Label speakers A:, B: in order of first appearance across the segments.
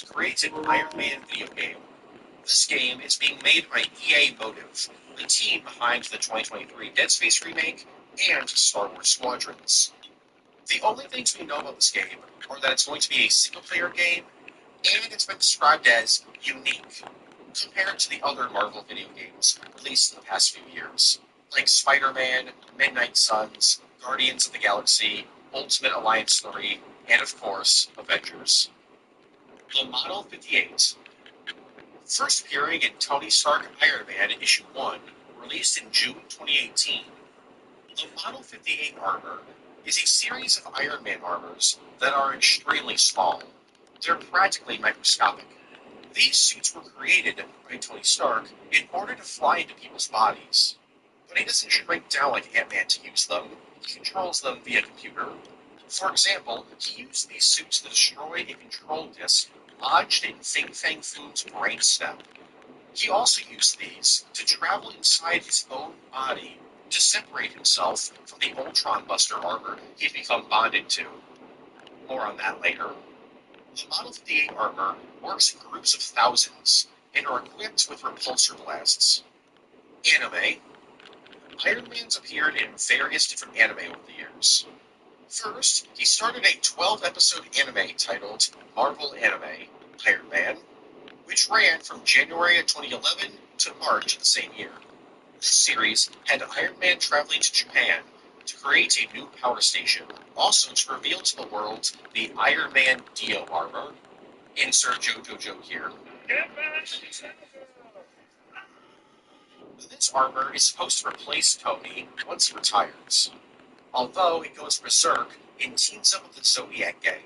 A: creates an Iron Man video game. This game is being made by EA Motive, the team behind the 2023 Dead Space remake and Star Wars Squadrons. The only things we know about this game are that it's going to be a single-player game, and it's been described as unique compared to the other Marvel video games released in the past few years, like Spider-Man, Midnight Suns, Guardians of the Galaxy, Ultimate Alliance 3, and of course, Avengers. The Model 58. First appearing in Tony Stark Iron Man Issue 1, released in June 2018, the Model 58 armor is a series of Iron Man armors that are extremely small. They're practically microscopic. These suits were created by Tony Stark in order to fly into people's bodies. But he doesn't shrink down like Ant-Man to use them. He controls them via computer. For example, he used these suits to destroy a control disk lodged in Fin Fang Foom's brainstem. He also used these to travel inside his own body to separate himself from the Ultron Buster armor he'd become bonded to. More on that later. The Model 58 armor works in groups of thousands and are equipped with repulsor blasts. Anime. Iron Man's appeared in various different anime over the years. First, he started a 12-episode anime titled Marvel Anime, Iron Man, which ran from January of 2011 to March of the same year. This series had Iron Man traveling to Japan to create a new power station, also to reveal to the world the Iron Man Dio armor. Insert JoJo joke here. This armor is supposed to replace Tony once he retires, although it goes berserk and teams up with the Zodiac Gang.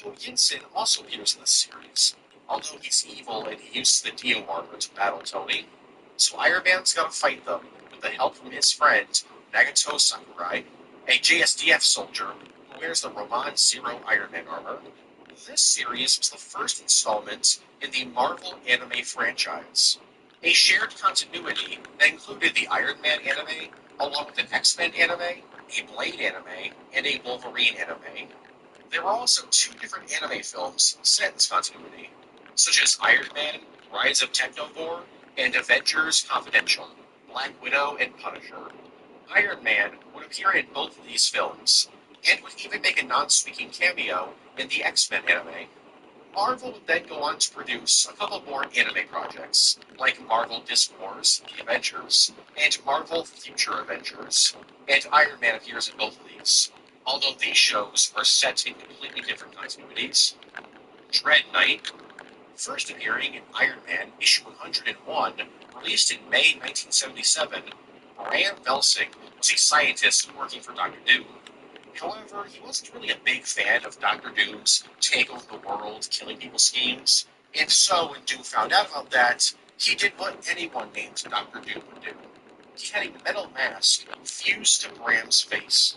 A: Leo Yinsen also appears in this series, although he's evil and he uses the Dio armor to battle Tony. So Iron Man's gotta fight them with the help from his friend Nagato Sakurai, a JSDF soldier who wears the Roman Zero Iron Man armor. This series was the first installment in the Marvel anime franchise, a shared continuity that included the Iron Man anime, along with an X-Men anime, a Blade anime, and a Wolverine anime. There were also two different anime films set in this continuity, such as Iron Man, Rise of Technovore, and Avengers Confidential, Black Widow, and Punisher. Iron Man would appear in both of these films, and would even make a non-speaking cameo in the X-Men anime. Marvel would then go on to produce a couple more anime projects, like Marvel Disc Wars, The Avengers, and Marvel Future Avengers, and Iron Man appears in both of these, although these shows are set in completely different continuities. Dread Knight, first appearing in Iron Man issue 101, released in May 1977, Graham Velsing was a scientist working for Doctor Doom. However, he wasn't really a big fan of Doctor Doom's take over the world, killing people schemes, and so when Doom found out about that, he did what anyone named Doctor Doom would do. He had a metal mask fused to Bram's face.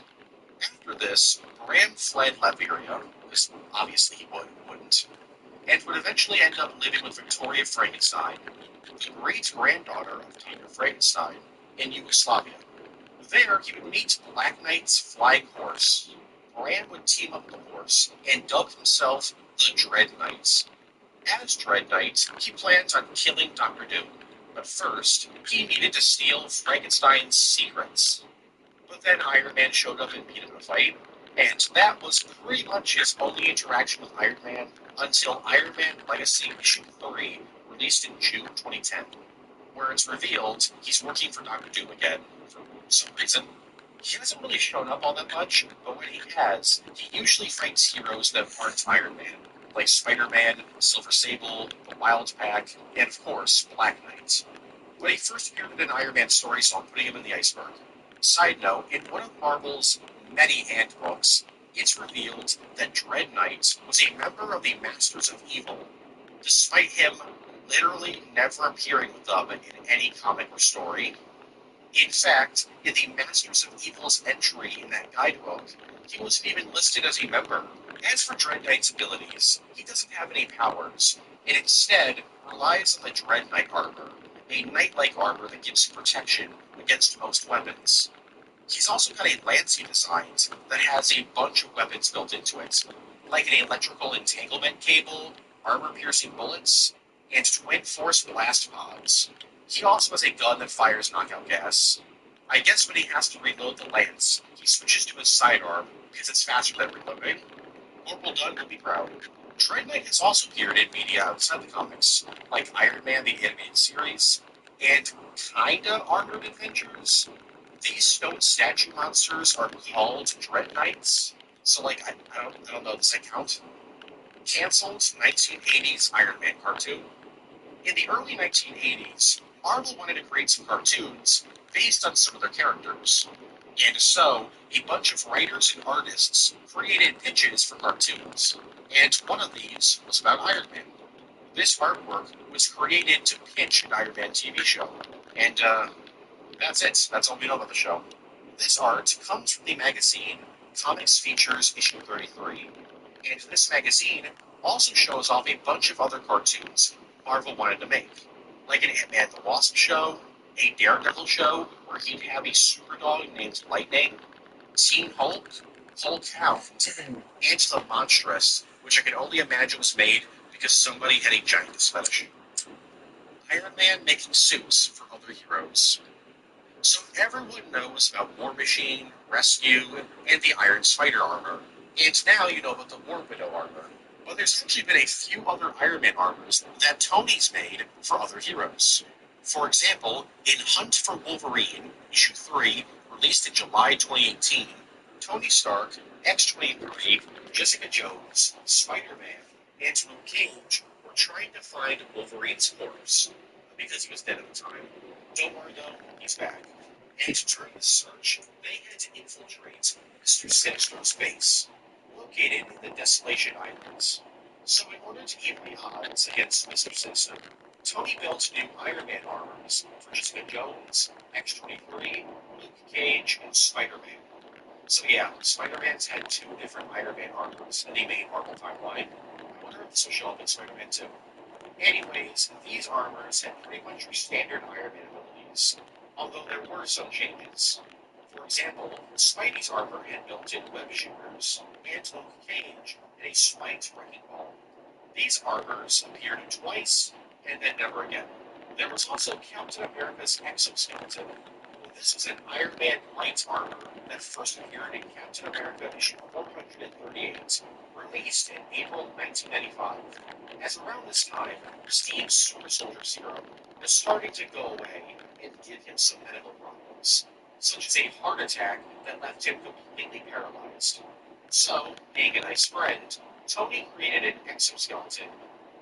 A: After this, Bram fled Latveria, because obviously he wouldn't, and would eventually end up living with Victoria Frankenstein, the great-granddaughter of Dr. Frankenstein, in Yugoslavia. There, he would meet Black Knight's flying horse. Bram would team up with the horse and dub himself the Dread Knight. As Dread Knight, he plans on killing Doctor Doom, but first, he needed to steal Frankenstein's secrets. But then Iron Man showed up and beat him in a fight, and that was pretty much his only interaction with Iron Man until Iron Man Legacy Issue 3, released in June 2010, where it's revealed he's working for Doctor Doom again, for some reason. He hasn't really shown up all that much, but when he has, he usually fights heroes that aren't Iron Man, like Spider-Man, Silver Sable, the Wild Pack, and of course, Black Knight. When he first appeared in an Iron Man story, so I'm putting him in the iceberg. Side note, in one of Marvel's many handbooks, it's revealed that Dread Knight was a member of the Masters of Evil, despite him literally never appearing with them in any comic or story. In fact, in the Masters of Evil's entry in that guidebook, he wasn't even listed as a member. As for Dread Knight's abilities, he doesn't have any powers, and instead relies on the Dread Knight armor, a knight-like armor that gives him protection against most weapons. He's also got a lance he designed that has a bunch of weapons built into it, like an electrical entanglement cable, armor-piercing bullets, and twin-force blast pods. He also has a gun that fires knockout gas. I guess when he has to reload the lance, he switches to his sidearm because it's faster than reloading. Corporal Dunn will be proud. Dread Knight has also appeared in media outside the comics, like Iron Man the Animated Series, and kinda Armored Adventures. These stone statue monsters are called Dread Knights, so I don't know, does that count? Cancelled 1980s Iron Man cartoon. In the early 1980s, Marvel wanted to create some cartoons based on some of their characters. And so, a bunch of writers and artists created pitches for cartoons. And one of these was about Iron Man. This artwork was created to pitch an Iron Man TV show. And that's it. That's all we know about the show. This art comes from the magazine Comics Features issue 33. And this magazine also shows off a bunch of other cartoons Marvel wanted to make, like an Ant-Man the Wasp show, a Daredevil show where he'd have a super dog named Lightning, Teen Hulk, Hulk Hound, and the Monstrous, which I can only imagine was made because somebody had a giant fetish. Iron Man making suits for other heroes. So everyone knows about War Machine, Rescue, and the Iron Spider armor, and now you know about the War Widow armor. But there's actually been a few other Iron Man armors that Tony's made for other heroes. For example, in Hunt for Wolverine, issue 3, released in July 2018, Tony Stark, X-23, Jessica Jones, Spider-Man, and Luke Cage were trying to find Wolverine's corpse because he was dead at the time. Don't worry though, he's back. And during the search, they had to infiltrate Mr. Sinister's base, located in the Desolation Islands. So in order to even the odds against Mr. Sinister, Tony built new Iron Man armors for Jessica Jones, X-23, Luke Cage, and Spider-Man. So yeah, Spider-Man's had 2 different Iron Man armors in the main Marvel timeline. I wonder if this will show up in Spider-Man 2. Anyways, these armors had pretty much your standard Iron Man abilities, although there were some changes. For example, Spidey's armor had built-in web shooters, and Luke Cage had a spiked wrecking ball. These armors appeared twice, and then never again. There was also Captain America's exoskeleton. This was an Iron Man light armor that first appeared in Captain America issue 438, released in April 1995. As around this time, Steve's Super Soldier Serum was starting to go away and give him some medical problems, such as a heart attack that left him completely paralyzed. So, being a nice friend, Tony created an exoskeleton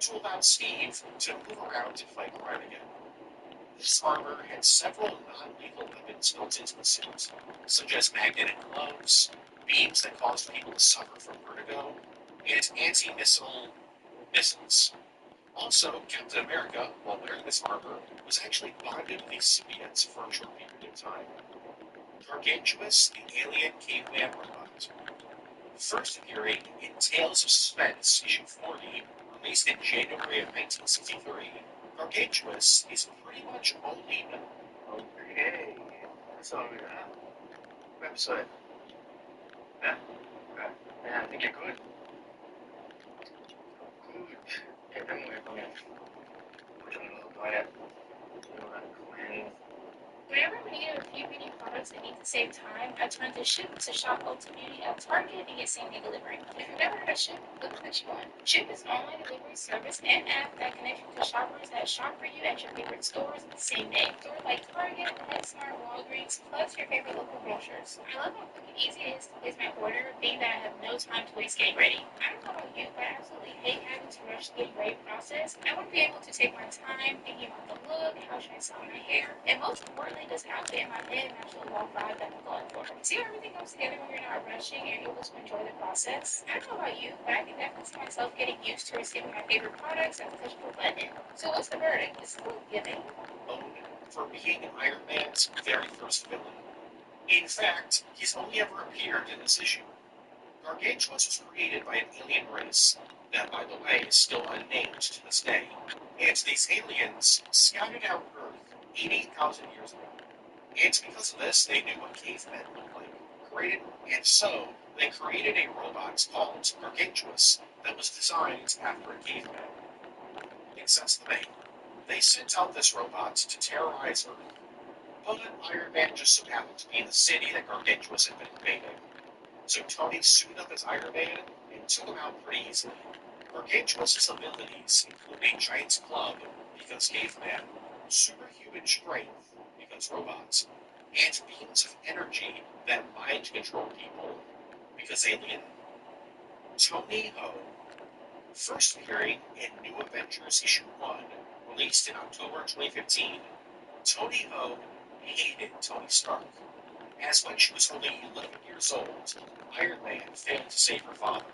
A: to allow Steve to move around and fight crime again. This armor had several non-lethal weapons built into the suit, such as magnetic gloves, beams that caused people to suffer from vertigo, and anti-missile missiles. Also, Captain America, while wearing this armor, was actually bonded with the symbiotes for a short period of time. Gargantuous, the alien caveman robot. First appearing in Tales of Suspense, issue 40, released in January of 1963, Gargantuous is pretty much only known.
B: Okay, so website. Yeah, yeah, I think you're good. Good. Yeah, then we're going to put on a little diet. Cleanse.
C: Whenever we need a few beauty products that need to save time, I turn to Ship to shop Ulta Beauty at Target and get same-day delivery. If you've never heard of Ship, look what you want. Ship is an online delivery service and app that connects you to shoppers that shop for you at your favorite stores the same day. Stores like Target, PetSmart, Walgreens, plus your favorite local grocers. I love how quick and easy it is to place my order, being that I have no time to waste getting ready. I don't know about you, but I absolutely hate having to rush the getting ready process. I want to be able to take my time, thinking about the look, how should I style my hair, and most importantly, does it outfit in my head match the wall vibe that I'm going for? See how everything comes together when you're not rushing and you're able to enjoy the process? I don't know about you, but I can definitely see myself getting used to receiving my favorite products at the touch of a button. So what's the verdict? Is it giving?
A: For being Iron Man's very first villain. In fact, he's only ever appeared in this issue. Gargantuous was created by an alien race that, by the way, is still unnamed to this day. And these aliens scouted out Earth 80,000 years ago. And because of this, they knew what cavemen looked like. and so they created a robot called Gargantuous that was designed after a caveman. It sets the bait. They sent out this robot to terrorize Earth, but Iron Man just so happened to be in the city that Gargantuous had been invading. So Tony suited up as Iron Man and took him out pretty easily. Gargantuous' abilities include a giant's club, because caveman, superhuman strength, because robots, and beams of energy that mind control people, because alien. Tony Ho, first appearing in New Avengers issue 1, released in October 2015, Tony Ho hated Tony Stark, as when she was only 11 years old, Iron Man failed to save her father,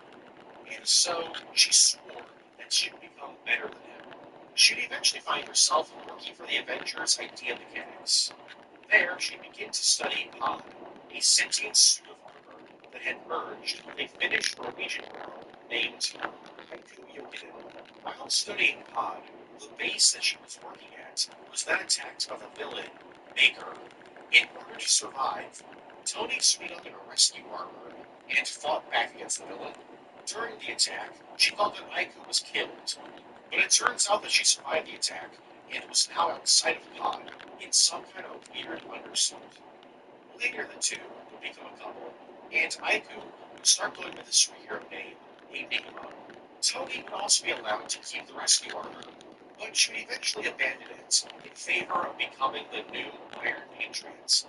A: and so she swore that she would become better than him. She'd eventually find herself working for the Avengers Idea Mechanics. There, she'd begin to study Pod, a sentient suit of armor that had merged with a Finnish Norwegian girl named Haiku Jokinen. While studying Pod, the base that she was working at was then attacked by the villain, Baker. In order to survive, Tony suited up in a rescue armor and fought back against the villain. During the attack, she thought that Aiku was killed, but it turns out that she survived the attack and was now outside of Pod in some kind of weird undersuit. Later, the two would become a couple, and Aiku would start going with a superhero name, Enigma. Tony would also be allowed to keep the rescue armor, but she would eventually abandon it in favor of becoming the new Iron Patriot.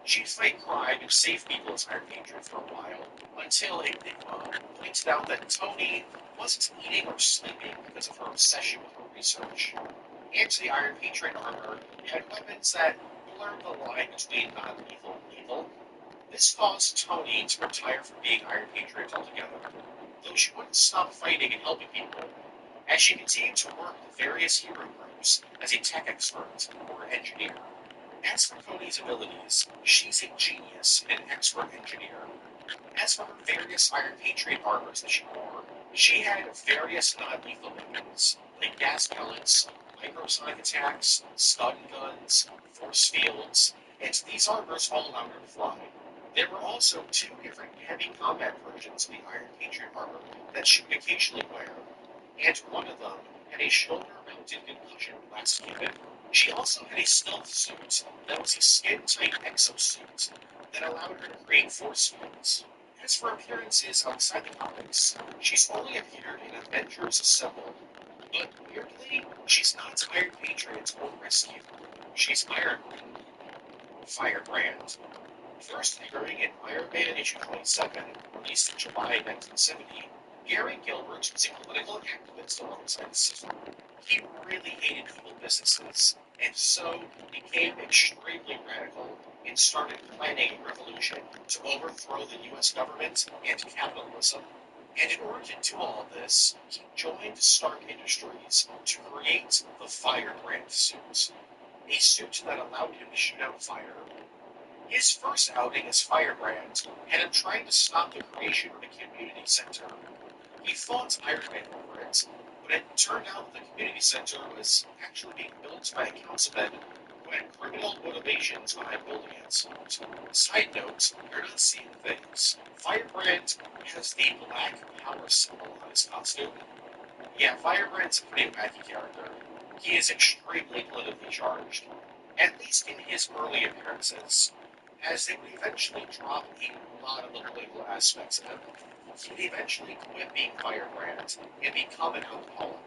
A: She'd fight crime and save people as Iron Patriot for a while, until Enigma pointed out that Tony wasn't eating or sleeping because of her obsession with her research. And the Iron Patriot armor had weapons that blurred the line between non-lethal and lethal. This caused Tony to retire from being Iron Patriot altogether, though she wouldn't stop fighting and helping people, as she continued to work with various hero groups as a tech expert or engineer. As for Tony's abilities, she's a genius and an expert engineer. As for her various Iron Patriot armors that she wore, she had various non-lethal weapons, like gas pellets, microsonic attacks, stun guns, force fields, and these armors all allowed her to fly. There were also two different heavy combat versions of the Iron Patriot armor that she would occasionally wear, and one of them had a shoulder-mounted concussion blast unit. She also had a stealth suit that was a skin-tight exosuit that allowed her to create force fields. As for appearances outside the comics, she's only appeared in Avengers Assemble, but weirdly, she's not Iron Patriot or Rescue. She's Iron Firebrand. First appearing in Iron Man issue 27, released in July 1970, Gary Gilbert was a political activist alongside his sister. He really hated evil businesses, and so became extremely radical and started planning a revolution to overthrow the US government and capitalism. And in order to do all of this, he joined Stark Industries to create the Firebrand suit, a suit that allowed him to shoot out fire. His first outing as Firebrand had him trying to stop the creation of a community center. He fought Iron Man over it, but it turned out that the community center was actually being built by a councilman who had criminal motivations behind building it. Side note, you're not seeing things. Firebrand has the black power symbol on his costume. Yeah, Firebrand's a pretty wacky character. He is extremely politically charged, at least in his early appearances, as they would eventually drop a lot of the political aspects of him. He would eventually quit being Firebrand and become an alcoholic,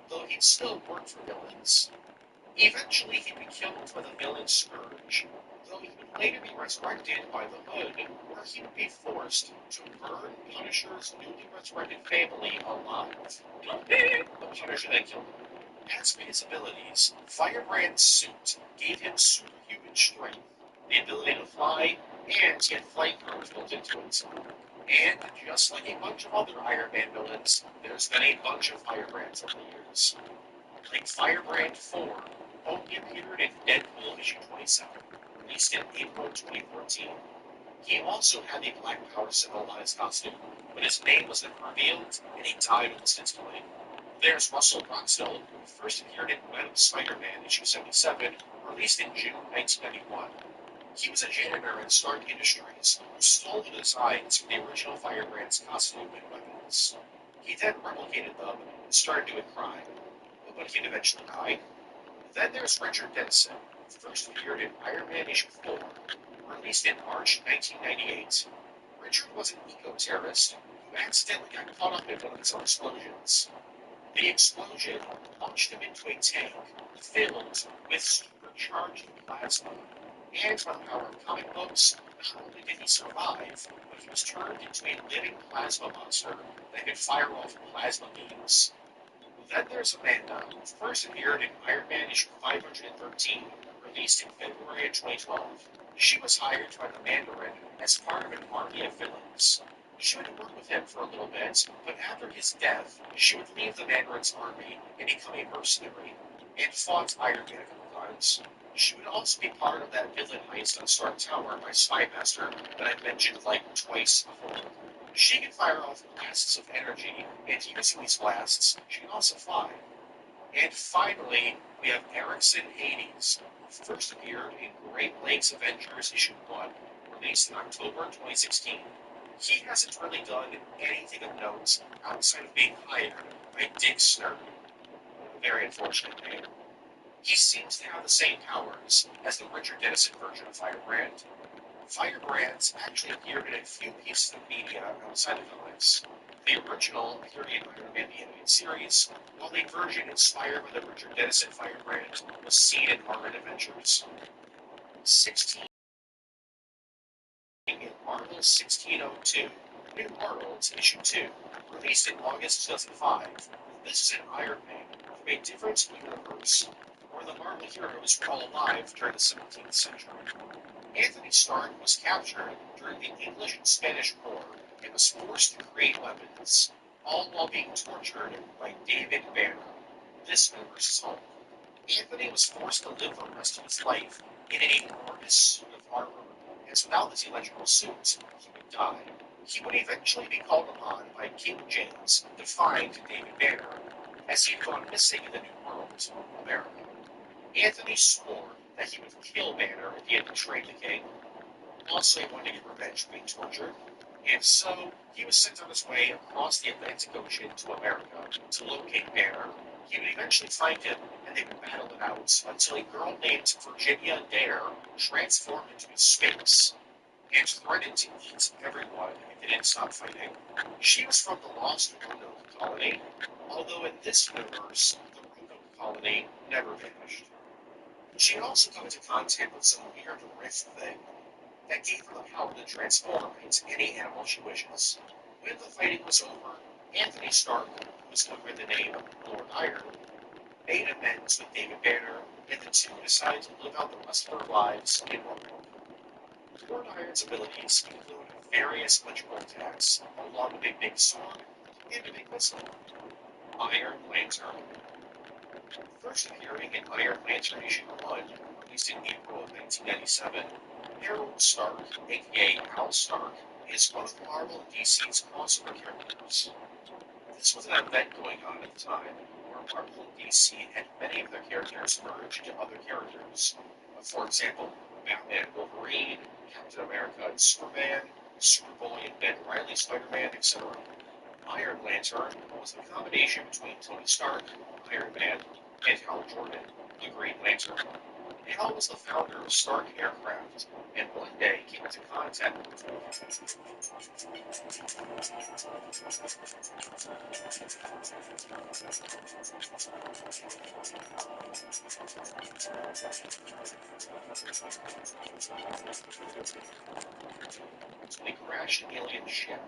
A: though he'd still work for villains. Eventually he'd be killed by the villain Scourge, though he would later be resurrected by the Hood, where he would be forced to burn Punisher's newly resurrected family alive. The Punisher then killed him. As for his abilities, Firebrand's suit gave him superhuman strength, the ability to fly, and he had flamethrowers built into it. And just like a bunch of other Iron Man villains, there's been a bunch of Firebrands over the years. Like Firebrand 4, only appeared in Deadpool issue 27, released in April 2014. He also had the Black Power symbol on his costume, but his name was never revealed, and he died almost instantly. There's Russell Bronsell, who first appeared in Spider-Man issue 77, released in June 1991. He was a janitor in Stark Industries who stole the designs from the original Firebrand's costume and weapons. He then replicated them and started doing crime, but he'd eventually die. Then there's Richard Dennison, who first appeared in Iron Man issue 4, released in March 1998. Richard was an eco-terrorist who accidentally got caught up in one of his own explosions. The explosion launched him into a tank filled with supercharged plasma. And by the power of comic books, not only did he survive, but he was turned into a living plasma monster that could fire off plasma beams. Then there's Amanda, who first appeared in Iron Man issue 513, released in February of 2012. She was hired by the Mandarin as part of an army of villains. She would work with him for a little bit, but after his death, she would leave the Mandarin's army and become a mercenary, and fought Iron Man a couple times. She would also be part of that villain heist on Stark Tower by Spymaster that I mentioned like twice before. She can fire off blasts of energy, and using these blasts, she can also fly. And finally, we have Erickson Hades, who first appeared in Great Lakes Avengers issue 1, released in October 2016. He hasn't really done anything of note outside of being hired by Dick Stern. Very unfortunate name. He seems to have the same powers as the Richard Dennison version of Firebrand. Firebrand actually appeared in a few pieces of media outside of comics. The original appeared in Iron Man the Animated Series, while the version inspired by the Richard Dennison Firebrand was seen in Marvel Adventures. 16 in Marvel 1602, New Worlds Issue 2, released in August 2005. This is an Iron Man from a different universe, where the Marvel heroes were all alive during the 17th century. Anthony Stark was captured during the English and Spanish War and was forced to create weapons, all while being tortured by David Banner. This universe's home. Anthony was forced to live the rest of his life in an enormous suit of armor, as without this electrical suit, he would die. He would eventually be called upon by King James to find David Banner, as he had gone missing in the New World, America. Anthony swore that he would kill Banner if he had betrayed the king. Also, he wanted to get revenge for being tortured, and so he was sent on his way across the Atlantic Ocean to America to locate Banner. He would eventually find him, and they would battle it out until a girl named Virginia Dare transformed into a sphinx and threatened to eat everyone if they didn't stop fighting. She was from the Lost Roanoke colony, although in this universe, the Roanoke colony never vanished. She had also come into contact with some weird rift thing that gave her the power to transform into any animal she wishes. When the fighting was over, Anthony Stark, who was known by the name Lord Iron, made amends with David Banner, and the two decided to live out the rest of their lives in Roanoke. Lord Iron's abilities include various electrical attacks, along with a big sword and a big missile. Iron Lantern. First appearing in Iron Lantern issue 1, released in April of 1997, Harold Stark, aka Al Stark, is one of Marvel and DC's crossover characters. This was an event going on at the time, where Marvel and DC had many of their characters merge into other characters. For example, Batman and Wolverine, Captain America and Superman, Superboy and Ben Reilly Spider-Man, etc. Iron Lantern was the combination between Tony Stark, Iron Man, and Hal Jordan, the Green Lantern. Hal was the founder of Stark Aircraft, and one day came into contact with a crashed alien ship.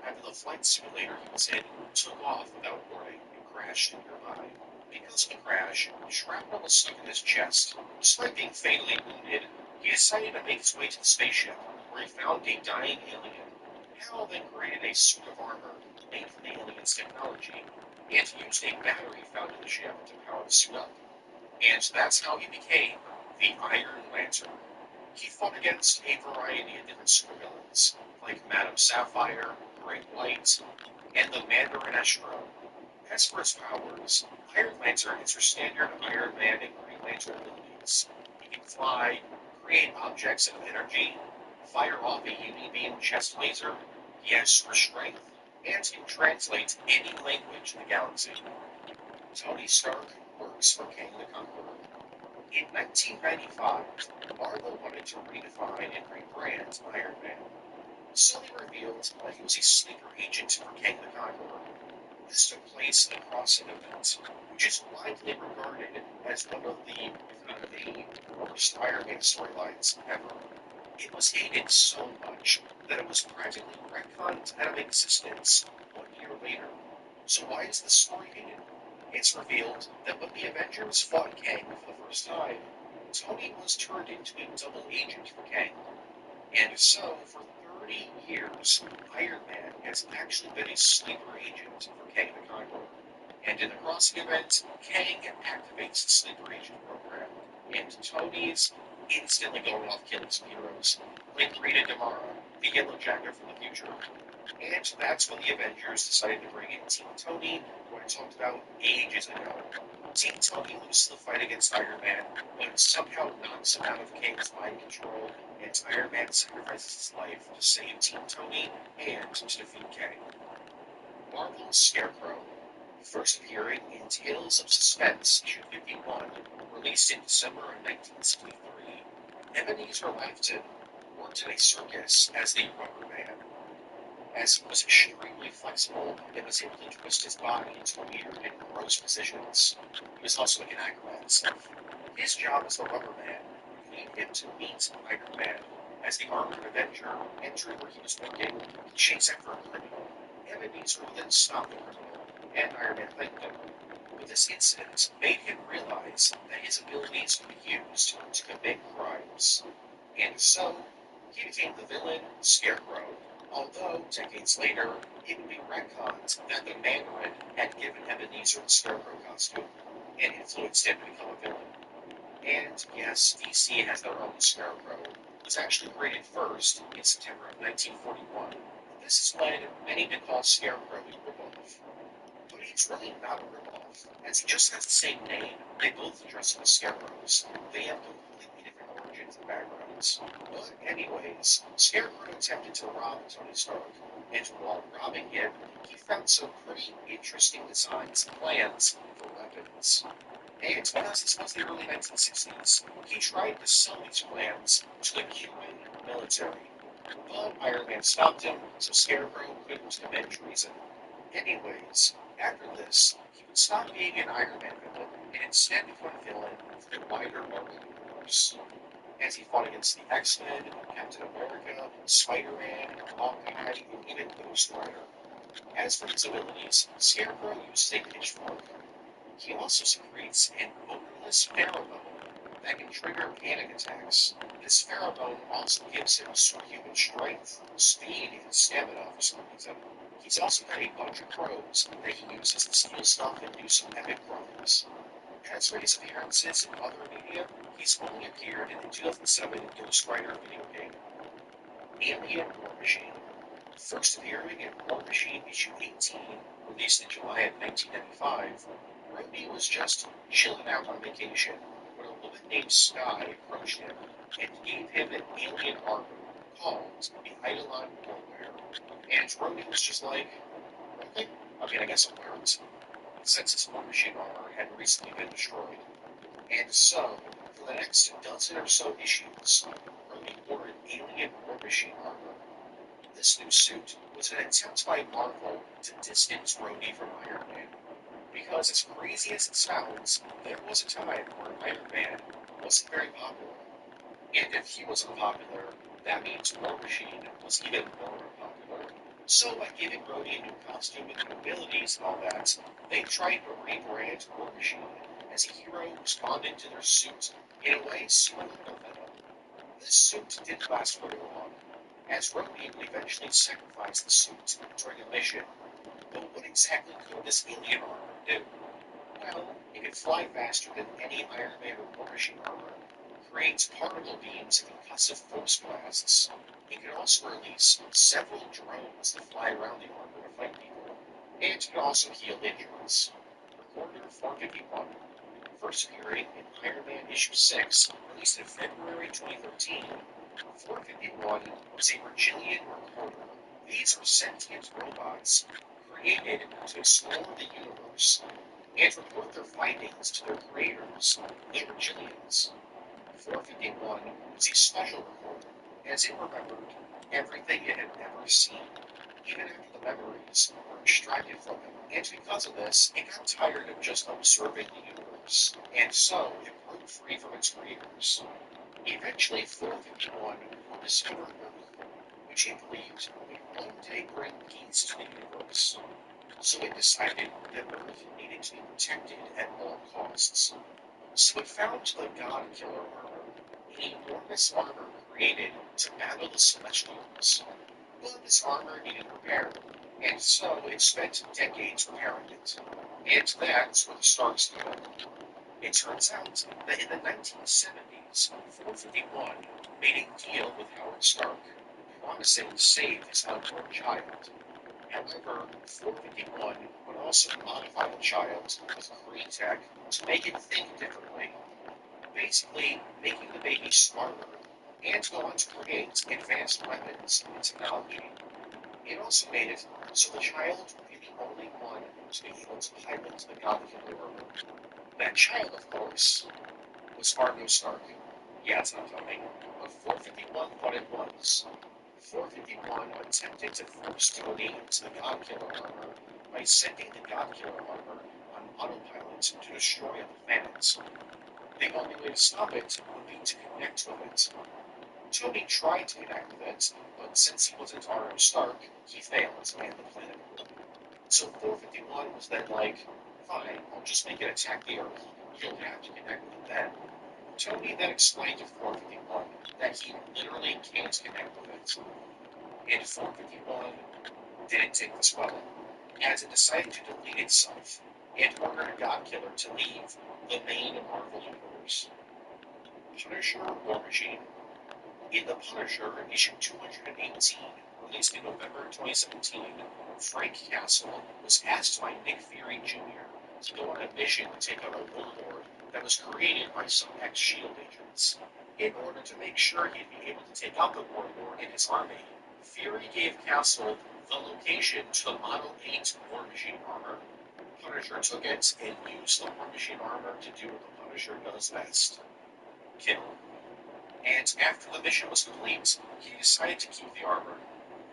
A: After the flight simulator he was in took off without warning and crashed nearby. Because of the crash, shrapnel was stuck in his chest. Despite being fatally wounded, he decided to make his way to the spaceship, where he found a dying alien. Hal then created a suit of armor made from the alien's technology, and used a battery found in the ship to power the suit up. And that's how he became the Iron Lantern. He fought against a variety of different supervillains, like Madame Sapphire, Great White, and the Mandarin Estro. As for his powers, Iron Lantern is your standard Iron Man and Green Lantern abilities. He can fly, create objects of energy, fire off a UV beam chest laser, he has super strength, and can translate any language in the galaxy. Tony Stark works for Kang the Conqueror. In 1995, Marvel wanted to redefine and rebrand Iron Man. So they revealed that he was a sleeper agent for Kang the Conqueror. This took place in a crossing event, which is widely regarded as one of the, if not the, worst Iron Man storylines ever. It was hated so much that it was practically retconned out of existence 1 year later. So why is this story hated? It's revealed that when the Avengers fought Kang for the first time, Tony was turned into a double agent for Kang. And so, for 30 years, Iron Man has actually been a sleeper agent for Kang the Conqueror. And in the crossing event, Kang activates the sleeper agent program, and Tony's instantly going off killing some heroes, like Rita Damara, the Yellow Jacket from the future. And that's when the Avengers decided to bring in Team Tony, who I talked about ages ago. Team Tony loses the fight against Iron Man, but somehow knocks him out of Kang's mind control, and Iron Man sacrifices his life to save Team Tony and to defeat Kang. Marvel's Scarecrow, first appearing in Tales of Suspense issue 51, released in December of 1963. Ebenezer Lafton worked in a circus as the Rubber Man. As he was extremely flexible and was able to twist his body into weird and gross positions. He was also like an acrobat himself. His job as the Rubber Man would lead him to meet Iron Man as the armored Avenger entered where he was working to chase after a criminal. Ebenezer would then stop the criminal, and Iron Man thanked him. But this incident made him realize that his abilities could be used to commit crimes. And so, he became the villain, Scarecrow, although, decades later, it would be retconned that the Mandarin had given Ebenezer the Scarecrow costume and influenced him to become a villain. And yes, DC has their own Scarecrow. It was actually created first in September of 1941. This has led many to call Scarecrow a ripoff. But he's really not a ripoff, as he just has the same name. They both dress as scarecrows. They have completely different origins and backgrounds. But anyways, Scarecrow attempted to rob Tony Stark, and while robbing him, he found some pretty interesting designs and plans for weapons. And because this was the early 1960s, he tried to sell these plans to the Cuban military. But Iron Man stopped him, so Scarecrow couldn't commit treason. Anyways, after this, he would stop being an Iron Man villain and instead become a villain for the wider Marvel Universe. As he fought against the X-Men, Captain America, Spider-Man, Hawkeye, and even Ghost Rider. As for his abilities, Scarecrow uses a pitchfork. He also secretes an odorless pheromone that can trigger panic attacks. This pheromone also gives him superhuman strength, speed, and stamina for some reason. He's also got a bunch of crows that he uses to steal stuff and do some epic crimes. As for his appearances in other media, he's only appeared in the 2007 Ghost Rider video game. Alien War Machine. First appearing in War Machine issue 18, released in July of 1995, Rhodey was just chilling out on vacation when a woman named Sky approached him and gave him an alien armor called the Eidolon Warwear. And Rhodey was just like, okay, I guess I'll wear it. Since his War Machine armor had recently been destroyed. And so, for the next dozen or so issues, Rhodey wore an alien War Machine armor. This new suit was an attempt by Marvel to distance Rhodey from Iron Man. Because as crazy as it sounds, there was a time where Iron Man wasn't very popular. And if he wasn't popular, that means War Machine was even more unpopular. So by giving Rhodey a new costume and new abilities and all that, they tried to rebrand War Machine as a hero responding to their suit in a way similar to Venom. This suit didn't last very long, as Rhodey would eventually sacrifice the suit during a mission. But what exactly could this alien armor do? Well, it could fly faster than any Iron Man or War Machine armor, creates particle beams and concussive force blasts. It could also release several drones that fly around the armor to fight people, and it could also heal injuries. Recorder 451. First appearing in Iron Man issue 6, released in February 2013, 451 was a Virgilian recorder. These are sentient robots created to explore the universe and report their findings to their creators, the Virgilians. 451 was a special recorder, as it remembered everything it had ever seen, even after the memories were extracted from it. And because of this, it got tired of just observing the universe, and so it broke free from its creators. Eventually, 451 would discover Earth, which it believed would one day bring peace to the universe. So it decided that Earth needed to be protected at all costs. So it found the God Killer armor, an enormous armor created to battle the Celestials. But this armor needed repair, and so it spent decades repairing it. And that's where the Starks come in. It turns out that in the 1970s, 451 made a deal with Howard Stark, promising to save his unborn child. However, 451 would also modify the child with Kree tech to make it think differently, basically making the baby smarter and go on to create advanced weapons and technology. It also made it so the child would be the only one to be able to pilot the God Killer armor. That child, of course, was Argo Stark. Yeah, it's not funny, but 451 thought it was. 451 attempted to force Tony into the God Killer armor by sending the God Killer armor on autopilot to destroy the planet. The only way to stop it would be to connect with it. Tony tried to connect with it, but since he wasn't Argo Stark, he failed and the planet blew. So 451 was then like, fine, I'll just make it attack the Earth. You'll have to connect with it then. Tony then explained to 451 that he literally can't connect with it. And 451 didn't take this well, as it decided to delete itself and ordered a God Killer to leave the main Marvel universe. Punisher War Machine. In The Punisher, issue 218, released in November 2017, Frank Castle was asked by Nick Fury Jr. to go on a mission to take out a warlord that was created by some ex-SHIELD agents. In order to make sure he'd be able to take out the warlord and his army, Fury gave Castle the location to the Model 8 War Machine armor. Punisher took it and used the War Machine armor to do what the Punisher does best: kill. And after the mission was complete, he decided to keep the armor.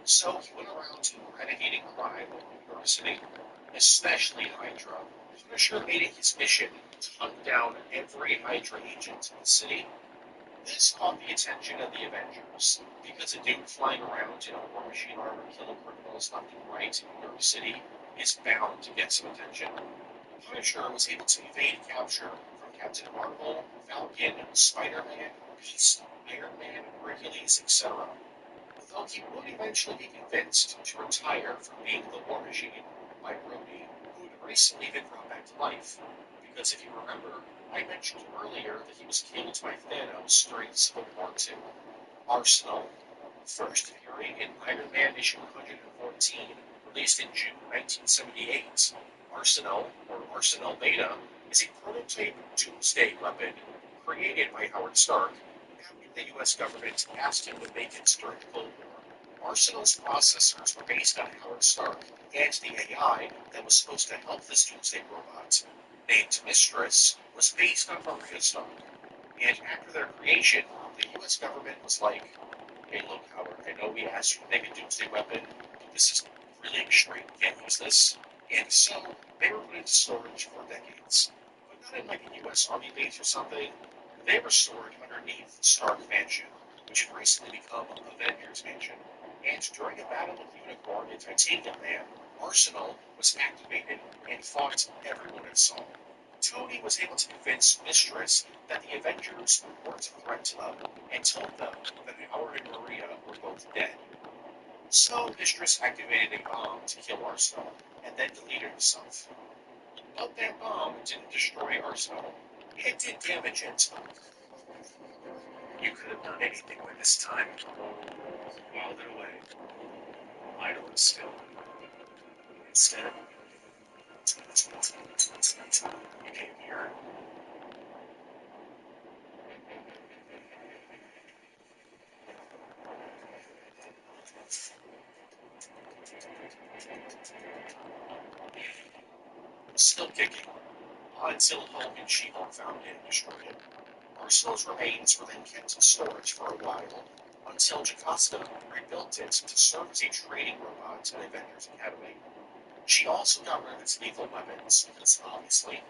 A: So he went around eradicating crime in New York City, especially Hydra. Punisher made it his mission to hunt down every Hydra agent in the city. This caught the attention of the Avengers, because a dude flying around in a War Machine armor killing criminals left and right in New York City is bound to get some attention. Punisher was able to evade capture from Captain Marvel, Falcon, Spider-Man, Beast, Iron Man, Hercules, etc. Though he would eventually be convinced to retire from being the War Machine by Rhodey, who had recently been brought back to life. Because if you remember, I mentioned earlier that he was killed by Thanos during Civil War II. Arsenal. First appearing in Iron Man issue 114, released in June 1978. Arsenal, or Arsenal Beta, is a prototype doomsday weapon created by Howard Stark after the US government asked him to make it during the Cold War. Arsenal's processors were based on Howard Stark and the AI that was supposed to help this doomsday robot, named Mistress, was based on Maria Stark. And after their creation, the US government was like, hey, look, Howard, I know we asked you to make a doomsday weapon, but this is really extreme. We can't use this. And so they were put into storage for decades. But not in like a US Army base or something. They were stored underneath Stark Mansion, which had recently become Avengers Mansion. And during a battle with Unicorn and Titanium Man, Arsenal was activated and fought everyone it saw. Tony was able to convince Mistress that the Avengers weren't a threat to them, and told them that Howard and Maria were both dead. So Mistress activated a bomb to kill Arsenal, and then deleted herself. But that bomb didn't destroy Arsenal. It did damage it. You could have done anything with this time. While it away, idle and still. Instead, you came here still kicking, until Hulk and She-Hulk found it and destroyed it. Arsenal's remains were then kept in storage for a while, until Jocasta rebuilt it to serve as a training robot at Avengers Academy. She also got rid of its lethal weapons, because obviously.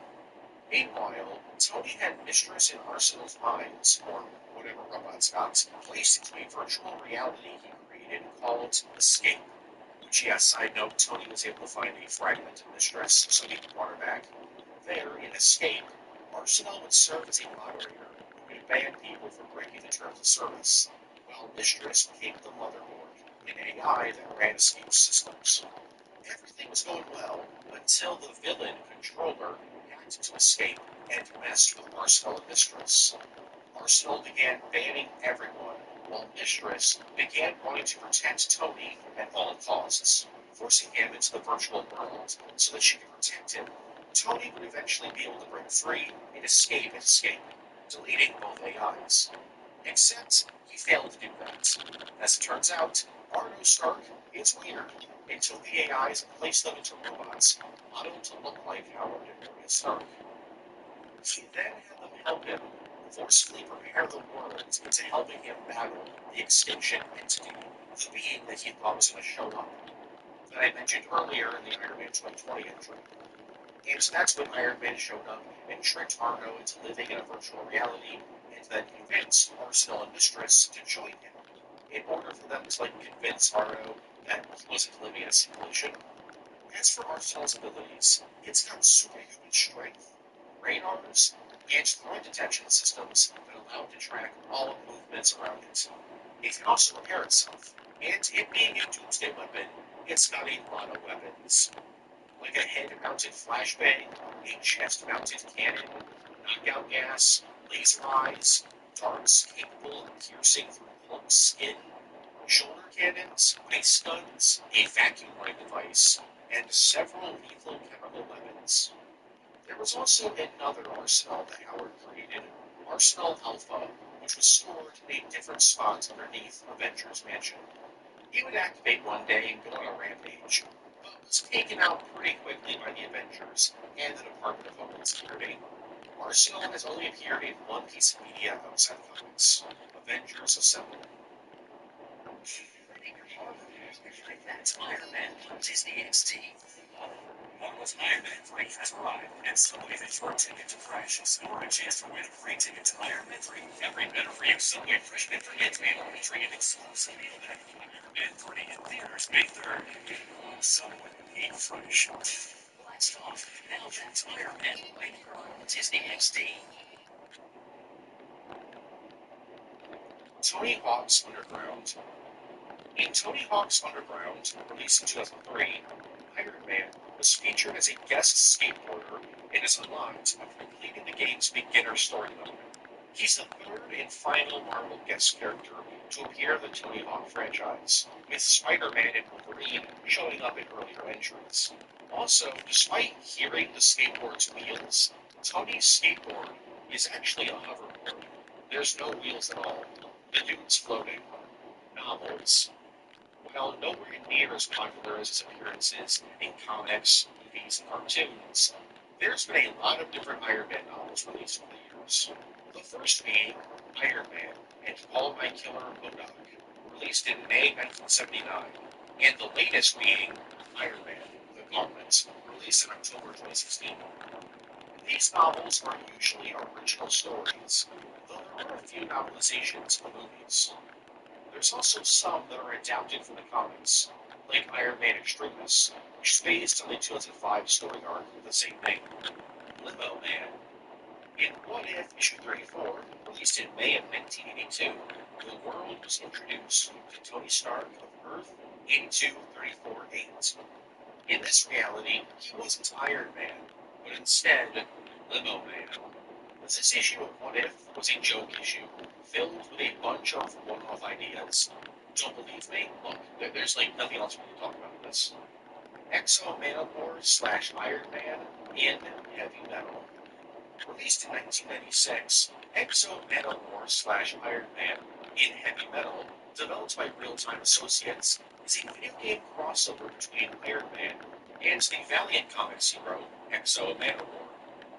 A: Meanwhile, Tony had Mistress in Arsenal's minds, or whatever robots got, placed into a virtual reality he created called Escape. Which, yes, side note, Tony was able to find a fragmented Mistress, so he brought her back. There, in Escape, Arsenal would serve as a moderator who would ban people for breaking the terms of service, while Mistress became the motherboard, an AI that ran Escape's systems. Everything was going well until the villain controller hacked into Escape and messed with Arsenal and Mistress. Arsenal began banning everyone, while Mistress began wanting to protect Tony at all costs, forcing him into the virtual world so that she could protect him. Tony would eventually be able to break free and escape, deleting both AIs. Except he failed to do that. As it turns out, Arno Stark is weird until the AIs place them into robots, modeled to look like Howard and Maria Stark. He then had them help him forcefully prepare the world into helping him battle the extinction entity, the being that he thought was going to show up, that I mentioned earlier in the Iron Man 2020 entry. And so that's when Iron Man showed up and tricked Arno into living in a virtual reality, and then convinced Arsenal and Mistress to join him, in order for them to convince Arno that he wasn't living in a simulation. As for Arsenal's abilities, it's got superhuman strength, radars, and threat detection systems that allow it to track all movements around it. It can also repair itself, and it being a doomsday weapon, it's got a lot of weapons. Like a head-mounted flashbang, a chest-mounted cannon, knockout gas, laser eyes, darts capable of piercing through Hulk's skin, shoulder cannons, ice guns, a vacuum-like device, and several lethal chemical weapons. There was also another arsenal that Howard created, Arsenal Alpha, which was stored in a different spot underneath Avengers Mansion. He would activate one day and go on a rampage, but was taken out pretty quickly by the Avengers and the Department of Homeland Security. Arsenal has only appeared in one piece of media outside of comics, Avengers Assemble. That's Iron Man on Disney XD. Marvel's Iron Man 3 has arrived, and Subway is your ticket to Fresh. Score a chance to win a free ticket to Iron Man 3. Every Better For You Subway Fresh Mint for Kids meal featuring an exclusive meal day. Iron Man 3 in theaters May 3rd. Subway, eat fresh. Blast off. Now that's Iron Man right here on Disney XD. Tony Hawk's Underground. In Tony Hawk's Underground, released in 2003, Iron Man was featured as a guest skateboarder and is unlocked after completing the game's beginner story mode. He's the third and final Marvel guest character to appear in the Tony Hawk franchise, with Spider-Man and Wolverine showing up in earlier entries. Also, despite hearing the skateboard's wheels, Tony's skateboard is actually a hoverboard. There's no wheels at all. The dude's floating. Novels. While nowhere near as popular as his appearances in comics, movies, and cartoons, there's been a lot of different Iron Man novels released over the years. The first being Iron Man and Called by Killer MODOK, released in May 1979, and the latest being Iron Man, The Gauntlet, released in October 2016. These novels are usually original stories, though there are a few novelizations of the movies. There's also some that are adapted from the comics, like Iron Man Extremis, which is based on the 2005 story arc with the same name. Limo Man. In What If issue 34, released in May of 1982, the world was introduced to Tony Stark of Earth 82348. In this reality, he wasn't Iron Man, but instead Limo Man. This issue of What If was a joke issue, filled with a bunch of one-off ideas. Don't believe me? Look, there's nothing else we can talk about in this. Exo Manowar / Iron Man in Heavy Metal. Released in 1996, Exo Manowar / Iron Man in Heavy Metal, developed by Real Time Associates, is a video game crossover between Iron Man and the Valiant comics he wrote, Exo Manowar.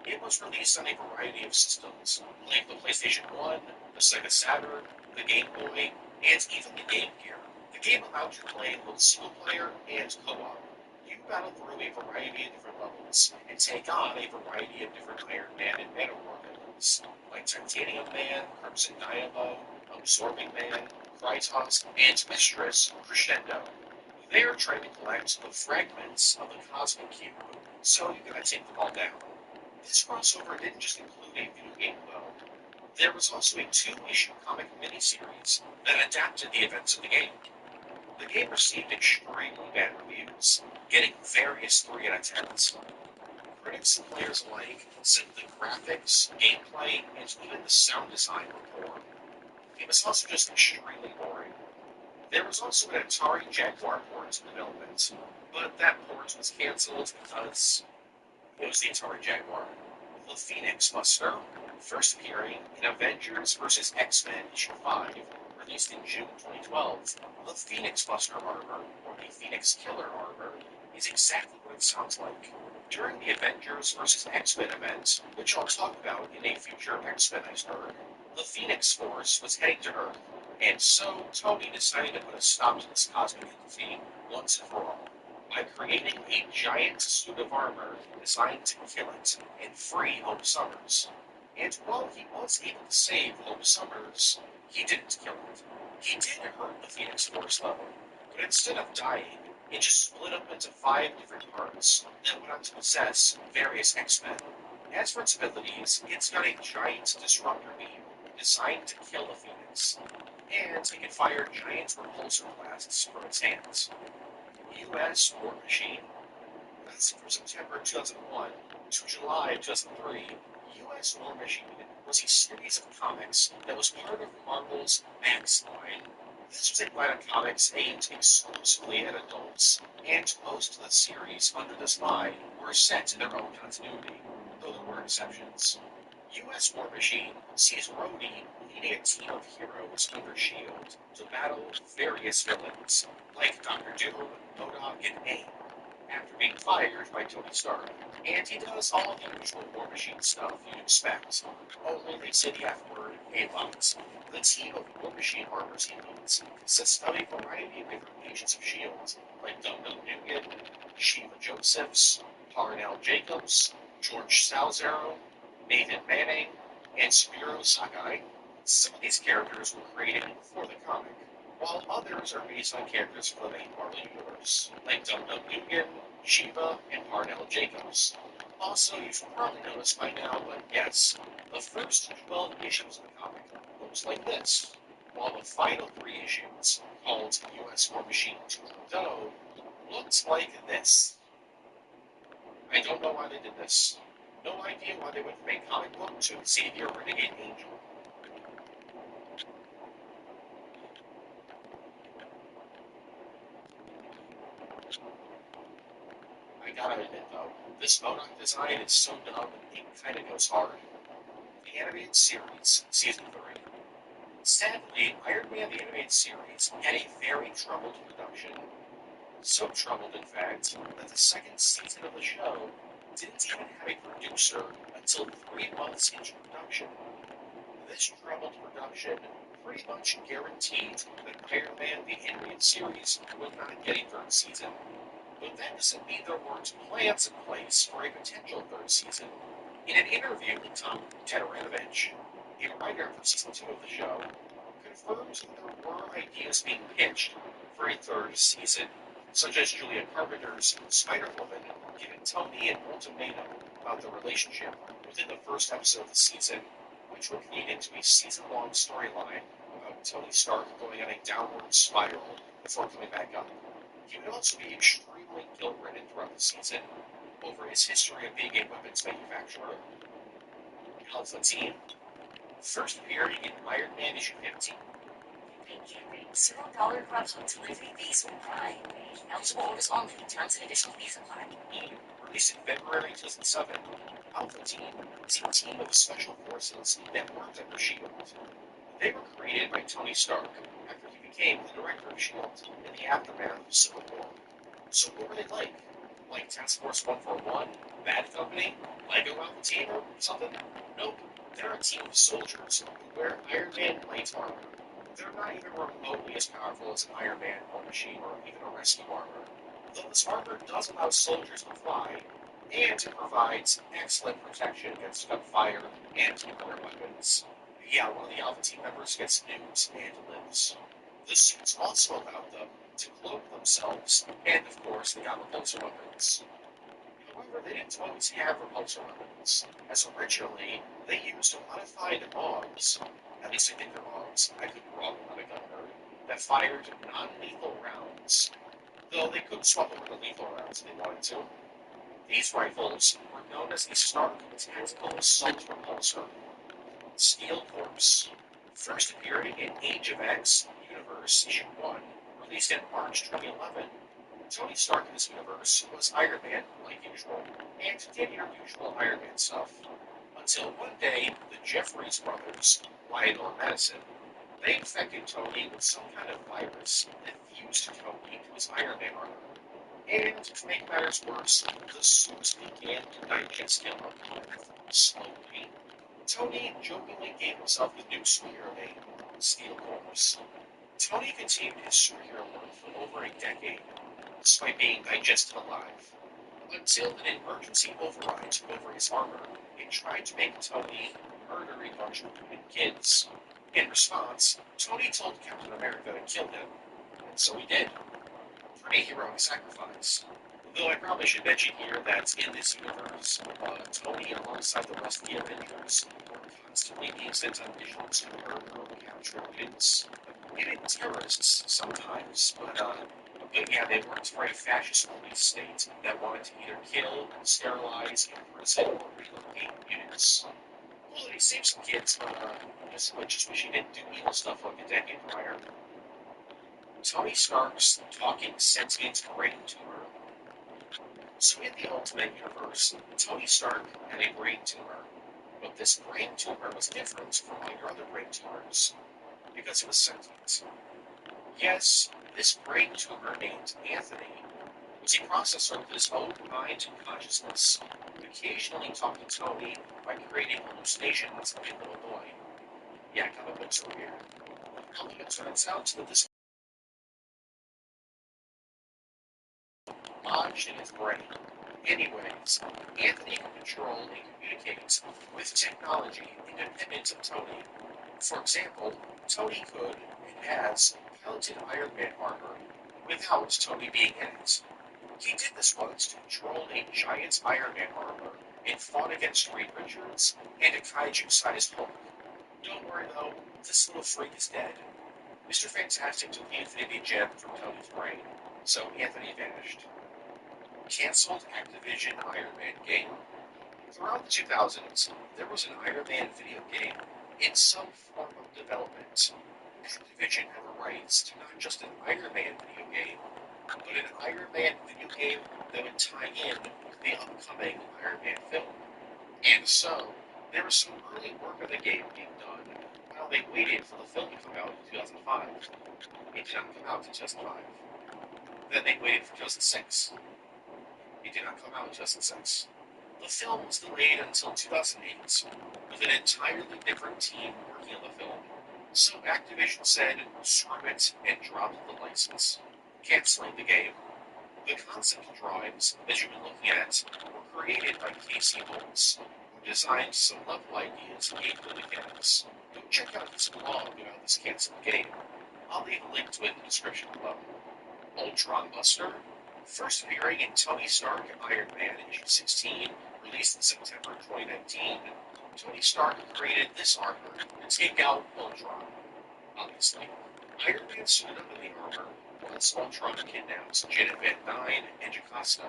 A: It was released on a variety of systems, like the PlayStation 1, the Sega Saturn, the Game Boy, and even the Game Gear. The game allowed you to play both single player and co-op. You battle through a variety of different levels, and take on a variety of different Iron Man and Manowar villains, like Titanium Man, Crimson Dynamo, Absorbing Man, Krytos, and Mistress Crescendo. They are trying to collect the fragments of the Cosmic Cube, so you gotta take them all down. This crossover didn't just include a video game, though. There was also a two-issue comic miniseries that adapted the events of the game. The game received extremely bad reviews, getting various 3 out of 10s. Critics and players alike said the graphics, gameplay, and even the sound design were poor. It was also just extremely boring. There was also an Atari Jaguar port in development, but that port was cancelled because it was the Atari Jaguar. The Phoenix Buster, first appearing in Avengers vs. X-Men issue 5, released in June 2012. The Phoenix Buster armor, or the Phoenix Killer armor, is exactly what it sounds like. During the Avengers vs. X-Men event, which I'll talk about in a future X-Men iceberg, the Phoenix Force was heading to Earth, and so Tony decided to put a stop to this cosmic entity once and for all by creating a giant suit of armor designed to kill it and free Hope Summers. And while he was able to save Hope Summers, he didn't kill it. He did hurt the Phoenix Force level, but instead of dying, it just split up into 5 different parts that went on to possess various X-Men. As for its abilities, it's got a giant disruptor beam designed to kill the Phoenix, and it can fire giant repulsor blasts from its hands. U.S. War Machine. That's from September 2001 to July 2003. U.S. War Machine was a series of comics that was part of Marvel's Max line. This was a line of comics aimed exclusively at adults, and most of the series under this line were set in their own continuity, though there were exceptions. U.S. War Machine sees Rhodey leading a team of heroes under S.H.I.E.L.D. to battle various villains, like Doctor Doom, MODOK, and AIM, after being fired by Tony Stark. And he does all the usual War Machine stuff you'd expect, only they say the F word a lot. The team of War Machine armor teammates consists of a variety of different agents of S.H.I.E.L.D., like Dum-Dum Dugan, Shiva Josephs, Parnell Jacobs, George Salzaro, Nathan Manning, and Spiro Sakai. Some of these characters were created for the comic, while others are based on characters from the main Marvel universe, like Dum-Dum Dugan, Shiva, and Parnell Jacobs. Also, you've probably noticed by now, but yes, the first 12 issues of the comic looks like this, while the final 3 issues, called U.S. War Machine 2.0, looks like this. I don't know why they did this. No idea why they went from a comic book to Xavier Renegade Angel. I gotta admit though, this MODOK design is so dumb, it kinda goes hard. The animated series, season 3. Sadly, Iron Man the animated series had a very troubled production. So troubled, in fact, that the second season of the show didn't even have a producer until 3 months into production. This troubled production pretty much guaranteed that Iron Man the animated series would not get a 3rd season. But that doesn't mean there weren't plans in place for a potential 3rd season. In an interview with Tom Todorovic, a writer for season 2 of the show, confirmed that there were ideas being pitched for a 3rd season, such as Julia Carpenter's Spider-Woman giving Tony an ultimatum about the relationship within the first episode of the season, which would lead into a season-long storyline about Tony Stark going on a downward spiral before coming back up. He would also be extremely guilt-ridden throughout the season over his history of being a weapons manufacturer. Alpha Team, first appearing in Iron Man issue 15. $0 corruption delivery fees will apply. Eligible orders only. Terms and additional fees apply. Released in February 2007, Alpha Team is a team of special forces that worked under S.H.I.E.L.D. They were created by Tony Stark after he became the director of S.H.I.E.L.D. in the aftermath of Civil War. So what were they like? Like Task Force 141, Bad Company, Lego Alpha Team, or something? Nope. They're a team of soldiers who wear Iron Man plate armor. They're not even remotely as powerful as an Iron Man, War Machine, or even a rescue armor. Though this armor does allow soldiers to fly, and it provides excellent protection against gunfire and nuclear weapons. Yeah, one of the Alpha Team members gets nuked and lives. The suits also allow them to cloak themselves, and of course they got repulsor weapons. However, they didn't always have repulsor weapons, as originally they used modified bombs, at least I think they're bombs, I could be wrong, I'm not a gun nerd, that fired non-lethal rounds, though they could swap over to lethal rounds if they wanted to. These rifles were known as the Stark Tactical Assault Repulsor, Steel Corps, first appearing in Age of X Universe Issue 1, released in March 2011. Tony Stark in this universe was Iron Man, like usual, and did your usual Iron Man stuff. Until one day, the Jeffries brothers, Wyatt and Madison, they infected Tony with some kind of virus that fused Tony to his Iron Man armor. And to make matters worse, the suit began to digest him slowly. Tony jokingly gave himself the new superhero name, Steel Corps. Tony continued his superhero work for over a decade, despite being digested alive, until an emergency override took over his armor and tried to make Tony murder a bunch of human kids. In response, Tony told Captain America to kill him, and so he did. Pretty heroic sacrifice. Though I probably should mention here that in this universe, Tony, alongside the rest of the Avengers, were constantly being sent on missions to murder or capture kids. Even terrorists sometimes, but yeah, they worked for a fascist police state that wanted to either kill, sterilize, imprison, or relocate mutants. Well, he saved some kids, but I just wish he didn't do evil stuff like a decade prior. Tony Stark's talking sentient brain tumor. So in the Ultimate Universe, Tony Stark had a brain tumor, but this brain tumor was different from all your other brain tumors, because it was sentient. Yes, this brain tumor named Anthony was a processor with his own mind and consciousness, occasionally talking to Tony by creating hallucinations of a little boy. Yeah, comic books are weird. Although it turns out that this lodged in his brain. Anyways, Anthony can control and communicate with technology independent of Tony. For example, Tony could, and has, piloted Iron Man armor without Tony being in it. He did this once to control a giant Iron Man armor and fought against Reed Richards and a kaiju-sized Hulk. Don't worry though, this little freak is dead. Mr. Fantastic took the Infinity Gem from Tony's brain, so Anthony vanished. Cancelled Activision Iron Man game. Throughout the 2000s, there was an Iron Man video game in some form of development. Activision had the rights to not just an Iron Man video game, but an Iron Man video game that would tie in with the upcoming Iron Man film. And so, there was some early work on the game being done while they waited for the film to come out in 2005. It did not come out in 2005. Then they waited for 2006. It did not come out in 2006. The film was delayed until 2008, with an entirely different team working on the film. So Activision said, screw it, and dropped the license, canceling the game. The concept drawings that you've been looking at were created by Casey Holmes, who designed some level ideas and gameplay mechanics. Go check out his blog about this canceled game. I'll leave a link to it in the description below. Ultron Buster, first appearing in Tony Stark and Iron Man issue 16, released in September 2019, Tony Stark created this armor to take out Ultron. Obviously, Iron Man suited up in the armor once Ultron kidnaps Janet Van Dyne and Jocasta.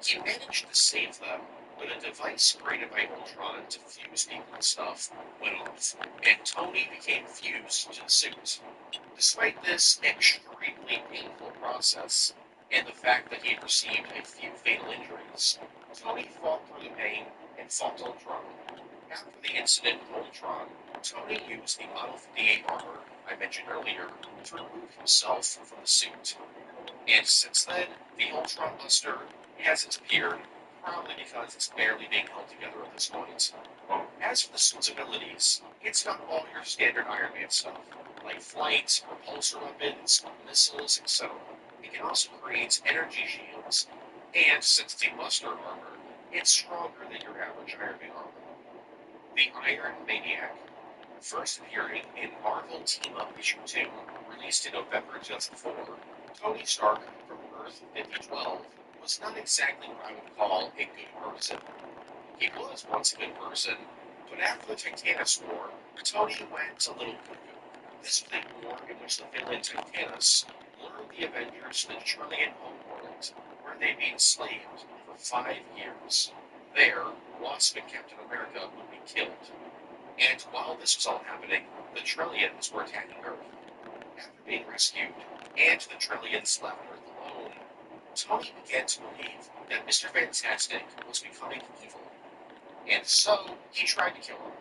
A: He managed to save them, but a device created by Ultron to fuse people and stuff went off, and Tony became fused to the suit. Despite this extremely painful process, and the fact that he had received a few fatal injuries, Tony fought through the pain and fought Ultron. After the incident with Ultron, Tony used the Model 58 armor I mentioned earlier to remove himself from the suit. And since then, the Ultron Buster It hasn't appeared, probably because it's barely being held together at this point. As for the suit's abilities, it's not all your standard Iron Man stuff, like flight, repulsor weapons, missiles, etc. It can also create energy shields, and since it's a Buster armor, it's stronger than your average Iron Man armor. The Iron Maniac, first appearing in Marvel Team Up Issue 2, released in November 2004, Tony Stark from Earth 5012 was not exactly what I would call a good person. He was once a good person, but after the Titanus War, Tony went a little cuckoo. This was a war in which the villain Titanus lured the Avengers to the Trillion homeworld, where they'd be enslaved for 5 years. There, Wasp and Captain America would be killed. And while this was all happening, the Trillions were attacking Earth. After being rescued, and the Trillions left Earth alone, Tony began to believe that Mr. Fantastic was becoming evil, and so he tried to kill him.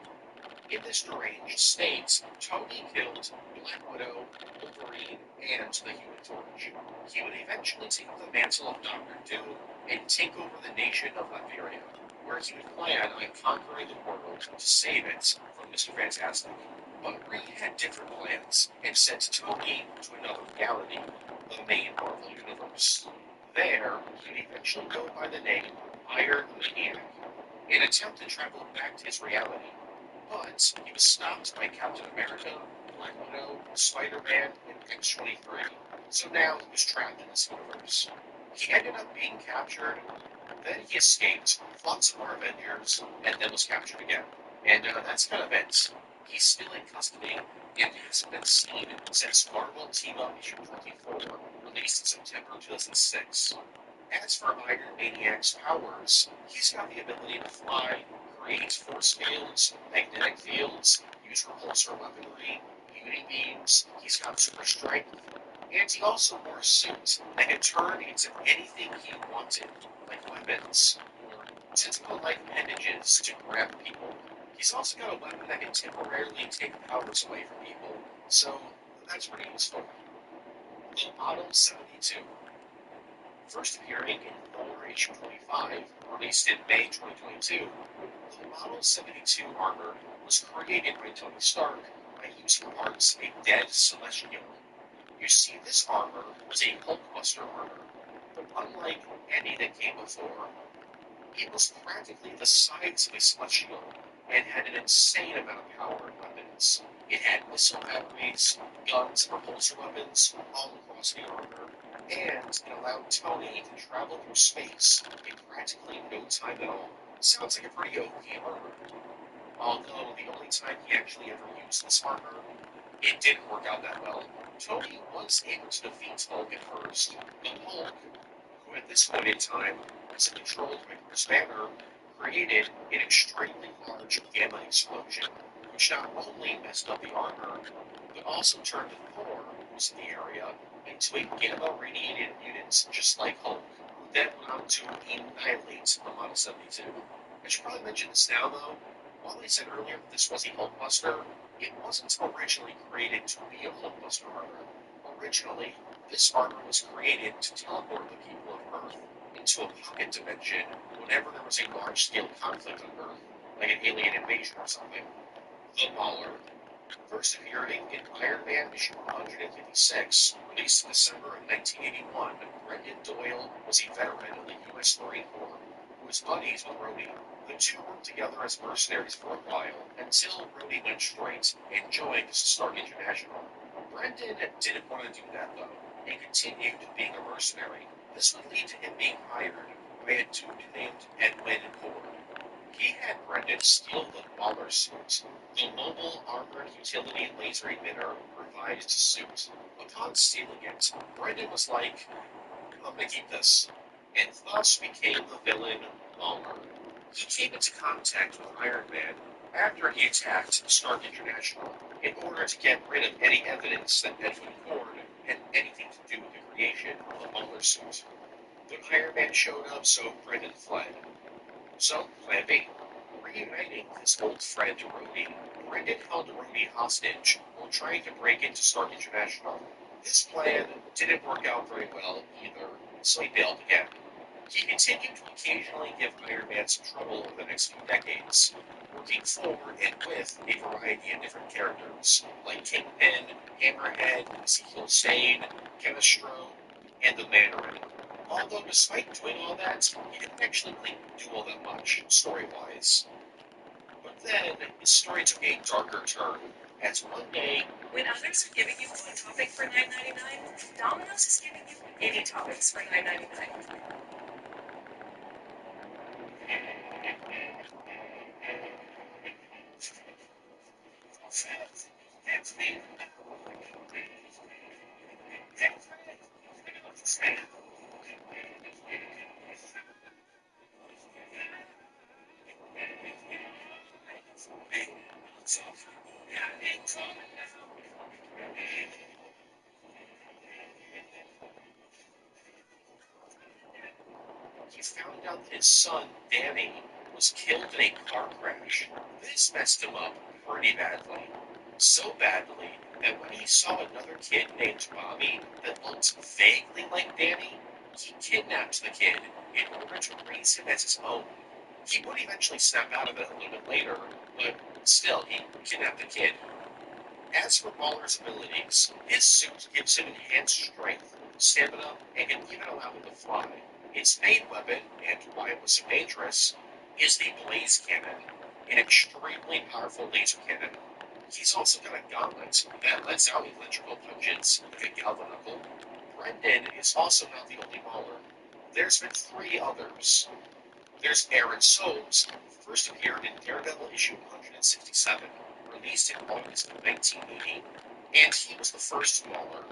A: In this deranged state, Tony killed Black Widow, Wolverine, and the Human Torch. He would eventually take up the mantle of Doctor Doom and take over the nation of Latveria, where he would plan on conquering the world to save it from Mr. Fantastic. But Reed had different plans and sent Tony to another reality, the main Marvel Universe. There, he would eventually go by the name Iron Maniac, and attempt to travel back to his reality. But he was stopped by Captain America, Black Widow, Spider-Man, and X-23, so now he was trapped in this universe. He ended up being captured, then he escaped, fought some more Avengers, and then was captured again. And that's kind of it. He's still in custody, and hasn't been seen since Marvel Team Up issue 24, released in September 2006. As for Iron Maniac's powers, he's got the ability to fly, create force fields, magnetic fields, use repulsor weaponry, UV beams, he's got super strength, and he also wore a suit that could turn into anything he wanted, like weapons, or tentacle-like appendages to grab people. He's also got a weapon that can temporarily take powers away from people, so that's pretty useful. The Model 72. First appearing in Thor issue 25, released in May 2022, the Model 72 armor was created by Tony Stark by using parts of a dead Celestial. You see, this armor was a Hulkbuster armor, but unlike any that came before, it was practically the size of a Celestial and had an insane amount of power and weapons. It had missile batteries, guns, and repulsor weapons all across the armor, and it allowed Tony to travel through space in practically no time at all. Sounds like a pretty OP armor. Although the only time he actually ever used this armor, it didn't work out that well. Tony was able to defeat Hulk at first, but Hulk, who at this point in time was controlled by Bruce Banner, created an extremely large gamma explosion, which not only messed up the armor, but also turned Thor, who was in the area, into a gamma-radiated mutant just like Hulk, who then went on to annihilate the Model 72. I should probably mention this now, though. While I said earlier that this was a Hulkbuster, it wasn't originally created to be a Hulkbuster armor. Originally, this armor was created to teleport the people of Earth into a pocket dimension whenever there was a large-scale conflict on Earth, like an alien invasion or something. The Mauler, first appearing in Iron Man issue 156, released in December of 1981, Brendan Doyle was a veteran of the U.S. Marine Corps who was buddies with Rhodey. The two worked together as mercenaries for a while until Rhodey went straight and joined Stark International. Brendan didn't want to do that though, and continued being a mercenary. This would lead to him being hired by a dude named Edwin Cord. He had Brendan steal the Waller suit, the mobile armored utility laser emitter revised suit. Upon stealing it, Brendan was like, I'm gonna keep this, and thus became the villain Waller. He came into contact with Iron Man after he attacked Stark International in order to get rid of any evidence that Edwin Cord had anything to do with the creation of the Waller suit. But Iron Man showed up, so Brendan fled. So, Plan B. Reuniting his old friend Rhodey, Brendan held Rhodey hostage while trying to break into Stark International. This plan didn't work out very well either, so he bailed again. He continued to occasionally give Iron Man some trouble over the next few decades, working for and with a variety of different characters, like Kingpin, Hammerhead, Ezekiel Sane, Chemistro, and the Mandarin. Although despite doing all that, he didn't actually really do all that much, story-wise. But then, his story took a darker turn, as one day...
D: When others are giving you one topic for $9.99, Domino's is giving you 80 topics for $9.99.
A: He found out that his son, Danny, was killed in a car crash. This messed him up pretty badly. So badly that when he saw another kid named Bobby that looked vaguely like Danny, he kidnapped the kid in order to raise him as his own. He would eventually snap out of it a little bit later, but still, he kidnapped the kid. As for Baller's abilities, his suit gives him enhanced strength, stamina, and can even allow him to fly. Its main weapon, and why it was so dangerous, is the Blaze Cannon, an extremely powerful laser cannon. He's also got a gauntlet that lets out electrical punches like a galvanical. Brendan is also not the only Baller. There's been three others. There's Aaron Soames, who first appeared in Daredevil issue 167, released in August of 1980, and he was the first Mauler.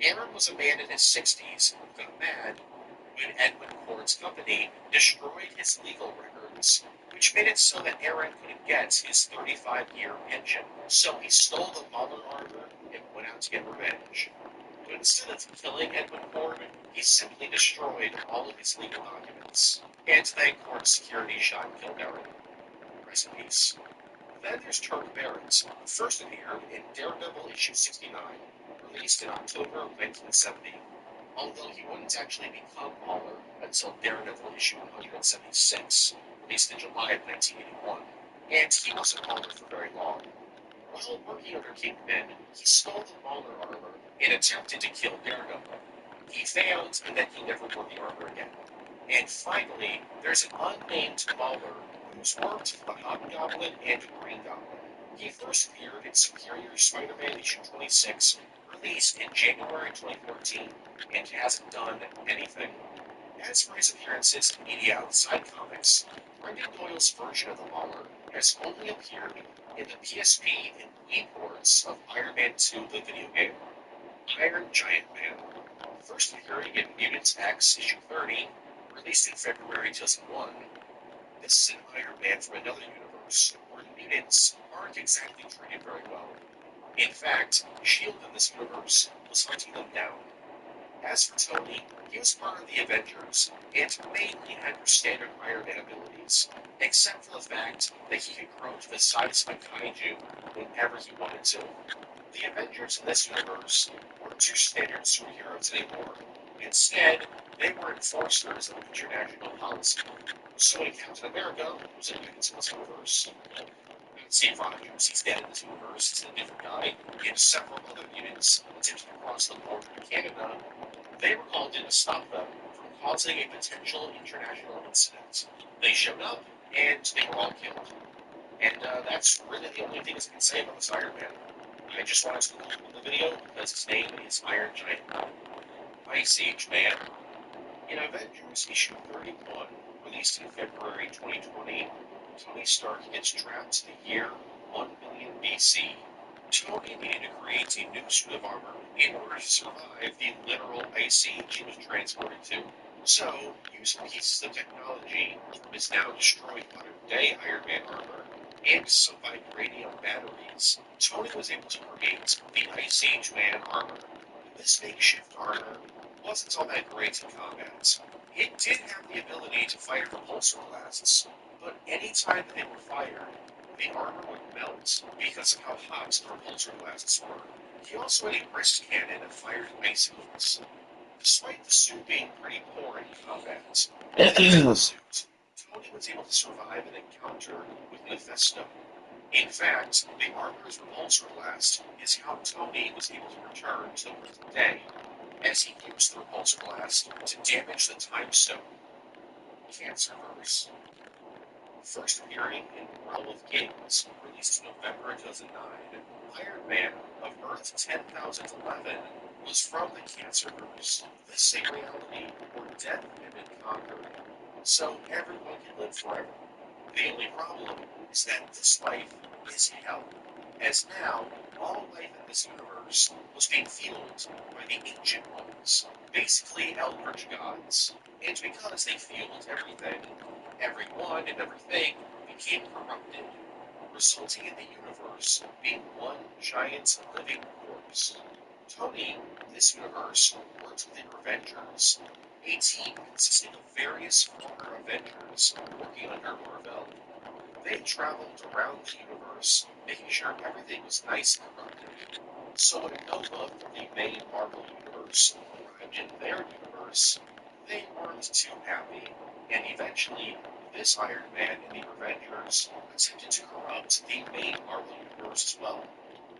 A: Aaron was a man in his 60s who got mad when Edwin Cord's company destroyed his legal records, which made it so that Aaron couldn't get his 35-year pension. So he stole the Mauler armor and went out to get revenge. But instead of killing Edwin Cord, he simply destroyed all of his legal documents. And thank Cord security shot and killed Aaron. Rest in peace. Then there's Turk Barrett, who first appeared in Daredevil issue 69, released in October of 1970, although he wouldn't actually become Mauler until Daredevil issue 176, released in July of 1981, and he wasn't Mauler for very long. While working under Kingpin, he stole the Mauler armor and attempted to kill Daredevil. He failed, and then he never wore the armor again. And finally, there's an unnamed Mauler who's worked for the Hobgoblin and Green Goblin. He first appeared in Superior Spider-Man issue 26, released in January 2014, and hasn't done anything. As for his appearances in media outside comics, Brendan Doyle's version of the Mauler has only appeared in the PSP and Wii ports of Iron Man 2, the video game. Iron Giant Man, first appearing in Mutants X issue 30, released in February 2001. This is an Iron Man from another universe, where mutants aren't exactly treated very well. In fact, S.H.I.E.L.D. in this universe was hunting them down. As for Tony, he was part of the Avengers, and mainly had your standard Iron Man abilities, except for the fact that he could grow to the size of a kaiju whenever he wanted to. The Avengers in this universe weren't your standard superheroes anymore. Instead, they were enforcers of international policy. So when Captain America was in mutants in this universe, Steve Rogers, he's dead in this universe, he's a different guy, and several other mutants attempted to cross the border to Canada, they were called in to stop them from causing a potential international incident. They showed up, and they were all killed. And that's really the only thing I can say about this Iron Man. I just wanted to include him in the video because his name is Iron Giant Man. Ice Age Man. In Avengers issue 31, released in February 2020, Tony Stark gets trapped to the year 1 million BC. Tony needed to create a new suit of armor in order to survive the literal ice age he was transported to. So, using pieces of technology from his now destroyed modern-day Iron Man armor and some vibranium batteries, Tony was able to create the Ice Age Man armor. This makeshift armor wasn't all that great in combat. It did have the ability to fire repulsor blasts, but any time that they were fired, the armor would melt because of how hot the repulsor blasts were. He also had a wrist cannon that fired icicles. Despite the suit being pretty poor in combat, the suit, Tony was able to survive an encounter with Mephisto. In fact, the armor's repulsor blast is how Tony was able to return to the present day, as he used the repulsor blast to damage the Time Stone. Cancerverse. First appearing in Realm of Kings, released in November 2009, Iron Man of Earth 10,011 was from the Cancerverse, the same reality where death had been conquered, so everyone can live forever. The only problem is that this life is hell, as now all life in this universe was being fueled by the Ancient Ones, basically eldritch gods, and because they fueled everything, everyone and everything became corrupted, resulting in the universe being one giant living corpse. Tony, in this universe, works with the Avengers, a team consisting of various former Avengers working under Marvel. They traveled around the universe, making sure everything was nice and corrupted. So when Nova from the main Marvel universe arrived in their universe, they weren't too happy, and eventually this Iron Man and the Avengers attempted to corrupt the main Marvel universe as well.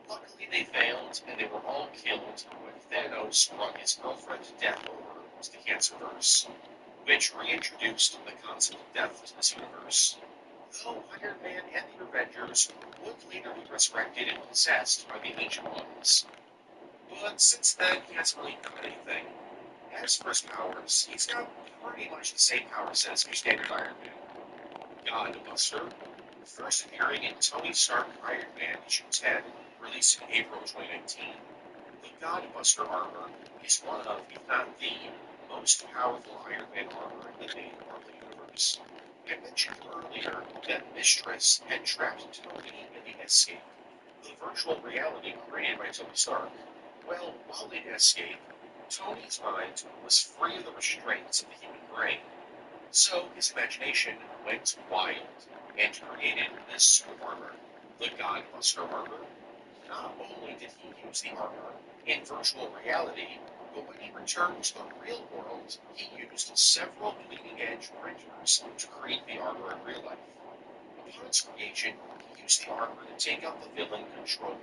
A: Luckily they failed, and they were all killed when Thanos brought his girlfriend Death over to the Cancerverse, which reintroduced the concept of death to this universe. Though Iron Man and the Avengers would later be resurrected and possessed by the Ancient Ones. But since then, he hasn't really done anything. As for his powers, he's got pretty much the same power set as your standard Iron Man. God Buster, first appearing in Tony Stark Iron Man issue 10, released in April 2019. The God Buster armor is one of, if not the, most powerful Iron Man armor in the main Marvel universe. I mentioned earlier that Mistress had trapped Tony in the Escape, the virtual reality created by Tony Stark. Well, while in Escape, Tony's mind was free of the restraints of the human brain, so his imagination went wild and created this suit of armor, the Godbuster armor. Not only did he use the armor in virtual reality, but when he returned to the real world, he used several bleeding-edge printers to create the armor in real life. Upon its creation, he used the armor to take out the villain Controller,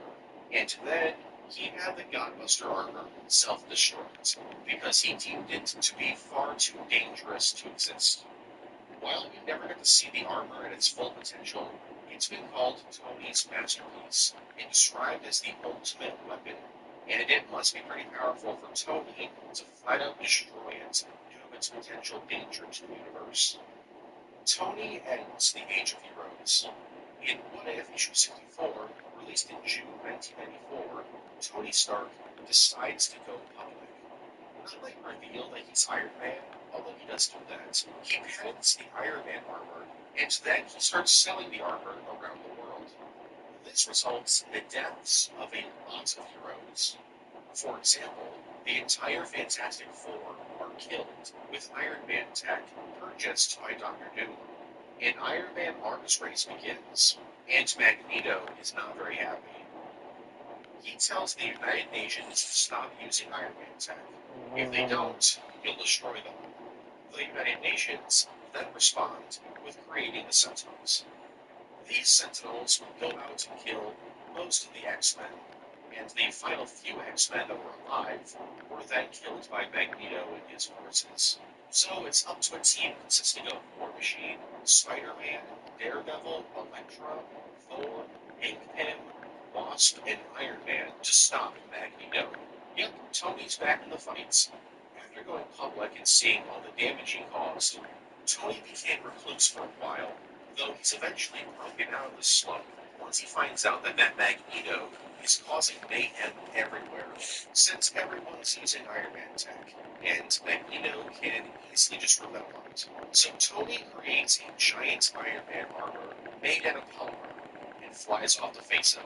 A: and then he had the Godbuster armor self-destruct, because he deemed it to be far too dangerous to exist. While we never get to see the armor at its full potential, it's been called Tony's masterpiece and described as the ultimate weapon, and it must be pretty powerful for Tony to flat out destroy it due to its potential danger to the universe. Tony ends the Age of Heroes. In What If issue 64, released in June 1994, Tony Stark decides to go public. Not like reveal that he's Iron Man, although he does do that. He patents the Iron Man armor, and then he starts selling the armor around the world. This results in the deaths of a lot of heroes. For example, the entire Fantastic Four are killed with Iron Man tech purchased by Doctor Doom. An Iron Man arms race begins, and Magneto is not very happy. He tells the United Nations to stop using Iron Man tech. If they don't, he'll destroy them. The United Nations then respond with creating the Sentinels. These Sentinels will go out and kill most of the X-Men, and the final few X-Men that were alive were then killed by Magneto and his forces. So it's up to a team consisting of War Machine, Spider-Man, Daredevil, Elektra, Thor, Kingpin, Wasp, and Iron Man to stop Magneto. Yep, Tony's back in the fights. After going public and seeing all the damage he caused, Tony became recluse for a while, though he's eventually broken out of the slump once he finds out that Magneto is causing mayhem everywhere, since everyone's using Iron Man tech, and Magneto can easily just rip them apart. So Tony creates a giant Iron Man armor made out of polymer and flies off to face him.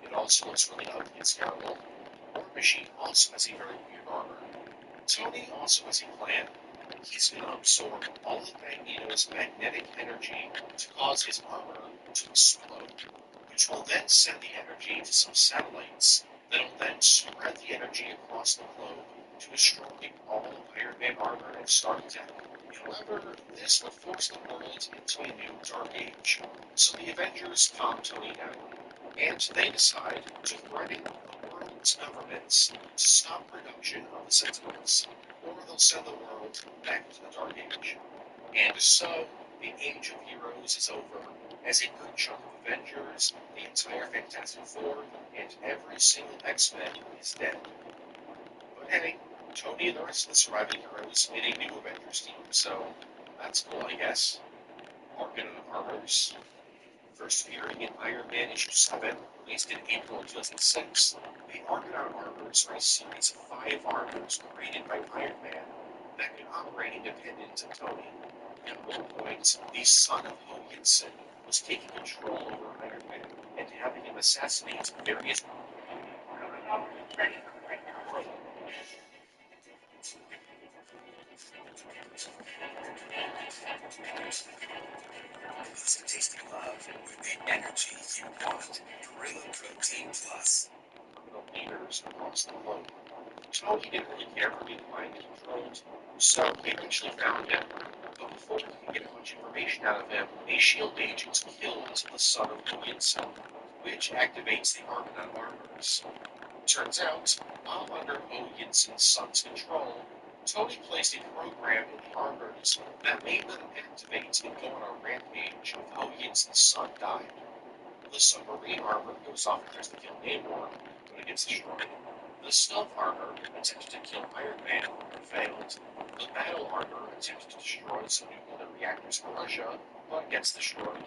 A: It also looks really ugly and terrible. War Machine also has a very weird armor. Tony also has a plan. He's going to absorb all of Magneto's magnetic energy to cause his armor to explode, which will then send the energy to some satellites that will then spread the energy across the globe, to destroy all of Iron Man armor and start tech. However, this would force the world into a new Dark Age, so the Avengers calm Tony down, and they decide to threaten the world's governments to stop production of the Sentinels, or they'll send the world back to the Dark Age. And so, the Age of Heroes is over, as a good chunk of Avengers, the entire Fantastic Four, and every single X-Men is dead. But hey, Tony and the rest of the surviving heroes made a new Avengers team, so that's cool, I guess. Arcanine Armors, first appearing in Iron Man issue 7, released in April 2006. The Arcanine Armors are a series of 5 armors created by Iron Man that could operate independent of Tony. At one point, the son of Ho Yinsen was taking control over Iron Man and having him assassinate various.
E: Plus a tasty love with the energy you want. Gorilla Protein Plus.
A: Leaders across the globe. Tony didn't really care for being mind controlled, so he eventually found him. But before he could get much information out of him, a shield agent killed the son of Ho Yinsen, which activates the Arcanine Armors. Turns out, while under Ho Yinsen's son's control, Tony placed a program in the armors that made them activate and go on a rampage if Ho Yinsen's son died. The submarine armor goes off and tries to kill Namor, but it gets destroyed. The stealth armor attempted to kill Iron Man, but failed. The battle armor attempted to destroy some nuclear reactors in Russia, but gets destroyed.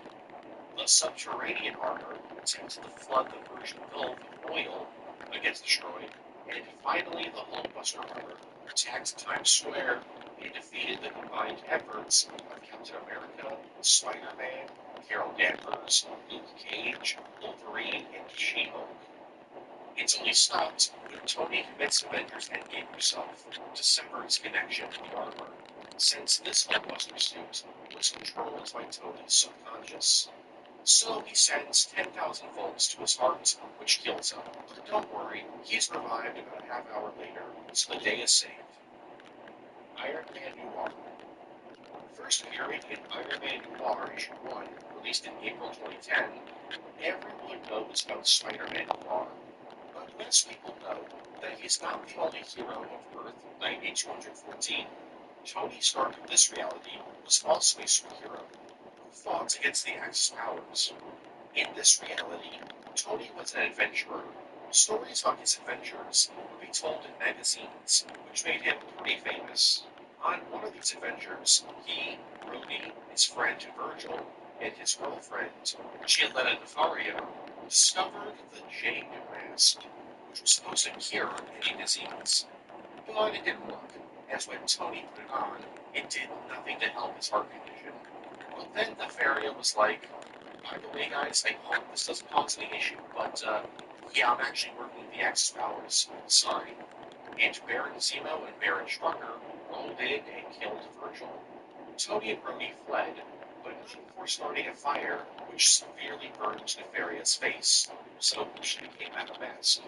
A: The subterranean armor attempted to flood the Persian Gulf with oil, but gets destroyed. And finally, the Hulkbuster armor attacked Times Square and defeated the combined efforts of Captain America, Spider-Man, Carol Danvers, Luke Cage, Wolverine, and She-Hulk. It's only stopped when Tony commits Avengers Endgame himself to sever his connection to the armor, since this Hulkbuster suit was controlled by Tony's subconscious. So he sends 10,000 volts to his heart, which kills him. But don't worry, he's revived about a half hour later, so the day is saved. Iron Man Noir. First appearing in Iron Man Noir issue 1, released in April 2010, everyone knows about Spider-Man Noir. But less people know that he's not the only hero of Earth 9214. Tony Stark of this reality was also a superhero who fought against the Axis powers. In this reality, Tony was an adventurer. Stories about his adventures would be told in magazines, which made him pretty famous. On one of these adventures, he, Rhodey, his friend Virgil, and his girlfriend, Giulietta Nefario, discovered the Jade Mask, which was supposed to cure any disease. But it didn't work, as when Tony put it on, it did nothing to help his heart condition. But then Nefario was like, by the way, guys, I hope this doesn't cause any issue, but, yeah, I'm actually working with the Axis powers. Sorry. And Baron Zemo and Baron Strucker rolled in and killed Virgil. Tony and Rhodey fled, but not before starting a fire, which severely burned Nefarious' face, so she became out of mask.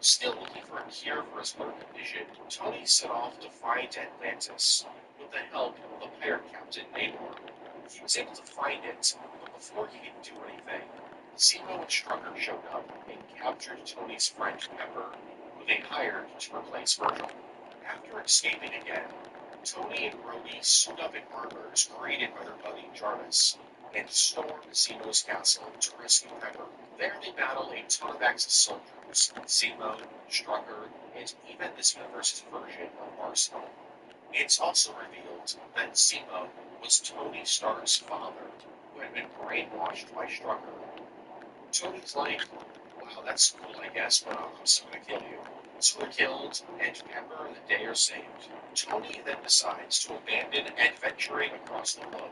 A: Still looking for a cure for his heart condition, Tony set off to find Atlantis, with the help of the pirate captain Namor. He was able to find it, but before he could do anything, Zemo and Strucker showed up and captured Tony's friend Pepper, who they hired to replace Virgil. After escaping again, Tony and Rhodey suit up in armors created by their buddy Jarvis, and storm Zemo's castle to rescue Pepper. There they battle a ton of Axis soldiers, Zemo, Strucker, and even this universe's version of Arsenal. It's also revealed that Zemo was Tony Stark's father, who had been brainwashed by Strucker. Tony's like, wow, that's cool, I guess, but I'm still gonna kill you. So they're killed, and Pepper and the day are saved. Tony then decides to abandon adventuring across the globe,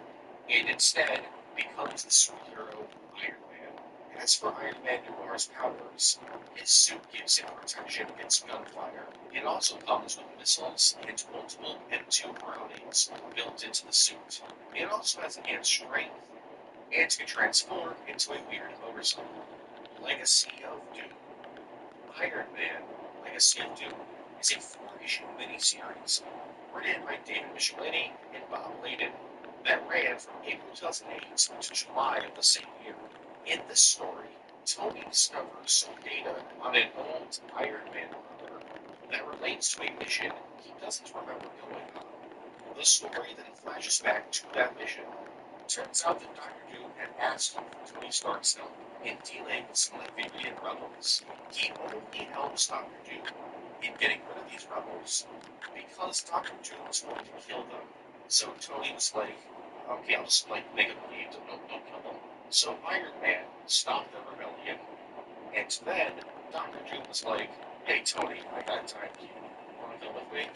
A: and instead becomes the superhero Iron Man. As for Iron Man Noir's powers, his suit gives him protection against gunfire. It also comes with missiles and multiple M2 Brownings built into the suit. It also has enhanced strength, and can transform into a weird motorcycle. Legacy of Doom. Iron Man, Legacy of Doom. is a 4-issue miniseries written by David Michelinie and Bob Layden that ran from April 2008 to July of the same year. In this story, Tony discovers some data on an old Iron Man armor that relates to a mission he doesn't remember going on. The story then flashes back to that mission. Turns out that Dr. Doom had asked for Tony Stark's help in dealing with some Latvian rebels. He only helps Dr. Doom in getting rid of these rebels because Dr. Doom was going to kill them. So Tony was like, okay, I'll just make a believe that don't kill them. So Iron Man stopped the rebellion, and then Dr. Doom was like, hey Tony, I got a time cube. Want to go with me?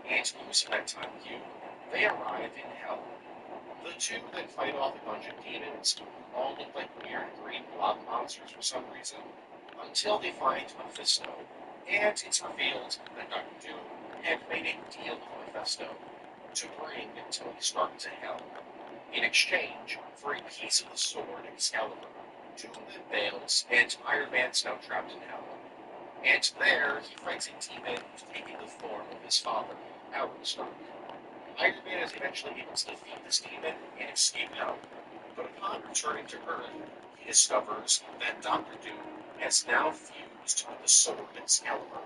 A: And using that time cube, they arrive in Hell. The two then fight off a bunch of demons who all look like weird green blob monsters for some reason, until they find Mephisto, and it's revealed that Dr. Doom had made a deal with Mephisto to bring Tony Stark to Hell in exchange for a piece of the sword Excalibur. Doom then bails, and Iron Man's now trapped in Hell. And there, he fights a demon who's taking the form of his father, Alan Stark. Iron Man is eventually able to defeat this demon and escape Hell, but upon returning to Earth, he discovers that Doctor Doom has now fused with the sword Excalibur.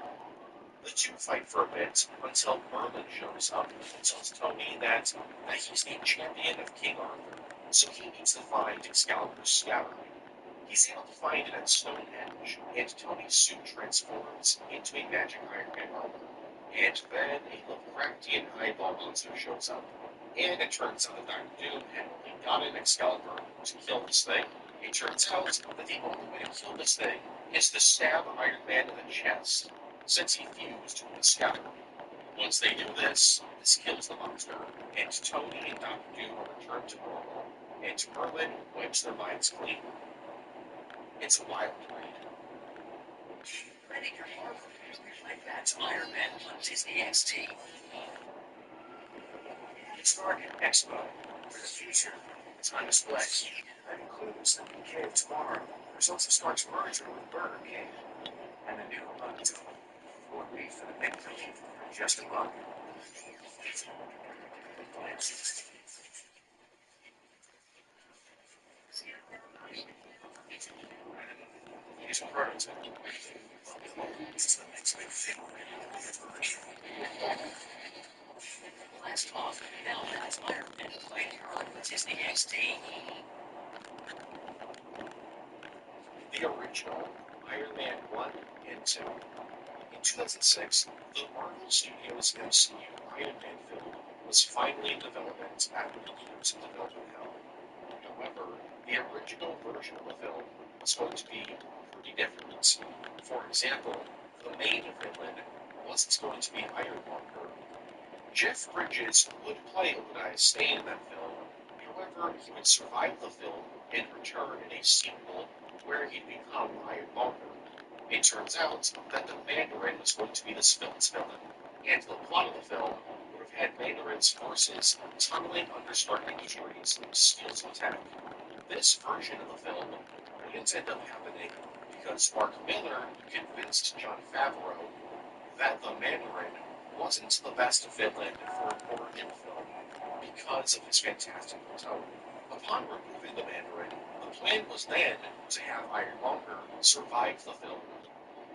A: The two fight for a bit until Merlin shows up and tells Tony that he's the champion of King Arthur, so he needs to find Excalibur's scabbard. He's able to find it at Stonehenge, and Tony's suit transforms into a magic Iron Man armor. And then a Lovecraftian eyeball monster shows up, and it turns out that Dr. Doom had only gotten Excalibur to kill this thing. It turns out that the only way to kill this thing is to stab Iron Man in the chest, since he fused with the scabbard. Once they do this kills the monster, and Tony and Dr. Doom are returned to normal, and Merlin wipes their minds clean. It's a wild read.
E: Ready your Marvel movie like that's Iron Man on Disney XD. It's Target Expo for the future. It's on display. That includes the UK of Tomorrow, the results of Stark's merger with Burger King, and the new Bugs. More beef for the big cookie for just a buck. Here's a prototype. This is the next big thing we're going to do. Blast off, now that's Iron Man playing on Disney XD.
A: The original Iron Man 1 and 2. In 2006, the Marvel Studios MCU Iron Man film was finally in development after years of development hell. However, the original version of the film was going to be pretty different. For example, the main villain wasn't going to be Ironmonger. Jeff Bridges would play Obadiah Stane in that film. However, he would survive the film and return in a sequel where he'd become Ironmonger. It turns out that the Mandarin was going to be this film's villain, and the plot of the film would have had Mandarin's forces tunneling under Stark Industries to steal some tech. This version of the film wouldn't end up happening because Mark Miller convinced Jon Favreau that the Mandarin wasn't the best villain for an origin film because of his fantastical tone. Upon removing the Mandarin, the plan was then to have Ironmonger survive the film.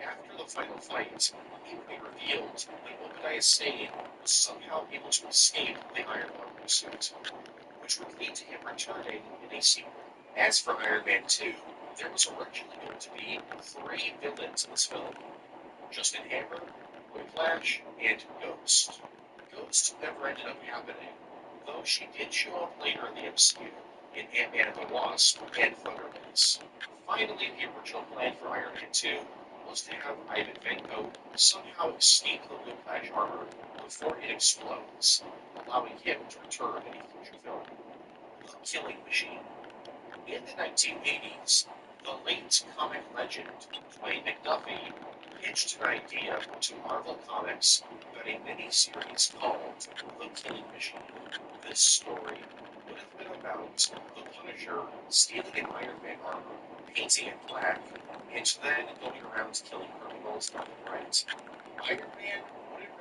A: After the final fight, it would be revealed that Obadiah Stane was somehow able to escape the Ironmonger suit, which would lead to him returning in a sequel. As for Iron Man 2, there was originally going to be 3 villains in this film: Justin Hammer, Whiplash, and Ghost. Ghost never ended up happening, though she did show up later in the MCU in Ant-Man and the Wasp and Thunderbolts. Finally, the original plan for Iron Man 2 was to have Ivan Vanko somehow escape the Whiplash armor before it explodes, allowing him to return in a future film. The Killing Machine. In the 1980s, the late comic legend Dwayne McDuffie pitched an idea to Marvel Comics about a mini-series called The Killing Machine. This story would have been about the Punisher stealing an Iron Man armor, painting it black, and then going around killing criminals left and right. Iron Man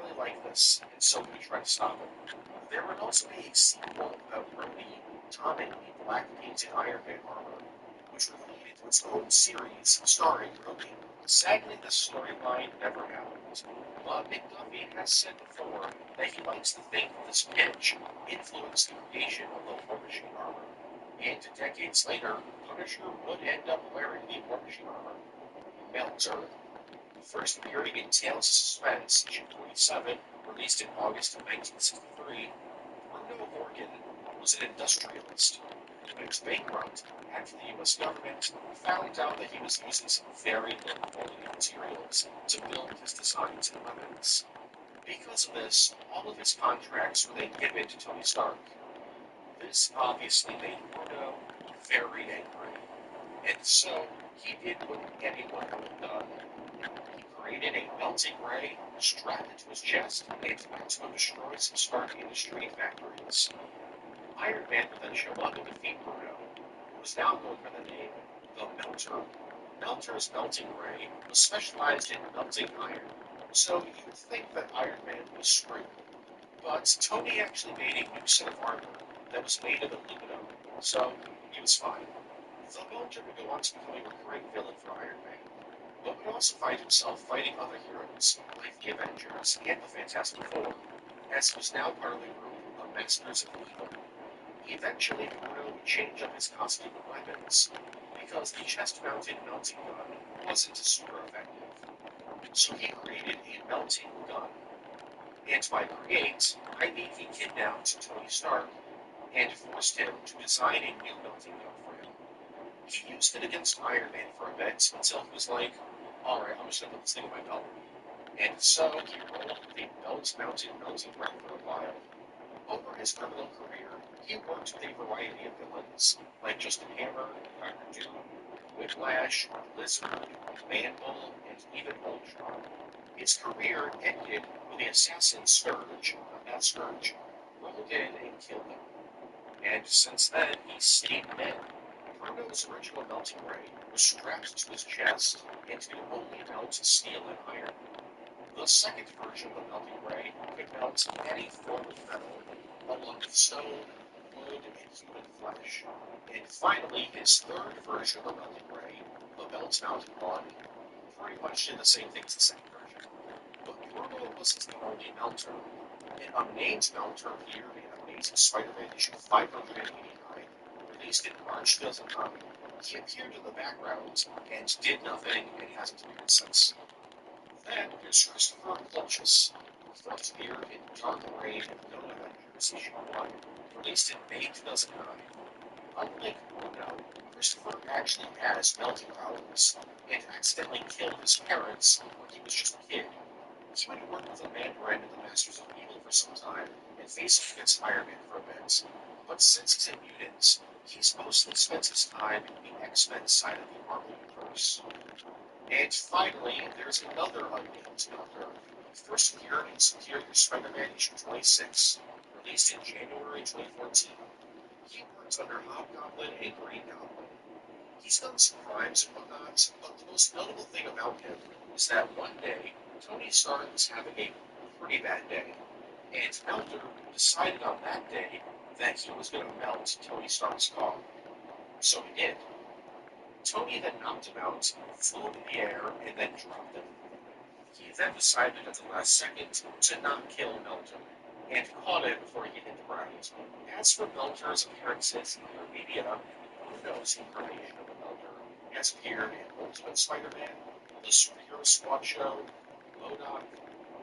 A: really like this, and so we try to stop it. There would also be a sequel about Rhodey donning a black painted Iron Man armor, which would lead into its own series starring Rhodey. Sadly, this storyline never happened. But McDuffie has said before that he likes to think this pitch influenced the creation of the War Machine armor. And decades later, Punisher would end up wearing the War Machine armor. Melter, first appearing in Tales of Suspense, issue 47, released in August of 1963, Bruno Morgan was an industrialist. When he was bankrupt, after the U.S. government found out that he was using some very low-quality materials to build his designs and weapons. Because of this, all of his contracts were then given to Tony Stark. This obviously made Bruno very angry, and so he did what anyone would have done. He created a melting ray, strapped it to his chest, and had to go destroy some Stark Industries factories. Iron Man would then show up and defeat Bruno, who was now known by the name the Melter. Melter's melting ray was specialized in melting iron, so you would think that Iron Man was screwed. But Tony actually made a new set of armor that was made of aluminum, so he was fine. The Melter would go on to become a recurring villain for Iron Man, but would also find himself fighting other heroes, like the Avengers and the Fantastic Four, as he was now part of the group of Masters of Evil. Eventually, Bruno would change up his costume and weapons, because the chest-mounted melting gun wasn't super effective. So he created a melting gun. And by create, I mean he kidnapped Tony Stark and forced him to design a new melting gun for him. He used it against Iron Man for a bit until he was like, alright, I'm just gonna put this thing in my belt. And so he rolled with a belt-mounted melting gun for a while. Over his criminal career, he worked with a variety of villains, like Justin Hammer, Dr. Doom, Whiplash, Lizard, Manbull, and even Ultron. His career ended when the assassin Scourge, not Scourge, rolled in and killed him. And since then, he stayed dead. Bruno's original melting ray was strapped to his chest and could only melt steel and iron. The second version of the melting ray could melt any form of metal, along with stone, wood, and human flesh. And finally, his third version of the melting ray, the belt-mounted one, pretty much did the same thing as the second version. But Bruno wasn't the only melter. An unnamed melter appeared in Amazing Spider-Man issue 589, released in March 2009. He appeared in the background and did nothing and hasn't appeared since. Then there's Christopher Clutchus, who first appeared in Dark Reign and Young Avengers issue 1, released in May 2009. Unlike Bruno, Christopher actually has melting powers, and accidentally killed his parents when he was just a kid. He would work with the Mandarin and the Masters of Evil for some time, and face off against Iron Man for a bit. But since he's a mutant, he's mostly spent his time in the X-Men side of the Marvel Universe. And finally, there's another unnamed melter, who first appeared in Superior Spider-Man issue 26, released in January 2014. He works under Hobgoblin and Green Goblin. He's done some crimes and whatnot, but the most notable thing about him is that one day, Tony Stark was having a pretty bad day, and Melter decided on that day that he was going to melt Tony Stark's car. So he did. Tony then knocked him out, flew him in the air, and then dropped him. He then decided at the last second to not kill Melter, and caught him before he hit the ground. As for Melter's appearances in other media, Bruno's incarnation of the Melter has appeared in Ultimate Spider-Man, the Superhero Squad show, MODOK,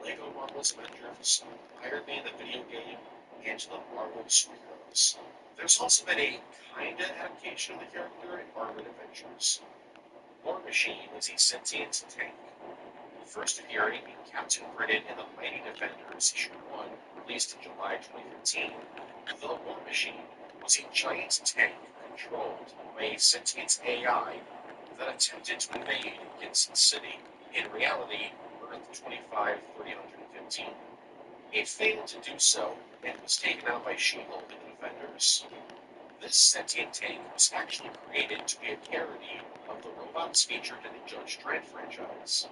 A: Lego Marvel's Avengers, Iron Man the video game, and the Marvel Superheroes. There's also been a kinda adaptation of the character in Marvel Adventures. War Machine is a sentient tank. First appearing in Captain Britain and the Mighty Defenders issue 1, released in July 2015, the War Machine was a giant tank controlled by a sentient AI that attempted to invade Gibson City, in reality, Earth 25-315. It failed to do so, and was taken out by She-Hulk and the Defenders. This sentient tank was actually created to be a parody of the robots featured in the Judge Dredd franchise.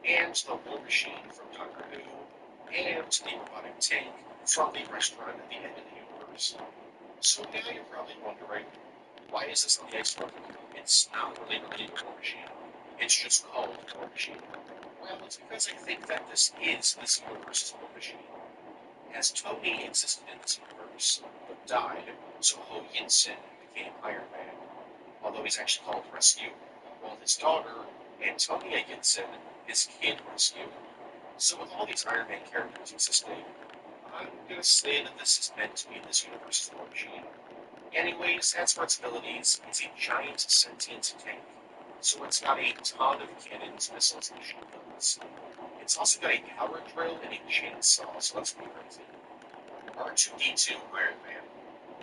A: And the War Machine from Doctor Who and the robotic tank from the restaurant at the end of the universe. So now you're probably wondering, why is this on the iceberg? It's not really related to War Machine. It's just called War Machine. Well, it's because I think that this is this universe's War Machine. As Tony existed in this universe, but died, so Ho Yinsen became Iron Man, although he's actually called Rescue, while his daughter, Antonia Yinsen, is Kid Rescue. So with all these Iron Man characters existing, I'm gonna say that this is meant to be this universe's War Machine. Anyways, as for its abilities, it's a giant sentient tank, so it's got a ton of cannons, missiles, and machine guns. It's also got a power drill and a chainsaw, so that's pretty crazy. R2-D2 Iron Man,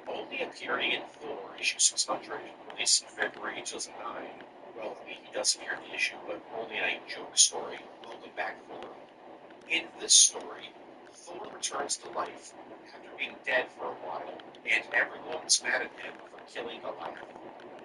A: only appearing in Thor issue 600, released in February 2009. Well, I mean, he does appear in the issue, but only in a joke story. Welcome back, Thor. In this story, Thor returns to life after being dead for a while, and everyone's mad at him for killing Goliath,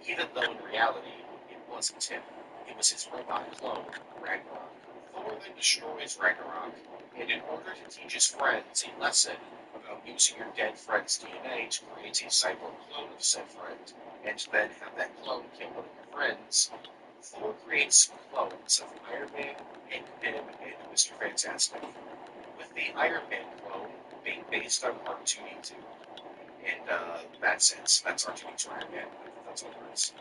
A: even though in reality, it wasn't him. It was his robot clone, Ragnarok. Thor then destroys Ragnarok, and in order to teach his friends a lesson about using your dead friend's DNA to create a cyborg clone of said friend, and then have that clone kill one of your friends, Thor creates clones of Iron Man, Hank Pym, and Mr. Fantastic, with the Iron Man clone being based on R2-D2. And that's it. That's R2-D2 Iron Man. That's what it is.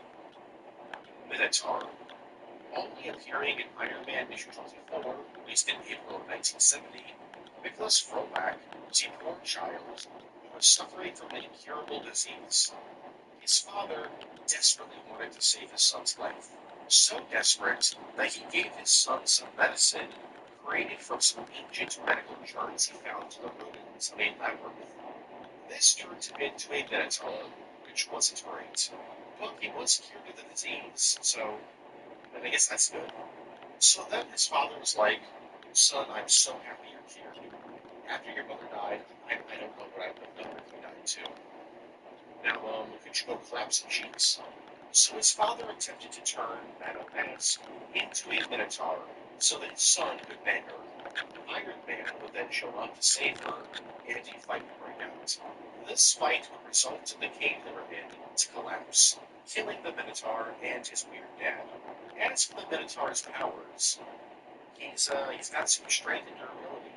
A: Minotaur, only appearing in Iron Man issue 24, released in April of 1970, Nicholas Froback was a poor child who was suffering from an incurable disease. His father desperately wanted to save his son's life, so desperate that he gave his son some medicine created from some ancient medical charts he found in the ruins of a labyrinth. This turned him into a Minotaur, which wasn't great, but he was cured of the disease, so I guess that's good. So then his father was like, "Son, I'm so happy you're cured. After your mother died, I don't know what I would have done if you died too. Now, could you go clap some cheeks?" So his father attempted to turn Madame Mask into a Minotaur so that his son could bang her. Iron Man would then show up to save her, and a fight would break out. This fight would result in the cave they were in to collapse, killing the Minotaur and his weird dad. As for the Minotaur's powers, he's got super strength and durability.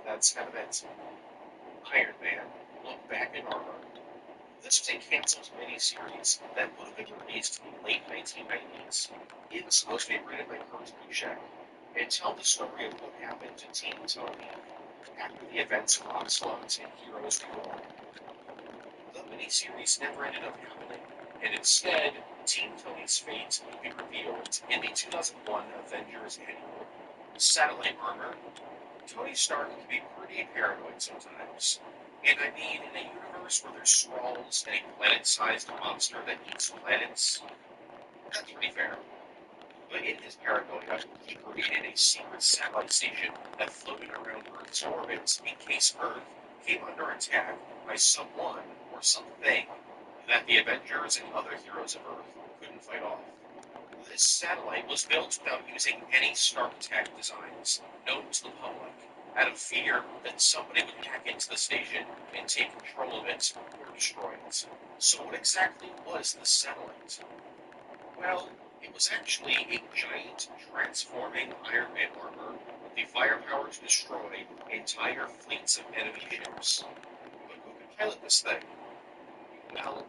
A: That's kind of it. Iron Man, look back in armor. This was a cancelled miniseries that would have been released in the late 1990s. It was supposed to be written by Kurt Busiek and tell the story of what happened to Team Tony after the events of Onslaught and Heroes Reborn. The miniseries never ended up happening, and instead, Team Tony's fate would be revealed in the 2001 Avengers Annual. Satellite armor. Tony Stark can be pretty paranoid sometimes. And I mean, in a universe where there's Skrulls and a planet-sized monster that eats planets, that's pretty fair. But in his paranoia, he created a secret satellite station that floated around Earth's orbit in case Earth came under attack by someone or something that the Avengers and other heroes of Earth couldn't fight off. This satellite was built without using any Stark tech designs known to the public, out of fear that somebody would hack into the station and take control of it or destroy it. So what exactly was this satellite? Well, it was actually a giant transforming Iron Man armor with the firepower to destroy entire fleets of enemy ships. But who could pilot this thing? Well,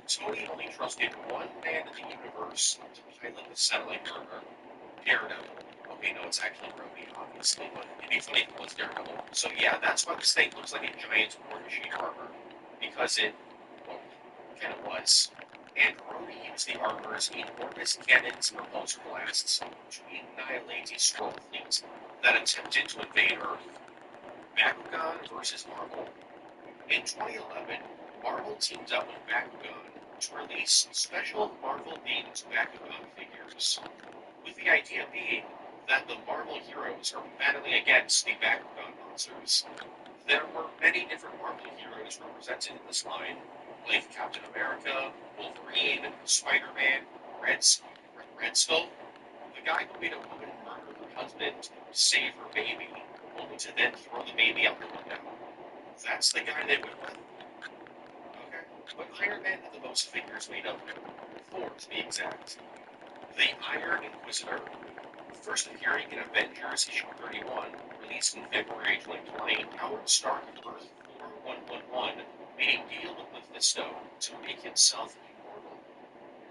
A: Tony only trusted one man in the universe to pilot the satellite armor, Daredevil. Okay, no, it's actually Rhodey, obviously, but it'd be funny if it was Daredevil. So yeah, that's why this thing looks like a giant War Machine armor, because it, well, kind of was. And Rhodey used the armor's enormous cannons and repulsor blasts to annihilate a Skrull fleet that attempted to invade Earth. Bakugan versus Marvel. In 2011, Marvel teamed up with Bakugan to release special Marvel-themed Bakugan figures, with the idea being that the Marvel heroes are battling against the Bakugan monsters. There were many different Marvel heroes represented in this line, like Captain America, Wolverine, Spider-Man, Red Skull, the guy who made a woman murder her husband to save her baby, only to then throw the baby out the window. That's the guy they went with? Okay. But Iron Man had the most figures made of him. 4 to be exact. The Iron Inquisitor, first appearing in Avengers issue 31, released in February 2020, Howard Stark of Earth 4111 made a deal with Mephisto to make himself immortal.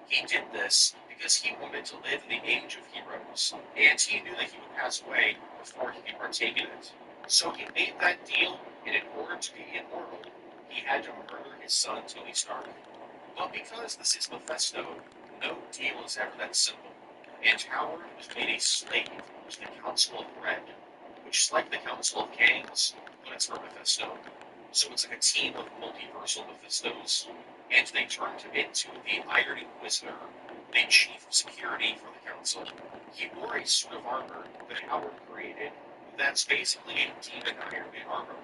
A: He did this because he wanted to live in the age of heroes, and he knew that he would pass away before he could partake in it. So he made that deal, and in order to be immortal, he had to murder his son Tony Stark. But because this is Mephisto, no deal is ever that simple, and Howard was made a slave to the Council of Red, which is like the Council of Kangs, but it's for Mephisto. So it's like a team of multiversal Mephistos, and they turned him into the Iron Inquisitor, the chief of security for the Council. He wore a suit of armor that Howard created that's basically a demon Iron Man armor.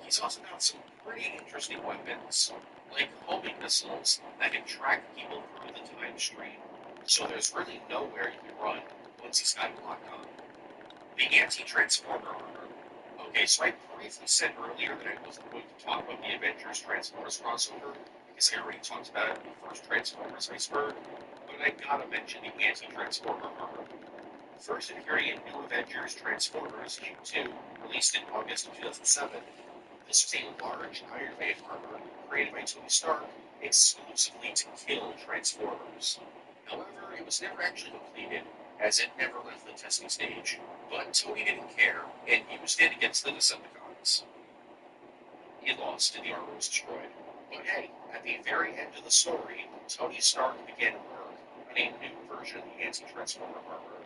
A: He's also got some pretty interesting weapons, like homing missiles that can track people through the time stream, so there's really nowhere you can run once he's got you locked on. The anti-transformer armor. Okay, so I briefly said earlier that I wasn't going to talk about the Avengers Transformers crossover, because I already talked about it in the first Transformers iceberg, but I gotta mention the anti-transformer armor. First appearing in New Avengers Transformers issue 2, released in August of 2007, this was a large Iron Man armor created by Tony Stark exclusively to kill Transformers. However, it was never actually completed, as it never left the testing stage. But Tony didn't care, and used it against the Decepticons. He lost, and the armor was destroyed. But hey, at the very end of the story, Tony Stark began work on a new version of the anti-transformer armor,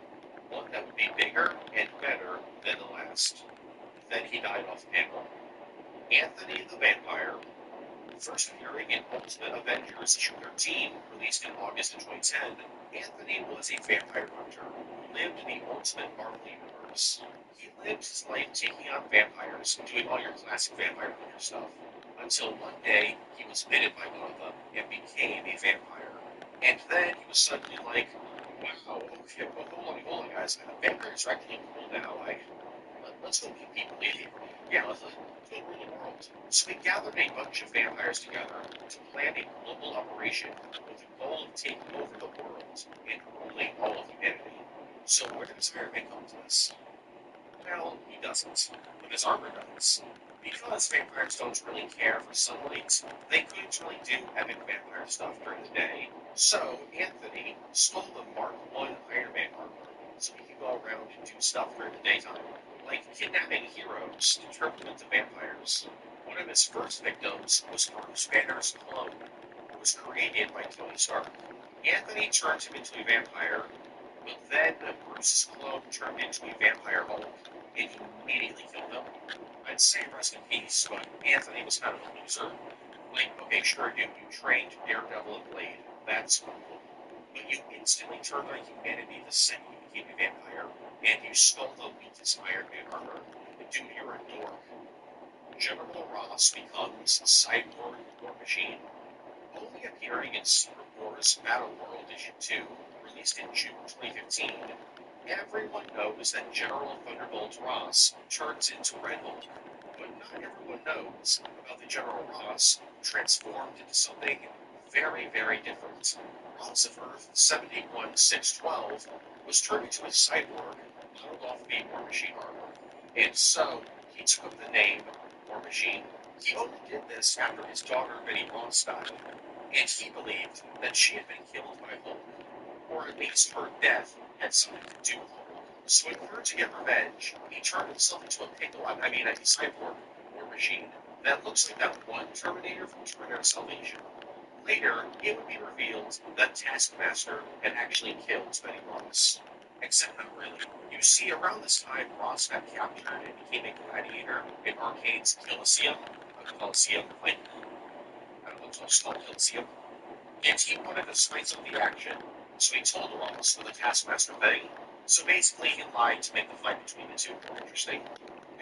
A: one that would be bigger and better than the last. Then he died off panel. Anthony the Vampire, first appearing in Ultimate Avengers issue 13, released in August of 2010, Anthony was a vampire hunter who lived in the Ultimate Marvel Universe. He lived his life taking on vampires, doing all your classic vampire hunter stuff, until one day he was bitten by one of them and became a vampire. And then he was suddenly like, wow, okay, well, hold on, guys, vampires are actually cool now. Let's go meet people. Yeah, let's go rule the world. So we gathered a bunch of vampires together to plan a global operation with the goal of taking over the world and ruling all of humanity. So where does Iron Man come to this? Well, he doesn't, but his armor does. Because vampires don't really care for sunlight, they couldn't really do epic vampire stuff during the day. So Anthony stole the Mark I Iron Man armor so he could go around and do stuff during the daytime, like kidnapping heroes to turn them into vampires. One of his first victims was Bruce Banner's clone, who was created by Tony Stark. Anthony turned him into a vampire, but then Bruce's clone turned into a vampire Hulk and immediately killed him. I'd say rest in peace, but Anthony was kind of a loser. Like, okay, sure, dude, you trained Daredevil and Blade. That's cool. But you instantly turned on humanity the second you became a vampire, and you stole the weakest Iron Man armor. Dude, you're a dork. General Ross becomes Cyborg War Machine, only appearing in Secret Wars Battle World Issue 2, released in June 2015. Everyone knows that General Thunderbolt Ross turns into Red Hulk, but not everyone knows about the General Ross who transformed into something very, very different. Ross of Earth 71612 was turned into a cyborg modeled off of a War Machine armor, and so he took the name War Machine. He only did this after his daughter Betty Ross died, and he believed that she had been killed by Hulk, or at least her death had something to do with Hulk. So in order to get revenge, he turned himself into a pickle, a cyborg War Machine that looks like that one Terminator from Terminator Salvation. Later, it would be revealed that Taskmaster had actually killed Betty Ross. Except not really. You see, around this time, Ross got captured and became a gladiator in Arcade's Coliseum, like, I don't know, it's just called Coliseum. And he wanted to spice up the action, so he told Ross for the Taskmaster thing. So basically, he lied to make the fight between the two more interesting.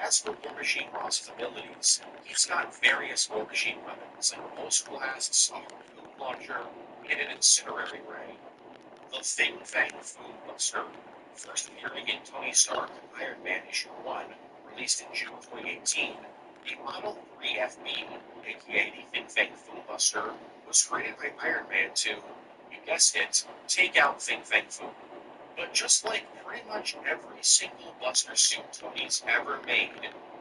A: As for War Machine Ross's abilities, he's got various War Machine weapons, like Pulse Blasts, a harpoon launcher, and an incinerary ray. The Fing Fang Food Buster, first appearing in Tony Stark Iron Man issue 1, Released in June 2018, the Model 3 FB, aka the Fin Fang Foom Buster, was created by Iron Man to, you guessed it, take out Fin Fang Foom. But just like pretty much every single Buster suit Tony's ever made,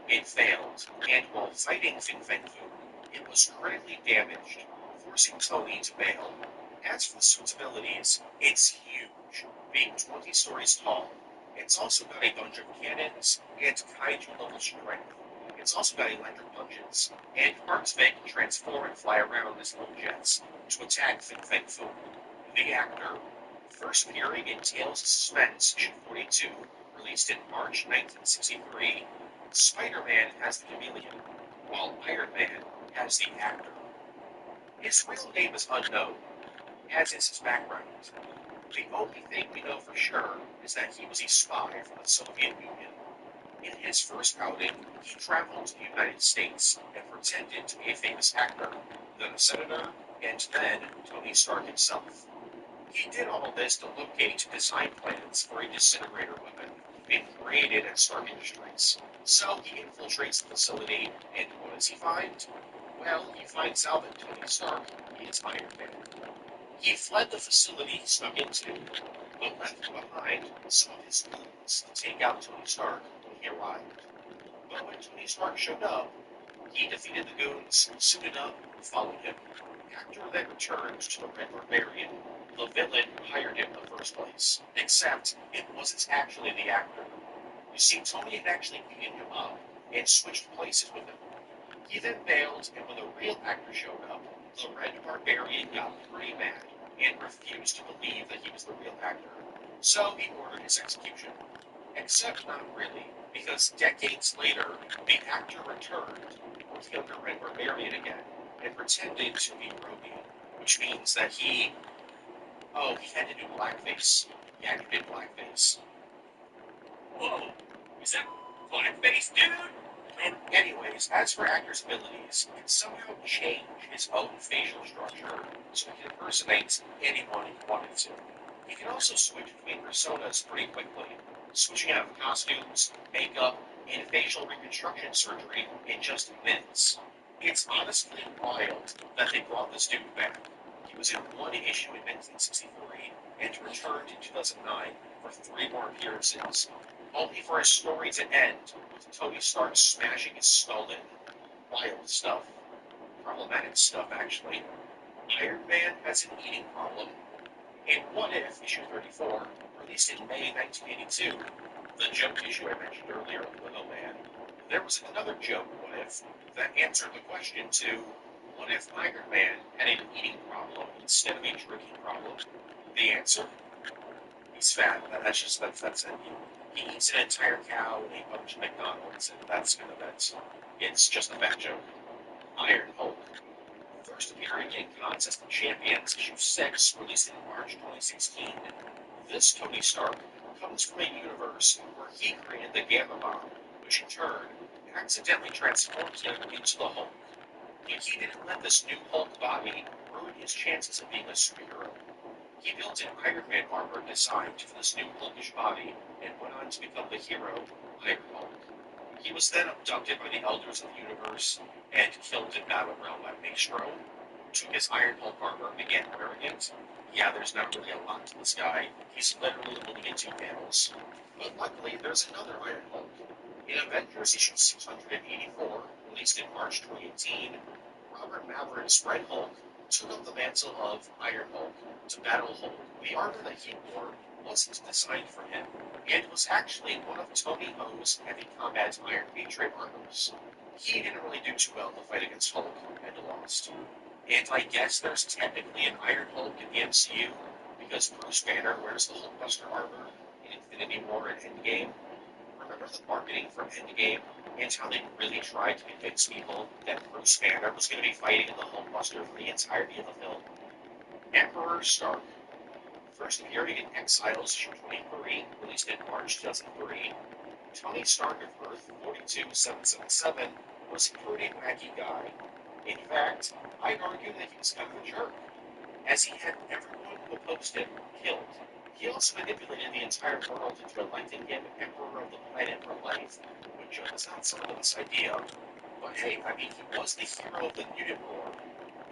A: it failed, and while fighting Fin Fang Foom, it was critically damaged, forcing Tony to bail. As for the suit's abilities, it's huge, being 20 stories tall. It's also got a bunch of cannons and kaiju-level strength. It's also got electric punches, and parts of it can transform and fly around as little jets to attack Fin Fang Foom. The actor, first appearing in Tales of Suspense, issue 42, released in March 1963, Spider-Man has the chameleon, while Iron Man has the actor. His real name is unknown, as is his background. The only thing we know for sure is that he was a spy from the Soviet Union. In his first outing, he traveled to the United States and pretended to be a famous actor, then a senator, and then Tony Stark himself. He did all of this to locate design plans for a disintegrator weapon being created at Stark Industries. So he infiltrates the facility, and what does he find? Well, he finds out that Tony Stark is Iron Man. He fled the facility he snuck into, but left behind some of his goons to take out Tony Stark when he arrived. But when Tony Stark showed up, he defeated the goons, suited up, and followed him. The actor then returned to the Red Barbarian, the villain who hired him in the first place. Except, it wasn't actually the actor. You see, Tony had actually beaten him up and switched places with him. He then bailed, and when the real actor showed up, the Red Barbarian got pretty mad and refused to believe that he was the real actor. So he ordered his execution. Except not really, because decades later, the actor returned, working under Red Barbarian again, and pretended to be Rhodey, which means that he had to do blackface. He acted in blackface. Whoa, is that blackface, dude? Anyways, as for actors' abilities, he can somehow change his own facial structure so he can impersonate anyone he wanted to. He can also switch between personas pretty quickly, switching out costumes, makeup, and facial reconstruction surgery in just minutes. It's honestly wild that they brought this dude back. He was in one issue in 1963 and returned in 2009 for 3 more appearances, only for his story to end with Tony Stark smashing his skull in. Wild stuff. Problematic stuff, actually. Iron Man has an eating problem. In What If, issue 34, released in May 1982, the joke issue I mentioned earlier with Little Man, there was another joke What If that answered the question to what if Iron Man had an eating problem instead of a drinking problem? The answer? He's fat. That's it. He eats an entire cow and a bunch of McDonald's, and that's kind of it. It's just a fat joke. Iron Hulk. First appearing in Contest of Champions issue 6, released in March 2016. This Tony Stark comes from a universe where he created the Gamma Bomb, which in turn accidentally transformed him into the Hulk. And he didn't let this new Hulk body ruin his chances of being a superhero. He built an Iron Man armor designed for this new Hulkish body and went on to become the hero, Iron Hulk. He was then abducted by the Elders of the Universe and killed in Battle Realm by Maestro, took his Iron Hulk armor and began wearing it. Yeah, there's not really a lot to this guy. He's literally only in 2 panels. But luckily, there's another Iron Hulk. In Avengers issue 684, released in March 2018, Robert Maverick's Red Hulk took up the mantle of Iron Hulk to battle Hulk. The armor that he wore wasn't designed for him, and was actually one of Tony O's heavy combat Iron Patriot armors. He didn't really do too well in the fight against Hulk, and lost. And I guess there's technically an Iron Hulk in the MCU, because Bruce Banner wears the Hulkbuster armor in Infinity War and Endgame. Remember the marketing from Endgame, and how they really tried to convince people that Bruce Banner was going to be fighting in the Hulkbuster for the entirety of the film? Emperor Stark. First appearing in Exiles issue 23, released in March 2003, Tony Stark of Earth 42777 was a pretty wacky guy. In fact, I'd argue that he was kind of a jerk, as he had everyone who opposed him killed. He also manipulated the entire world into electing him Emperor of the planet for life, which is not some of this idea. But hey, I mean, he was the hero of the Mutant War,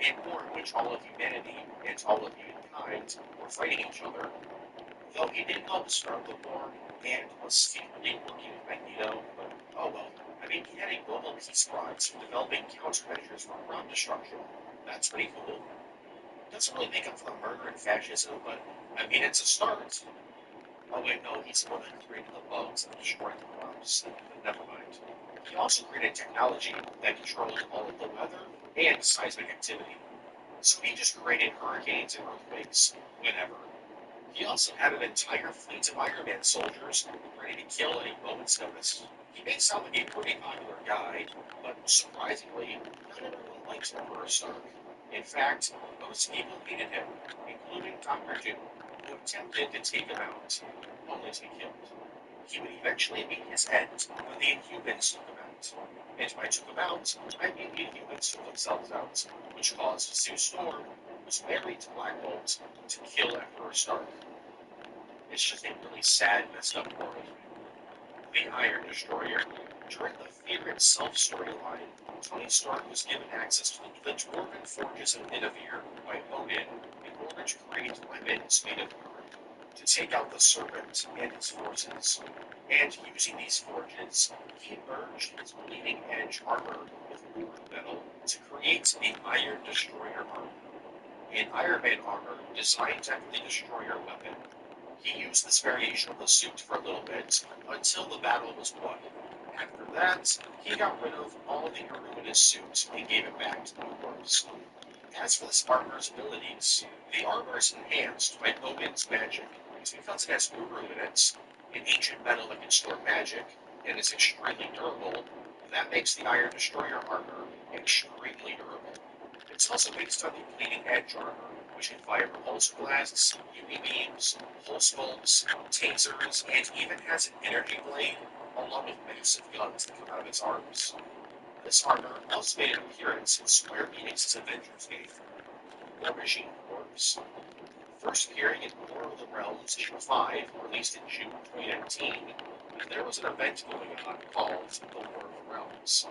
A: a war in which all of humanity and all of humankind were fighting each other. Though he did help start the war and was secretly working with Magneto, but oh well. I mean, he had a global peace prize for developing countermeasures for ground destruction. That's pretty cool. Doesn't really make up for the murder and fascism, but I mean, it's a start. Oh wait, no, he's the one that created the bugs that destroyed the crops. But never mind. He also created technology that controlled all of the weather and seismic activity. So he just created hurricanes and earthquakes whenever. He also had an entire fleet of Iron Man soldiers ready to kill at a moment's notice. He may sound like a pretty popular guy, but surprisingly, not everyone likes Emperor Stark. In fact, most people hated him, including Doctor Doom, who attempted to take him out, only to be killed. He would eventually meet his end when the Inhumans took him out. And by took him out, I mean the Inhumans took themselves out, which caused Sue Storm, who was married to Black Bolt, to kill Emperor Stark. It's just a really sad, messed up world. The Iron Destroyer. During the Fear Itself storyline, Tony Stark was given access to the dwarven forges of Nidavellir by Odin in order to create weapons made of iron to take out the Serpent and his forces. And using these forges, he merged his bleeding edge armor with Uru metal to create the Iron Destroyer armor, an Iron Man armor designed after the Destroyer weapon. He used this variation of the suit for a little bit until the battle was won. After that, he got rid of all the Uru in his suit and gave it back to the dwarves. As for this armor's abilities, the armor is enhanced by Odin's magic. It's because it has Uru in it, an ancient metal that can store magic, and is extremely durable. That makes the Iron Destroyer armor extremely durable. It's also based on the Bleeding Edge armor, which can fire repulsor blasts, UV beams, pulse bolts, tasers, and even has an energy blade, along with massive guns that come out of its arms. This armor also made an appearance in Square Enix's Avengers game, War Machine Corps. First appearing in War of the Realms Issue 5, released in June 2019, there was an event going on called the War of the Realms.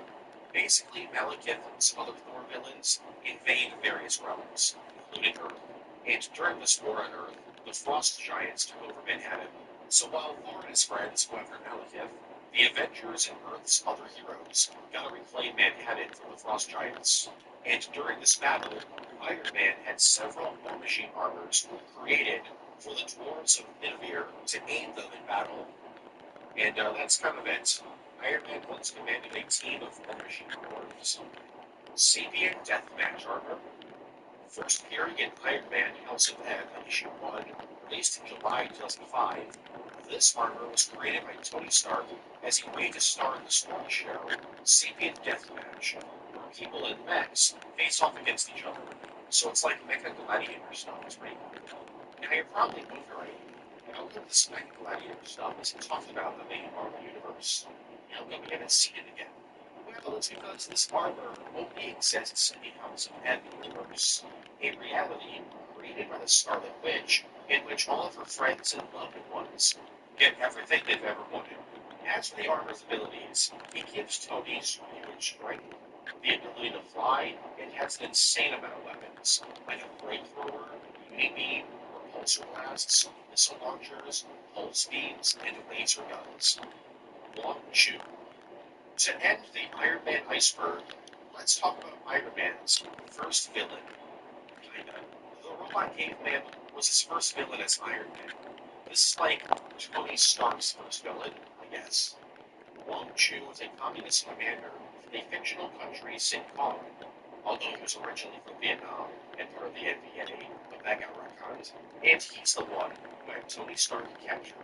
A: Basically, Malekith and some other Thor villains invade various realms, including Earth. And during this war on Earth, the Frost Giants took over Manhattan. So while Thor and his friends go after Malekith, the Avengers and Earth's other heroes gotta reclaim Manhattan from the Frost Giants. And during this battle, Iron Man had several War Machine armors created for the dwarves of Nidavellir to aid them in battle. And that's kind of it. Iron Man once commanded a team of War Machine dwarves. Sapien Deathmatch armor. First appearing in Iron Man House of M, Issue 1, released in July 2005. This armor was created by Tony Stark as a way to star in the story show Sapien Deathmatch, where people in mechs face off against each other. So it's like Mecha Gladiator stuff. It's pretty cool. Now you're probably wondering, how come this Mecha Gladiator stuff isn't talked about in the main Marvel Universe? How come we haven't seen it again? Well, it's because this armor only exists in the House of M universe, a reality created by the Scarlet Witch in which all of her friends and loved ones get everything they've ever wanted. As for the armor's abilities, it gives Tony superhuman strength, the ability to fly, and has an insane amount of weapons, like a flamethrower, UAV, repulsor blasts, missile launchers, pulse beams, and laser guns. Long Chu. To end the Iron Man iceberg, let's talk about Iron Man's first villain. Kinda. The Robot Caveman was his first villain as Iron Man. This is like Tony Stark's first villain, I guess. Long Chu was a communist commander from the fictional country Kong, although he was originally from Vietnam and part of the NVA, but that got retconned. And he's the one who had Tony Stark captured.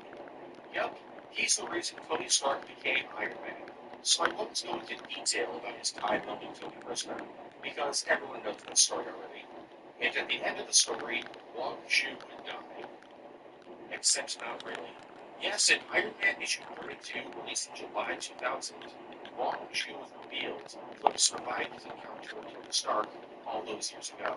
A: Yep, he's the reason Tony Stark became Iron Man. So I won't go into detail about his time holding Tony prisoner, because everyone knows that story already. And at the end of the story, Wong Chu would die. Except not really. Yes, in Iron Man issue 32, released in July 2000, Wong Chu was revealed to have survived his encounter with Tony Stark all those years ago.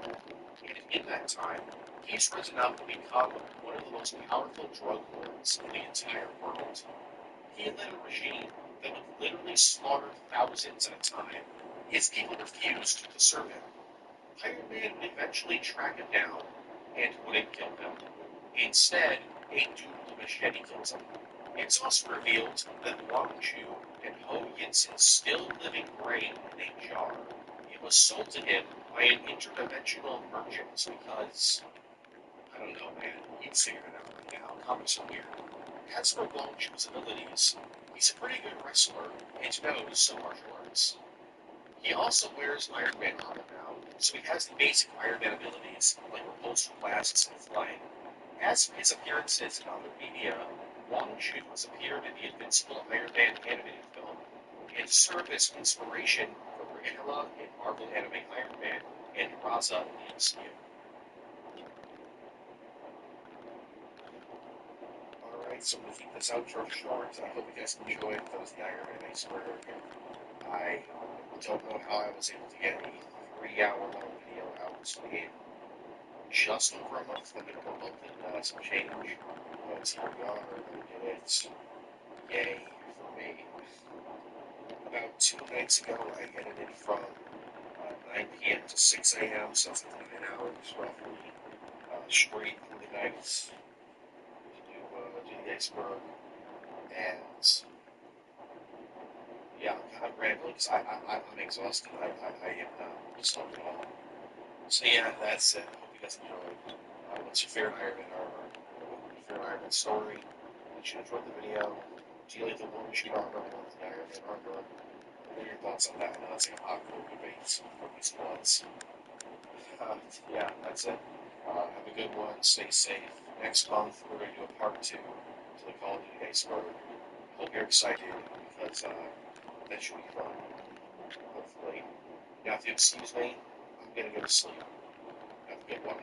A: And in that time, he's risen up to become one one of the most powerful drug lords in the entire world. He led a regime that would literally slaughter thousands at a time if people refused to serve him. Iron Man would eventually track him down and wouldn't kill him. Instead, a dual machete kills him. It's also revealed that Wang Chu and Ho Yinson's still living brain in a jar. It was sold to him by an interdimensional merchant because, I don't know, man, you'd figure it out right now. Comics are weird. As for Wang Chu's abilities, he's a pretty good wrestler and knows some martial arts. He also wears Iron Man armor now, so he has the basic Iron Man abilities like repulsor blasts and flying. As for his appearances in other media, Wang Chu has appeared in the Invincible Iron Man animated film and served as inspiration for Rihla in Marvel anime Iron Man and Raza in the MCU. Alright, so I'm going to keep this outro short. I hope you guys enjoyed. That was the Iron Man iceberg. I don't know how I was able to get a 3-hour-long video out in just over a month. I'm going to go a month and some change. But here we are. I did it. Yay for me. About 2 nights ago, I edited from 9 p.m. to 6 a.m., so it's like 9 hours roughly, straight through the nights to do the iceberg. And yeah, I'm kind of rambling because I'm exhausted. I am slept at all. So yeah, that's it. I hope you guys enjoyed. What's your favorite Iron Man armor? Your favorite Iron Man story? Did you enjoy the video? Do you like the War Machine armor or the Iron Man armor? What are your thoughts on that? I know that's like a popular debate for these ones. Yeah, that's it. Have a good one. Stay safe. Next month, we're going to do a part 2 to the Call of Duty iceberg. Hope you're excited because that should be fun. Hopefully. Now, if you excuse me, I'm going to go to sleep. Have a good one.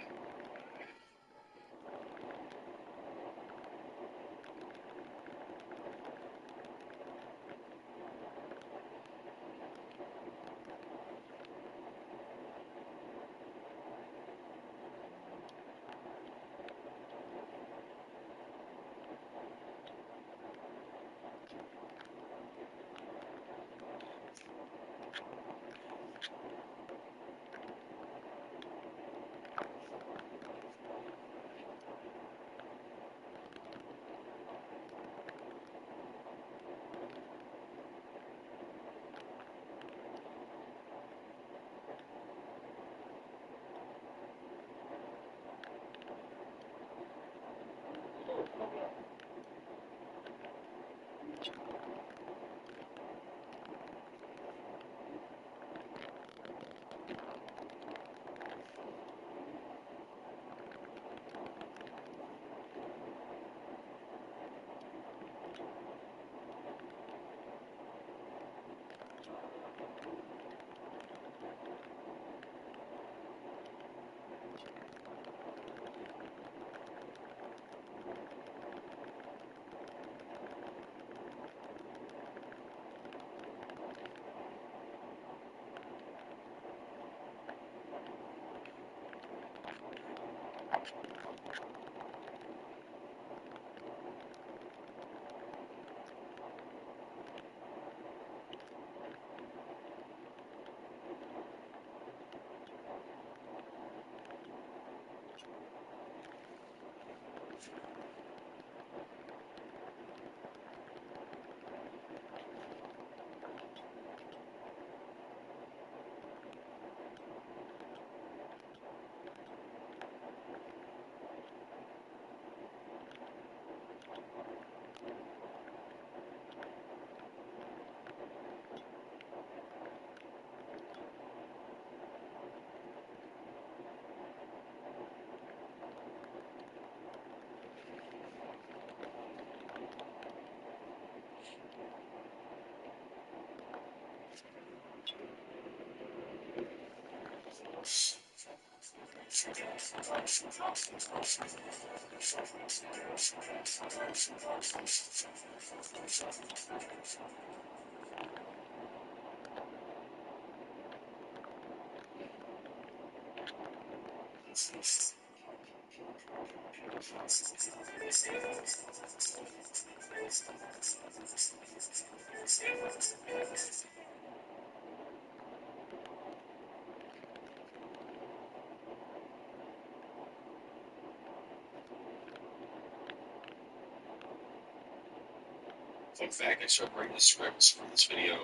A: Fun fact, I started writing the scripts for this video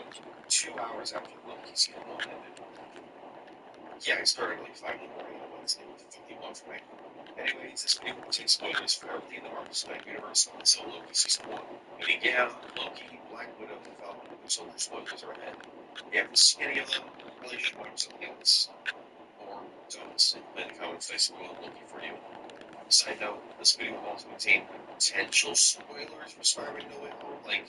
A: 2 hours after Loki season 1 ended. Yeah, I started like 5 in the morning on Wednesday. What the fuck do you want from me? Anyways, this video contains spoilers for everything in the Marvel Cinematic Universe until Loki season 1. Meaning, yeah, Loki, Black Widow, and Falcon Winter Soldier spoilers are ahead. If you haven't seen any of them, probably should watch something else. Or don't, and in the comments I spoil Loki for you. Side note, this video will also contain potential spoilers for Spider-Man No Way Home, like,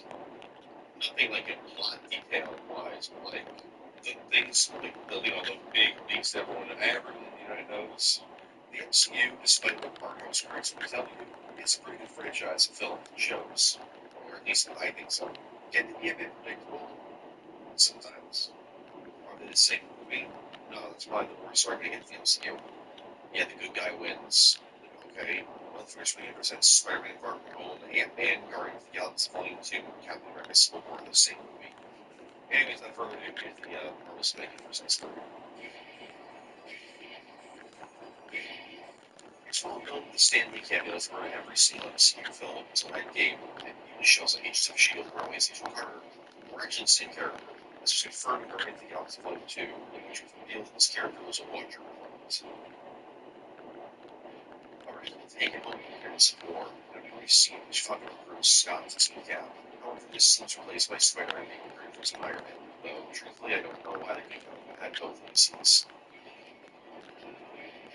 A: nothing like in plot detail wise, but like the things, like all the big leaks that everyone in the United knows. The MCU, despite what Mark House critics will tell you, is a pretty good franchise of films and shows. Or at least I think so. Can it be a bit predictable? Sometimes. Are they the same movie? No, that's probably the worst argument against the MCU. Yeah, the good guy wins. Okay. Well, the first movie presents Spider-Man Far From Home, Ant-Man, Guardians of the Galaxy Volume 2, and Captain America Civil War in the same movie. Anyways, without further ado, here's the Marvel Cinematic Universe story. It's well known that the Stan Lee cameos were in every single MCU film until Endgame, and even shows like Agents of S.H.I.E.L.D. or Always Agent Carter were actually the same character. This was confirmed in Guardians of the Galaxy Volume 2, in which it was revealed that this character was a one-year replacement. Already taken home here in Civil War, and everybody seen which fucking recruits Scott to Team Cap. However, this seems replaced by Spider-Man being recruited for Team Iron Man, though truthfully I don't know why they couldn't go ahead both MCs.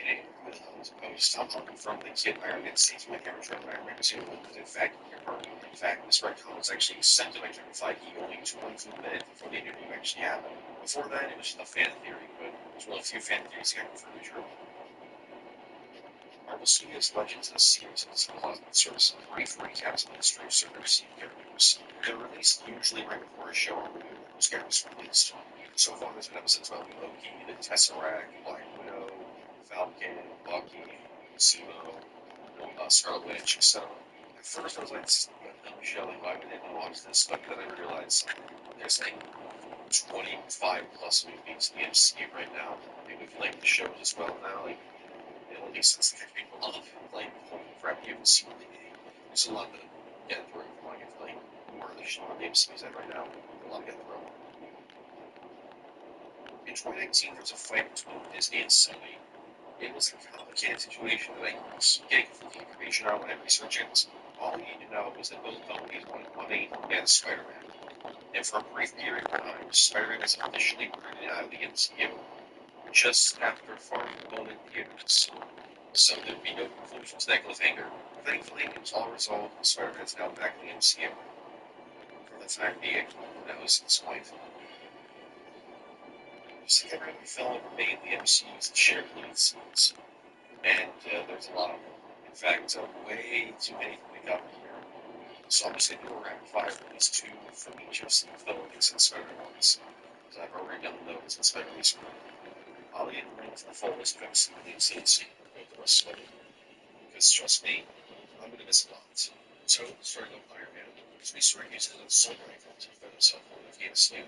A: In a Wheelhouse post, I'm looking from the kid Iron Man sees my camera from Iron Man 2 was in fact confirmed. In fact, this retcon was actually accepted by Kevin Feige only 22 minutes before the interview actually happened. Before that, it was just a fan theory, but it was one of the few fan theories that got confirmed true. Marvel Studios Legends is a series of cosmic service and brief recaps of the history of certain MCU characters. They're released usually right before a show or movie when those characters are released. So far, there's been episodes about Loki, the Tesseract, Black Widow, Falcon, Bucky, Zemo, Scarlet Witch, etc. At first, I was like, this is a dumb show, like, why would anyone watch this? But then I realized there's like 25 plus movies in the MCU right now. And if you like the shows as well now, like, it only makes sense to catch people up. Like, holy crap, you haven't seen anything. There's a lot to get through if you want to get to, like, more of the show the MCU's at right now. A lot to get through. In 2019, there was a fight between Disney and Sony. It was a complicated situation that I was getting the information on when I researched it. All I needed to know was that both companies wanted money and Spider-Man. And for a brief period of time, Spider-Man was officially rooted out of the MCU, just after Far From Home in theaters. So there'd be no conclusion to that cliffhanger. Thankfully, it was all resolved, and Spider-Man is now back in the MCU. For the time being, that was this point. Just like every film ever made, the MCU is shared deleted scenes. And there's a lot of them. In fact, way too many to pick up here. So I'm just going to do a rapid fire of at least 2 from each of the films and Spider-Man ones. Because I've already done those in Spider-Man Screen. I'll leave a link to the full list of excellent scenes with the rest of it. Because trust me, I'm going to miss a lot. So, starting with Iron Man, we started using an assault rifle to defend himself from Afghanistan.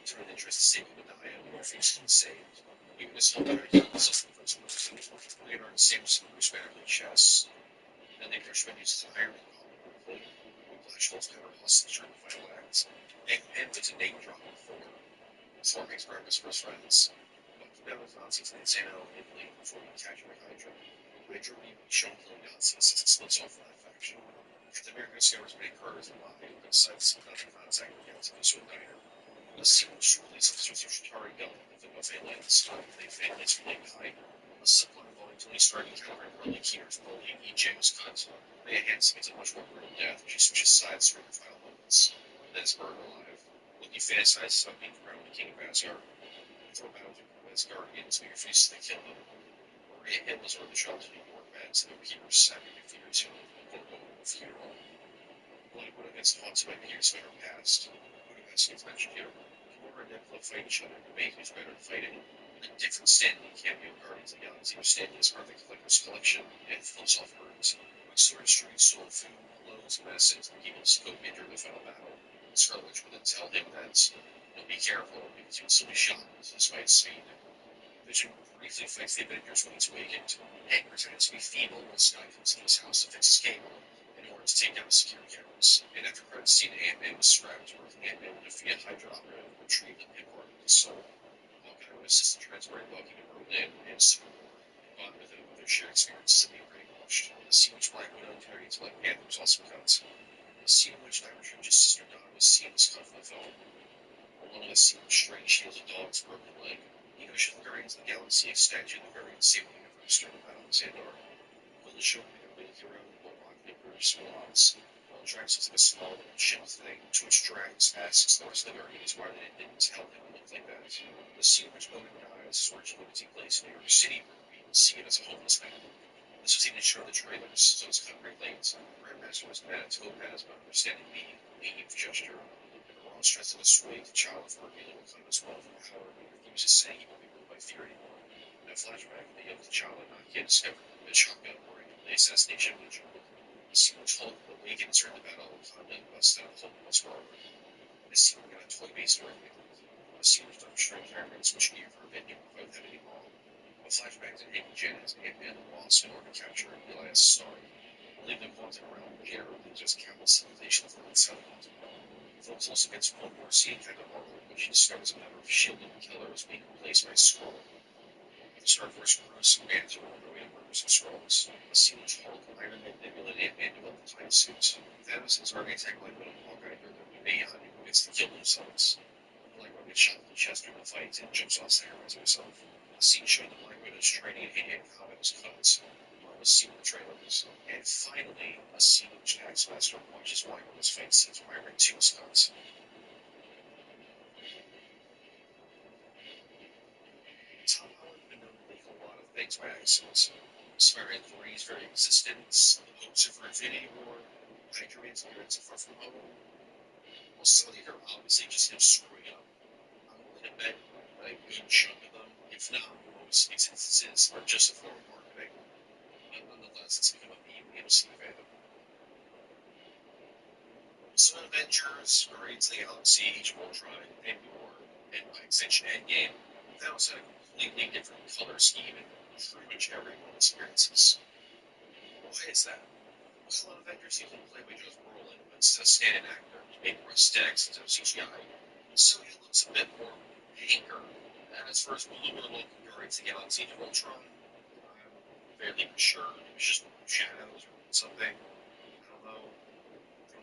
A: Turned interest to save Obadiah, who refused to be saved. Even as Obadiah got the system for his person, Leonard and Samus Bruce Banner in chess. Then they pushed him uses an Iron Man collar quickly. Flash holds cover hostage during the final act. And puts a name drop on Thor. Thor makes breakfast for his friends. Bucky battles Nazis in Insano in Italy before being captured by Hydra. Hydra will be shown killing Nazis as it splits off from that faction. Captain America discovers Benny Carter's alive and decides to not in contact with the activists with Diner. The secret police officers are Chitari Gunn and the Buffet Lands. They families relate die. A subplot involving Tony Stark encountering early Keeper's bully EJ was cut. Leia Hansen meets a much more brutal death when she switches sides during her final moments. Then is burned alive. Loki fantasizes about being crowned the King of Asgard. Thor battles with his guardians, but refuses to kill them. Maria Hill is ordered to travel to New York, and the Keeper's savage defeaters who quote unquote funeral. Black Widow gets haunted by Peter's from her past. Budapest gets mentioned here. Gamora and Nebula fight each other, debate who's better at fighting. A different Stanley cameo Guardians of the Galaxy where Stanley is part of the Collector's Collection and flips off birds. When Sword Street soul food, blows, medicines, and people's coat injured in the final battle. Scarlet Witch will then tell him that, be careful because he will still be shot despite his speed. Vision briefly fights the Avengers when he's awakened. Hank pretends to be feeble when Scott comes to his house to fix his cable in order to take down the security cameras. And after credits scene, Ant-Man was strapped, working Ant-Man to defeat a Hydra operative and retrieve the important of his soul. Hawkeye would assist in transporting Bucky to Berlin and Civil War, bond with him with their shared experiences of being brainwashed. The scene which Black Widow carried to Black Panther was also cut. The scene in which Irish Ninja's sister Dawn was seen was cut from the film. Along with the scene which Strange heals a dog's broken leg, he wishes the Guardians of the Galaxy extended the Guardians saving the universe during the battle of Xandar. Will showing the real hero will rock Nippers Swans. While Drax is like a small little shell thing, to which Drax asks the rest of the Guardians why they didn't tell him it looked like that. The scene in which Bowman dies is originally going to take place in New York City, where we see him as a homeless man. This was even shown in the trailers, so it's cut very late. Grandmaster was mad at Topaz about understanding the naive gesture. Ron stressed in a sway to T'Challa for revealing Wakanda's wealth and power, and refuses saying he won't be ruled by fear anymore. In a flashback, the young T'Challa not yet discovered the shotgun or the assassination of the jungle. The scene which Hulk awakens during the battle of Wakanda busts out Hulk once more. The scene got a toy-based story. The scene which Doctor Strange Iron Man switch gear for Avenger without having any ball. A flashback to Hank and Jen as Ant-Man and Wasp in order to capture Elias Starr. Leave them haunted around generally just countless civilizations that outside of haunted realm. Phillips also gets one more scene kind of Marvel when she discovers a member of S.H.I.E.L.D. and Killer is being replaced by Skrull. The Star Force crews and bands are on their way to murder some Skrulls. A scene which Hulk, Iron Man, Nebula, and Ant-Man develop the time suit. Thanos and Zarg attack Black Widow and Hawkeye during their mayhem who gets to kill themselves. Black Widow gets shot in the chest during the fight and jumps off sacrificing herself. The scene showing the Black Widow's training in hand-to-hand combat was cut. Was seen in the trailers. And finally, a scene in which Taskmaster watches Black Widow's fight scenes from Iron Man 2 was cut. Tom Holland has been known to leak a lot of things by accident. Spider-Man 3's very existence, the poster for Infinity War, Hydra Man's appearance in Far From Home. Well, some of these are obviously just him screwing up. I'm willing to bet a good chunk of them, if not most, these instances are just a form of marketing. But nonetheless, it's become a meme in MC fandom. So Avengers, Guardians of the Galaxy, Age of Ultron, Infinity War, and by extension Endgame, that was a completely different color scheme in pretty much everyone experiences. Why is that? Well, Avengers usually played by Josh Brolin, but instead of stand-in actor, he made prosthetics instead of CGI, so he looks a bit more hanker. And as far as bluer look Guardians of the Galaxy, Age of Ultron, I'm fairly sure it was just shadows or something. I don't know.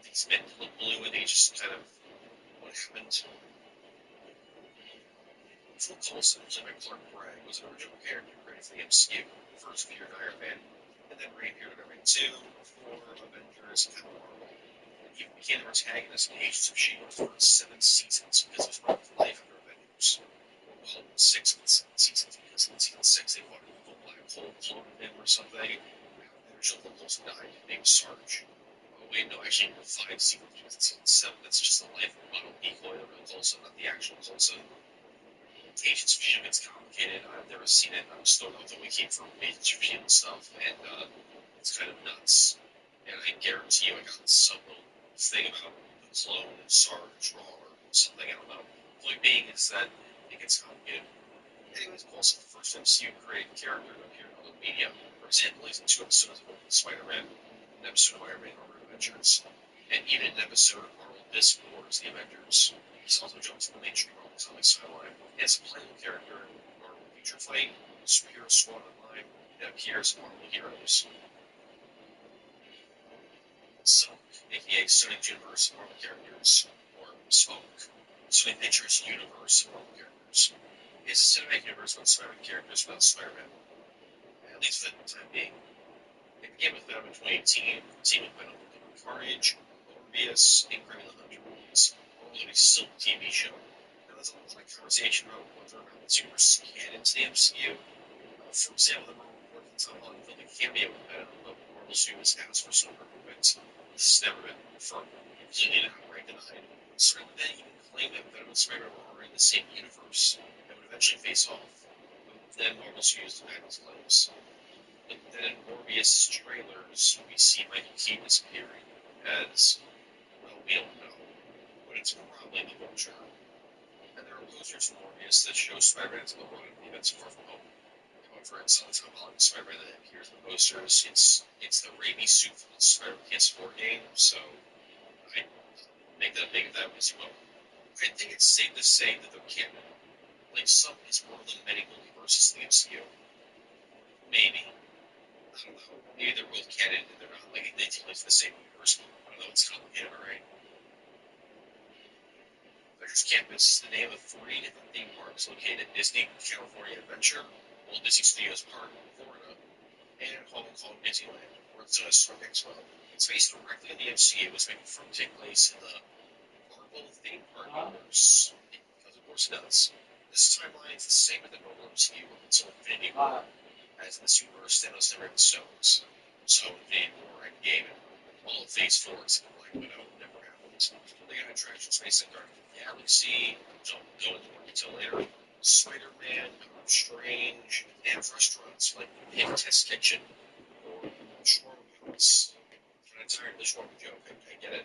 A: These men look blue and they just kind of what happened. Phil Coulson, played by Clark Gregg, was an original character created for the MCU, first appeared in Iron Man, and then reappeared in Iron Man 2, 4, Avengers, and Marvel. And he became the protagonist in Agents of S.H.I.E.L.D. for 7 seasons because it was part of life after Avengers. Well, 6 of the 7 seasons because in season 6 they fought an evil black hole cloned him or something. Eventually, Phil Coulson died, named Sarge. Oh, wait, no, actually, 5 seasons because in season 7 that's just the life of Ronald Decoy, the real Coulson, not the actual Coulson. Agents of S.H.I.E.L.D. gets complicated. I've never seen it. I'm still not the wiki for Agents of S.H.I.E.L.D. stuff, and it's kind of nuts. And I guarantee you I got some little thing about the clone and Sarge wrong or something, I don't know. Point being is that it gets complicated. Anyways, Coulson, the first MCU created character that appeared in other media. For example, he's in 2 episodes of Spider-Man, an episode of Iron Man or Adventures, and even an episode of Marvel This Wars The Avengers. He's also jumped to the mainstream Marvel Comics timeline as a playable character in Marvel Future Fight, Superhero Squad Online, and appears in Marvel Heroes. Sonic, aka Sonic Universe Marvel characters, or Smoke, Sonic Pictures Universe Marvel characters, is a cinematic universe with Spider-Man characters without Spider-Man, at least for the time being. It began with Venom in 2018, continuing with Venom Carnage, Morbius, and Criminal Hunter movies, although it's still a TV show. Now, there's a lot of conversation about whether or not the universe can into the MCU. For example, the Marvel report that Tom Holland filmed a cameo with Venom, but Marvel Studios asked for some improvement. This has never been confirmed, completely and outright denied. Certainly then even claim that Venom and Spider-Man were in the same universe and would eventually face off. But then Marvel's used to back these claims. But then in Morbius trailers, we see Michael Keaton disappearing as, well, we don't know, but it's probably the Vulture. And there are posters from Morbius that show Spider-Man's on the run at the events of Far From Home. However, it's not the Tom Holland Spider-Man that appears in the posters. It's the Raimi suit from the Spider-Man PS4 game, so I make that big if that was you will. I think it's safe to say that they're canon. Like some is more than many multiverses in the MCU. Maybe. I don't know. Maybe they're both canon and they're not. Like they take place in the same universe. I don't know. It's complicated, alright? Avengers Campus is the name of 3 different theme parks located at Disney California Adventure, Walt Disney Studios Park, Florida, and Hong Kong Disneyland, where it's a Star Expo. It's based directly in the MCU, was making from take place in the Marvel theme park universe, because of course it does. This timeline is the same as the normal MCU up until Infinity War, as in this universe, Thanos never had stones. So Infinity War, Endgame, and all of Phase 4 except Black Widow never happened. They got attractions based on Guardians of the Galaxy, which I'll go into more detail later. Spider-Man, Doctor Strange, and restaurants like the Pig Test Kitchen or Shawarma House. I'm tired of the shawarma joke, I get it.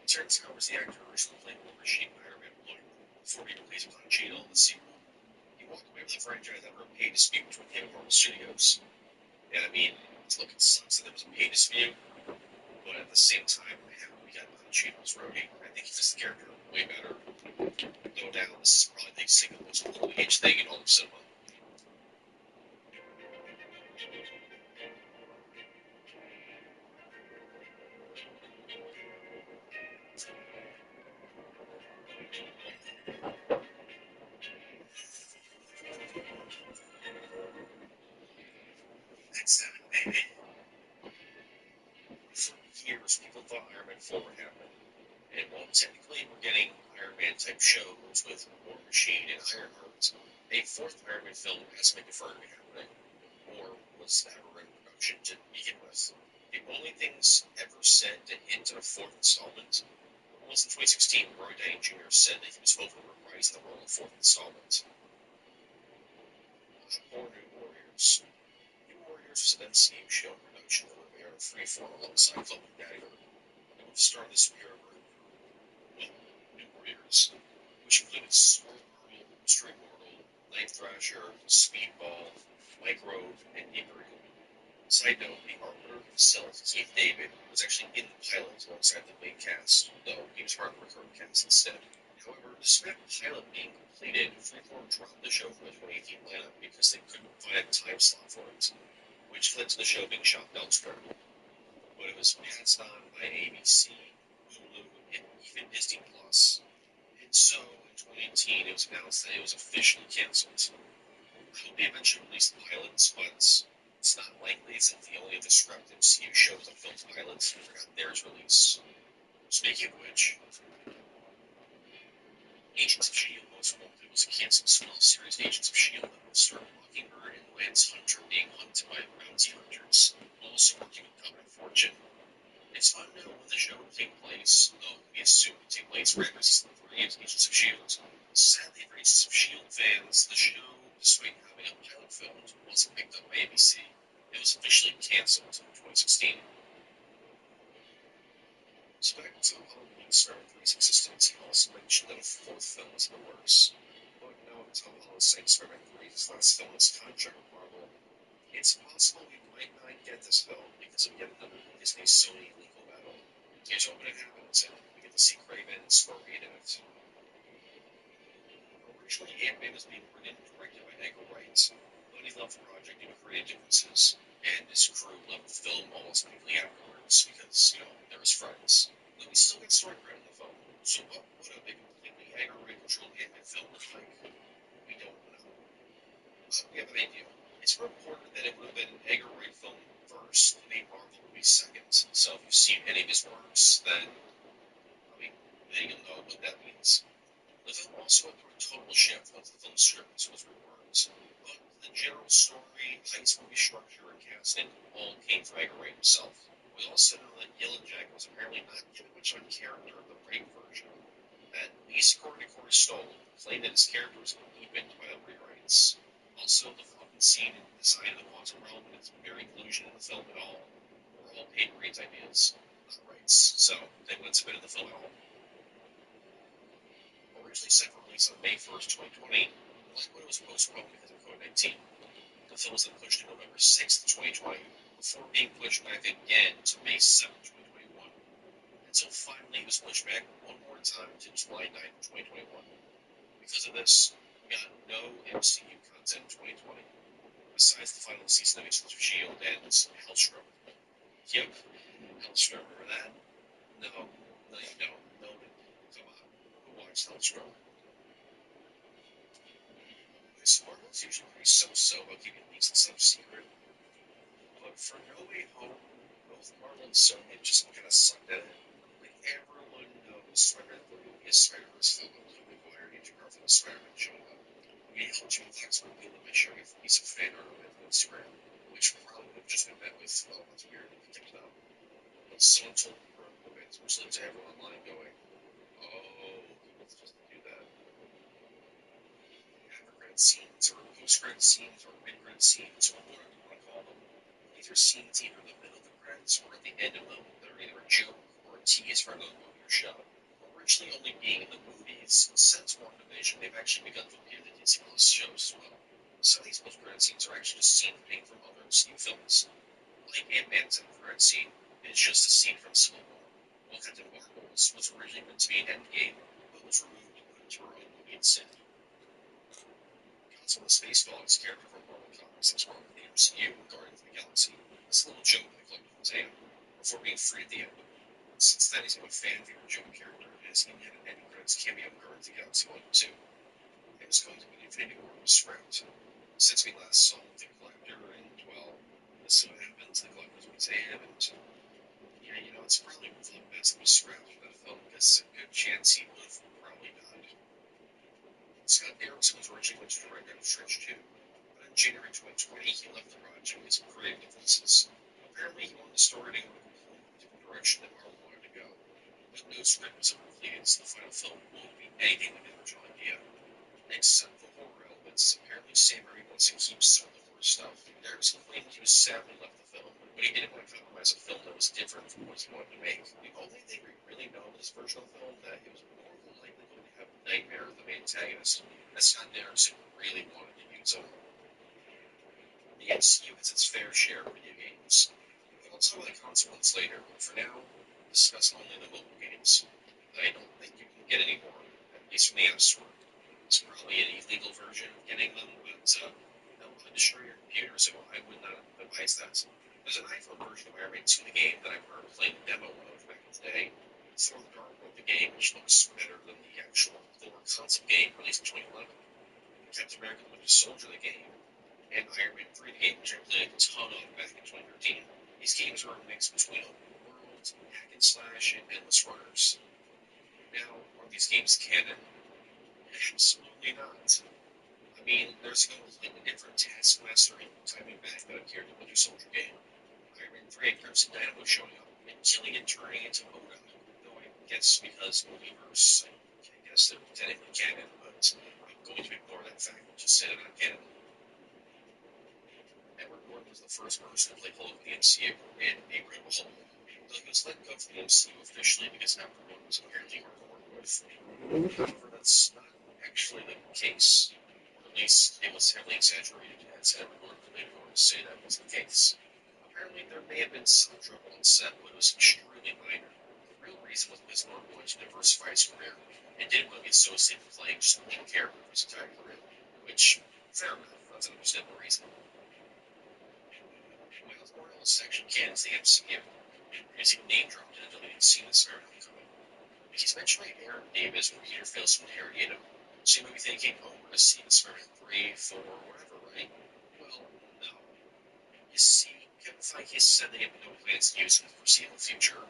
A: Terrence Howard was the actor who originally played Wolverine in Iron Man 1 before being replaced with Don Cheadle in the sequel. He walked away with the franchise after a pay dispute between him and Marvel Studios. And I mean, look, it sucks that there was a pay dispute, but at the same time, I have we got Don Cheadle's roadie. I think he fits the character way better. No doubt, this is probably the single most cool age thing in all of cinema. That's baby. For years, people thought Iron Man 4 would happen. And while technically we're getting Iron Man type shows with War Machine and Ironheart, a fourth Iron Man film has been deferred to happening, or was never in production to begin with. The only things ever said to hint at a fourth installment was in 2016 when Robert Downey Jr. said that he was hoping to reprise the role of fourth installment. More New Warriors. New Warriors was an MCU show in production that would air Freeform alongside Cloak and Dagger. It would star the superhero group, well, New Warriors, which included Squirrel, Street Mortal, Night Thrasher, Speedball, Microbe, and Imperial. Side note, the Arbiter himself, Keith David, was actually in the pilot alongside the main cast, though he was part of the recurring cast instead. However, despite the pilot being completed, Freeform dropped the show from the 2018 lineup because they couldn't find a time slot for it, which led to the show being shot elsewhere. But it was passed on by ABC, Hulu, and even Disney Plus. And so, in 2018, it was announced that it was officially canceled. I hope they eventually release the pilots, but it's not likely since the only other scrapped MCU show that filmed pilots never got theirs release. Speaking of which, Agents of S.H.I.E.L.D. Most Wanted was a canceled spin-off series of Agents of S.H.I.E.L.D. that would star Mockingbird and Lance Hunter being hunted by bounty hunters, while also working with Common Fortune. It's unknown when the show would take place, though we assume it would take place right after season 3 of Agents of S.H.I.E.L.D. Sadly for Agents of S.H.I.E.L.D. fans, the show, despite having a pilot filmed, wasn't picked up by ABC. It was officially canceled in 2016. So back to Halloween started Three's existence, he also mentioned that a fourth film was in the works. But now Tom Holland saying Spider-Man 3's last film is contract with Marvel, it's possible we might not get this film because of yet another Disney-Sony legal battle. Here's hoping it happens, and we get to see Craven and Scorpion in it. Originally, Ant-Man was being written and directed by Edgar Wright, but he left the project due to creative differences, and his crew left the film almost immediately afterwards because, they're his friends. Though he still got story credit in the film, so what would a completely Edgar Wright-controlled Ant-Man film look like? We don't know. We have an idea. It's reported that it would have been an Edgar Wright film first and a Marvel movie second, so if you've seen any of his works, then, then you'll know what that means. The film also went through a total shift once the film's script was reworked, but The general story, heist movie structure, and casting all came from Edgar Wright himself. We also know that Yellowjacket was apparently not given much of a character of the Wright version. At least according to Corey Stoll, who claimed that his character was deepened by the rewrites. Also, the fucking scene and design of the quantum realm and its very inclusion in the film at all were all Peyton Reed's ideas, not Wright's. So they wouldn't submit in the film at all. Originally set for release on May 1st, 2020, Black Widow was postponed because of COVID-19. The film was then pushed to November 6th, 2020, before being pushed back again to May 7th, 2021, until finally it was pushed back one more time to July 9th, 2021. Because of this, we got no MCU content in 2020, besides the final season of Agents of S.H.I.E.L.D. and Hellstrom. Yep, Hellstrom, remember that? No, no you don't. No, come on, who watched Hellstrom? Marvel's usually pretty so-so about keeping things in some secret, but for No Way Home, both Marvel and Sony have just kind of sucked at it. Like, everyone knows Spider-Man 3 is Spider-Man's film with Tobey Maguire and Andrew Garfield as Spider-Man showing up. We helped Jimmy Fox reveal it by showing a piece of fan art on Instagram, which probably would have just been met with, oh, that's weird, if you picked it up. But someone told me from Robins, which led to everyone online going, oh, let's just do that. After-credit scenes, or post-credit scenes, or mid-credit scenes, or whatever you want to call them. These are scenes either in the middle of the credits or at the end of them that are either a joke or a tease for another movie or show. Originally only being in the movies, since WandaVision, they've actually begun to appear in the Disney Plus shows as well. Some of these post-credit scenes are actually just scenes made from other MCU films. Like Ant-Man's end-credit scene is just a scene from Civil War, while Captain Marvel was originally meant to be an Endgame, but was removed and put into her own movie instead. Godzilla Spaceballs character from Marvel Comics has brought to the MCU with Guardians of the Galaxy. It's a little joke in the collective museum before being freed at the end. Since then, he's been a fan favorite joke character and has even had an ending credits cameo in Guardians of the Galaxy 1 and 2. It was going to be Infinity War was scrapped. Since we last saw the Collector, and well, this is what happened to the Collector's Museum, and yeah, you know, it's probably for the best it was scrapped for that film because a good chance he would have probably died. Scott Derrickson was originally going to direct Doctor Strange 2, but in January 2020, he left the project because of creative differences. Apparently, he wanted the story to go in a completely different direction than Marvel wanted to go. But no script was ever completed, so the final film won't be anything like the original idea. Except for horror elements, apparently Sam Raimi wants to keep some of the horror stuff. Derrickson claimed he was sad when he left the film, but he didn't want to compromise a film that was different from what he wanted to make. The only thing we really know of this version of the film that it was more than likely going to have Nightmare as the main antagonist, as Scott Derrickson really wanted to use him. The MCU has its fair share of video games. I'll talk about the consequence later, but for now, discuss only the mobile games. I don't think you can get any more, at least from the App Store. It's probably an illegal version of getting them, but they'll want to destroy your computer, so I would not advise that. There's an iPhone version of Iron Man 2, the game, that I remember playing the demo of back in the day. Thor the Dark World, the game, which looks better than the actual Thor concept game released in 2011. Captain America the Winter Soldier, the game, and Iron Man 3, the game, which I played a ton of back in 2013. These games are a mix between open world, hack and slash, and endless runners. Now, are these games canon? Absolutely not. I mean, there's a completely different taskmaster and timing back that appeared in the Winter Soldier game. Iron Man 3 had Crimson Dynamo showing up and killing and turning into Oda. Though I guess because Multiverse, I guess they're technically canon, but I'm going to ignore that fact and just say they're not canon. Edward Norton was the first person to play Hulk in the MCU and the Incredible Hulk. Though he was let go from the MCU officially because Edward Norton was apparently hard to work with. However, that's not actually the case. Or at least it was heavily exaggerated, as Edward Norton would later go on to say that was the case. Apparently, there may have been some trouble on set, but it was extremely minor. The real reason was because Norton wanted to diversify his career and didn't want to be associated with playing just one character for his entire career, which, fair enough, that's an understandable reason. Miles Morales actually cans the MCU, using name dropped in a deleted scene in Spider-Man Homecoming. He's mentioned by Aaron Davis when Peter fails to interrogate him, so you might be thinking, oh, we're going to see in Spider-Man 3, 4, whatever, right? Well, no. You see, Kevin Feige has said they have no plans to use him in the foreseeable future.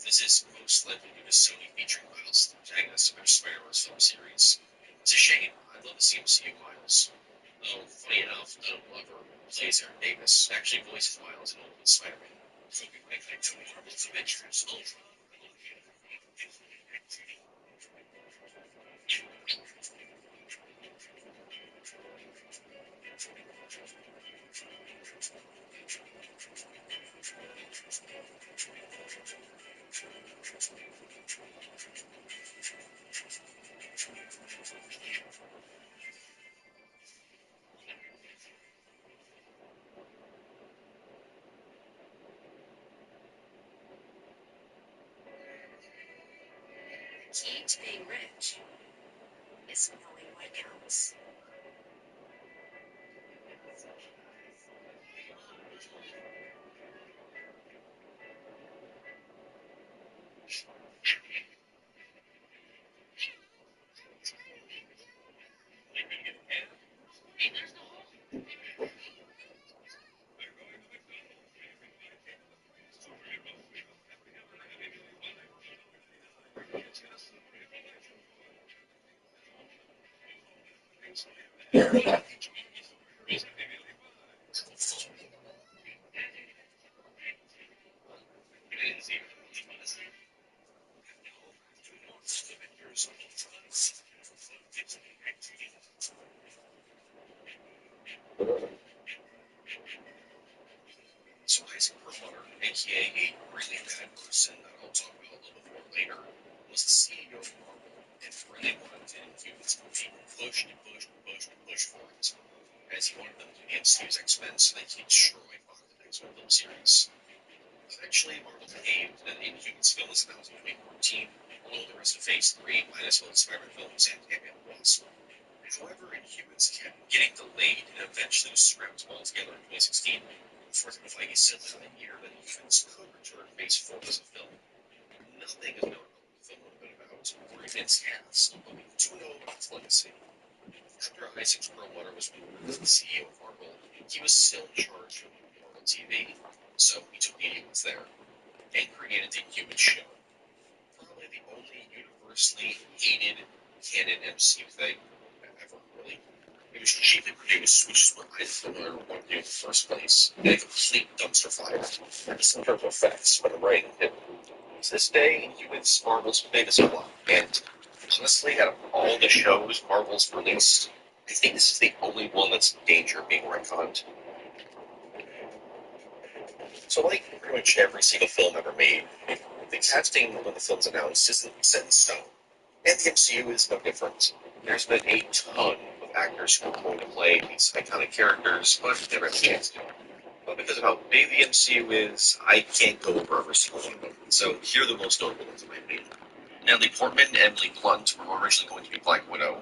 A: This is most likely due to Sony featuring Miles as the protagonist of their Spider-Verse film series. It's a shame. I'd love to see MCU Miles. Though, funny enough, Donald Glover plays Aaron Davis, actually voices Miles in Ultimate Spider-Man.
D: Key to being rich is knowing what counts.
A: So Isaac Perlmutter, aka a really bad person that I'll talk about a little bit more later, was the CEO of Marvel and really wanted to infuse people pushed and pushed and pushed and pushed for it, as he wanted them to be MCU's X-Men so they could destroy the X-Men film series. Eventually, Marvel caved and the Inhumans film was announced in 2014, along with the rest of Phase 3, minus both Spider-Man films and Ant-Man and Wasp. However, Inhumans kept getting delayed and eventually was scrapped altogether in 2016. Before Feige said that year that Inhumans could return Phase 4 as a film. Nothing is known about what the film would have been about, or even its cast, but we do know about its legacy. After Isaac Perlmutter was removed as the CEO of Marvel, he was still in charge of Marvel TV, so he took the Inhumans there and created the Inhumans show. Probably the only universally hated canon MCU thing ever, really. It was cheaply produced, which is what I Perlmutter wanted to do in the first place, and a complete dumpster fire. Just in terms of effects, when I'm writing it. To this day, Inhumans Marvel's biggest flop, and honestly, out of all the shows Marvel's released, I think this is the only one that's in danger of being retconned. So, like pretty much every single film ever made, the casting when the film's announced isn't set in stone. And the MCU is no different. There's been a ton of actors who are going to play these iconic characters, but I've never had a chance to. But because of how big the MCU is, I can't go over every single one of them. So here are the most notable ones in my opinion. Natalie Portman and Emily Blunt were originally going to be Black Widow.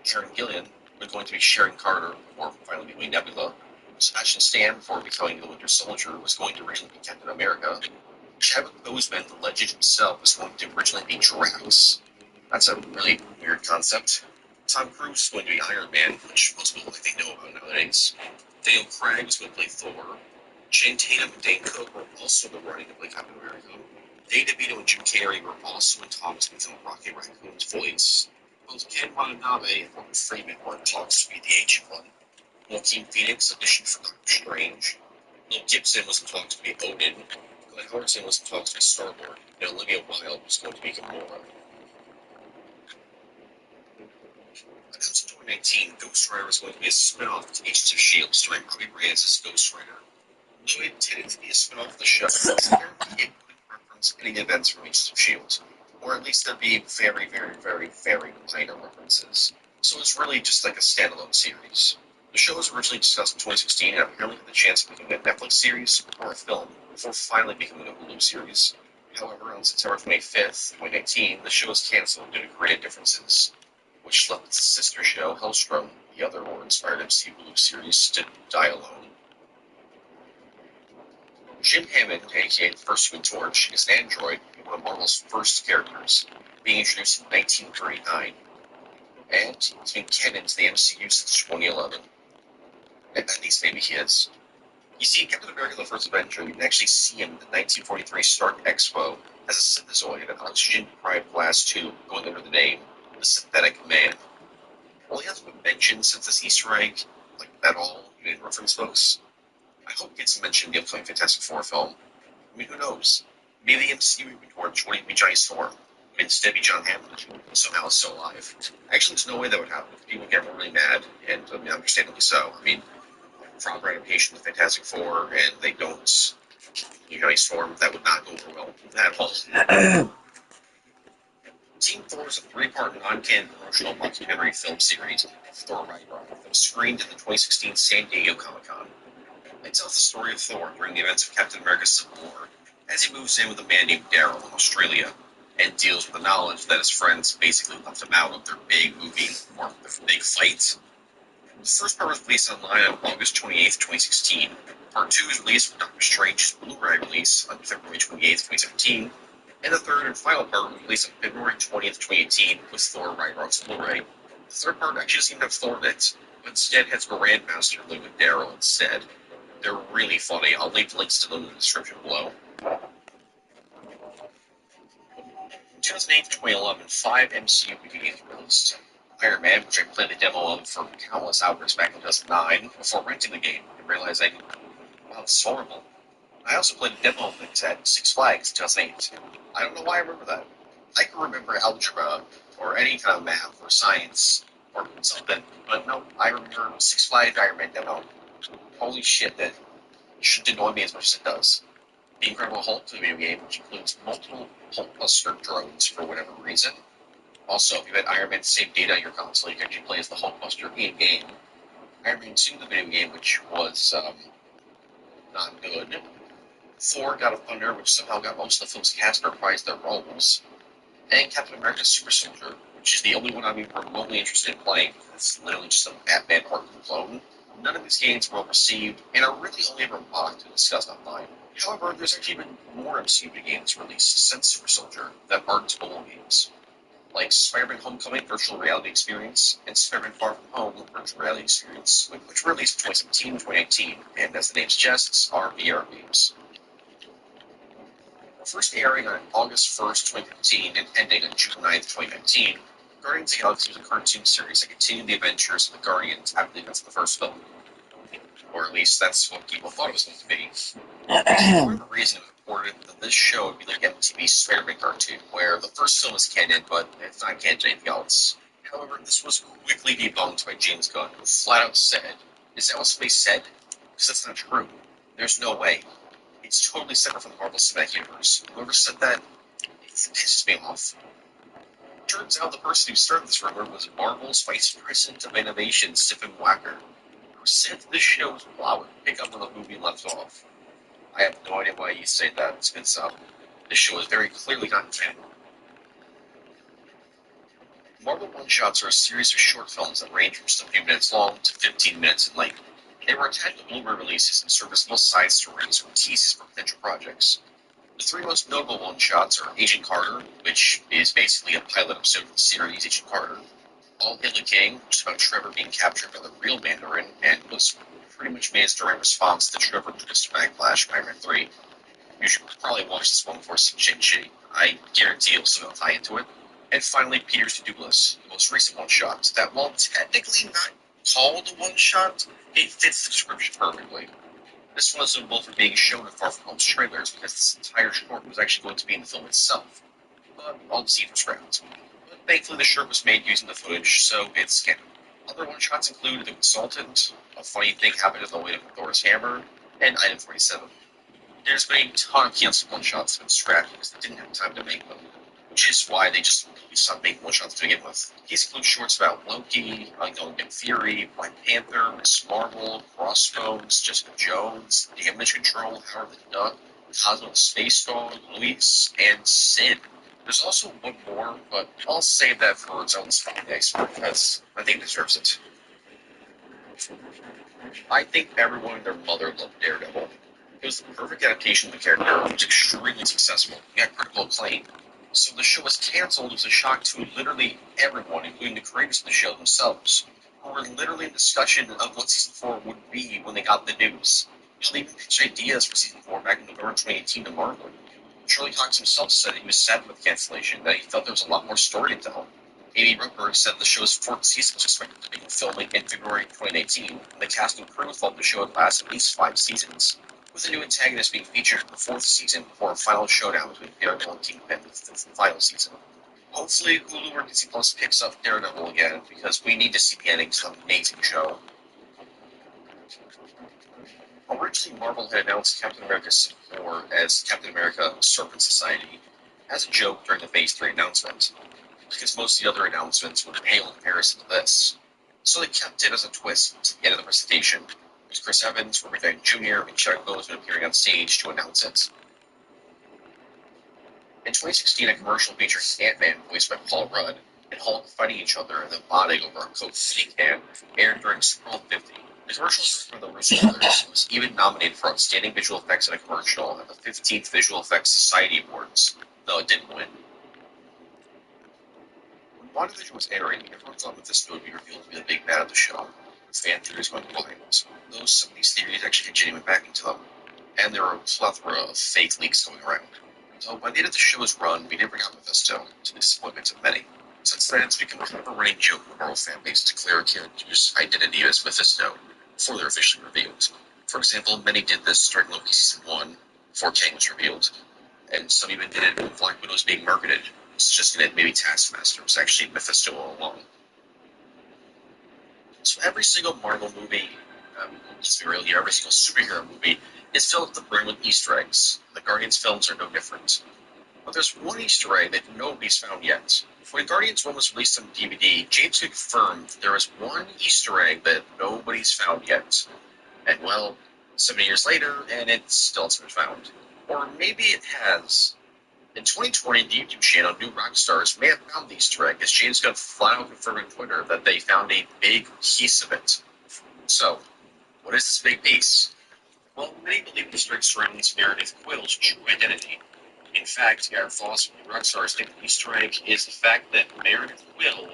A: Karen Gillan was going to be Sharon Carter before finally becoming Nebula. Sebastian Stan, before becoming the Winter Soldier, was going to originally be Captain America. Chadwick Boseman, the legend himself, was going to originally be Drax. That's a really weird concept. Tom Cruise is going to be Iron Man, which most people I think know about nowadays. Daniel Craig was going to play Thor. Channing Tatum and Dane Cook were also in the running to play Captain America. Dave DeVito and Jim Carrey were also in talks to become Rocket Raccoon's voice. Both Ken Watanabe and Morgan Freeman were in talks to be the Ancient One. Joaquin Phoenix auditioned for Doctor Strange. Mel Gibson was in talks to be Odin. Glenn Howerton was in talks to be Star-Lord. And Olivia Wilde was going to be Gamora. Announced in 2019, Ghost Rider was going to be a spin-off to Agents of S.H.I.E.L.D. starring Chloe Reyes as Ghost Rider. Though it intended to be a spin-off of the show, it wouldn't reference any events from Agents of S.H.I.E.L.D., or at least there'd be very, very, very, very minor references. So it's really just like a standalone series. The show was originally discussed in 2016 and apparently had the chance of becoming a Netflix series or a film before finally becoming a Hulu series. However, on September 25th, 2019, the show was canceled due to creative differences, which left its sister show, Hellstrom, the other war-inspired MCU Hulu series, to die alone. Jim Hammond, aka the First Human Torch, is an android, one of Marvel's first characters, being introduced in 1939, and he's been canon to the MCU since 2011. And at least maybe he is. You see, Captain America the First Avenger, you can actually see him in the 1943 Stark Expo as a synthezoid in an oxygen-deprived glass tube going under the name The Synthetic Man. Well, he hasn't been mentioned since this Easter egg, like, at all, in reference books. I hope it gets mentioned in the upcoming Fantastic Four film. I mean, who knows? Maybe the MCU even towards would be Johnny Storm. Instead, be John Hammond, who somehow is still alive. Actually, there's no way that would happen. People get really mad, and I mean, understandably so. I mean, proper adaptation of the Fantastic Four, and they don't Johnny Storm, that would not go over well at all. Team Thor is a three-part non-canon promotional documentary film series of Thor Ragnarok that was screened at the 2016 San Diego Comic-Con. It tells the story of Thor during the events of Captain America's Civil War, as he moves in with a man named Daryl in Australia, and deals with the knowledge that his friends basically left him out of their big movie, or their big fight. The first part was released online on August 28th, 2016. Part 2 was released with Doctor Strange's Blu-ray release on February 28th, 2017. And the third and final part was released on February 20th, 2018 with Thor Ragnarok's Blu-ray. The third part actually doesn't even have Thor in it, but instead has Grandmaster live with Daryl instead. They're really funny. I'll leave links to them in the description below. In 2008 to 2011, 5 MCU games were released. Iron Man, which I played the demo of for countless hours back in 2009 before renting the game and realizing, wow, this is horrible. I also played a demo of it at Six Flags in 2008. I don't know why I remember that. I can remember algebra or any kind of math or science or something, but no, I remember Six Flags Iron Man demo. Holy shit, that shouldn't annoy me as much as it does. The Incredible Hulk, the video game, which includes multiple Hulkbuster drones for whatever reason. Also, if you had Iron Man save data on your console, you can actually play as the Hulkbuster in-game. Iron Man 2, the video game, which was not good. Thor: God of Thunder, which somehow got most of the film's cast to reprise their roles. And Captain America: Super Soldier, which is the only one I'm even remotely interested in playing. It's literally just a Batman Arkham clone. None of these games were well received, and are really only ever mocked and discussed online. However, there's actually been more MCU games released since Super Soldier that aren't mobile games, like Spider-Man Homecoming Virtual Reality Experience and Spider-Man Far From Home Virtual Reality Experience, which were released in 2017 and 2019, and as the name suggests, are VR games. First airing on August 1st, 2015, and ending on June 9th, 2019, Guardians of the Galaxy was a cartoon series that continued the adventures of the Guardians after the events of the first film. Or at least that's what people thought it was going to be. For whatever reason, it was reported that this show would be like MTV's Spider-Man cartoon, where the first film is canon, but it's not canon to anything else. However, this was quickly debunked by James Gunn, who flat out said, "Is that what somebody said? Because that's not true. There's no way. It's totally separate from the Marvel Cinematic Universe. Whoever said that, it pisses me off." Turns out the person who started this rumor was Marvel's Vice President of Innovation, Stephen Wacker, who said this show was plowing to pick up where the movie left off. I have no idea why you say that, since this show is very clearly not canon. Marvel one-shots are a series of short films that range from just a few minutes long to 15 minutes in length. They were attached to Blu-ray releases and serve as little side stories or teases for potential projects. The three most notable one-shots are Agent Carter, which is basically a pilot episode of the series Agent Carter, All Hail the King, which is about Trevor being captured by the real Mandarin, and was pretty much made as a direct response to Trevor Lucas' Backlash in Iron Man 3. You should probably watch this one before seeing Shang-Chi. I guarantee you'll somehow tie into it. And finally, Peter's To Do List, the most recent one-shot, that while technically not called a one-shot, it fits the description perfectly. This one is notable for being shown in Far From Home's trailers because this entire short was actually going to be in the film itself, but all the scenes were scrapped. But thankfully the short was made using the footage, so it's canon. Other one-shots include The Consultant, A Funny Thing Happened on the Way to Thor's Hammer, and Item 47. There's been a ton of canceled one-shots that have been scrapped because they didn't have time to make them, which is why they just stopped making one-shots to begin with. These include shorts about Loki, Young Nick Fury, Black Panther, Miss Marvel, Crossbones, Jessica Jones, Damage Control, Howard the Duck, Cosmo the Space Dog, Luis, and Sid. There's also one more, but I'll save that for its own spot next because I think it deserves it. I think everyone and their mother loved Daredevil. It was the perfect adaptation of the character, which was extremely successful. It got critical acclaim. So the show was cancelled as a shock to literally everyone, including the creators of the show themselves, who were literally in discussion of what Season 4 would be when they got the news. They even pitched ideas for Season 4 back in November 2018 to Marvel. Charlie Cox himself said he was sad with the cancellation, that he felt there was a lot more story to tell. Amy Rutberg said the show's fourth season was expected to begin filming in February 2019, and the cast and crew thought the show would last at least 5 seasons, with a new antagonist being featured in the fourth season before a final showdown between Daredevil and Kingpin in the fifth and final season. Hopefully, Hulu or Disney Plus picks up Daredevil again, because we need to see the ending to an amazing show. Originally, Marvel had announced Captain America Civil War as Captain America Serpent Society, as a joke during the Phase 3 announcement, because most of the other announcements would pale in comparison to this. So they kept it as a twist to the end of the presentation, with Chris Evans, Robert Downey Jr., and Chadwick Boseman appearing on stage to announce it. In 2016, a commercial featuring Ant-Man, voiced by Paul Rudd, and Hulk fighting each other and then bonding over a Coke snake can aired during Super Bowl 50. The commercial for the Russo brothers was even nominated for Outstanding Visual Effects in a Commercial at the 15th Visual Effects Society Awards, though it didn't win. When WandaVision was airing, everyone thought Mephisto would be revealed to be the big bad of the show. Fan theories went wild, though some of these theories actually had genuine backing to them, and there were a plethora of fake leaks going around. So by the end of the show's run, we never got Mephisto, to the disappointment of many. Since then, it's become kind of a running joke in the Marvel fan base to declare a character's identity as Mephisto before they're officially revealed. For example, many did this during Loki Season 1, before Kang was revealed, and some even did it when Black Widow was being marketed, suggesting that maybe Taskmaster was actually Mephisto all along. So every single Marvel movie, let's be real here, every single superhero movie is filled to the brim with Easter eggs. The Guardians films are no different. But there's one Easter egg that nobody's found yet. When Guardians 1 was released on DVD, James confirmed there is one Easter egg that nobody's found yet. And well, 7 years later, and it still hasn't been found. Or maybe it has. In 2020, the YouTube channel New Rockstars may have found the Easter egg, as James Gunn flat out confirmed on Twitter that they found a big piece of it. So, what is this big piece? Well, many believe the Easter egg surrounds Meredith Quill's true identity. In fact, our thoughts from New Rockstars think the Easter egg is the fact that Meredith Quill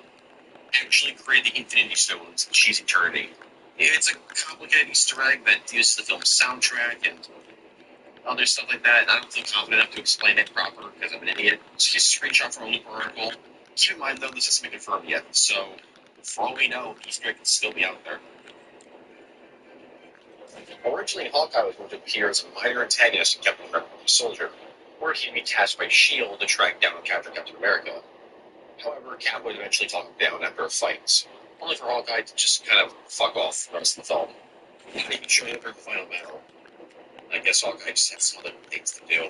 A: actually created the Infinity Stones in She's Eternity. It's a complicated Easter egg that uses the film's soundtrack and other stuff like that, and I don't feel confident enough to explain it proper because I'm an idiot. It's just a screenshot from a Looper article. Keep in mind, though, this hasn't been confirmed yet, so for all we know, the Easter egg can still be out there. Originally, Hawkeye was going to appear as a minor antagonist in Captain America: Winter Soldier, where he'd be tasked by S.H.I.E.L.D. to track down and capture Captain America. However, Cap would eventually talk him down after a fight, only for Hawkeye to just kind of fuck off the rest of the film. Not even showing up during the final battle. I guess Hawkeye just had some other things to do.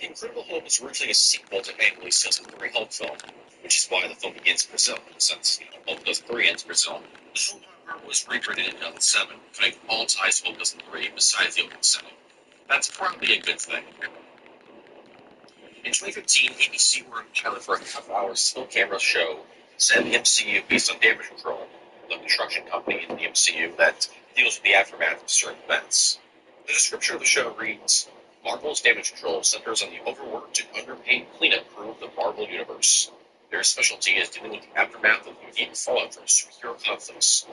A: The Incredible Hulk was originally a sequel to Ang Lee's 2003 Hulk film, which is why the film begins in Brazil, since Hulk 2003 ends in Brazil. The film, however, was reprinted in 2007, cutting all ties to Hulk 2003 besides the opening setting. That's probably a good thing. In 2015, ABC were in pilot for a half-hour single-camera show set in the MCU based on Damage Control, the construction company in the MCU that deals with the aftermath of certain events. The description of the show reads, Marvel's Damage Control centers on the overworked and underpaid cleanup crew of the Marvel Universe. Their specialty is dealing with the aftermath of unique fallout from superhero conflicts,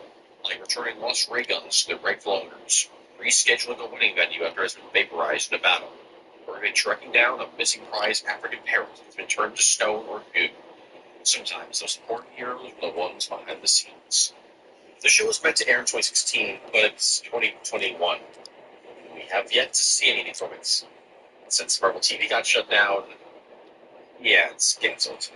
A: like returning lost ray guns to their rightful owners, rescheduling a wedding venue after it has been vaporized in a battle, or even tracking down a missing prize African parent that has been turned to stone or goo. Sometimes those important heroes are the ones behind the scenes. The show was meant to air in 2016, but it's 2021. We have yet to see any from it. Since Marvel TV got shut down, yeah, it's cancelled.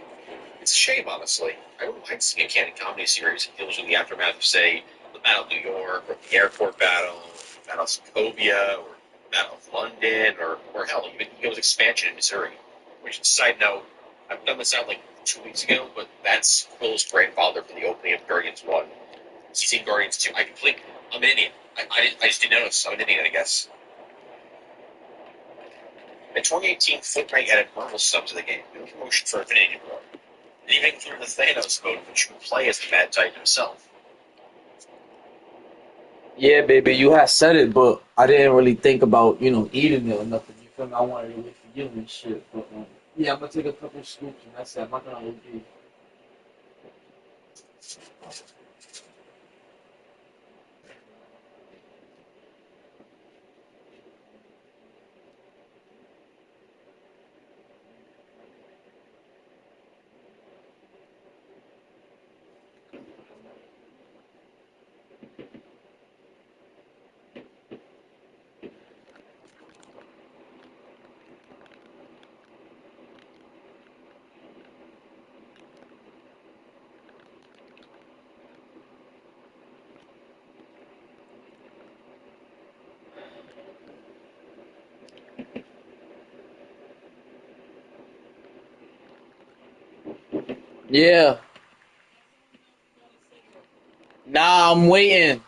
A: It's a shame, honestly. I wouldn't mind seeing a canon comedy series that deals with the aftermath of, say, the Battle of New York, or the airport battle, Battle of Sokovia, or Battle of London, or hell, even Ego's expansion in Missouri. Which, side note, I've done this out like 2 weeks ago, but that's Quill's grandfather for the opening of Guardians 1. He's seen Guardians 2. I'm an Indian. I just didn't notice. I'm an Indian, I guess. In 2018, Fortnite added Marvel stuff to the game, doing promotion for Infinity War. It even included the Thanos mode, which you can play as the Mad Titan himself.
F: Yeah, baby, you had said it, but I didn't really think about, eating it or nothing. You feel me? I wanted to wait for you and shit. But, yeah, I'm gonna take a couple scoops and that's it. I'm not gonna OD. Yeah. Nah, I'm waiting.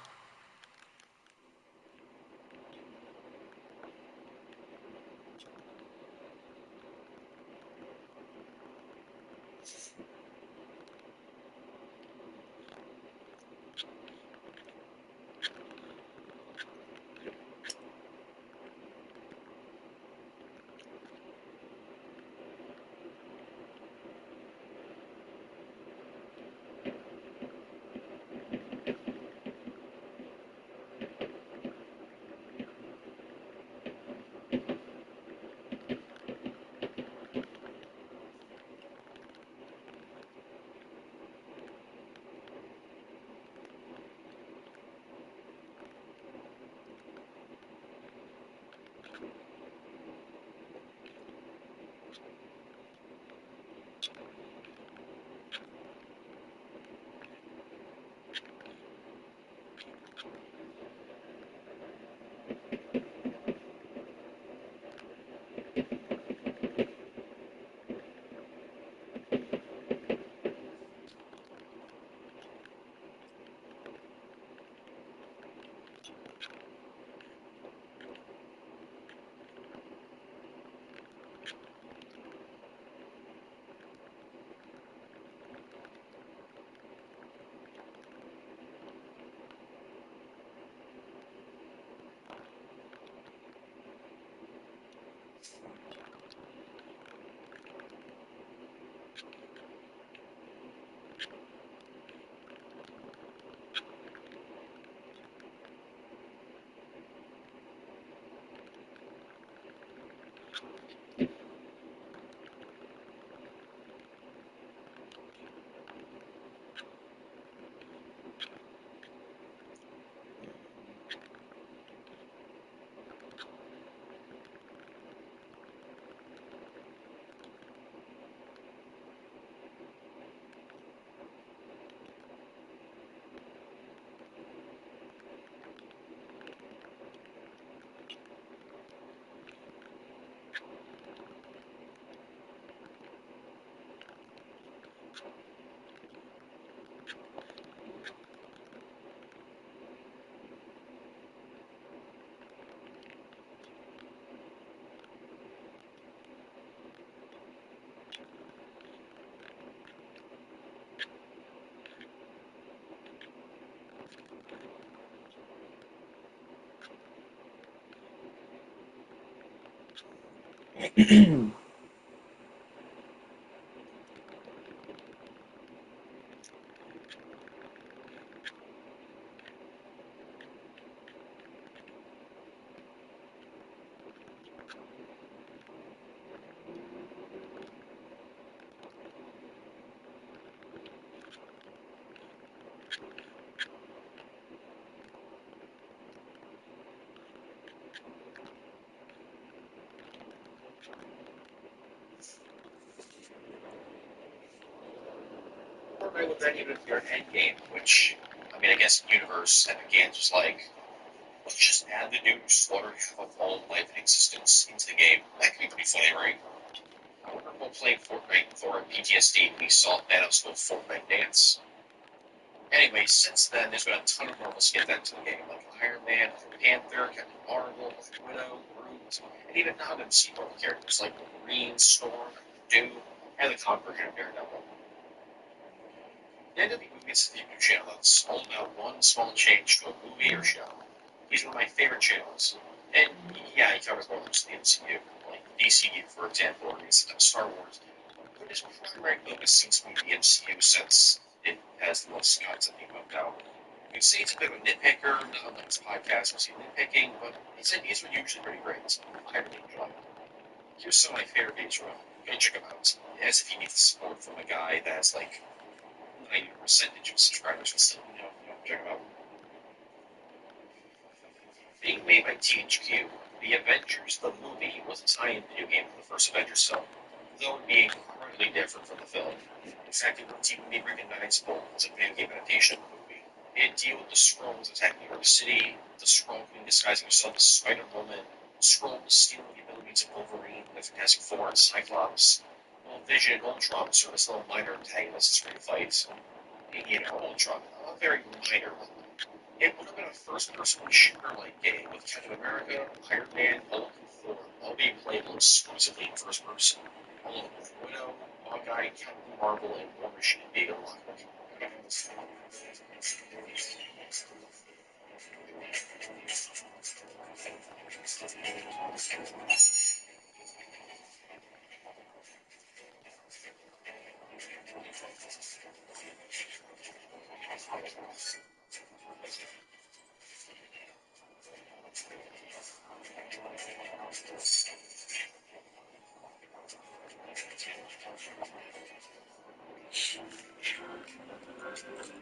A: Fortnite would then even appear in Endgame, which, I mean, I guess in universe, Epic Games was like, let's just add the new slaughter of all life and existence into the game. That could be pretty funny, right? I remember while playing Fortnite Thor and PTSD, we saw Thanos go Fortnite dance. Anyway, since then, there's been a ton of Marvel skins into the game, like Iron Man, Panther, Captain Marvel, Black Widow, Groot, and even non-MC Marvel characters like Wolverine, Storm, Doom, and the Conqueror and Daredevil. The end of the movie is the YouTube channel that's all about one small change to a movie or show. He's one of my favorite channels. And yeah, he covers more than just the MCU, like DCU, for example, or even Star Wars. But his primary focus seems to be the MCU since it has the most content being pumped out. You'd say he's a bit of a nitpicker, doesn't like his podcast or see nitpicking, but his ideas are usually pretty great. I really enjoy them. Here's some of my favorite videos from him. Go check him out. As if he needs support from a guy that has like 90% of subscribers and still, check him out. Being made by THQ, The Avengers, the movie, was a tie-in video game for the first Avengers film, though it being incredibly different from the film. In fact, it wasn't even made recognizable as a video game adaptation of the movie. It dealt with the Skrulls attacking New York City, the Skrull Queen disguising herself as Spider-Woman, the Skrull stealing the abilities of Wolverine, the Fantastic Four, and Cyclops. Well, Vision and Ultron serve as little minor antagonists for the fights. Ultron, a very minor one. It would have been a first-person shooter-like game with Captain America, Iron Man, Hulk, and Thor all being playable exclusively in first person, along with Widow, Hawkeye, Captain Marvel, and War Machine being alive.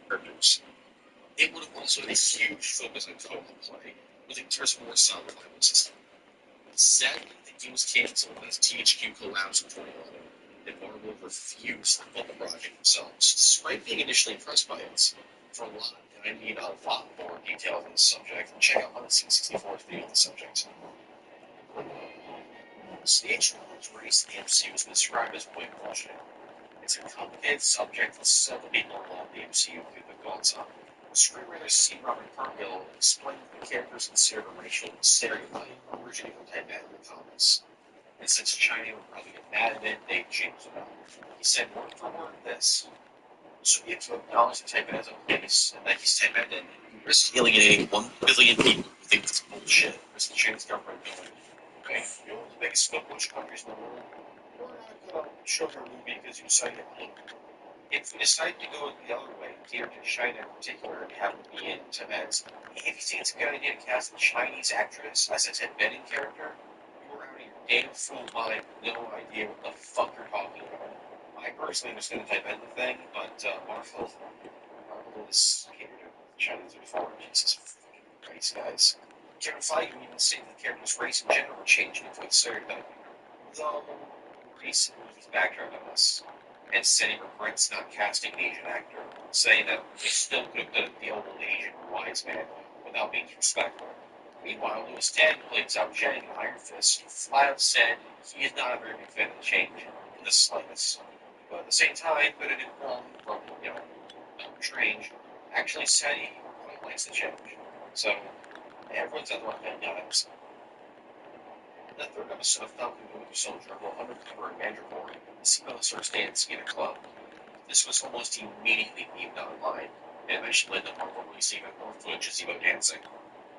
A: Characters. It would have also had a huge focus on co-op play, with a more solid level system. Sadly, the game was cancelled as THQ collapsed in 2011, and Marvel refused to fund the project themselves, despite being initially impressed by it. For a lot, and I need a lot more detail on this subject, check out my C64's video on the subject. Stage 1's race in the MCU has been described as whitewashing. It's a complicated subject that several people involved in the MCU have their thoughts on. Screenwriter C. Robert Cargill explained that the characters considered a racial stereotype originating from Ted Batman comics. And since China would probably get mad at it, they changed it up. He said word for word this. So we have to acknowledge the Ted as a place, and that he's Ted Batman, who risks alienating 1 billion people who think it's bullshit. Risks the Chinese government going, okay, you're one of the biggest football countries in the world. We're not going to show your movie because you cited it. If we decide to go the other way, cater to China in particular, and have it be in Tibet, if you think it's a good idea to cast a Chinese actress as a Tibetan character, you are out of your damn fool mind with no idea what the fuck you're talking about. I personally understand the Tibetan thing, but Marvel is catered to Chinese before. Jesus fucking Christ, guys. Kevin Feige even stated the character's race in general would change into a stereotype. Though, recently he's backtracked on this and said he regrets not casting an Asian actor, saying that they still could have done the old Asian wise man without being disrespectful. Meanwhile, Louis Tan, who played Zhao Zhang in Iron Fist, flat out said he is not a very big fan of the change in the slightest. But at the same time, Benedict Wong from, Doctor Strange, actually said he quite likes the change. So, everyone's on the one hand, not episode. The third episode of Falcon and Winter Soldier will undercover in Mandragora, the Seagull starts dancing in a club. This was almost immediately memed online, and eventually led to Marvel releasing more footage of Zemo dancing.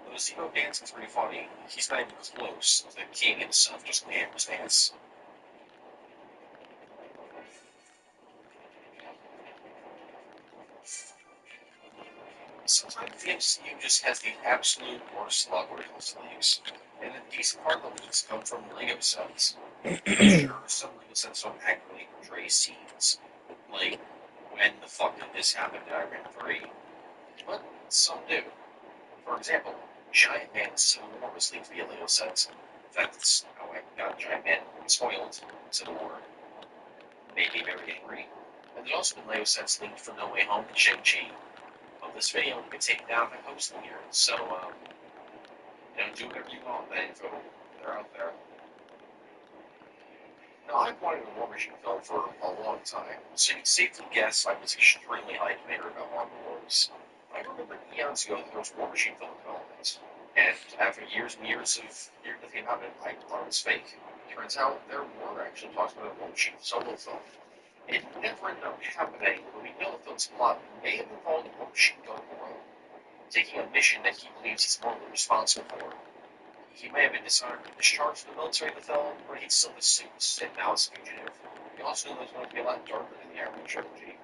A: Though Zemo dancing is pretty funny, he's not even close to the king himself just nailed his dance. Sometimes the MCU just has the absolute worst luck when it comes to leaks, and the decent part of the leaks come from Lego sets. Sure, some Lego sets don't accurately portray scenes, like when the fuck did this happen in Iron Man 3, but some do. For example, Giant Man Civil War was leaked via Lego sets. In fact, that's how I got Giant Man spoiled in Civil War. Made me very angry. And there's also been Lego sets leaked for No Way Home and Shang-Chi. Well, this video will get taken down by hosting here, so, do whatever you want with that info. They're out there. Now, I've wanted a War Machine film for a long time, so you can safely guess I was extremely hyped later about Marvel Wars. I remember eons ago that there was War Machine film development, and after years and years of hearing nothing about it, I thought it was fake. Turns out there were actually talks about a War Machine solo film. It never ended up happening, but we know the film's plot may have involved War Machine going rogue, taking a mission that he believes he's morally responsible for. He may have been dishonorably discharged from the military in the film, but he'd still suit and now is a fugitive. We also know there's going to be a lot darker than the average trilogy.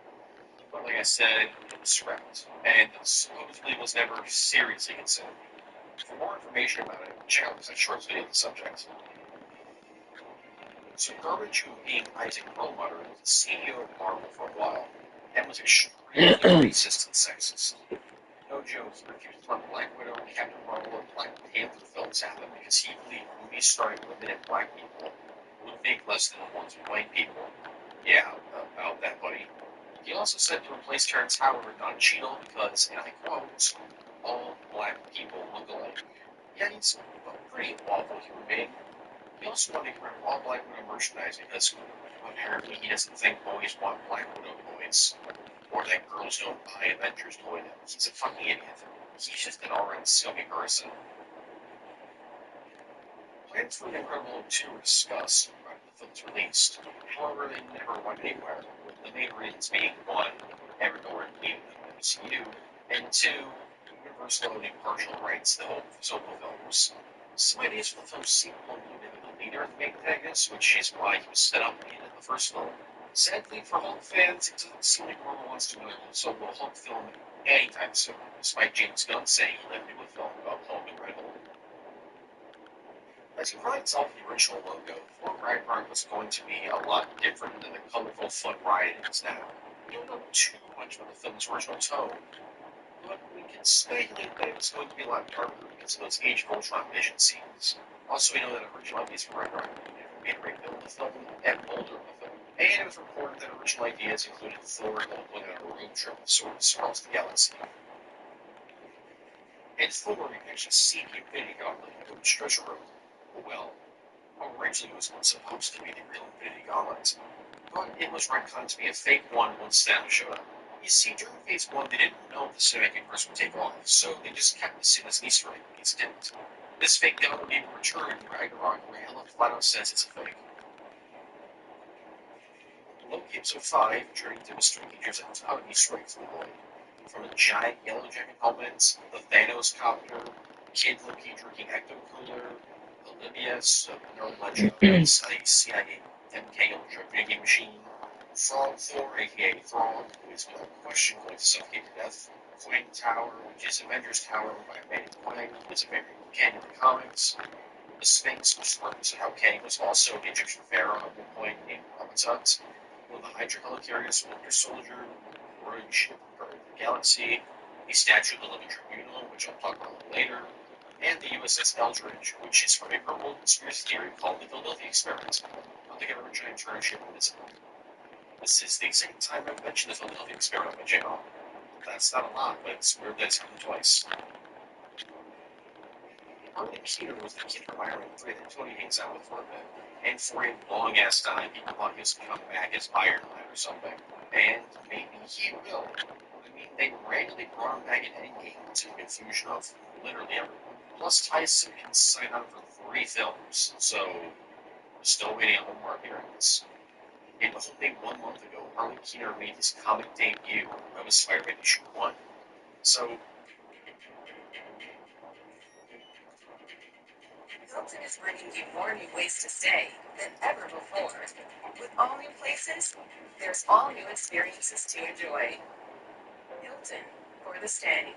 A: But like I said, it was scrapped, and supposedly was never seriously considered. For more information about it, check out this short video on the subject. So Garbage, who being Isaac Perlmutter, was the CEO of Marvel for a while, and was extremely racist and sexist. No joke, he refused to let Black Widow, Captain Marvel, and Black Panther films happen because he believed movies starring women and black people would make less than the ones with white people. Yeah, about that, buddy. He also said to replace Terrence Howard with Don Cheadle because, and I quote, all black people look alike. Yeah, he's a pretty awful human being. We also want to get rid of all Black Widow merchandise because apparently he doesn't think boys want Black Widow toys, or that girls don't buy Avengers toys. He's a fucking idiot. He's just an all-around scummy person. Plans for The Incredible Hulk 2 were discussed right when the film was released. However, they never went anywhere, with the main reasons being 1. Everywhere leaving the MCU, and 2. Universal owning partial rights to Hulk solo films. Some ideas for the film's sequel included the leader of the main antagonist, which is why he was set up in the first film. Sadly for Hulk fans, it doesn't seem like Marvel wants to do a solo Hulk film anytime soon, despite James Gunn saying he'll never do a film about Hulk and Red Hulk. As you probably saw from the original logo, Thor Ragnarok was going to be a lot different than the colorful fun ride it is now. We don't know too much about the film's original tone, but we can speculate that it was going to be a lot darker because of those Age of Ultron vision scenes. Also, we know that original ideas for Ragnarok made a great film in the film and older in the film. And it was reported that original ideas included Thor and Hulk going on a road trip of sorts across the galaxy. And Thor, you can actually see the Infinity Gauntlet in the treasure room. Well, originally it was supposed to be the real Infinity Gauntlet, but it was retconned to be a fake one once Thanos showed up. You see, during Phase 1, they didn't know the cinematic universe would take off, so they just kept the scene as Easter egg, but it didn't. This fake gauntlet will be returned in Ragnarok, where Hela flat out says it's a fake. Loki Episode 5, Journey to Mystery, features a ton of Easter eggs in the void. From the giant yellow jacket helmets, the Thanos copter, Kid Loki drinking Ecto Cooler, Olivia's known legend of a CIA MK Ultra video game machine, Frog Thor, aka Throg, who is without question going to suffocate to death, Quang Tower, which is Avengers Tower by Manny Quang, who is a very Kang in the comics, the Sphinx, which represents how Kang was also the Egyptian pharaoh at one point named Ramatut, one of the Hydra helicarriers, Winter Soldier, Rouge, of the Galaxy, the Statue of the Living Tribunal, which I'll talk about later, and the USS Eldridge, which is from a purple conspiracy theory called the Philadelphia Experiment. I don't think I've ever tried to turn a ship on this. This is the second time I've mentioned the Philadelphia Experiment on my channel. That's not a lot, but it's weird that it's happened twice. Harley Keener was the kid from Iron Man 3 that Tony hangs out with for a bit, and for a long ass time, people thought he was come back as Iron Man or something. And maybe he will. I mean, they randomly brought him back in Endgame to the confusion of literally everyone. Plus, Tyson can sign on for 3 films, so still waiting on one more appearance. It was only 1 month ago Harley Keener made his comic debut of his Spider-Man issue 1. So,
D: Hilton is bringing you more new ways to stay than ever before. With all new places, there's all new experiences to enjoy. Hilton for the stay.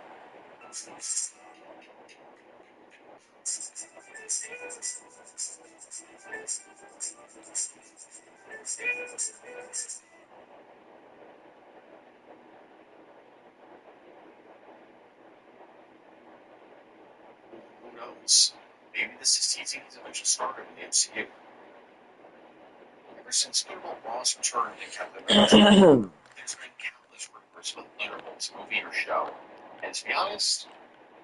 A: who knows? Maybe this is teasing his eventual stardom in the MCU. Ever since Spider-Man Ross returned to Captain America, there's been countless rumors about the Thunderbolts movie or show. And to be honest,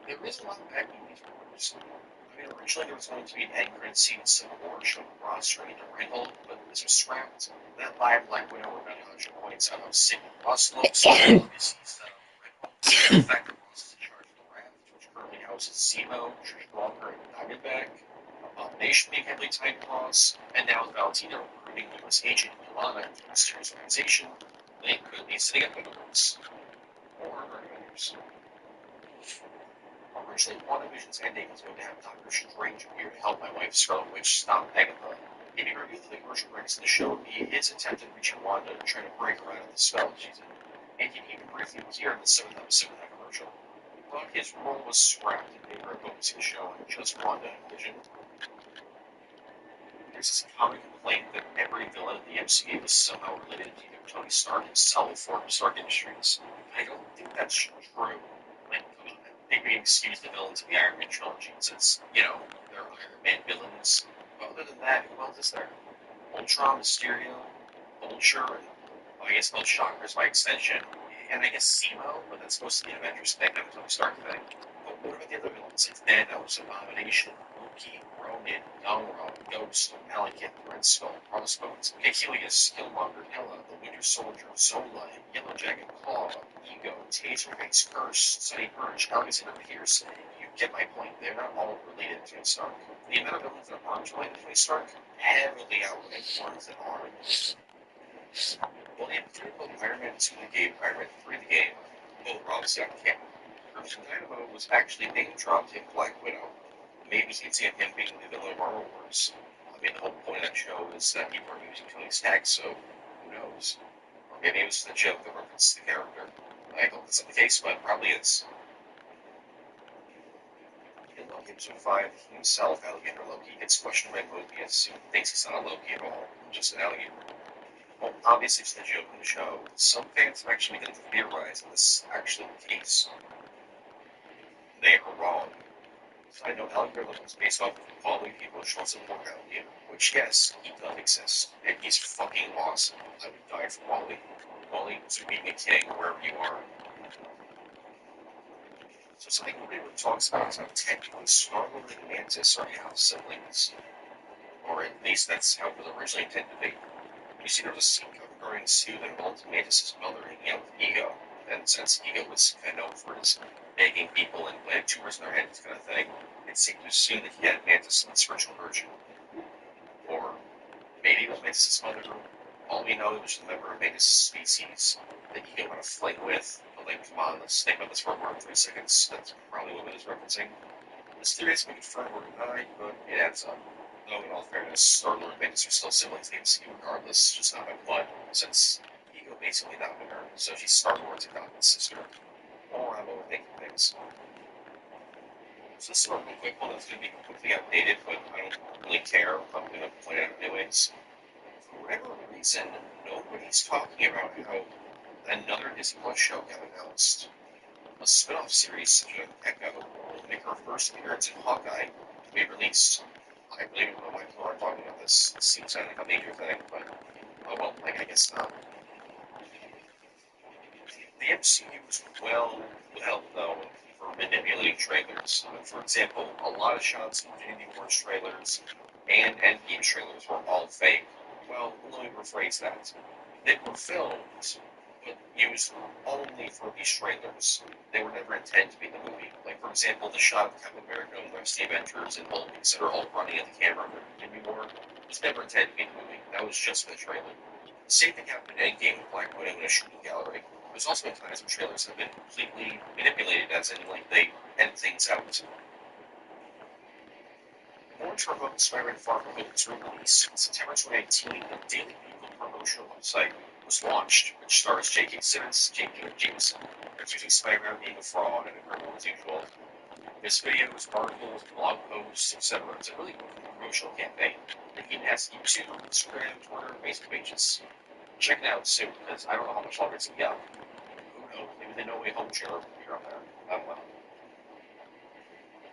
A: there is a lot of backing these rumors. I mean, originally there was going to be an end credit scene in Civil War showing Ross turning into Red Hulk, but this was scrapped. That live Black Widow where Natasha points out how sick Ross looks, obviously set up for Red Hulk. The fact that Ross is in charge of the Raft, which currently houses Zemo, Trish Walker, and Diamondback, Abomination being heavily tied to Ross, and now with Valentino recruiting U.S. agent Milana into a mysterious organization, they could be setting up Thunderbolts. Or Avengers. Originally, WandaVision's ending was going to have Doctor Strange appear to help my wife Scarlet Witch stop Agatha. It be revealed that the commercial breaks in the show would be his attempt at reaching Wanda and trying to break her out of the spell she's in, and he'd even briefly appear in the 7th episode of that commercial. But his role was scrapped in favor of focusing the show on just Wanda and Vision. There's this common complaint that every villain in the MCU is somehow related to either Tony Stark himself or Stark Industries. I don't think that's true. Like, they may excuse the villains of the Iron Man trilogy since, they're Iron Man villains. But other than that, who else is there? Ultron, Mysterio, Vulture, and I guess most Shockers by extension. And I guess Zemo, but that's supposed to be an Avengers thing, not a Tony Stark thing. But what about the other villains? Like Thanos, Abomination, Loki, Ronin, Gangro, Ghost, Malekith, Red Skull, Crossbones, Achilles, Killmonger, Hela, the Winter Soldier, Zola, Yellow Jacket, Claw, Ego, Taserface, Curse, Sunny Purge, Alexander Pierce. You get my point. They're not all related to Tony Stark. The amount of villains that aren't related to Tony Stark heavily outweigh the ones that are. Well, the critical Iron Man 2 the game, Iron Man 3 the game, both were obviously on camera. Version Dynamo was actually being dropped in Black Widow. Maybe he'd see him being the villain of Marvel Wars. I mean, the whole point of that show is that people are using Tony's tag, so who knows? Or maybe it was the joke that references the character. I hope that's not the case, but it probably is. In Loki Episode 5, he himself, Alligator Loki, gets questioned by Mobius, who thinks he's not a Loki at all, just an alligator. Well, obviously it's the joke in the show. Some fans have actually begun to theorize that this is actually the case. They are wrong. I know Alligator Loki is based off of Wally the emotional support alligator, which yes, he does exist, and he's fucking awesome. I would die for Wally. Wally, to be a king wherever you are. So something nobody really talks about is how technically Star-Lord and Mantis are half siblings. Or at least that's how it was originally intended to be. You see, there was a scene during Sue that involved Mantis' mother hanging out with Ego, and since Ego was kind of known for his begging people and planting tumors in their heads kind of thing, it seemed to assume that he had Mantis in the spiritual version. Or maybe it was Mantis' mother. All we know, it was a member of Mantis' species that Ego went on a flight with. But like, come on, let's think about this for more than 3 seconds. That's probably what it is referencing. This theory has been confirmed or denied, but it adds up. Though, in all fairness, Star-Lord and Mantis are still siblings in the MCU regardless, just not by blood, since Ego basically adopted her, so she's Star-Lord's adopted sister. Or I'm overthinking things. So this is a real quick one that's going to be quickly outdated, but I don't really care. I'm going to point it out anyways. For whatever reason, nobody's talking about how another Disney Plus show got announced. A spin-off series, Echo, will make her first appearance in Hawkeye to be released. I really don't know why people aren't talking about this. It seems like a major thing, but oh well, I guess not. The MCU is well known for manipulating trailers. For example, a lot of shots in Infinity War's trailers and Endgame trailers were all fake. Well, let me rephrase that. They were filmed, but used only for these trailers. They were never intended to be in the movie. Like, for example, the shot of Captain America and the rest of the Avengers and Hulk, etc., all running at the camera in Infinity War was never intended to be in the movie. That was just for the trailer. The same thing happened in Endgame with Black Widow in a shooting gallery. There's also been times when trailers have been completely manipulated, as in, like, they end things out. More Turbo Spider-Man Far From Home's release in September 2019, the Daily Bugle promotional website was launched, which stars J.K. Simmons, J.K. Jameson, accusing Spider-Man being a fraud and a criminal as usual. His videos, articles, blog posts, etc. It's a really cool promotional campaign that even has YouTube, Instagram, Twitter, Facebook pages. Check it out soon, because I don't know how much longer it's going to be up. Who knows? Maybe the No Way Home trailer will be on there. I don't know.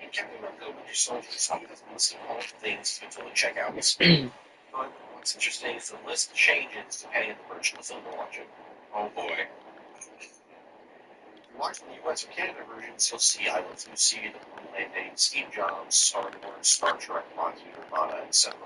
A: In Captain America Winter Soldier, Steve has listed all the things to totally check out. But what's interesting is the list changes depending on the version of the film we're watching. Oh boy. If you're watching the US or Canada versions, you'll see I Love Lucy, The Moon Landing, Steve Jobs, Star Wars, Star Trek, Rocky, Nirvana, etc.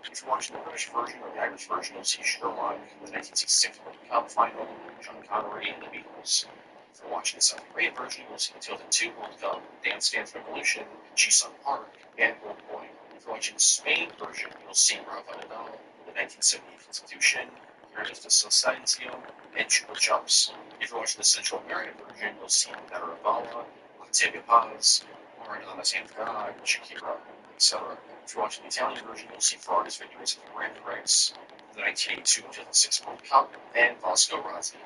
A: If you're watching the British version or the Irish version, you'll see Sherlock, the 1966 World Cup final, Sean Connery, and the Beatles. If you're watching the South Korean version, you'll see Matilda 2 World Cup, Dance Dance Revolution, Ji-Sung Park, and Gold Point. If you're watching the Spain version, you'll see Rafael Nadal, the 1970 Constitution, Heroes de Silencio, and Chupa Chups. If you're watching the Central American version, you'll see Naravala, Octavia Paz, Maradona Saint God, Shakira, etc. If you're watching the Italian version, you'll see Ferrari's victories at the Grand Prix, the 1982-2006 World Cup, and Vasco Rossi.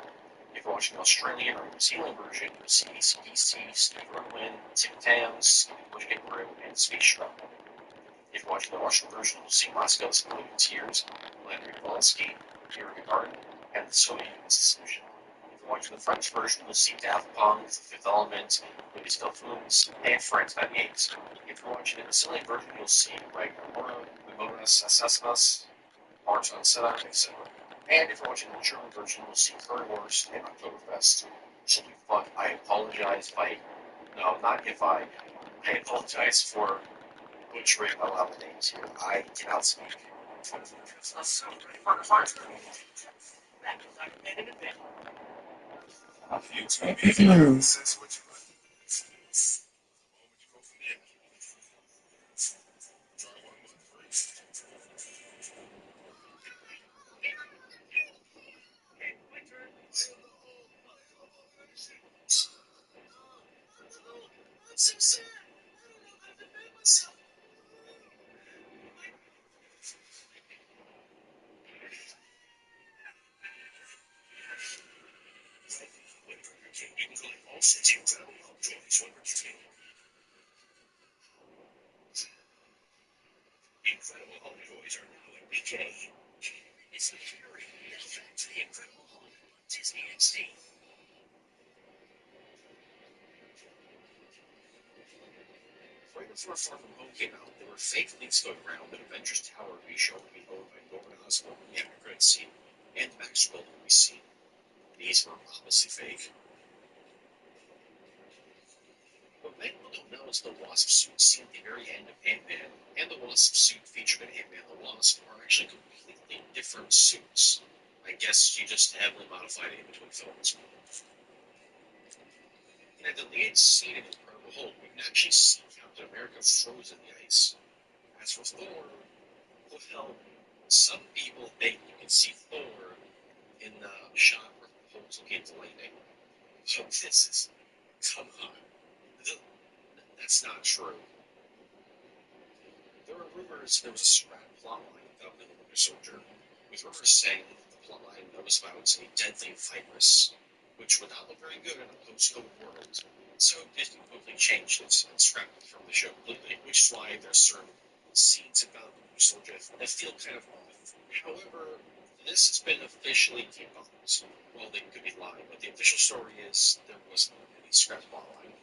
A: If you're watching the Australian or New Zealand version, you'll see AC/DC, Steve Irwin, Tim Tams, Bush Gaybroo, and Space Shuttle. If you're watching the Russian version, you'll see Moscow's Including Tears, Vladimir Volinsky, Yuri Gagarin, and the Soviet Institution. If you're watching the French version, you'll see Daft Punk, The Fifth Element, Louis Delphins, and France 98. If you're watching the Brazilian version, you'll see Ragnarok, Memorias Assassinas, Mars on Setup, etc. And if you're watching the German version, you'll see Currywurst and Oktoberfest. Holy fuck, I apologize if I... No, not if I... I apologize for butchering a lot of names here. I cannot speak.
E: Says what you like. What would you go from here? Try one month first.
A: I'm so sad. I don't know how to defend myself. Incredible Hulk toys are now in BK. It's the Fury. Now back to the Incredible Hulk on Disney XD. Right before Far From Home came out, there were fake leaks going around that Avengers Tower would be shown to be owned by Norman Osborn in the after credits scene, and the Maxwell that we see. These were obviously fake. What many people don't know is the Wasp suit seen at the very end of Ant-Man and the Wasp suit featured in Ant-Man the Wasp are actually completely different suits. I guess you just heavily modified it in between films. In a deleted scene in Incredible Hulk, we can actually see Captain America frozen in the ice. As for Thor, well, hell, some people think you can see Thor in the shot where Hulk's looking at the lightning. So this is, come on, that's not true. There were rumors there was a scrap plotline about the Winter Soldier, with rumors saying that the plotline was about a deadly virus, which would not look very good in a post-COVID world. So Disney quickly changed it and scrapped it from the show completely, which is why there's certain scenes about the Winter Soldier that feel kind of off. However, this has been officially debunked. Well, they could be lying, but the official story is there wasn't any scrap plotline.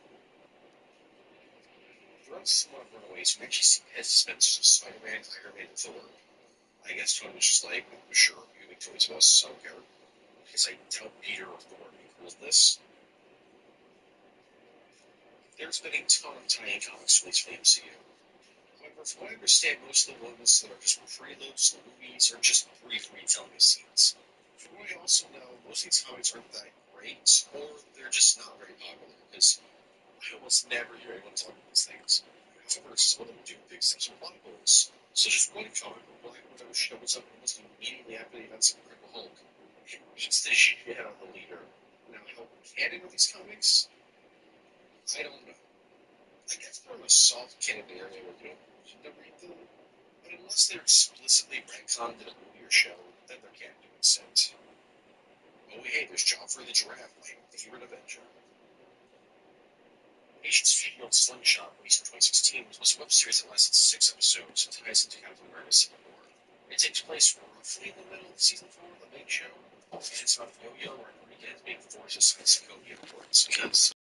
A: Throughout some of Runaways, we actually see head suspensions of Spider-Man, Iron Man, and Thor. I guess Tony was just like, sure, you make toys of us, I don't care. Because I doubt Peter or Thor would be cool with this. There's been a ton of tie-in comics released for the MCU. However, from what I understand, most of the ones that are just preludes to the movies are just brief retelling scenes. From what I also know, most of these comics aren't that great, or they're just not very popular, because I almost never hear anyone talk about these things. However, some of them do big sexual plot holes. So just one comic where Black Widow shows up almost immediately after the events of Incredible Hulk and beats the shit out of the leader. Now, how canon are these comics? I don't know. I guess they're in a soft canon area where you don't need to read them, but unless they're explicitly retconned in a movie or show, then they're canon to an extent. Oh, hey, there's Joffrey the Giraffe, my favorite Avenger. Asian's Field Slingshot, released in 2016, was a web series that lasted 6 episodes and ties into Captain America's Civil War. It takes place roughly in the middle of season 4 of the main show, and it's about Yo-Yo or Enriquez being forced to sign Sokovia Accords because.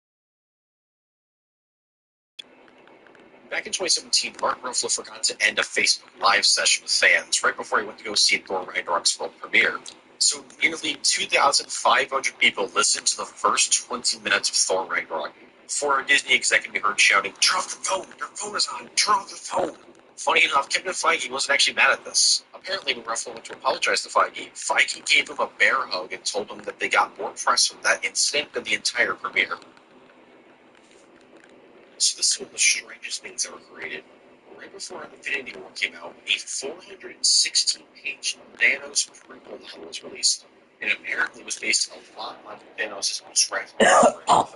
A: Back in 2017, Mark Ruffalo forgot to end a Facebook Live session with fans right before he went to go see Thor Ragnarok's world premiere. So nearly 2,500 people listened to the first 20 minutes of Thor Ragnarok before a Disney executive heard shouting, "Turn off the phone! Your phone is on! Turn off the phone!" Funny enough, Kevin Feige wasn't actually mad at this. Apparently, when Ruffalo went to apologize to Feige, Feige gave him a bear hug and told him that they got more press from that incident than the entire premiere. So this is one of the strangest things ever created. Right before Infinity War came out, a 416-page Thanos prequel novel was released, and apparently was based a lot on Thanos' post-Ragnarok film.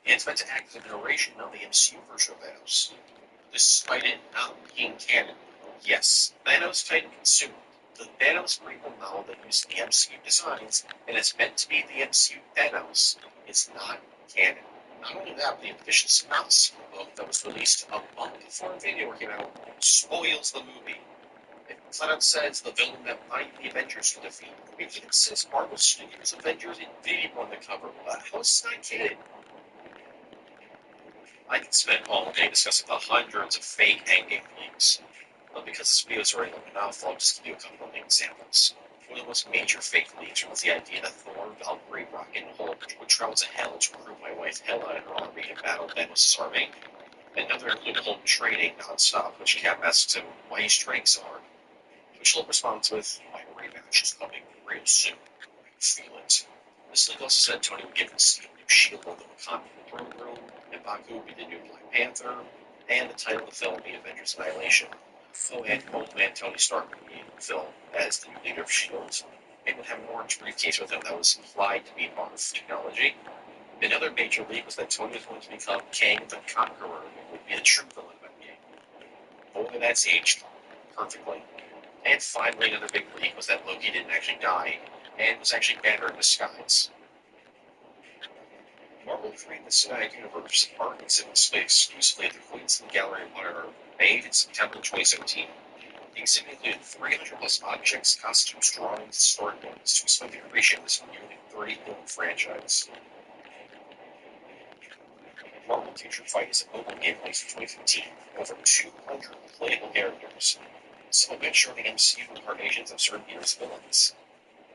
A: And it's meant to act as a narration of the MCU version of Thanos. Despite it not being canon, yes, Thanos Titan consumed the Thanos prequel novel that used the MCU designs, and it's meant to be the MCU Thanos. It's not canon. Not only that, but the official synopsis book that was released a month before Infinity War came out spoils the movie. It flat out says the villain that the Avengers can defeat. It even says Marvel Studios Avengers Infinity War on the cover. How is this not canon? I could spend all day discussing the hundreds of fake endgame leaks, but because this video is already long enough, I'll just give you a couple of examples. One of the most major fake leaks was the idea that Thor, Valkyrie, Rocket, and Hulk would travel to Hell to recruit my wife Hela and her army to battle Thanos' army. Another included home training nonstop, which Cap asks him why he's training so hard. Which Holt responds with, my rematch is coming real soon. I can feel it. This league also said Tony would give us a new shield of the Wakanda throne room, and Baku would be the new Black Panther, and the title of the film would be Avengers Annihilation. Oh, and old man Tony Stark would be in the film as the new leader of S.H.I.E.L.D. and would have a orange briefcase with him that was implied to be Marv technology. Another major leak was that Tony was going to become Kang the Conqueror and would be the true villain of Endgame. Boy, that's aged perfectly. And finally, another big leak was that Loki didn't actually die, and was actually Banner in disguise. Marvel created the cinematic universe art exhibit displayed exclusively at the Queensland Gallery in Waterloo, made in September 2017. The exhibit included 300 plus objects, costumes, drawings, storybooks to explain the creation of this nearly 30-film franchise. Marvel Future Fight is a mobile game released in 2015, over 200 playable characters, some of which are the MCU incarnations of certain years' villains,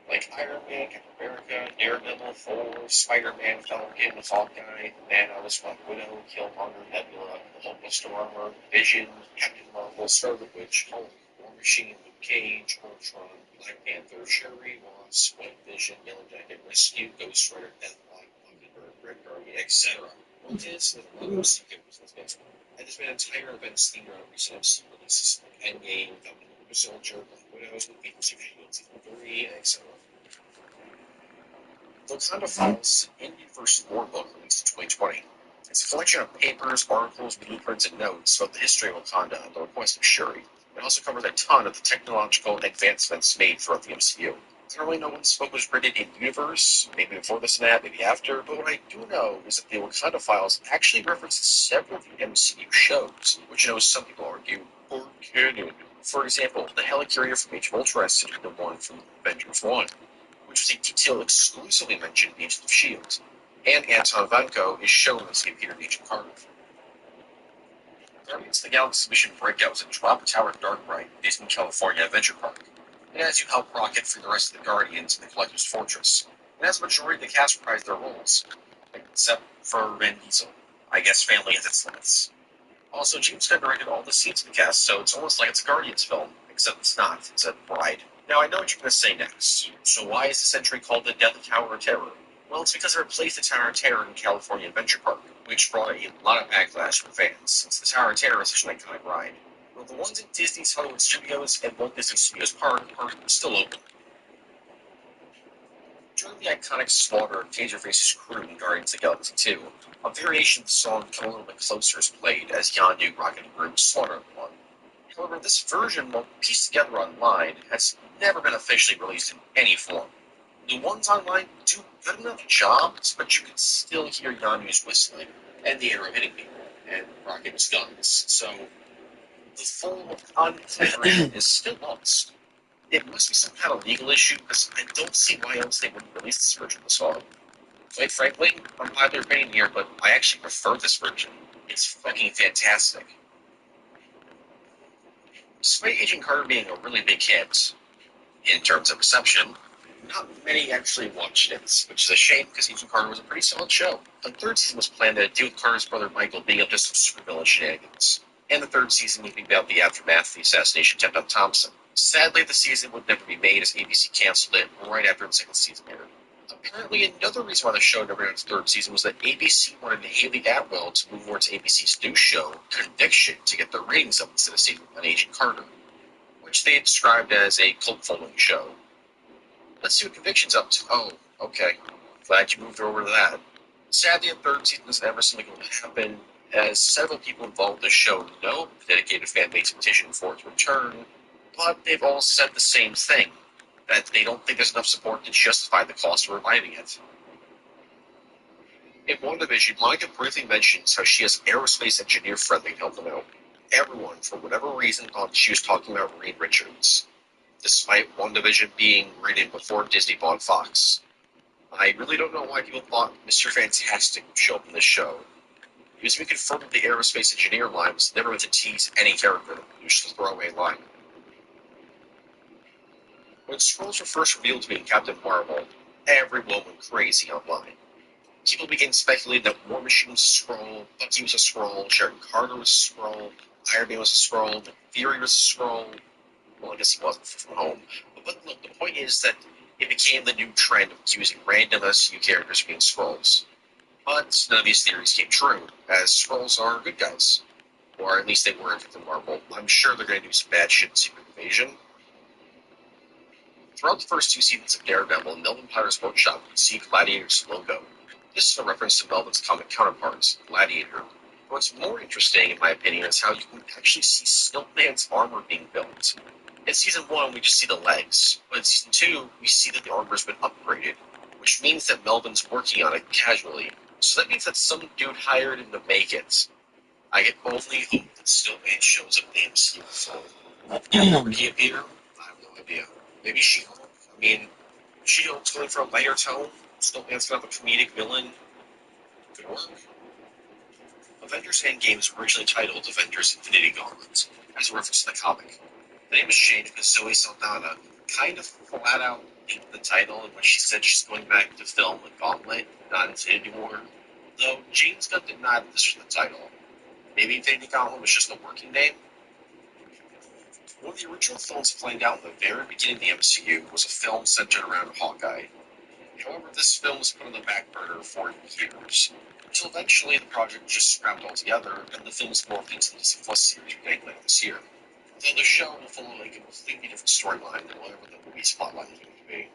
A: like Iron Man, Captain America, Daredevil, Thor, Spider-Man, Falcon, Hawkeye, Thanos, Black Widow, Killmonger, Nebula, the Hulk, Armor, Vision, Captain Marvel, Scarlet Witch, Hulk, War Machine, Luke Cage, Ultron, Black Panther, Shuri, Wasp, White Vision, Yellow Jacket, Rescue, Ghost Rider, Deathlock, Mockingbird, Red Guardian, etc. What is the MCU characters? And there's been entire events themed around recent MCU releases like Endgame, Falcon, Winter Soldier, Black Widow, Agents of S.H.I.E.L.D. Season 3, etc. The Wakanda Files in-universe lore book released in 2020. It's a collection of papers, articles, blueprints, and notes about the history of Wakanda and the request of Shuri. It also covers a ton of the technological advancements made throughout the MCU. I don't really know when this book was written in universe, maybe before this and that, maybe after, but what I do know is that the Wakanda Files actually references several of the MCU shows, which I know some people argue are canon. For example, the Helicarrier from Age of Ultron is the one from Avengers 1, which was a detail exclusively mentioned in Agents of S.H.I.E.L.D., and Anton Vanko is shown as he appeared in Agent Carter. Guardians of the Galaxy mission Breakout was a drop tower Darkbright based in California Adventure Park. It has you help Rocket free the rest of the Guardians in the Collector's Fortress. It has the majority of the cast reprise their roles, except for Vin Diesel. I guess family has its limits. Also, James Gunn directed all the scenes in the cast, so it's almost like it's a Guardians film, except it's not. It's a Bride. Now, I know what you're going to say next. So why is this entry called the Death Tower of Terror? Well, it's because it replaced the Tower of Terror in California Adventure Park, which brought a lot of backlash from fans, since the Tower of Terror is such an iconic ride. Well, the ones in Disney's Hollywood Studios and Walt Disney Studios Park are still open. During the iconic slaughter of Taserface's crew in Guardians of the Galaxy 2, a variation of the song Come a Little Bit Closer is played as Yondu, Rocket, and Groot slaughter everyone. However, this version, while pieced together online, has never been officially released in any form. The ones online do good enough jobs, but you can still hear Yondu's whistling, and the arrow hitting people, and Rocket's guns, so the full uncut version is still lost. It must be some kind of legal issue, because I don't see why else they wouldn't release this version of the song. Quite frankly, I'm glad they're opinion here, but I actually prefer this version. It's fucking fantastic. Despite Agent Carter being a really big hit, in terms of reception, not many actually watched it, which is a shame because Agent Carter was a pretty solid show. The third season was planned to deal with Carter's brother Michael being up to some supervillain shenanigans, and the third season would be about the aftermath of the assassination attempt on Thompson. Sadly, the season would never be made as ABC canceled it right after the second season aired. Apparently, another reason why the show never got its third season was that ABC wanted Haley Atwell to move more to ABC's new show, Conviction, to get the ratings up instead of staying on Agent Carter, which they described as a cult-following show. Let's see what Conviction's up to. Oh, okay. Glad you moved over to that. Sadly, a third season doesn't ever seem like it will happen, as several people involved in the show know the dedicated fan base petition for it to return, but they've all said the same thing, that they don't think there's enough support to justify the cost of reviving it. In WandaVision, Monica briefly mentions how she has aerospace engineer friend that can help them out. Everyone, for whatever reason, thought she was talking about Reed Richards, despite WandaVision being written before Disney bought Fox. I really don't know why people thought Mr. Fantastic would show up in this show. It was been confirmed that the aerospace engineer line was never meant to tease any character, it was just a throwaway line. When Skrulls were first revealed to be in Captain Marvel, everyone went crazy online. People began speculating that War Machine was a Skrull, Bucky was a Skrull, Sharon Carter was a Skrull, Iron Man was a Skrull, Nick Fury was a Skrull. Well, I guess he wasn't from home. But look, the point is that it became the new trend of accusing random SU characters of being Skrulls. But none of these theories came true, as Skrulls are good guys. Or at least they were in Marvel. I'm sure they're going to do some bad shit in Secret Invasion. Throughout the first two seasons of Daredevil in Melvin Potter's workshop, you see Gladiator's logo. This is a reference to Melvin's comic counterpart, Gladiator. What's more interesting, in my opinion, is how you can actually see Stiltman's armor being built. In Season 1, we just see the legs, but in Season 2, we see that the armor's been upgraded, which means that Melvin's working on it casually. So that means that some dude hired him to make it. I can only hope that Stillman shows up in the MCU film. Where he appear? I have no idea. Maybe She-Hulk? I mean, She-Hulk's going for a lighter tone. Stillman's kind of a comedic villain. Could work. Avengers Endgame is originally titled Avengers Infinity Gauntlet, as a reference to the comic. The name was changed because Zoe Saldana kind of flat out leaked the title when she said she's going back to film the Gauntlet, not Infinity War. Though James Gunn denied that this was the title. Maybe Infinity Gauntlet was just a working name? One of the original films planned out in the very beginning of the MCU was a film centered around Hawkeye. However, this film was put on the back burner for years, until eventually the project was just scrapped altogether, and the film was morphed into the Disney Plus series later this year. Though the show will follow a completely different storyline than whatever the movie's plotline is going to be.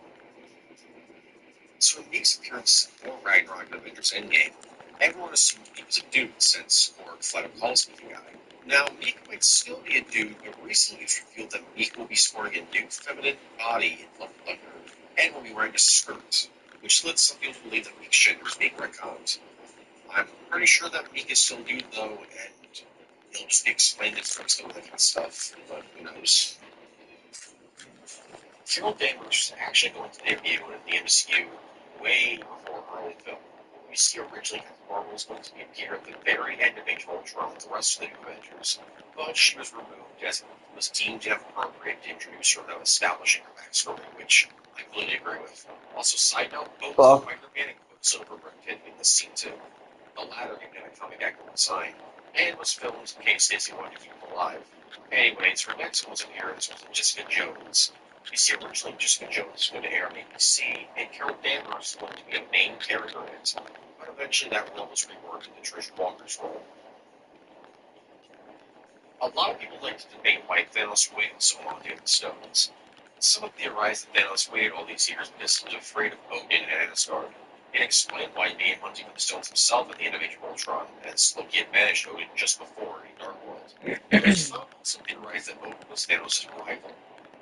A: So in Meek's appearance in Thor Ragnarok and Avengers Endgame, everyone assumed he was a dude since Korg flat out calls him the guy. Now, Meek might still be a dude, but recently it's revealed that Meek will be sporting a new feminine body in Love Thunder, and will be wearing a skirt, which led some people to believe that Meek's gender is being retconned. I'm pretty sure that Meek is still a dude, though, and he'll just be explained in front of that kind of stuff, but who knows. Carol Danvers is actually going to debut in the MCU way before her own film. We see originally Captain Marvel was going to appear at the very end of Age of Ultron with the rest of the Avengers, but she was removed as it was deemed inappropriate to introduce her without establishing her backstory, which I completely agree with. Also, side note, both Spider Man and Quicksilver were intended in this scene too. The latter being a comic accurate design, and was filmed in case Stacey wanted to keep him alive. Anyways, her next one's appearance was Jessica Jones. You see, originally Jessica Jones was going to air on ABC, and Carol Danvers was going to be a main character in it, but eventually that role was reworked into Trish Walker's role. A lot of people like to debate why Thanos waited so long to get the stones. Some have theorized that Thanos waited all these years because he was afraid of Odin and Asgard, and explained why he began hunting for the stones himself at the end of Age of Ultron, as Loki had managed Odin just before in Dark World. Some also theorized that Odin was Thanos' rival,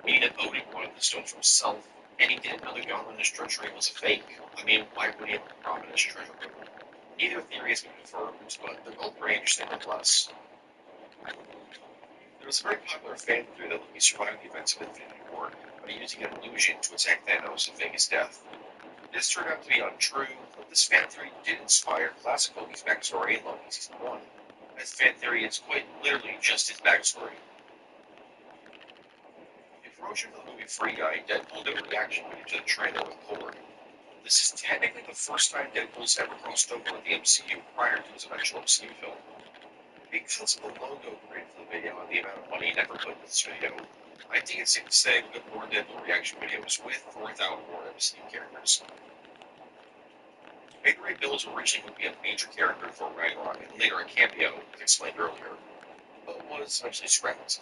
A: meaning that Odin wanted the stones for himself, and he didn't know the Godwin's treachery was a fake. I mean, why would he have a Godwin's treasure? Neither theory has been confirmed, but they're both very interesting nonetheless. There was a very popular fan theory that Loki survived the events of Infinity War by using an illusion to attack Thanos and fake his death. This turned out to be untrue, but this fan theory did inspire classic Loki's backstory in Loki Season 1, as fan theory is quite literally just his backstory. In promotion for the movie Free Guy, Deadpool did a reaction video to the trailer with Korg. This is technically the first time Deadpool's ever crossed over with the MCU prior to his eventual MCU film. Because of the logo created for the video and the amount of money never put into this video, I think it's safe to say we got more Deadpool reaction videos with or without more MCU characters. Big Ray Bill was originally going to be a major character for Ragnarok and later a cameo, as explained earlier, but was eventually scrapped.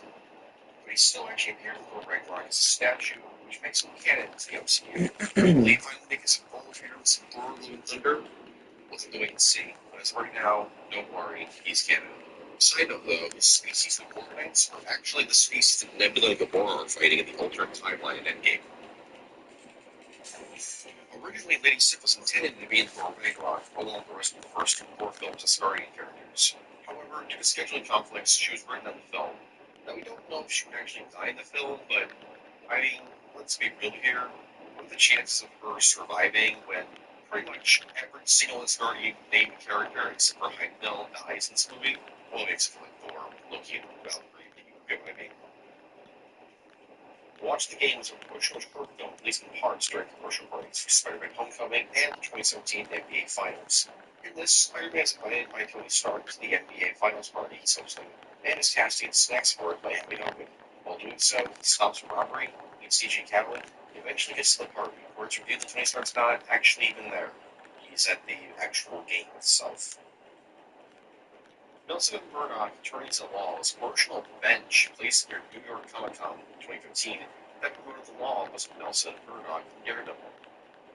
A: But he still actually appeared in Thor Ragnarok as a statue, which makes him canon to the MCU. Will he finally make his full appearance in Thor Love and Thunder? We'll have to wait and see, but as of right now, don't worry, he's canon. Side note though, the species of Gorgonites are actually the species that Nebula and Gamora are fighting in the alternate timeline in Endgame. Originally, Lady Sif was intended to be in Thor Ragnarok, along with the rest of the first two Thor films as guardian characters. However, due to scheduling conflicts, she was written on the film. Now, we don't know if she would actually die in the film, but, I mean, let's be real here. What are the chances of her surviving when pretty much every single Asgardian named character except for Heimdall dies in this movie? Well, except for like Thor, Loki, and Valkyrie, you get what I mean. Watch the game was a promotional short film, at least in parts, during commercial breaks for Spider-Man Homecoming and the 2017 NBA Finals. In this, Spider-Man is invited by Tony Stark to the NBA Finals party he's hosting, and is casting snacks for it by Abby Hogan. While doing so, he stops a robbery, meets CJ Cowlin, and eventually gets to the party, where it's revealed that Tony Stark's not actually even there. He's at the actual game itself. Nelson and Murdoch, attorneys at law, was a promotional bench placed near New York Comic Con in 2015 that promoted the law was Nelson and Murdoch from Daredevil.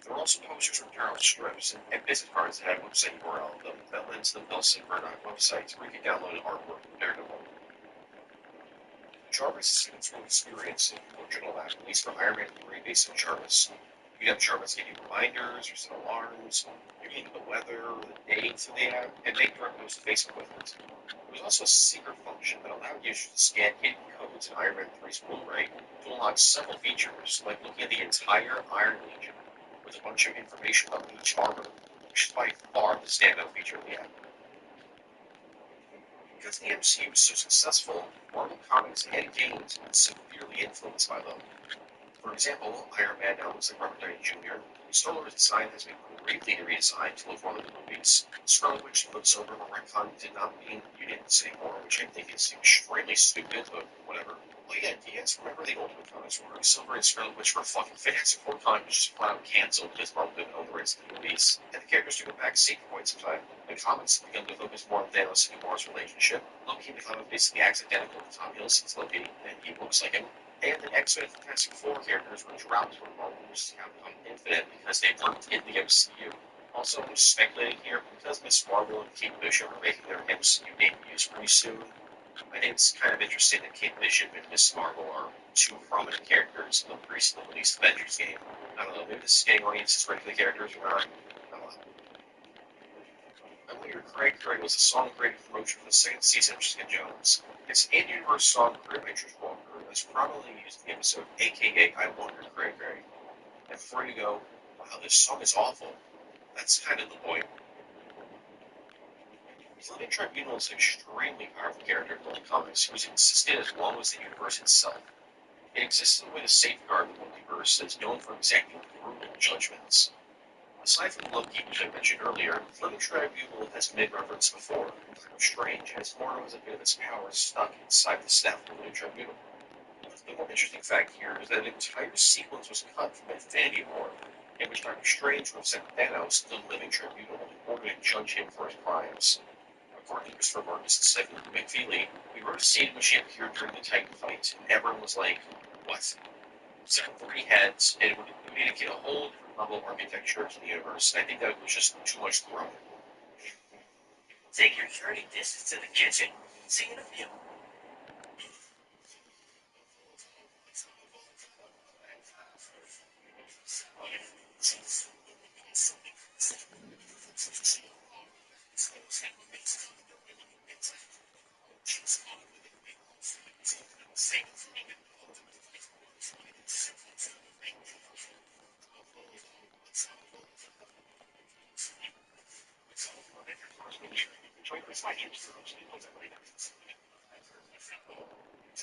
A: There were also posters from Daredevil strips and business cards that had website URL that led to the Nelson and Murdoch websites where you could download artwork from Daredevil. Jarvis' signature experience in the original app released for Iron Man 3 based on Jarvis. You'd have Jarvis give you reminders or set alarms, you can get the weather, the date through the app, and make direct notes to Facebook with it. There was also a secret function that allowed users to scan hidden codes in Iron Man 3's Blu-ray to unlock several features, like looking at the entire Iron Legion with a bunch of information about each armor, which is by far the standout feature of the app. Because the MCU was so successful, Marvel Comics and games have been severely influenced by them. For example, Iron Man now looks like Robert Downey Jr. Star-Lord's design has been greatly redesigned to look more like the movies. Scarlet Witch looks over where retcon did not mean mutants anymore, which I think is extremely stupid, but whatever. Well, yeah, do you guys remember the Ultimate Comics where Silver and Scarlet Witch were fucking Fantastic Four comics just flat out canceled because Marvel didn't own the rights to the movies, and the characters took a back seat for quite some time. The comics began to focus more on Thanos and Gamora's relationship. Loki in the comic basically acts identical to Tom Hiddleston's Loki, and he looks like him. And the X-Men and Fantastic Four characters were dropped from Marvel vs. Capcom Infinite because they weren't in the MCU. Also, I'm speculating here, because Miss Marvel and Kate Bishop are making their MCU debuts pretty soon, I think it's kind of interesting that Kate Bishop and Miss Marvel are two prominent characters in the recently released Avengers game. I don't know, maybe this is getting audiences ready for the characters or not. I don't know. I Later Craig Craig was a song created for promotion for the second season of Jessica Jones. It's an in-universe song created by Trish Walker that's prominently used in the episode aka I Wonder Craig Craig. And before you go, wow, this song is awful. That's kind of the point. The Living Tribunal is an extremely powerful character in the comics who has existed as long as the universe itself. It exists in a way to safeguard the multiverse and is known for exacting brutal judgments. Aside from Loki, which I mentioned earlier, the Living Tribunal has made reference before in Doctor Strange, as Mordo has a bit of its power stuck inside the staff of the Living Tribunal. The more interesting fact here is that an entire sequence was cut from Infinity War, in which Doctor Strange would send Thanos to the Living Tribunal in order to judge him for his crimes. According to Christopher Marcus and Stephen McFeely, we wrote a scene in which he appeared during the Titan fight, and everyone was like, what? It's got 3 heads, and it would indicate a whole different level of architecture to the universe. I think that was just too much thrown.
E: Take your 30 dishes to the kitchen. See you in a few.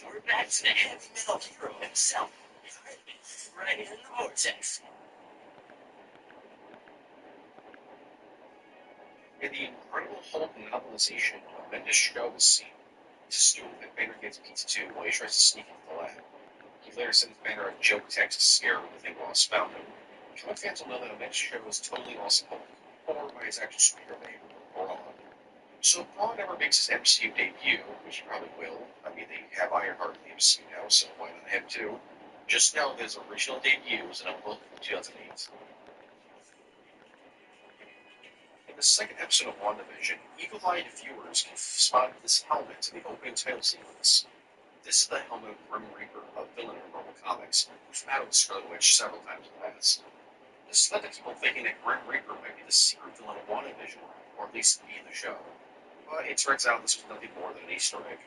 E: We're back to the heavy metal hero himself. Right in the vortex.
A: In the Incredible Hulk novelization of Bendis show is seen, it's assumed that Banner gets pizza too while he tries to sneak into the lab. He later sends Banner a joke text to scare him when they lost found him. Comic fans will know that Bendis show is totally awesome Hulk, or by his actual superhero name, Brawn. So if Braun ever makes his MCU debut, which he probably will, I mean, they have Ironheart in the MCU now, so why not him too? Just know that his original debut was in a book from 2008. In the second episode of WandaVision, eagle-eyed viewers can spot this helmet in the opening title sequence. This is the helmet of Grim Reaper, a villain in Marvel Comics, who's battled Scarlet Witch several times in the past. This led to people thinking that Grim Reaper might be the secret villain of WandaVision, or at least be in the show. But it turns out this was nothing more than an Easter egg.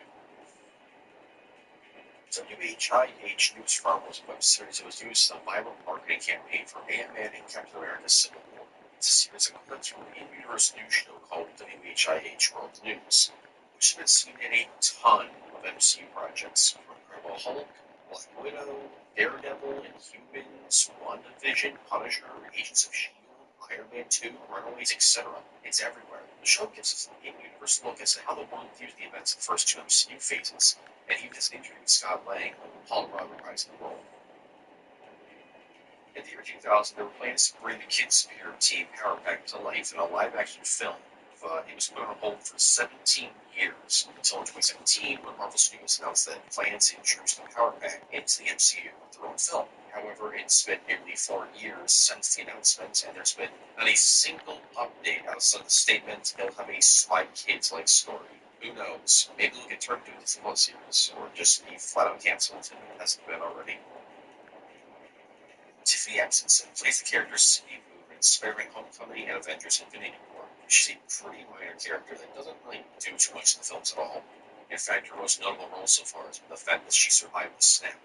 A: WHIH News Farm was a web series that was used as a viral marketing campaign for Ant-Man and Captain America's Civil War. It's a series of clips from an in-universe news show called WHIH World News, which has been seen in a ton of MCU projects, from Incredible Hulk, Black Widow, Daredevil, Inhumans, WandaVision, Punisher, Agents of S.H.I.E.L.D., Iron Man 2, Runaways, etc. It's everywhere. The show gives us an in-universe look as to how the world views the events of the first two MCU phases, and even has an interview with Scott Lang and Paul Rudd reprising the role. In the year 2000, there were plans to bring the kids' superhero team Power Pack to life in a live-action film, but it was put on hold for 17 years until in 2017 when Marvel Studios announced that it plans to introduce the Power Pack into the MCU with their own film. However, it's been nearly 4 years since the announcement, and there's been not a single update outside the statement they'll have a Spy Kids-like story. Who knows? Maybe they'll get turned into a Disney series, or just be flat-out canceled if it hasn't been already. Tiffany Atkinson plays the character Cindy Woo in Spider-Man Homecoming and Avengers Infinity War. She's a pretty minor character that doesn't really do too much in the films at all. In fact, her most notable role so far has been the fact that she survived the snap,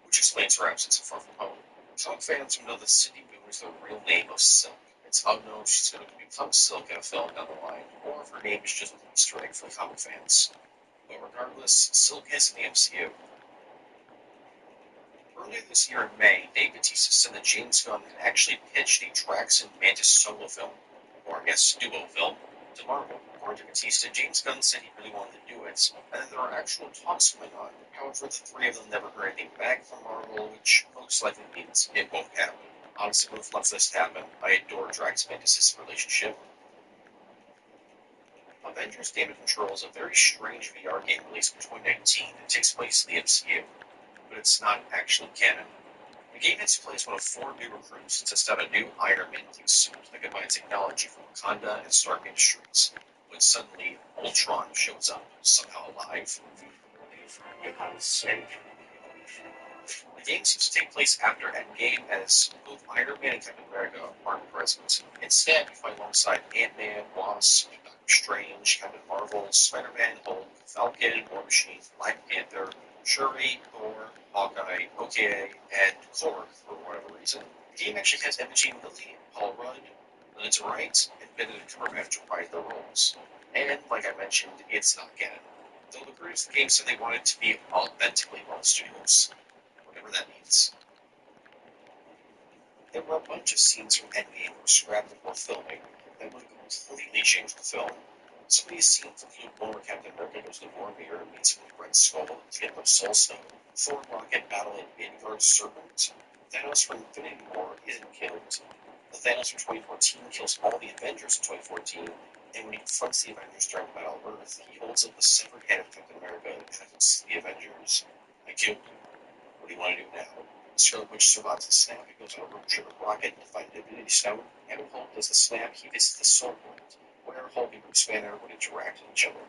A: which explains her absence in Far From Home. Some fans will know that Cindy Woo is the real name of Silk. It's unknown if she's going to become Silk in a film down the line, or if her name is just an Easter egg for comic fans. But regardless, Silk is in the MCU. Earlier this year in May, Dave Bautista said that James Gunn had actually pitched a Drax and Mantis solo film, or I guess duo film, to Marvel. According to Bautista, James Gunn said he really wanted to do it, and that there are actual talks going on. However, the three of them never heard anything back from Marvel, which most likely means it won't happen. Honestly, would have loved this to happen. I adore Drax and Mantis' relationship. Avengers Damage Control is a very strange VR game released in 2019 that takes place in the MCU, but it's not actually canon. The game hits play as one of 4 new recruits to test out a new Iron Man suit that combines technology from Wakanda and Stark Industries, when suddenly Ultron shows up, somehow alive. The game seems to take place after Endgame, as both Iron Man and Captain America aren't present. Instead, you fight alongside Ant-Man, Wasp, Doctor Strange, Captain Marvel, Spider-Man, Hulk, Falcon, War Machine, Black Panther, Shuri, Thor, Hawkeye, OKA, and Korg for whatever reason. The game actually has Imogen Lilly, Paul Rudd, Linda Wright, and Benedict Cumberbatch reprise their roles. And, like I mentioned, it's not canon. Though the creators of the game said they wanted it to be authentically Marvel Studios, whatever that means. There were a bunch of scenes from Endgame that were scrapped before filming that would have completely changed the film. Some of these scenes include one where Captain America goes to Vormir and meets with Red Skull to get the Soul Stone, Thor and Rocket battle in Midgard's Serpent, Thanos from Infinity War isn't killed, the Thanos from 2014 kills all the Avengers in 2014, and when he confronts the Avengers during Battle of Earth, he holds up the severed head of Captain America and asks the Avengers, "I killed you. What do you want to do now?" Scarlet Witch survives the snap and goes on a road trip with Rocket to find the Infinity Stone, and when Hulk does the snap, he visits the Soul World, where Hulk and Bruce Banner would interact with each other.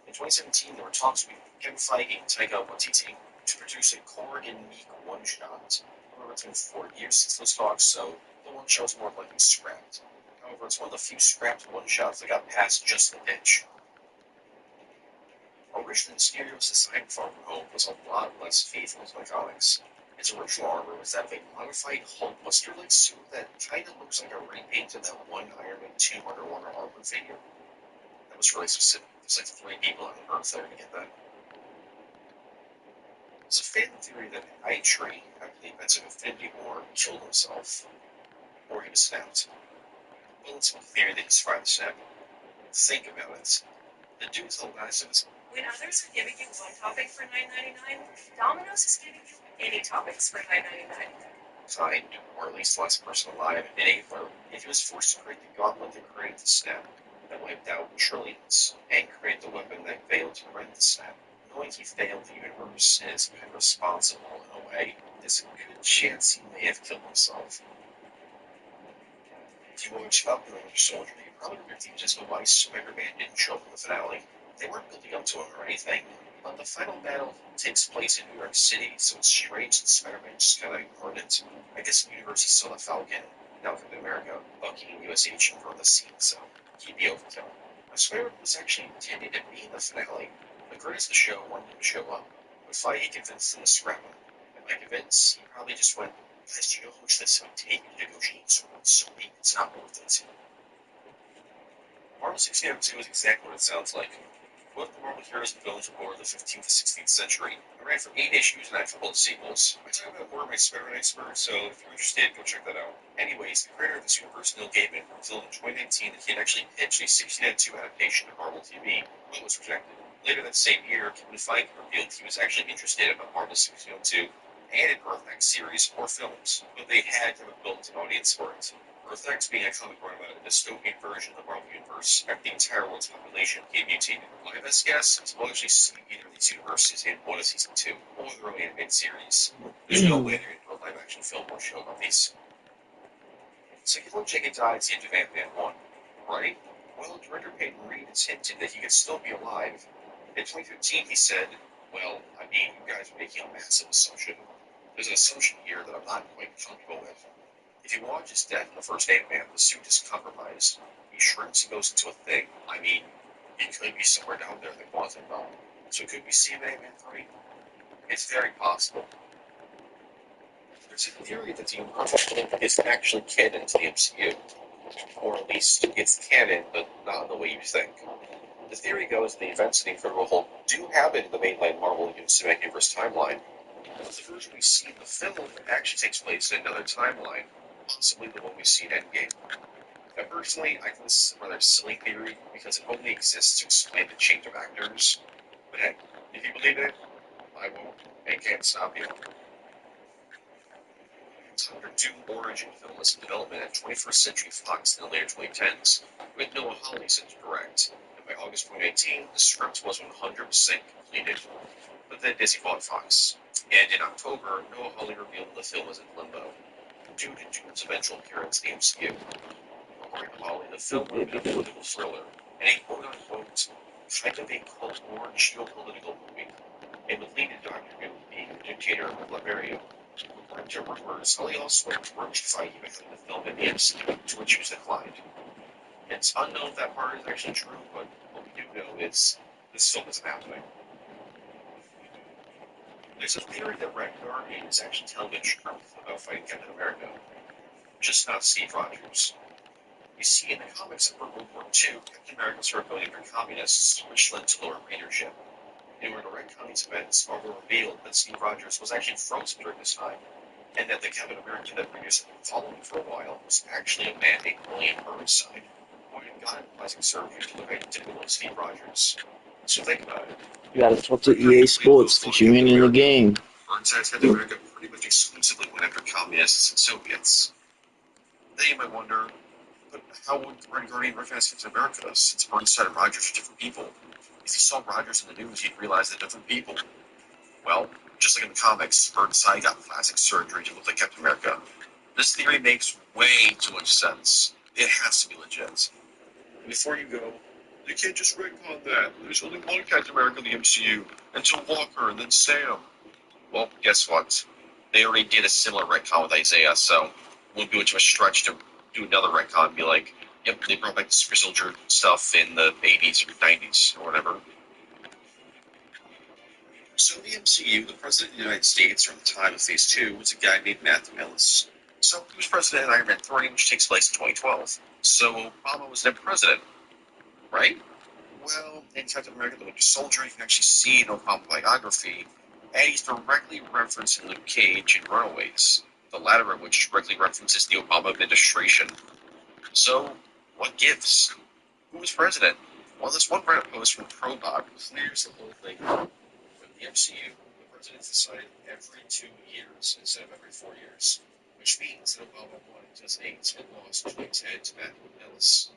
A: In 2017, there were talks between Kevin Feige and Taika Waititi to produce a Korg and Meek one-shot. However, it's been 4 years since those talks, so the one-shot is more likely scrapped. However, it's one of the few scrapped one-shots that got past just the pitch. Originally, Mysterio's design for Far From Home was a lot less faithful to the comics. His original armor was that of a modified Hulkbuster-like suit that kinda looks like a repaint of that one Iron Man 2 underwater armor figure. That was really specific. There's like 3 people on Earth there to get that. There's a fan theory that Eitri, after the events of Infinity War, killed himself, or he was snapped. Well, it's a theory that describes the snap. Think about it. The dude's the last of his.
D: When others are giving you one topping for $9.99, Domino's is giving you any toppings for $9.99.
A: Kind, or at least the last person alive, in April, if he was forced to create the gauntlet that created the snap, that wiped out trillions, and create the weapon that failed to prevent the snap, knowing he failed the universe and is irresponsible in a way, there's a good chance he may have killed himself. If you watch Falcon and Winter Soldier, you probably remember just why Spider-Man didn't show up in the finale. They weren't building up to him or anything, but the final battle takes place in New York City, so it's strange that Spider-Man just kind of ignored it. I guess the universe he saw the Falcon, now Captain America, Bucky, and US Agent were on the scene, so he'd be overkill. Spider-Man was actually intended to be in the finale. The creators of the show wanted him to show up, but Feige convinced him to scrap him. And by convince, he probably just went, "Guys, do you know how much this would take to negotiate so it's not worth it." Marvel 1602 is exactly what it sounds like. Both the Marvel heroes and villains were born in the 15th to 16th century. It ran for 8 issues and had a couple of sequels. I talk about more of my Spider-Man expert, so if you're interested, go check that out. Anyways, the creator of this universe, Neil Gaiman, revealed in 2019 that he had actually pitched a 16:2 adaptation of Marvel TV, but was rejected. Later that same year, Kevin Feige revealed he was actually interested in a Marvel 16:2 and an Earth X series or films, but they had to have built an audience for it. Earth X being a comic book about a dystopian version of the Marvel Universe, after the entire world's population became mutated. My best guess is we'll actually see either of these universes in one of season 2, or their own animated series. There's no way they're going to do a live action film or show about these. So you look Jacob died at the end of Ant-Man 1, right? Well, director Peyton Reed has hinted that he could still be alive. In 2015, he said, well, I mean, you guys are making a massive assumption. There's an assumption here that I'm not quite comfortable with. If you watch his death in the first Ant-Man, the suit is compromised. He shrinks and goes into a thing. I mean, he could be somewhere down there in the quantum realm. So could we see him in Ant-Man 3? It's very possible. There's a theory that the universe is actually canon to the MCU. Or at least it's canon, but not in the way you think. The theory goes that the events in the Incredible Hulk do happen in the mainline Marvel Cinematic Universe timeline, but the version we see in the film actually takes place in another timeline, possibly the one we see in Endgame. Now, personally, I think this is a rather silly theory because it only exists to explain the change of actors. But hey, if you believe it, I won't and can't stop you. Doctor Doom origin film was in development at 21st Century Fox in the later 2010s, with Noah Hawley set to direct. And by August 2018, the script was 100% completed. But then Disney bought Fox. And in October, Noah Hawley revealed the film was in limbo, due to Doom's eventual appearance in the MCU. According to Hawley, the film would have been a political thriller, and a quote-unquote, kind of a Cold War geopolitical movie, and would lead to Doctor Doom being the dictator of Liberia. According to rumors, Hawley also approached Feige about having the film in the MCU, to which he was declined. It's unknown if that part is actually true, but what we do know is this film isn't happening. There's a theory that Ragnar is actually telling the truth about fighting Captain America, just not Steve Rogers. You see, in the comics of World War II, Captain America started voting for communists, which led to lower readership. In order to retcon these events, Marvel revealed that Steve Rogers was actually frozen during this time, and that the Captain America that readers had been following for a while was actually a man named William Burnside, who had gotten plastic surgery to look identical to Steve Rogers. So think about it.
F: You gotta talk to EA Sports because you ain't in the game.
A: Burnside's Captain America pretty much exclusively went after communists and Soviets. Then you might wonder, but how would Red Guardian recognize Captain America since Burnside and Rogers are different people? If you saw Rogers in the news, you'd realize they're different people. Well, just like in the comics, Burnside got plastic surgery to look like Captain America. This theory makes way too much sense. It has to be legit. And before you go, you can't just retcon that. There's only one Captain America in the MCU, until Walker and then Sam. Well, guess what? They already did a similar retcon with Isaiah, so it won't be much of a stretch to do another retcon and be like, yep, they brought back the Super Soldier stuff in the 80s or 90s or whatever. So in the MCU, the President of the United States around the time of Phase 2 was a guy named Matthew Ellis. So he was President in Iron Man 3, which takes place in 2012. So Obama was never President, right? Well, in Captain America the Winter Soldier, you can actually see an Obama biography, and he's directly referencing Luke Cage in Runaways, the latter of which directly references the Obama administration. So, what gives? Who was president? Well, this one Reddit post from Probot clears the whole thing up. With the MCU, the president's decided every 2 years instead of every 4 years, which means that Obama won in 2008 and lost in 2010 to Matthew Ellis.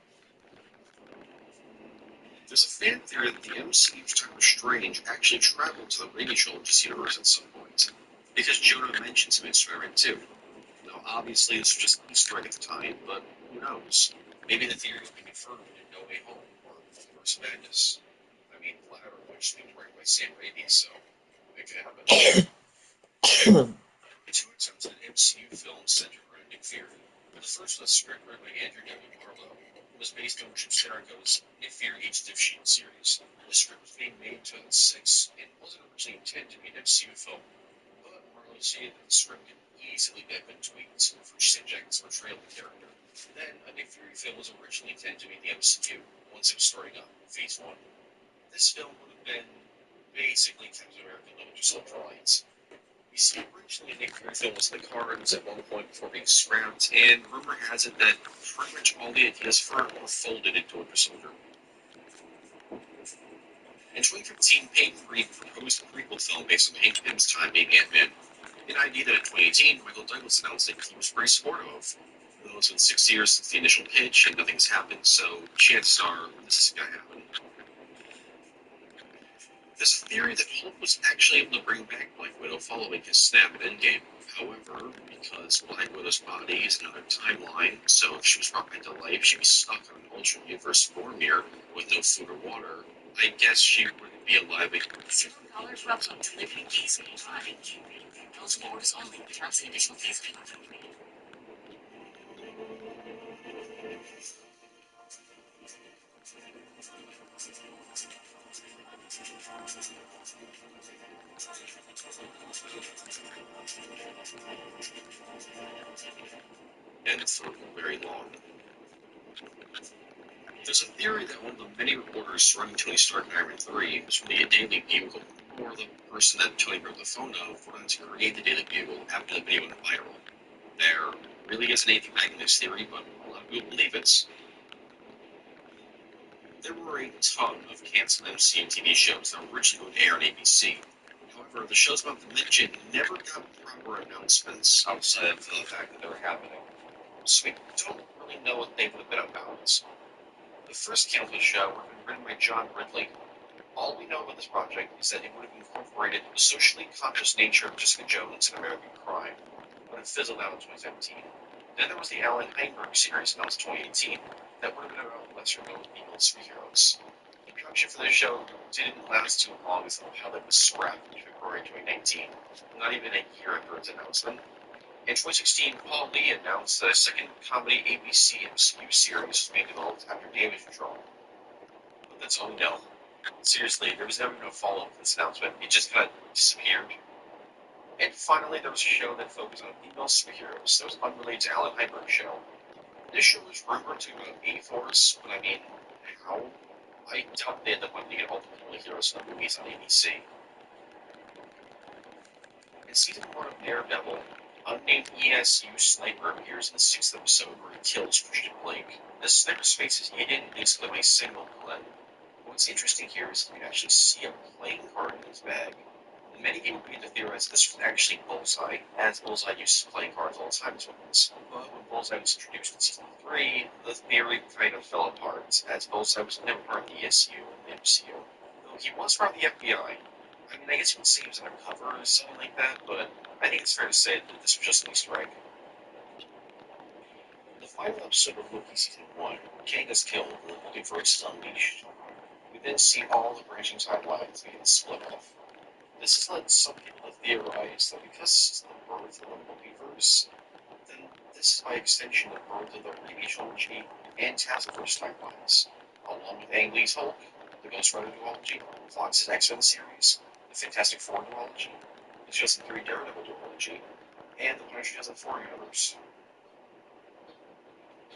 A: There's a fan theory that the MCU's Doctor Strange actually traveled to the Raimi Trilogy's universe at some point, because Jonah mentions him in Spider-Man 2. Now, obviously, this was just an Easter egg at the time, but who knows? Maybe the theory will be confirmed in No Way Home or Multiverse of Madness. I mean, the latter of which is being directed by Sam Raimi, so it could happen. The two attempts at an MCU film centered around Nick Fury. The first was a script written by Andrew W. Marlowe. Was based on Chip Zdarsky's Nick Fury Agents of S.H.I.E.L.D. series. The script was being made in 2006 and wasn't originally intended to be an MCU film, but Marlowe stated that the script could easily have been tweaked for Sam Jackson's portrayal of the character. Then, a Nick Fury film was originally intended to be the MCU once it was starting up, Phase 1. this film would have been basically Captain America: No Winter Soldier Lights. You see, originally Nick Fury film was in the cards at one point before being scrapped, and rumor has it that pretty much all the ideas for it were folded into Winter Soldier. In 2015, Peyton Reed proposed a prequel film based on Hank Pym's time being Ant-Man, an idea that in 2018, Michael Douglas announced that he was pretty supportive of. Though it's been 6 years since the initial pitch and nothing's happened, so chances are this is going to happen. There's a theory that Hulk was actually able to bring back Black Widow following his snap at Endgame. However, because Black Widow's body is another timeline, so if she was brought back to life, she'd be stuck on an alternate universe Vormir with no food or water. I guess she wouldn't be alive anymore.
D: $0 welcome to Living SZN5. Eligible orders only. Terms and conditions please apply.
A: And it's very long. There's a theory that one of the many reporters surrounding Tony Stark in Iron Man 3 was from the Daily Bugle, or the person that Tony broke the phone of went on to create the Daily Bugle after the video went viral. There really isn't anything backing this theory, but a lot of people believe it. There were a ton of canceled MCU TV shows that were originally going to air on ABC. However, the shows about to mention never got proper announcements outside of the fact that they were happening. So we don't really know what they would have been about. The first canceled show would have been written by John Ridley. All we know about this project is that it would have incorporated the socially conscious nature of Jessica Jones and American Crime, but it fizzled out in 2017. Then there was the Alan Heinberg series announced in 2018 that would have been about lesser-known female superheroes. The production for this show didn't last too long as the pilot was scrapped in February 2019, not even a year after its announcement. In 2016, Paul Lee announced that a second comedy ABC MCU series was being developed after Damage Control. But that's all we know. Seriously, there was never no follow-up to this announcement. It just kind of disappeared. And finally, there was a show that focused on female superheroes that was unrelated to Alan Heinberg's show. This show was rumored to go to A-Force, but I mean, how? I doubt they had the money to get all the female heroes in the movies on ABC. In season 1 of Daredevil, unnamed ESU sniper appears in the 6th episode where he kills Christian Blake. This sniper's face is hidden and exclaim a signal bullet. What's interesting here is that you can actually see a playing card in his bag. Many people begin to theorize this was actually Bullseye, as Bullseye uses playing cards all the time as weapons. But when Bullseye was introduced in Season 3, the theory kind of fell apart, as Bullseye was never part of the ESU and the MCU. Though he was part of the FBI. I mean, I guess you could say he was undercover or something like that, but I think it's fair to say that this was just an Easter egg. In the final episode of Loki Season 1, Kang is killed and the multiverse is unleashed. We then see all the branching timelines begin to split off. This has led some people to theorize that because this is the birth of the multiverse, then this is by extension the birth of the Raimi trilogy and Taskforce timelines, along with Ang Lee's Hulk, the Ghost Rider duology, Fox's X-Men series, the Fantastic Four duology, the 2003 Daredevil duology, and the Punisher 2004 universe.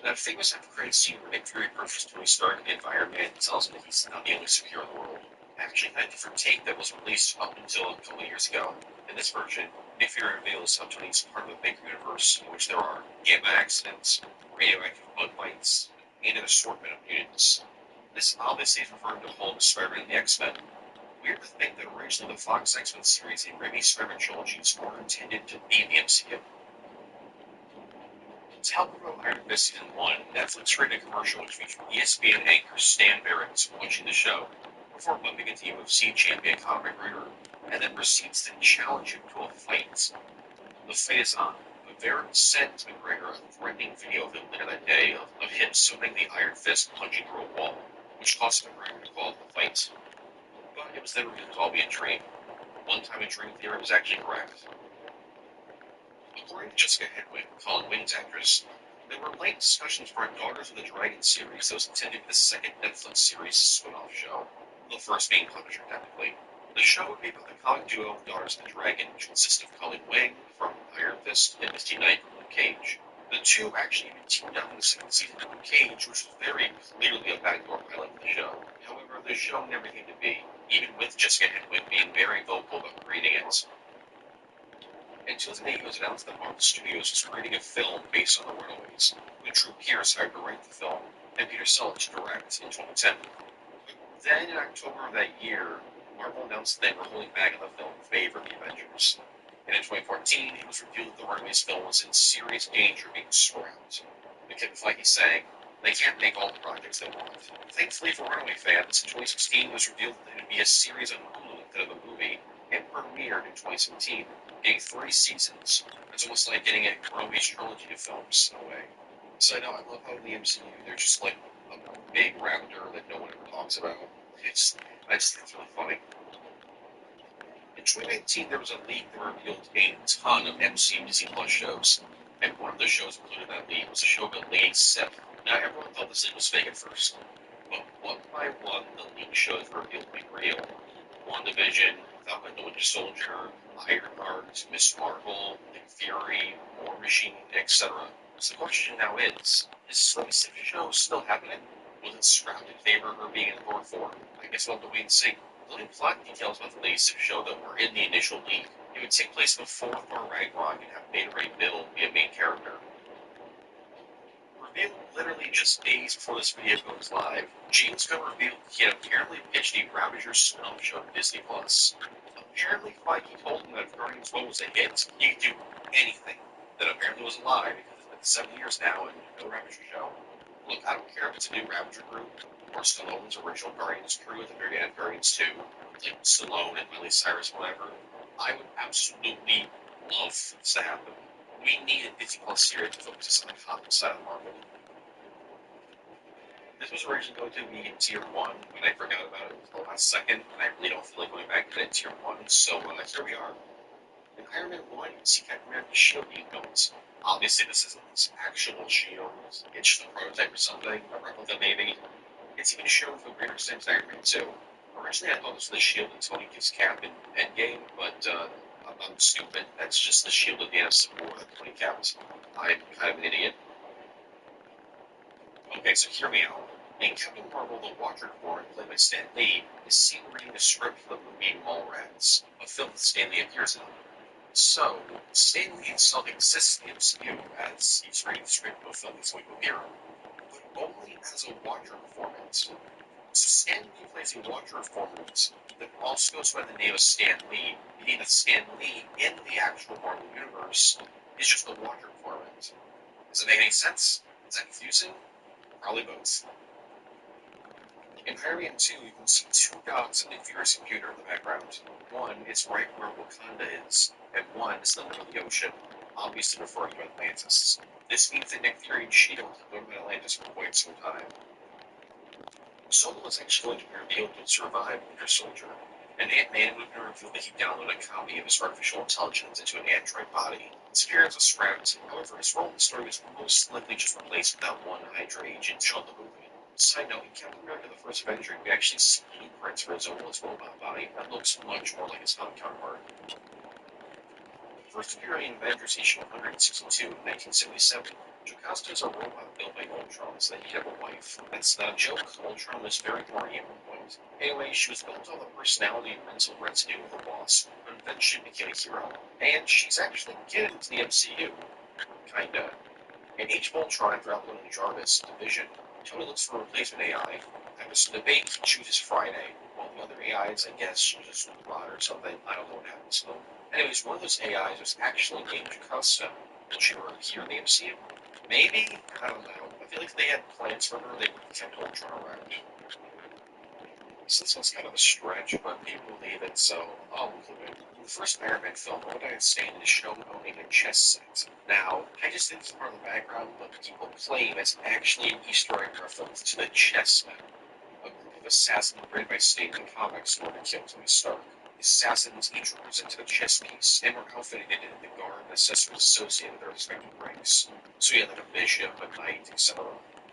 A: That famous after-credits scene where Nick Fury approaches Tony Stark in the environment and tells him that he's not the only superhero in the world actually had a different take that was released up until a couple years ago. In this version, Nick Fury reveals how Tony is part of a big universe in which there are gamma accidents, radioactive bug bites, and an assortment of mutants. This obviously is referring to Hulk, Spider-Man, and the X-Men. Weird to think that originally the Fox X-Men series and Raimi Spider-Man trilogies were intended to be in the MCU. To help promote Iron Fist Season 1, Netflix ran a commercial which featured ESPN anchor Stan Barrett watching the show, before bumping into UFC champion Conor McGregor, and then proceeds to challenge him to a fight. The fight is on, but Barrett sent McGregor a threatening video of him later that day of him swinging the Iron Fist punching through a wall, which caused McGregor to call it the fight. But it was never going to all be a dream. One time a dream theory was actually correct. According to Jessica Henwick, Colin Wing's actress, there were late discussions for a Daughters of the Dragon series that was intended to be the second Netflix series spin-off show, the first being Punisher, technically. The show would be about the comic duo Daughters of the Dragon, which consists of Colin Wing from Iron Fist and Misty Knight from Luke Cage. The two actually even teamed up in the second season of Luke Cage, which was very clearly a backdoor pilot for the show. However, the show never came to be, even with Jessica Henwick being very vocal about creating it. In 2008, it was announced that Marvel Studios was creating a film based on the Runaways, with Drew Pearce hired to write the film, and Peter Sellers to direct in 2010. Then, in October of that year, Marvel announced that they were holding back on the film in favor of the Avengers. And in 2014, it was revealed that the Runaways film was in serious danger of being scrapped. With Kevin Feige saying, they can't make all the projects they want. Thankfully for Runaway fans, in 2016 it was revealed that it would be a series on Hulu instead of a movie, and premiered in 2017, getting 3 seasons. It's almost like getting a Runaways trilogy of films, in a way. So I know, I love how in the MCU, they're just like a big rounder that no one ever talks about. I just think it's really funny. In 2019, there was a leak that revealed a ton of MCU Disney Plus shows, and one of the shows included in that leak was a show called Lady Sif. Now, everyone thought this leak was fake at first, but one by one, the leak shows were revealed to be real. WandaVision, Falcon and the Winter Soldier, Ironheart, Miss Marvel, Nick Fury, War Machine, etc. So the question now is Lady Sif show still happening? Was it scrapped in favor of her being in Thor 4? I guess we'll have to wait and see. The only plot details about the Lady Sif show that were in the initial leak, it would take place before Thor Ragnarok and have Beta Ray Bill be a main character. Revealed literally just days before this video goes live, James Gunn revealed he had apparently pitched a Ravagers spin-off show to Disney+. Apparently, Feige told him that if Guardians 1 was a hit, he could do anything. That apparently was a lie, because it's been 7 years now and no Ravager show. Look, I don't care if it's a new Ravager group, or Stallone's original Guardians crew at the very end of Guardians 2, like Stallone and Miley Cyrus, whatever. I would absolutely love for this to happen. We need a Disney Plus series to focus on the comic side of Marvel. This was originally going to be in Tier 1, but I forgot about it until the last second, and I really don't feel like going back to that Tier 1, so here we are. In Iron Man 1, you can see Captain America's shield being built. Obviously, this isn't his actual shield, it's just a prototype or something, a replica maybe. It's even shown to a greater extent in Iron Man 2. Originally, I thought this was the shield that Tony gives Cap in Endgame, but I'm stupid. That's just the shield at the end of Civil War that Tony kept. I'm kind of an idiot. Okay, so hear me out. In Captain Marvel, the Watcher Corps, played by Stan Lee, is seen reading the script for the movie Mallrats, a film that Stan Lee appears in. So, Stan Lee himself exists in the MCU as he's reading the script of a film that's going to appear, but only as a Watcher informant. So Stan Lee plays a Watcher informant that also goes by the name of Stan Lee, meaning that Stan Lee in the actual Marvel Universe is just a Watcher informant. Does it make any sense? Is that confusing? Probably both. In Iron Man 2, you can see 2 dots in Nick Fury's computer in the background. One is right where Wakanda is, and one is in the middle of the ocean, obviously referring to Atlantis. This means that Nick Fury and Shield have known about Atlantis for quite some time. Solo is actually going to be revealed to survive Winter Soldier, and Ant-Man would be revealed that he downloaded a copy of his artificial intelligence into an android body. His appearance was scrapped, however, his role in the story was most likely just replaced with that one Hydra agent shown in the movie. Side note, in Captain America the First Avenger, we actually see blueprints for his robot body that looks much more like his comic counterpart. First appearing in Avengers issue 162 in 1977, Jocasta is a robot built by Ultron so that he'd have a wife. That's not a joke, Ultron was very horny at one point. Anyway, she was built on the personality and mental residue of the boss, but eventually became a hero. And she's actually getting into the MCU. Kinda. In Age of Ultron, after outlining Jarvis, Division, Tony looks for a replacement AI. After some debate, he chooses Friday, while the other AIs, I guess, chooses Rod or something. I don't know what happens to them. Anyways, one of those AIs was actually named Jocasta. Will she appear in the MCU? Maybe? I don't know. I feel like if they had plans for her, they would have kept Ultron around. This one's kind of a stretch, but people believe it, so I'll include it. In the first Iron Man film, Obadiah Stane is shown owning a chess set. Now, I just think it's part of the background, but people claim it's actually an Easter egg reference to the Chessmen, a group of assassins created by Stane in the comics in order to kill Tony Stark. The assassins each represented a chess piece and were outfitted in the garb and accessories associated with their respective ranks. So you had like a bishop, a knight, etc.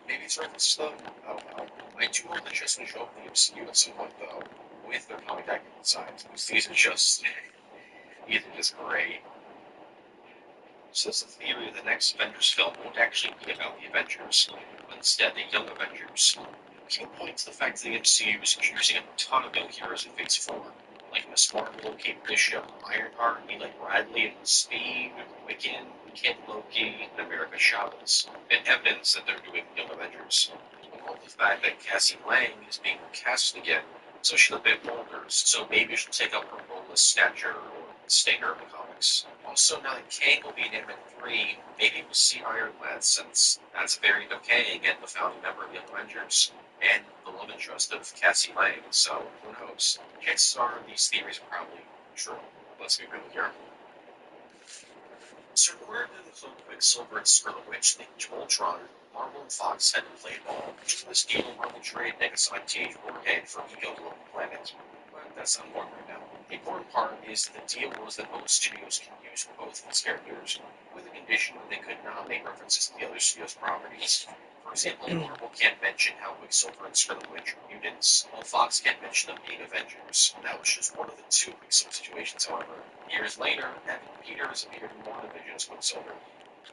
A: Maybe it's reference to them, I don't know. I do hope the chessmen show up in the MCU at some point, though, with their comic accurate designs, because these are just great. So it's the theory that the next Avengers film won't actually be about the Avengers, but instead the Young Avengers. People point to the fact that the MCU is introducing a ton of new heroes in Phase 4, like Miss Marvel, Kate Bishop, Ironheart, Eli Bradley, and Speed, Wiccan, Kid Loki, and America Chavez, and evidence that they're doing Young Avengers. Along with the fact that Cassie Lang is being cast again, so she's a bit older, so maybe she'll take up her role as Snatcher or Stinger in the comics. Also, now that Kang will be in Ant-Man 3, maybe we'll see Iron Lad, since that's a variant of Kang and the founding member of Young Avengers, and the love interest of Cassie Lang, so who knows? Chances are these theories are probably true. Let's be real here. So in order to include Quicksilver and Scarlet Witch in Age of Ultron, Marvel and Fox had to play ball. This deal Marvel trade Negasonic Teenage Warhead for Ego to Local Planet. But that's not important right now. The important part is that the deal was that both studios can use both of these characters, with the condition that they could not make references to the other studios' properties. For example, Marvel can't mention how Quicksilver and Scarlet Witch are mutants, while Fox can't mention them being Avengers. That was just one of the two Quicksilver situations, however. Years later, Evan Peters appeared in WandaVision as Quicksilver.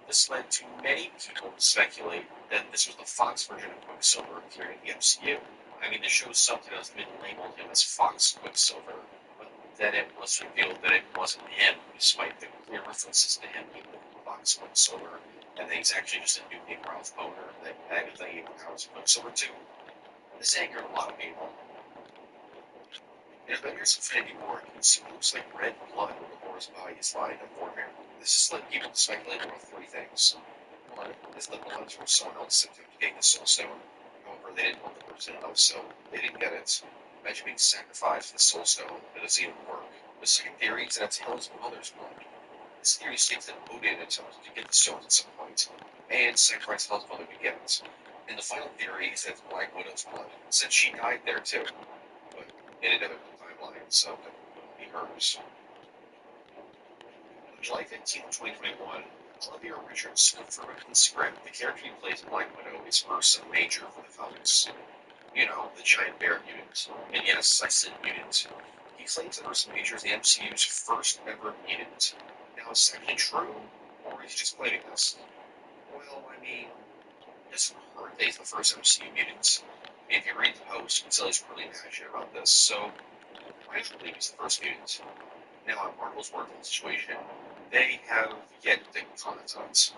A: This led to many people to speculate that this was the Fox version of Quicksilver appearing in the MCU. I mean, the show's subtitles even labeled him as Fox Quicksilver, but then it was revealed that it wasn't him, despite the clear references to him being Fox Quicksilver, and that he's actually just a new named Ralph Boner that Agatha gave the powers of Quicksilver to. This angered a lot of people. In Avengers Infinity War, it looks like red blood on the Laura's body is lying on Vormir. This has led people to speculate about three things. One is the blood from someone else sent to gain the Soul Stone. However, they didn't want the person to know, so they didn't get it. Imagine being sacrificed for the Soul Stone, it doesn't even work. The second theory is that it's Hela's mother's blood. This theory states that Odin attempted to get the stones at some point, and sacrificed Hela's mother to get it. And the final theory is that it's Black Widow's blood, since she died there too, but in another timeline, so that wouldn't be hers. On July 15th, 2021, Olivia Richards confirmed on Instagram the character he plays in Black Widow is Ursa Major from the comics. You know, the giant bear mutant. And yes, I said mutant. He claims that Ursa Major is the MCU's first ever mutant. Now, is that actually true, or is he just claiming this? Well, I mean, it doesn't hurt that he's the first MCU mutant. If you read the post, you can tell he's really passionate about this, so I don't believe he's the first mutant. Now, on Marvel's work on the situation, they have yet to comment on it.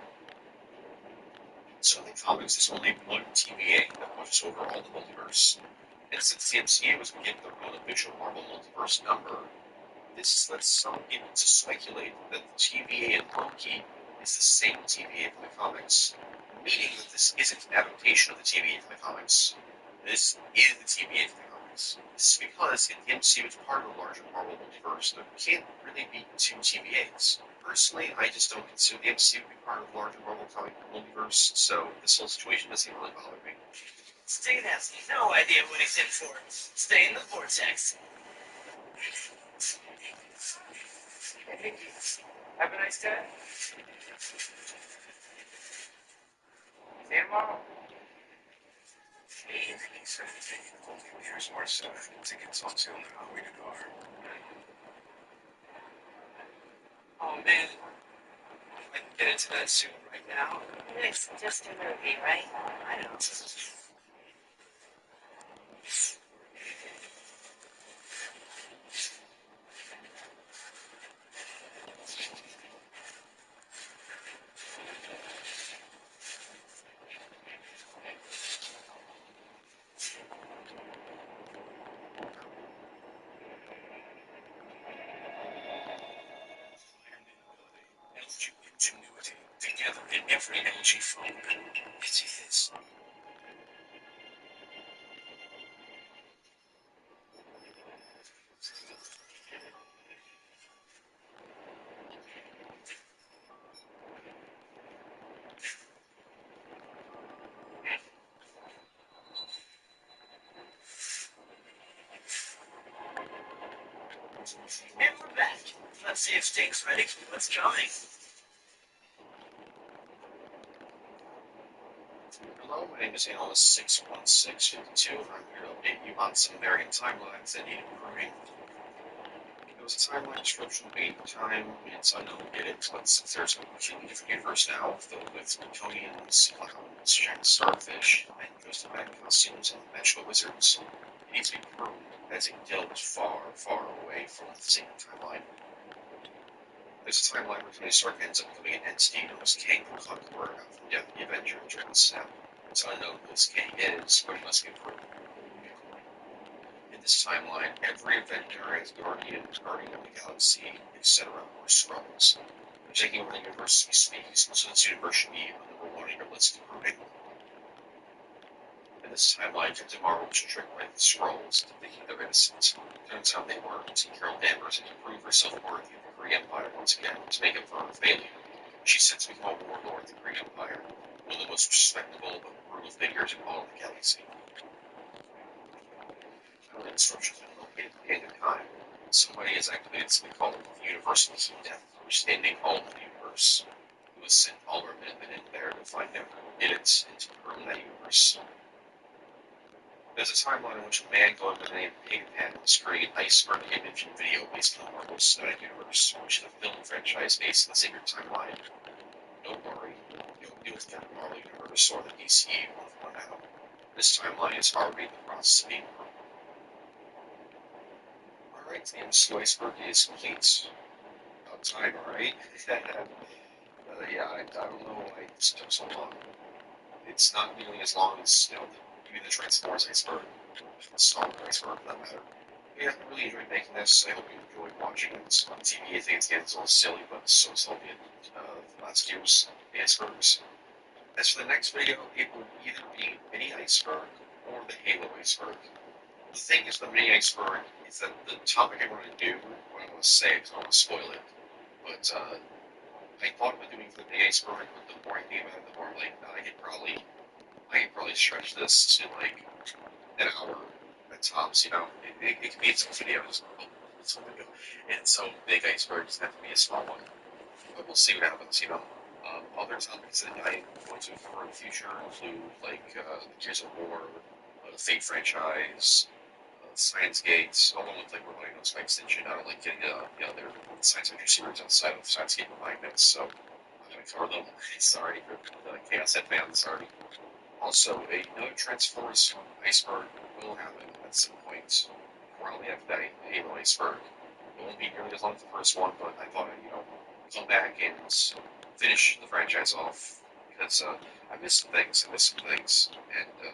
A: So in the comics, there's only one TVA that watches over all the multiverse. And since the MCU has been given their own official Marvel multiverse number, this lets some people to speculate that the TVA in Loki is the same TVA from the comics, meaning that this isn't an adaptation of the TVA from the comics. This is the TVA from the comics. This is because the MCU is part of the larger Marvel multiverse. There can't really be two TVAs. Personally, I just don't consider the MCU to be part of the larger Marvel comic multiverse, so this whole situation doesn't really bother me.
G: Sting has no idea what he's in for. Stay in the vortex.
B: Hey, have a nice day. See you tomorrow.
E: He said to take it only appears more so tickets on sale now. Rated R.
G: Oh man, I can get into that soon right now.
D: It's just a movie, right?
G: I know.
E: Ingenuity together in every energy form. It is.
G: And we're back. Let's see if Sting's ready for what's coming.
A: Hello, my name is Analyst61652, and I'm here to update you on some variant timelines that need improving. It There's a timeline description, waiting time, it's unknown get it, but since there's a completely different universe now, filled with Plutonians, clowns, giant starfish, and ghost of bad costumes and magical wizards, it needs to be proved as it delves far, far away from the same timeline. There's a timeline where Tony Stark ends up becoming an entity known as Kang the Conqueror after the death of the Avenger during the snap. It's unknown who this Kang is, but it must be proved. In this timeline, every Avenger is Guardian of the Galaxy, etc., or Skrulls. They're taking over the universe as we speak, so this universe should be number one on your list of proving. In this timeline, Captain Marvel was tricked by the Skrulls into thinking they're innocent. Turns out they weren't, and Carol Danvers had to prove herself worthy of the Kree Empire once again to make up for her failure. She sets to become a warlord of the Kree Empire, one of the most respectable but brutal figures in all of the galaxy. Instructions are located at the end of time. Somebody has activated something called the Universal Key Death, which is the ending all of the universe. It was sent all our men in there to find out who did it and to ruin that universe. There's a timeline in which a man going by the name of Pigpen is creating an iceberg image and video based on the Marvel Cinematic Universe, which is a film franchise based on the Sacred Timeline. Don't worry, you don't deal with the Marvel Universe or the DCU with one now. This timeline is already in the process of being proven. Alright, the MCU iceberg is complete. About time, alright? Yeah, I don't know why this took so long. It's not nearly as long as, even the Transformers iceberg. Star Wars iceberg, for that matter. But yeah, I really enjoyed making this. I hope you enjoyed watching it on TV. I think it's getting a little silly, but so is Hogan, last year's icebergs. As for the next video, it will either be mini iceberg or the Halo iceberg. The thing is, the mini iceberg is that the topic I want to do, what I want to say, because I don't want to spoil it, but I thought about doing for the mini iceberg, but the more I think about it, the more I'm like, I could probably stretch this to like an hour at tops, it could be its own video, and so big iceberg doesn't have to be a small one, but we'll see what happens. Other topics that I'm going to cover in the future include like the Gears of War, the Fate franchise, Science Gate, along with like Robotic No Spike Extension. I don't like getting their science fiction series outside of Science Gate Magnets, so I'm going to cover them. Sorry for the Chaos Head fans, sorry. Also, another Transformers iceberg will happen at some point, probably after that Halo iceberg. It won't be nearly as long as the first one, but I thought I'd, come back and finish the franchise off, because I missed some things, and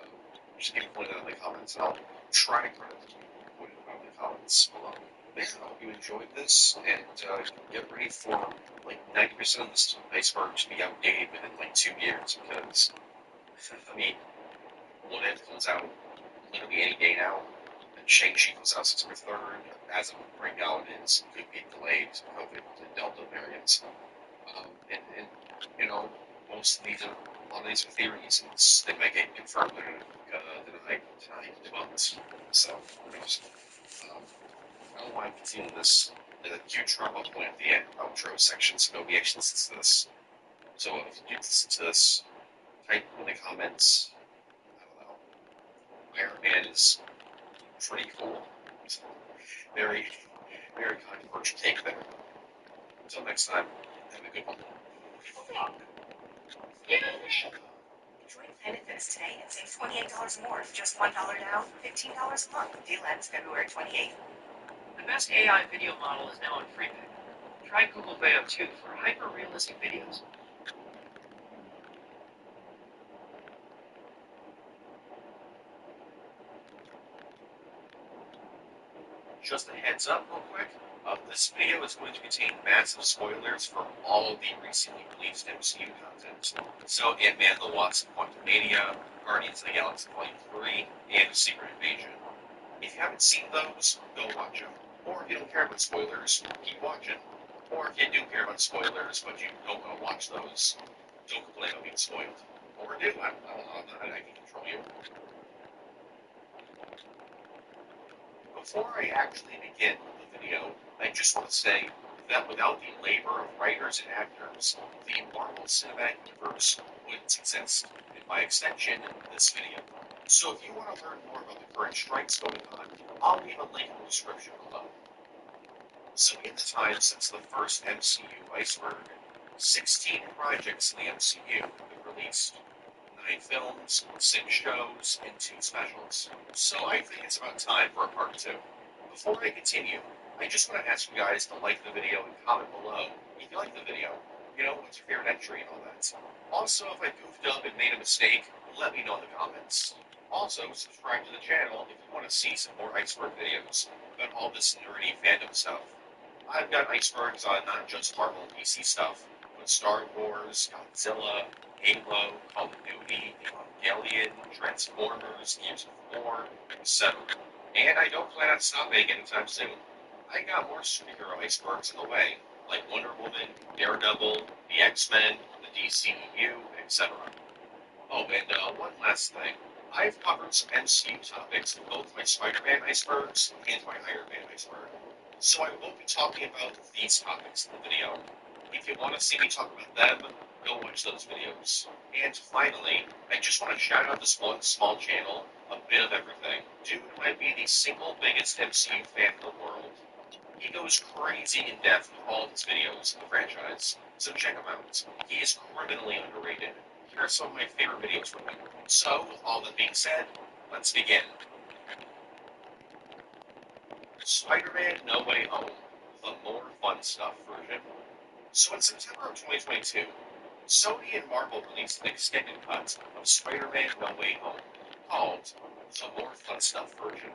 A: just keep putting it in the comments, and I'll try to put it in the comments below. But yeah, I hope you enjoyed this, and get ready for like 90% of this iceberg to be outdated within like 2 years, because I mean, What If comes out literally any day now, and Shang-Chi comes out September 3rd. As of right now, it could be delayed to COVID and Delta variants. And most of these are, a lot of these are theories, and they might get confirmed or denied, debunked. So, I don't want to continue this huge drama point at the end, outro section, so nobody actually listens to this. So if you listen to this, type in the comments, I don't know, Iron Man is pretty cool. So, very, very controversial take there. Until next time, have a good one.
D: Join Benefits today and save $28 more. Just $1 down, $15 a month. Deal ends February 28th.
B: The best AI video model is now on free pay. Try Google Veo 2 for hyper-realistic videos.
A: Just a heads up, real quick. This video is going to contain massive spoilers for all of the recently released MCU content. So, Ant-Man the Wasp: Quantumania, Guardians of the Galaxy Volume 3, and Secret Invasion. If you haven't seen those, go watch them. Or if you don't care about spoilers, keep watching. Or if you do care about spoilers, but you don't want to watch those, don't complain about being spoiled. Or do, I don't know, I can control you. Before I actually begin the video, I just want to say that without the labor of writers and actors, the Marvel Cinematic Universe wouldn't exist, and by extension, this video. So if you want to learn more about the current strikes going on, I'll leave a link in the description below. So in the time since the first MCU iceberg, 16 projects in the MCU have been released. 9 films, 6 shows, and 2 specials. So I think it's about time for a part 2. Before I continue, I just want to ask you guys to like the video and comment below if you like the video. You know, what's your favorite entry and all that. Also, if I goofed up and made a mistake, let me know in the comments. Also, subscribe to the channel if you want to see some more iceberg videos about all this nerdy fandom stuff. I've got icebergs on not just Marvel and DC stuff, but Star Wars, Godzilla, Halo, Call of Duty, Evangelion, Transformers, Gears of War, etc. And I don't plan on stopping anytime soon. I got more superhero icebergs in the way, like Wonder Woman, Daredevil, the X-Men, the DCEU, etc. Oh, and one last thing. I've covered some MCU topics in both my Spider-Man icebergs and my Iron Man iceberg, so I won't be talking about these topics in the video. If you want to see me talk about them, go watch those videos. And finally, I just want to shout out this one small channel, A Bit of Everything. Dude might be the single biggest MCU fan in the world. He goes crazy in depth with all of his videos in the franchise, so check him out. He is criminally underrated. Here are some of my favorite videos from him. So, with all that being said, let's begin. Spider-Man No Way Home, the more fun stuff version. So in September of 2022, Sony and Marvel released an extended cut of Spider-Man No Way Home called the More Fun Stuff version.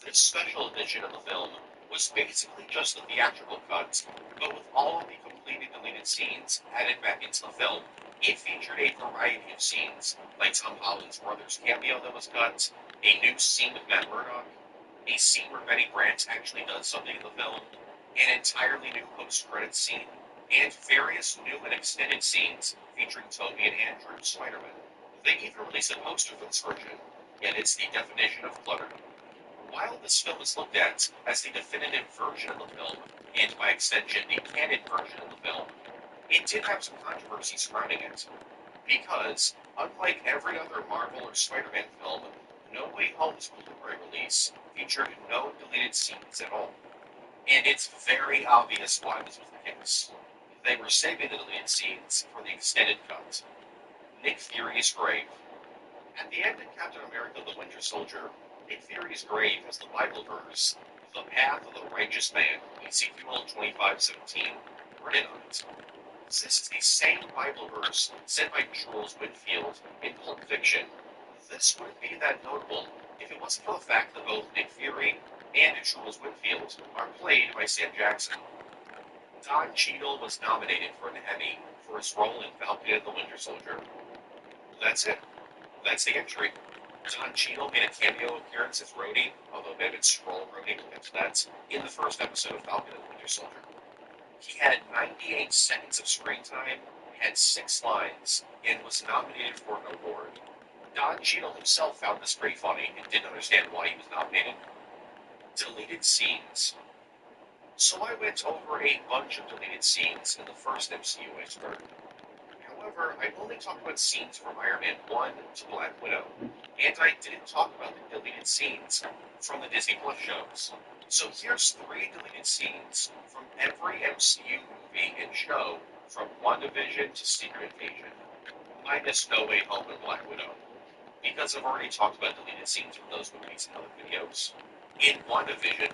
A: This special edition of the film was basically just the theatrical cut, but with all of the completely deleted scenes added back into the film. It featured a variety of scenes, like Tom Holland's brother's cameo that was cut, a new scene with Matt Murdock, a scene where Betty Brant actually does something in the film, an entirely new post-credits scene, and various new and extended scenes featuring Tobey and Andrew Spider-Man. They even released a poster for this version, and it's the definition of clutter. While this film is looked at as the definitive version of the film, and by extension the canon version of the film, it did have some controversy surrounding it, because, unlike every other Marvel or Spider-Man film, No Way Home's Blu-ray release featured no deleted scenes at all. And it's very obvious why this was the case. They were saving the deleted scenes for the extended cut. Nick Fury's grave. At the end of Captain America the Winter Soldier, Nick Fury's grave has the Bible verse, "The path of the righteous man," Ezekiel 25:17, written on it. This is the same Bible verse said by Jules Whitfield in Pulp Fiction. This wouldn't be that notable if it wasn't for the fact that both Nick Fury and Jules Whitfield are played by Sam Jackson. Don Cheadle was nominated for an Emmy for his role in Falcon and the Winter Soldier. That's it. That's the entry. Don Cheadle made a cameo appearance as Rhodey, although maybe it's Skrull Rhodey, we'll get to that, in the first episode of Falcon and the Winter Soldier. He had 98 seconds of screen time, had 6 lines, and was nominated for an award. Don Cheadle himself found this pretty funny and didn't understand why he was nominated. Deleted scenes. So I went over a bunch of deleted scenes in the first MCU iceberg. However, I only talked about scenes from Iron Man 1 to Black Widow, and I didn't talk about the deleted scenes from the Disney Plus shows. So here's 3 deleted scenes from every MCU movie and show from WandaVision to Secret Invasion, minus No Way Home and Black Widow, because I've already talked about deleted scenes from those movies in other videos. In WandaVision,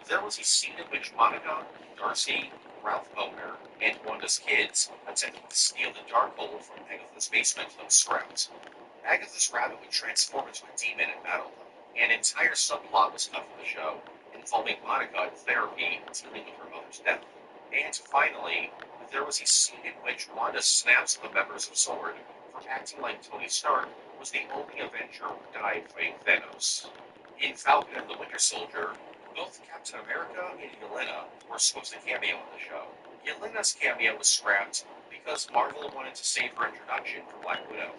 A: there was a scene in which Monica, Darcy, Ralph Boner, and Wanda's kids attempted to steal the Darkhold from Agatha's basement of Sprout. Agatha's rabbit would transform into a demon in battle. An entire subplot was cut from the show, involving Monica in therapy dealing with her mother's death. And finally, there was a scene in which Wanda snaps the members of S.W.O.R.D. for acting like Tony Stark was the only Avenger who died fighting Thanos. In Falcon and the Winter Soldier, both Captain America and Yelena were supposed to cameo on the show. Yelena's cameo was scrapped because Marvel wanted to save her introduction for Black Widow.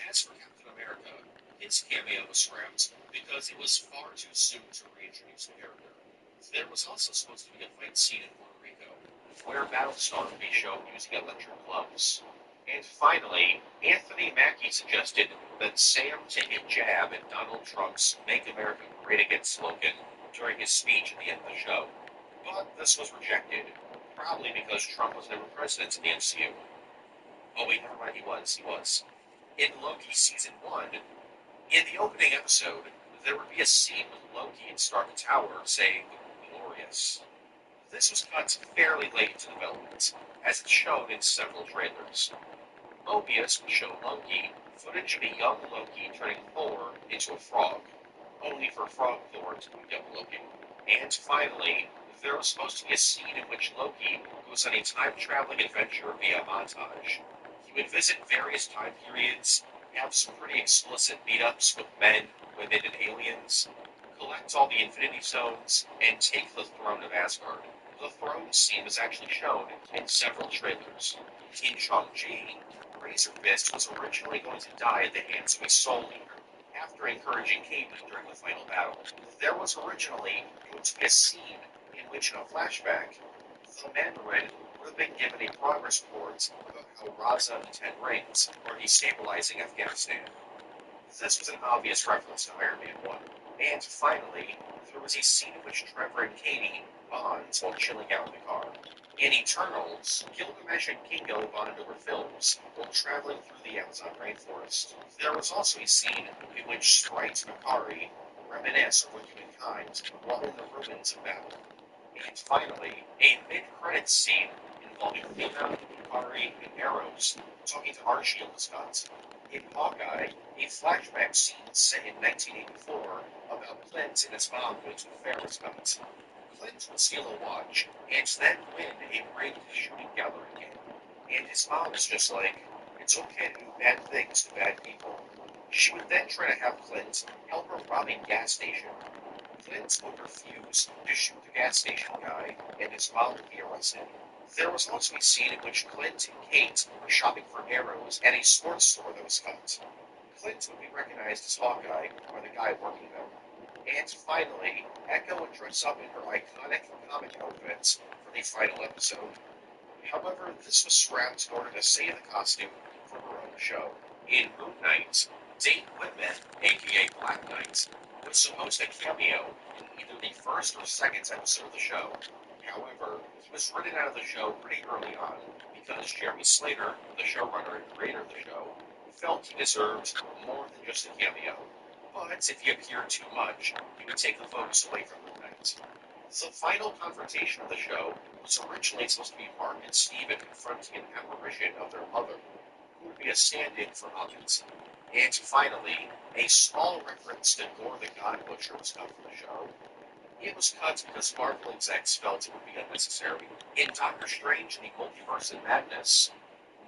A: As for Captain America, his cameo was scrapped because it was far too soon to reintroduce the character. There was also supposed to be a fight scene in Puerto Rico, where Battlestar would be shown using electric gloves. And finally, Anthony Mackie suggested that Sam take a jab at Donald Trump's "Make America Great Again" slogan during his speech at the end of the show. but this was rejected, probably because Trump was never president in the MCU. Oh wait, never mind, he was. In Loki Season 1, in the opening episode, there would be a scene with Loki in Stark Tower saying, "Glorious." This was cut fairly late into development, as it's shown in several trailers. Mobius would show Loki footage of a young Loki turning Thor into a frog, only for Frog Thor to be young Loki. And finally, there was supposed to be a scene in which Loki goes on a time-traveling adventure via montage. He would visit various time periods, have some pretty explicit meetups with men, women, and aliens, collect all the Infinity Stones, and take the throne of Asgard. The throne scene was actually shown in several trailers. In Shang-Chi, Razor Fist was originally going to die at the hands of a Soul Eater, after encouraging Cable during the final battle. There was originally going to be a scene in which, in a flashback, the Mandarin would have been given a progress report about how Raza and the Ten Rings were destabilizing Afghanistan. This was an obvious reference to Iron Man 1. And finally, there was a scene in which Trevor and Katie bond while chilling out in the car. In Eternals, Gilgamesh and Kingo bonded over films while traveling through the Amazon rainforest. There was also a scene in which Sprite and Akari reminisce over humankind while in the ruins of Babel. And finally, a mid-credits scene involving Athena, Akari, and Eros talking to Archie and Scott. In Hawkeye, a flashback scene set in 1984 about Clint and his mom going to a fair with Scott. Clint would steal a watch and then win a rigged shooting gallery game. And his mom is just like, it's okay to do bad things to bad people. She would then try to have Clint help her rob a gas station. Clint would refuse to shoot the gas station guy, and his mom would be arrested. There was also a scene in which Clint and Kate were shopping for arrows at a sports store that was cut. Clint would be recognized as Hawkeye by the guy working there. And finally, Echo would dress up in her iconic comic outfits for the final episode. However, this was scrapped in order to save the costume for her own show. In Moon Knight, Dane Whitman, aka Black Knight, was supposed to cameo in either the first or second episode of the show. However, he was written out of the show pretty early on because Jeremy Slater, the showrunner and creator of the show, felt he deserved more than just a cameo. But if he appeared too much, he would take the focus away from Moon Knight. The final confrontation of the show was originally supposed to be Mark and Steven confronting an apparition of their mother, who would be a stand-in for Hawkins. And finally, a small reference to Gore the God Butcher was cut from the show. It was cut because Marvel execs felt it would be unnecessary. In Doctor Strange and the Multiverse of Madness,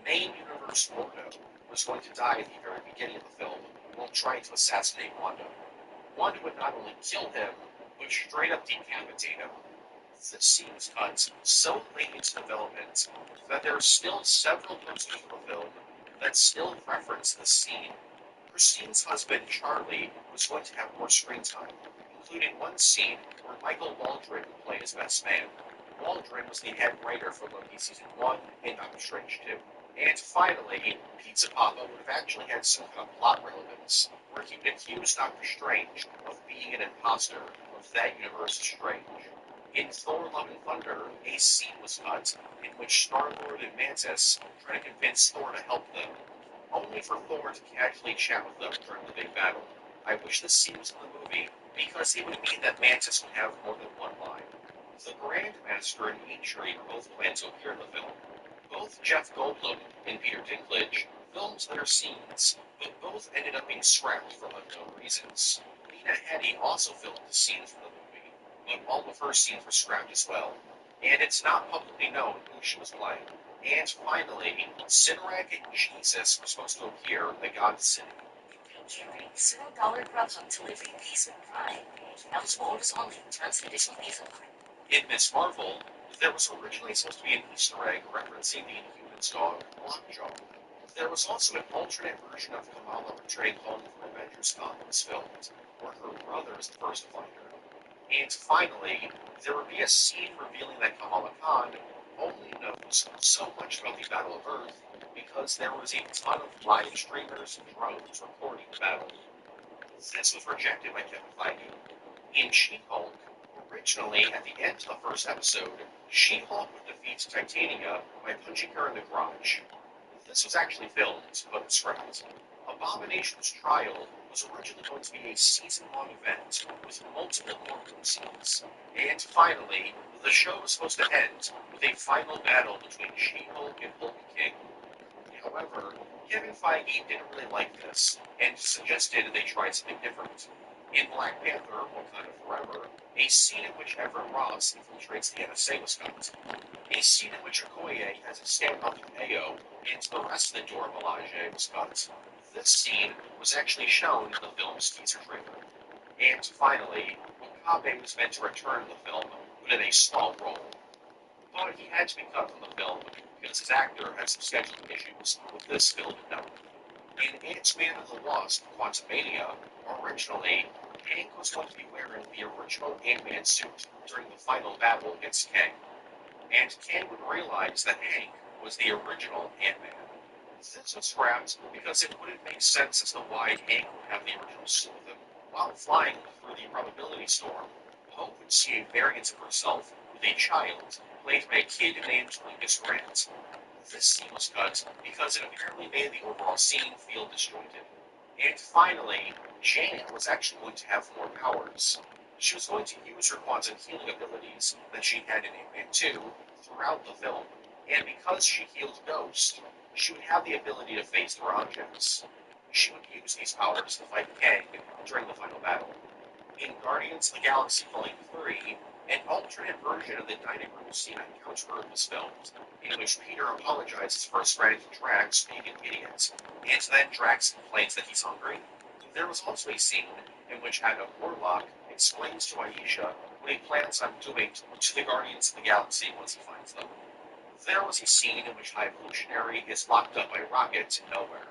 A: main universe Mordo was going to die at the very beginning of the film while trying to assassinate Wanda. Wanda would not only kill him, but straight up decapitate him. The scene was cut so late into development that there are still several posters of the film that still reference the scene. Christine's husband, Charlie, was going to have more screen time, including one scene where Michael Waldron would play his best man. Waldron was the head writer for Loki Season 1 and Doctor Strange 2. And finally, Pizza Papa would have actually had some kind of plot relevance, where he would accuse Doctor Strange of being an imposter of that universe's Strange. In Thor Love and Thunder, a scene was cut in which Star-Lord and Mantis try to convince Thor to help them, only for Thor to casually chat with them during the big battle. I wish this scene was in the movie, because it would mean that Mantis would have more than one line. The Grandmaster and Inktree were both planned to appear in the film. Both Jeff Goldblum and Peter Dinklage filmed their scenes, but both ended up being scrapped for unknown reasons. Lena Headey also filmed the scenes for the movie, but all of her scenes were scrapped as well, and it's not publicly known who she was playing. And finally, Sinrak and Jesus were supposed to appear in the God City.
D: Carrying $0 Grubhub delivery pays with Prime. Eligible orders only. Terms and conditions may apply.
A: In Miss Marvel, there was originally supposed to be an Easter egg referencing the Inhumans dog, Lockjaw. There was also an alternate version of Kamala returning home from Avengers Con that was filmed, where her brother is the first to find her. And finally, there would be a scene revealing that Kamala Khan only knows so much about the Battle of Earth because there was a ton of live streamers and drones recording the battle. This was rejected by Kevin Feige. In She-Hulk, Originally, at the end of the first episode, She-Hulk would defeat Titania by punching her in the garage. This was actually filmed, but scrapped. Abomination's trial was originally going to be a season-long event with multiple courtroom scenes. And finally, the show was supposed to end with a final battle between She-Hulk and Hulk King. However, Kevin Feige didn't really like this and suggested they try something different. In Black Panther, Wakanda Forever, a scene in which Everett Ross infiltrates the NSA was cut. A scene in which Okoye has a standoff with Ayo and the rest of the Dora Milaje was cut. This scene was actually shown in the film's teaser trailer. And finally, Wakabe was meant to return to the film, but in a small role. But he had to be cut from the film because his actor had some scheduling issues with this film known. In Ant-Man and the Wasp: Quantumania, originally, Hank was going to be wearing the original Ant-Man suit during the final battle against Kang. And Kang would realize that Hank was the original Ant-Man. This was scrapped because it wouldn't make sense as to why Hank would have the original suit with him. While flying through the probability storm, Hope would see a variant of herself with a child, played by a kid named Lucas Grant. This scene was cut because it apparently made the overall scene feel disjointed. And finally, Janet was actually going to have more powers. She was going to use her quantum healing abilities that she had in Ant-Man 2 throughout the film, and because she healed Ghost, she would have the ability to phase through objects. She would use these powers to fight Kang during the final battle. In Guardians of the Galaxy Volume 3, an alternate version of the dining room scene encounter was filmed, in which Peter apologizes for his friend Drax being an idiot, and then Drax complains that he's hungry. There was also a scene in which Adam Warlock explains to Aisha what he plans on doing to the Guardians of the Galaxy once he finds them. There was a scene in which High Evolutionary is locked up by Rocket to nowhere,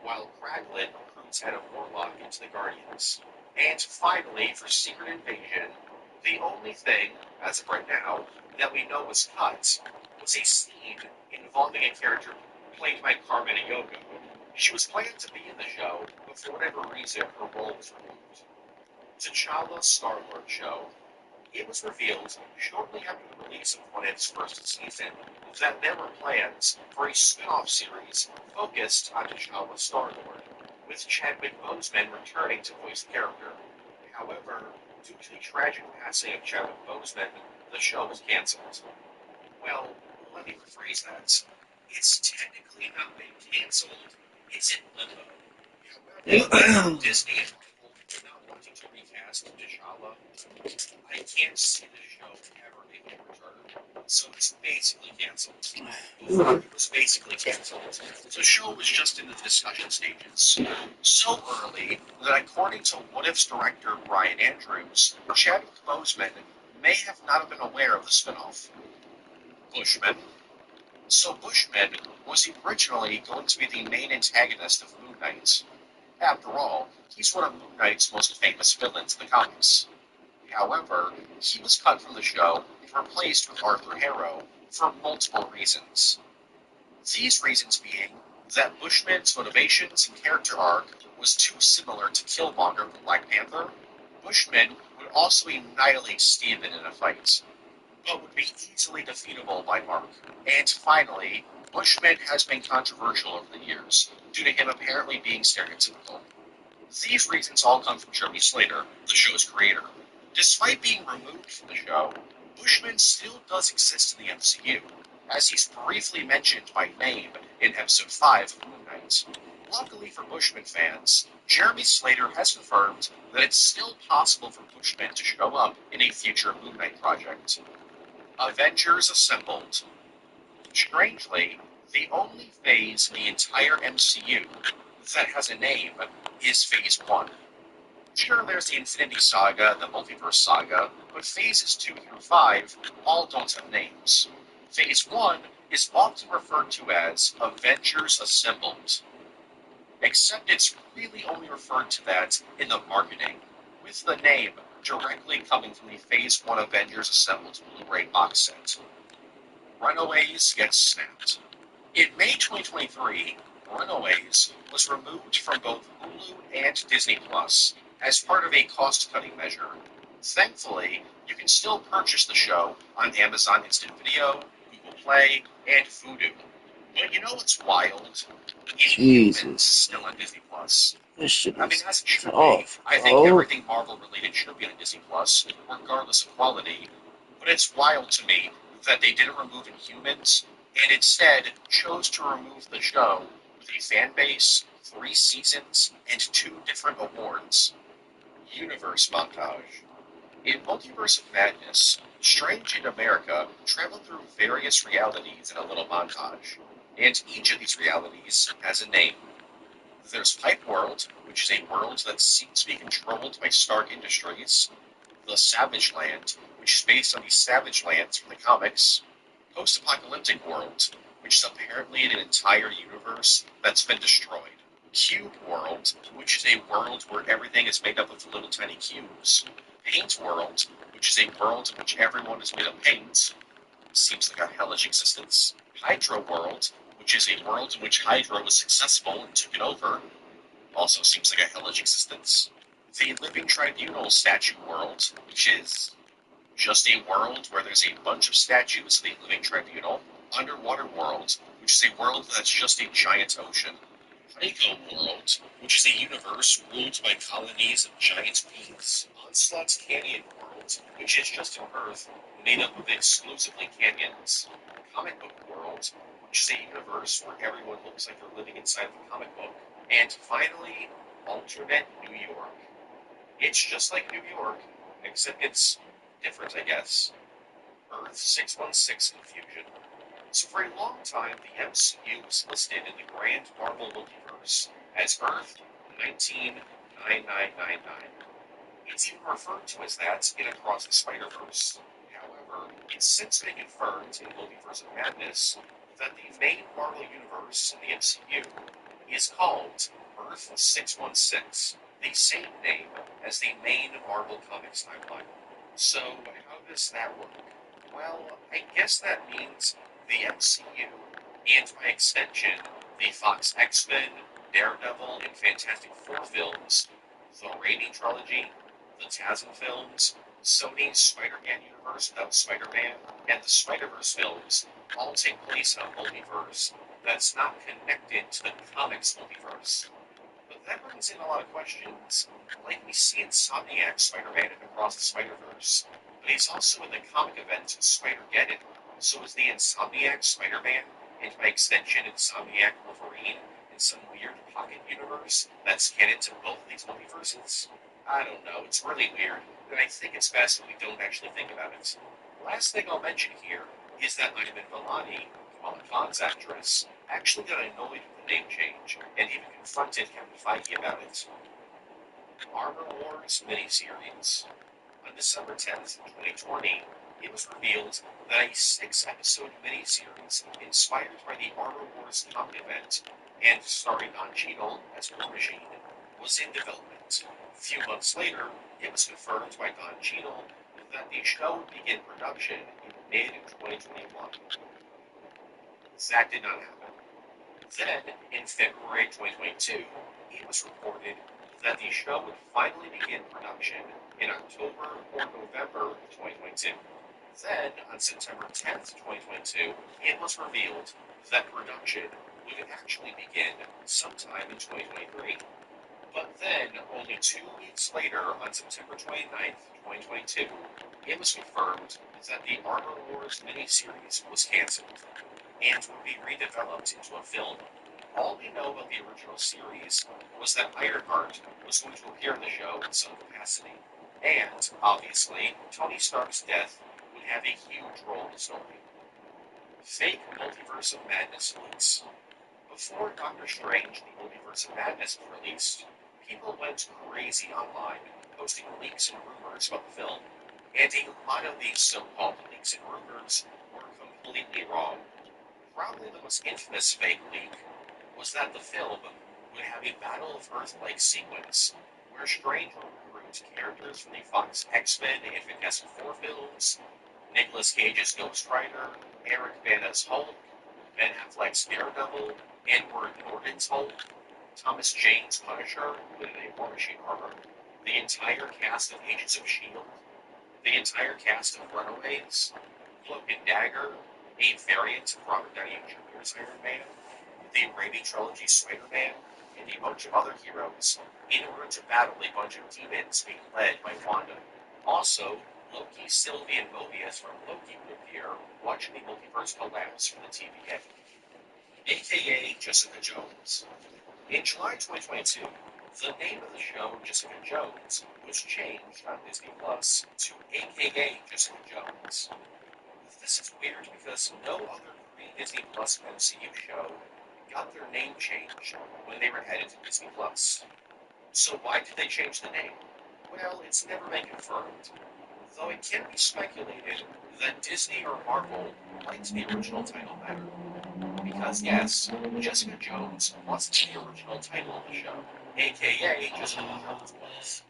A: while Kraglin recruits Adam Warlock into the Guardians. And finally, for Secret Invasion, the only thing, as of right now, that we know was cut was a scene involving a character played by Carmen Eyogo. She was planned to be in the show, but for whatever reason, her role was removed. T'Challa Star-Lord show. It was revealed shortly after the release of What If's first season that there were plans for a spin-off series focused on T'Challa Star-Lord, with Chadwick Boseman returning to voice the character. However, due to the tragic passing of Chadwick Boseman, the show was cancelled. Well, let me rephrase that. It's technically not been cancelled, it's in limbo. However, Disney and Marvel not wanting to recast T'Challa, I can't see the show ever making a return. So it's basically cancelled. It was basically cancelled. The show was just in the discussion stages. So early that according to What If's director Brian Andrews, Chadwick Boseman may have not been aware of the spinoff. Bushman. So Bushman was originally going to be the main antagonist of Moon Knight. After all, he's one of Moon Knight's most famous villains in the comics. However, he was cut from the show and replaced with Arthur Harrow for multiple reasons. These reasons being that Bushman's motivations and character arc was too similar to Killmonger from Black Panther. Bushman would also annihilate Steven in a fight, but would be easily defeatable by Mark. And finally, Bushman has been controversial over the years, due to him apparently being stereotypical. These reasons all come from Jeremy Slater, the show's creator. Despite being removed from the show, Bushman still does exist in the MCU, as he's briefly mentioned by name in Episode 5 of Moon Knight. Luckily for Bushman fans, Jeremy Slater has confirmed that it's still possible for Bushman to show up in a future Moon Knight project. Avengers Assembled. Strangely, the only phase in the entire MCU that has a name is Phase 1. Sure, there's the Infinity Saga and the Multiverse Saga, but Phases 2 through 5 all don't have names. Phase 1 is often referred to as Avengers Assembled, except it's really only referred to that in the marketing, with the name directly coming from the Phase 1 Avengers Assembled Blu-ray box set. Runaways gets snapped. In May 2023, Runaways was removed from both Hulu and Disney Plus as part of a cost-cutting measure. Thankfully, you can still purchase the show on Amazon Instant Video, Google Play, and Vudu. But you know what's wild?
F: Jesus.
A: Inhumans still on Disney Plus.
F: This shit
A: I mean,
F: is
A: as it should be.
F: tough,
A: I think
F: bro.
A: everything Marvel related should be on Disney Plus, regardless of quality. But it's wild to me that they didn't remove Inhumans and instead chose to remove the show with a fan base, 3 seasons, and 2 different awards. Universe montage. In Multiverse of Madness, Strange in America travel through various realities in a little montage, and each of these realities has a name. There's Pipe World, which is a world that seems to be controlled by Stark Industries, the Savage Land, which is based on the Savage Lands from the comics, Post-Apocalyptic World, which is apparently an entire universe that's been destroyed, Cube World, which is a world where everything is made up of little tiny cubes, Paint World, which is a world in which everyone is made of paint, seems like a hellish existence, Hydra World, which is a world in which Hydra was successful and took it over, also seems like a hellish existence, the Living Tribunal Statue World, which is just a world where there's a bunch of statues of the Living Tribunal, Underwater World, which is a world that's just a giant ocean, Honeycomb World, which is a universe ruled by colonies of giant beings, Onslaught's Canyon World, which is just an Earth made up of exclusively canyons, Comic Book World, which is a universe where everyone looks like they're living inside of a comic book, and finally, Alternate New York. It's just like New York, except it's different, I guess. Earth 616 Confusion. So for a long time, the MCU was listed in the Grand Marvel Multiverse as Earth 199999. It's even referred to as that in Across the Spider-Verse. However, it's since been confirmed in Multiverse of Madness that the main Marvel universe in the MCU is called Earth 616, the same name as the main Marvel Comics timeline. So, how does that work? Well, I guess that means the MCU, and by extension, the Fox X-Men, Daredevil, and Fantastic Four films, the Raimi trilogy, the TASM films, Sony's Spider-Man universe without Spider-Man, and the Spider-Verse films all take place in a multiverse that's not connected to the comics multiverse. But that brings in a lot of questions. Like we see Insomniac Spider-Man in Across the Spider-Verse, but he's also in the comic event Spider-Geddon. So is the Insomniac Spider-Man, and by extension Insomniac Wolverine, in some weird pocket universe that's canon to both of these multiverses? I don't know, it's really weird, and I think it's best that we don't actually think about it. Last thing I'll mention here is that Iman Vellani, Kamala Khan's actress, actually got annoyed with the name change, and even confronted Kevin Feige about it. Armor Wars miniseries. On December 10th, 2020, it was revealed that a 6-episode miniseries inspired by the Armor Wars comic event and starring Don Cheadle as War Machine was in development. A few months later, it was confirmed by Don Cheadle that the show would begin production in mid-2021. That did not happen. Then, in February 2022, it was reported that the show would finally begin production in October or November 2022. Then, on September 10th, 2022, it was revealed that production would actually begin sometime in 2023. But then, only 2 weeks later, on September 29th, 2022, it was confirmed that the Armor Wars miniseries was cancelled and would be redeveloped into a film. All we know about the original series was that Ironheart was going to appear in the show in some capacity, and, obviously, Tony Stark's death would have a huge role in the story. Fake Multiverse of Madness leaks. Before Doctor Strange the Multiverse of Madness was released, people went crazy online, posting leaks and rumors about the film, and a lot of these so-called leaks and rumors were completely wrong. Probably the most infamous fake leak was that the film would have a Battle of Earth-like sequence, where Strange would recruit characters from the Fox X-Men and Fantastic Four films, Nicolas Cage's Ghost Rider, Eric Bana's Hulk, Ben Affleck's Daredevil, Edward Norton's Hulk, Thomas Jane's Punisher, with a War Machine armor, the entire cast of Agents of S.H.I.E.L.D., The entire cast of Runaways, Cloak and Dagger, a variant of Robert Downey Jr.'s Iron Man, the Raimi Trilogy Spider-Man, and a bunch of other heroes in order to battle a bunch of demons being led by Wanda. Also, Loki, Sylvie, and Mobius from Loki would appear, watching the multiverse collapse for the TVA, aka Jessica Jones. In July 2022, the name of the show, Jessica Jones, was changed on Disney Plus to aka Jessica Jones. This is weird because no other pre-Disney Plus MCU show got their name changed when they were added to Disney Plus. So why did they change the name? Well, it's never been confirmed, though it can be speculated that Disney or Marvel liked the original title better. Because yes, Jessica Jones wasn't the original title of the show, aka Jessica Jones was.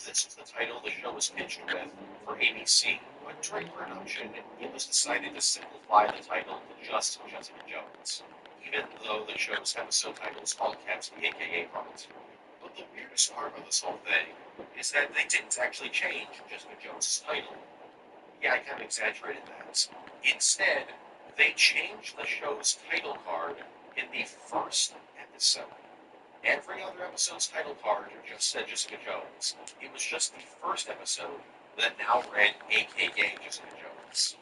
A: This was the title the show was pitched with for ABC, but during production, it was decided to simplify the title to just Jessica Jones, even though the show's episode titles all kept the AKA part. But the weirdest part of this whole thing is that they didn't actually change Jessica Jones' title. Yeah, I kind of exaggerated that. Instead, they changed the show's title card in the first episode. Every other episode's title card just said Jessica Jones. It was just the first episode that now read AKA Jessica Jones.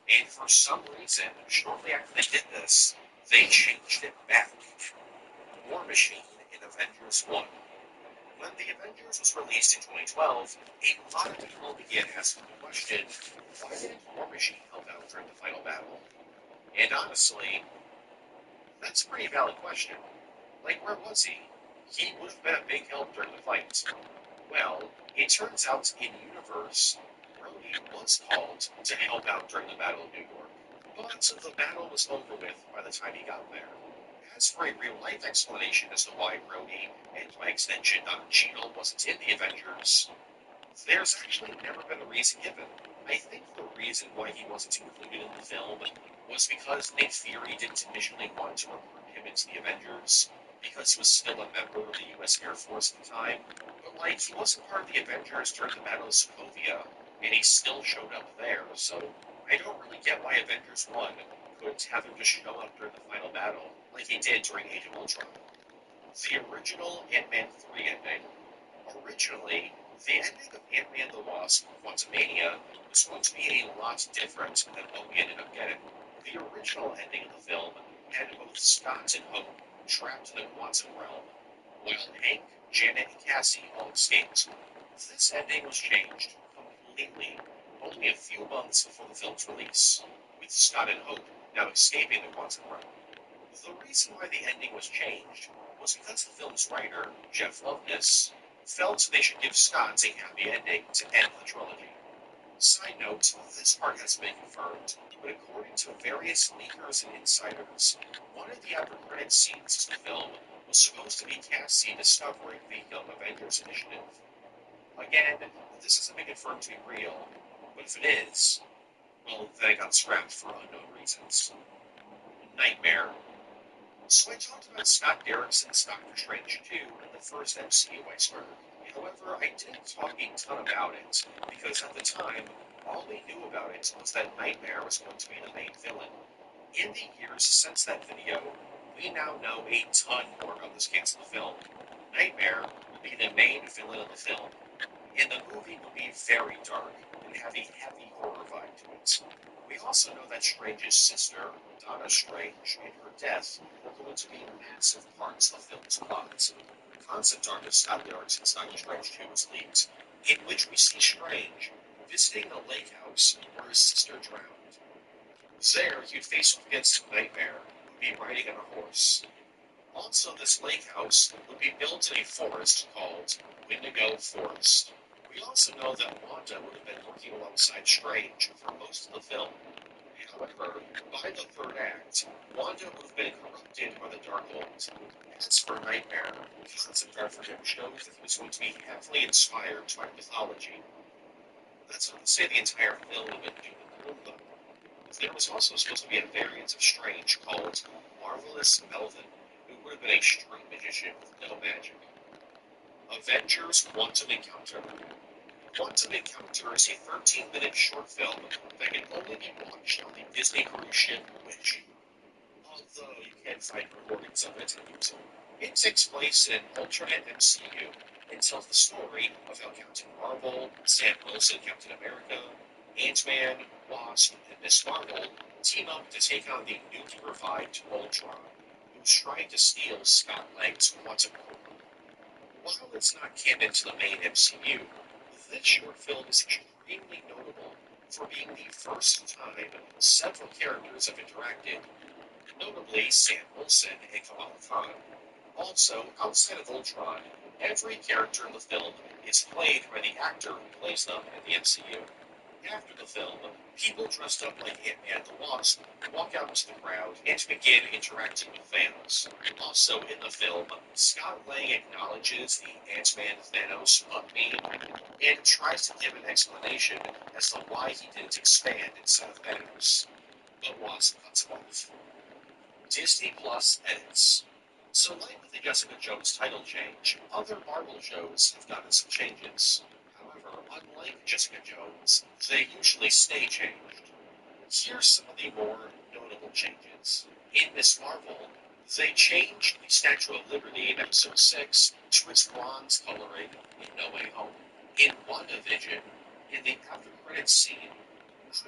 A: And for some reason, shortly after they did this, they changed it back. War Machine in Avengers 1. When the Avengers was released in 2012, a lot of people began asking the question, why didn't War Machine help out during the final battle? And honestly, that's a pretty valid question. Like, where was he? He would have been a big help during the fight. Well, it turns out in universe, Rhodey was called to help out during the Battle of New York. But the battle was over with by the time he got there. As for a real-life explanation as to why Rhodey, and by extension Don Cheadle, wasn't in the Avengers, there's actually never been a reason given. I think the reason why he wasn't included in the film was because Nick Fury didn't initially want to recruit him into the Avengers, because he was still a member of the US Air Force at the time. But, like, he wasn't part of the Avengers during the Battle of Sokovia, and he still showed up there, so I don't really get why Avengers 1 couldn't have him just show up during the final battle, like he did during Age of Ultron. The original Ant-Man 3 ending. Originally, the ending of Ant-Man the Wasp: Quantumania was going to be a lot different than what we ended up getting. The original ending of the film had both Scott and Hope trapped in the quantum realm, while Hank, Janet, and Cassie all escaped. This ending was changed completely only a few months before the film's release, with Scott and Hope now escaping the quantum realm. The reason why the ending was changed was because the film's writer, Jeff Loveness, felt they should give Scott a happy ending to end the trilogy. Side note, this part hasn't been confirmed, but according to various leakers and insiders, one of the after credits scenes of the film was supposed to be Cassie discovering the Young Avengers Initiative. Again, this hasn't been confirmed to be real, but if it is, well, then it got scrapped for unknown reasons. Nightmare. So I talked about Scott Derrickson's Doctor Strange 2 in the first MCU iceberg. However, I didn't talk a ton about it, because at the time, all we knew about it was that Nightmare was going to be the main villain. In the years since that video, we now know a ton more about this canceled film. Nightmare will be the main villain of the film, and the movie will be very dark and have a heavy horror vibe to it. We also know that Strange's sister, Donna Strange, and her death are going to be massive parts of the film's plot. The concept art of Scott Derrickson's Doctor Strange 2 was leaked, in which we see Strange visiting a lake house where his sister drowned. There, he'd face off against Nightmare, who'd be riding on a horse. Also, this lake house would be built in a forest called Wendigo Forest. We also know that Wanda would have been working alongside Strange for most of the film. However, by the third act, Wanda would have been corrupted by the Darkhold. As for Nightmare, concept art for him shows that he was going to be heavily inspired by mythology. That's not to say the entire film would have been doom and gloom, though. There was also supposed to be a variant of Strange called Marvelous Melvin, who would have been a street magician with no magic. Avengers Quantum Encounter. Quantum Encounter is a 13-minute short film that can only be watched on the Disney cruise ship Witch. Although you can find recordings of it on YouTube. It takes place in an alternate MCU and tells the story of how Captain Marvel, Sam Wilson, Captain America, Ant-Man, Wasp, and Miss Marvel team up to take on the newly revived Ultron, who's trying to steal Scott Lang's quantum core. While it's not canon to the main MCU, this short film is extremely notable for being the first time several characters have interacted, notably Sam Wilson and Kamala Khan. Also, outside of Ultron, every character in the film is played by the actor who plays them in the MCU. After the film, people dressed up like Ant-Man the Wasp walk out into the crowd and begin interacting with fans. Also in the film, Scott Lang acknowledges the Ant-Man Thanos butt meme and tries to give an explanation as to why he didn't expand instead of Thanos. But Wasp cuts him off. Disney Plus edits. So like with the Jessica Jones title change, other Marvel shows have gotten some changes. However, unlike Jessica Jones, they usually stay changed. Here's some of the more notable changes. In Miss Marvel, they changed the Statue of Liberty in Episode 6 to its bronze coloring in No Way Home. In WandaVision, in the after-credits scene,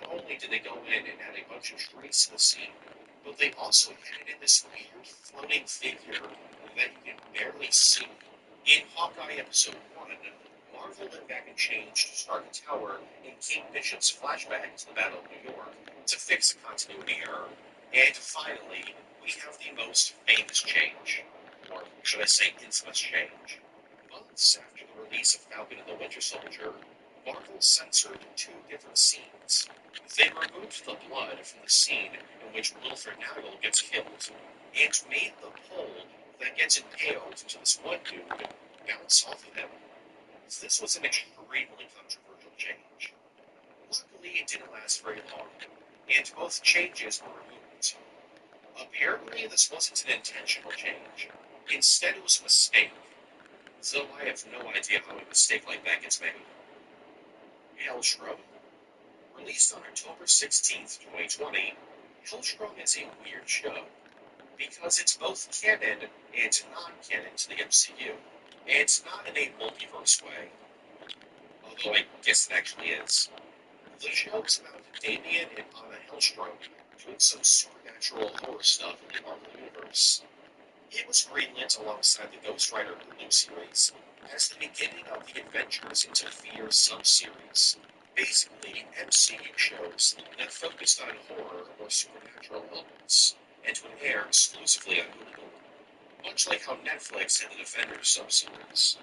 A: not only did they go in and add a bunch of trees to the scene, but they also added in this weird floating figure that you can barely see. In Hawkeye Episode 1, Marvel went back and changed Stark Tower in King Bishop's flashback to the Battle of New York to fix a continuity error. And finally, we have the most famous change, or should I say infamous change. Months after the release of Falcon and the Winter Soldier, Marvel censored two different scenes. They removed the blood from the scene in which Wilfred Nagel gets killed, and made the pole that gets impaled to this one dude bounce off of him. This was an extremely controversial change. Luckily, it didn't last very long, and both changes were removed. Apparently, this wasn't an intentional change. Instead, it was a mistake, though I have no idea how a mistake like that gets made. Hellstrom. Released on October 16th, 2020, Hellstrom is a weird show, because it's both canon and non-canon to the MCU. And it's not in a multiverse way, although I guess it actually is. The show is about Damien and Anna Hellstrom doing some supernatural horror stuff in the Marvel Universe. It was greenlit alongside the Ghost Rider Hulu series as the beginning of the Adventures into Fear sub-series. Basically, MCU shows that focused on horror or supernatural elements, and would air exclusively on Hulu, much like how Netflix had the Defenders sub-series.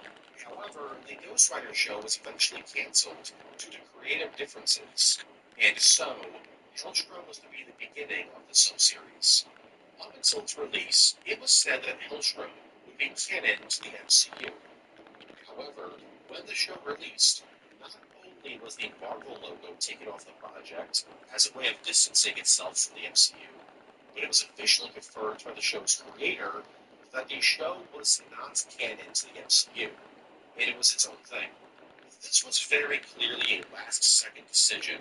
A: However, the Ghost Rider show was eventually cancelled due to creative differences, and so, Hellstrom was to be the beginning of the sub-series. Up until its release, it was said that Hellstrom would be canon to the MCU. However, when the show released, not only was the Marvel logo taken off the project as a way of distancing itself from the MCU, but it was officially confirmed by the show's creator that the show was not canon to the MCU, and it was its own thing. This was very clearly a last-second decision,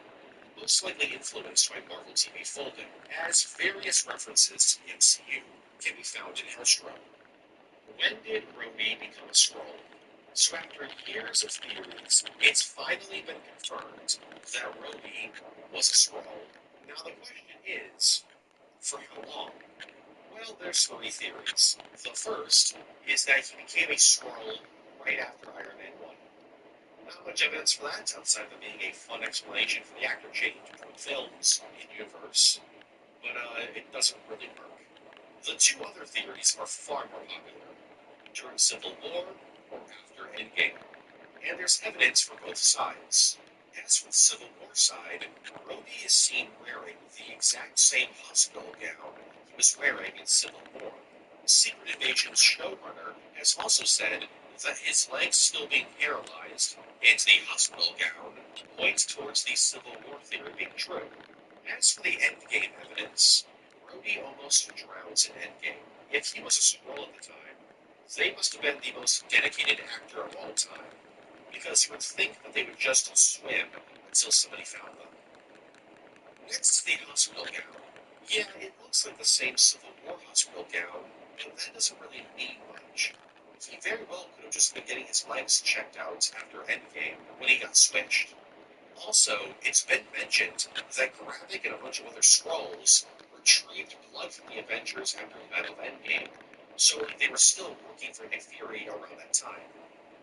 A: most likely influenced by Marvel TV folding, as various references to the MCU can be found in Hellstrom. When did Rhodey become a Skrull? So after years of theories, it's finally been confirmed that Rhodey was a Skrull. Now the question is, for how long? Well, there's three theories. The first is that he became a Skrull right after Iron Man 1. Not much evidence for that, outside of it being a fun explanation for the actor change between films and universe. But it doesn't really work. The two other theories are far more popular. During Civil War or after Endgame. And there's evidence for both sides. As for the Civil War side, Rhodey is seen wearing the exact same hospital gown he was wearing in Civil War. Secret Invasion's showrunner has also said that his legs still being paralyzed and the hospital gown points towards the Civil War theory being true. As for the Endgame evidence, Rhodey almost drowns in Endgame. If he was a Skrull at the time, they must have been the most dedicated actor of all time. because you would think that they would just swim until somebody found them. Next is the hospital gown. Yeah, it looks like the same Civil War hospital gown, but that doesn't really mean much. He very well could have just been getting his legs checked out after Endgame when he got switched. Also, it's been mentioned that Gravik and a bunch of other Skrulls retrieved blood from the Avengers after the Battle of Endgame, so they were still working for Nick Fury around that time.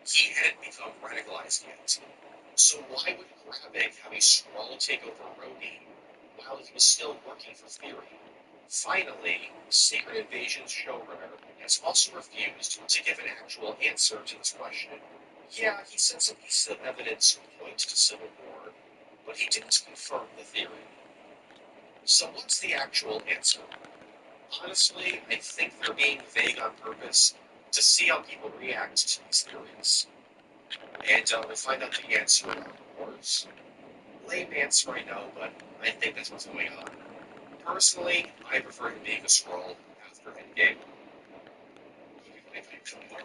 A: He hadn't become radicalized yet. So why would Gravik have a Skrull take over Rhodey while he was still working for Fury? Finally, Secret Invasion's showrunner has also refused to give an actual answer to this question. Yeah, he said some pieces of evidence point to Civil War, but he didn't confirm the theory. So what's the actual answer? Honestly, I think they're being vague on purpose to see how people react to these theories. And we'll find out the answer on Wars. Lame answer, I know, but I think that's what's going on. Personally, I prefer him being a Skrull after Endgame.
E: Okay, who are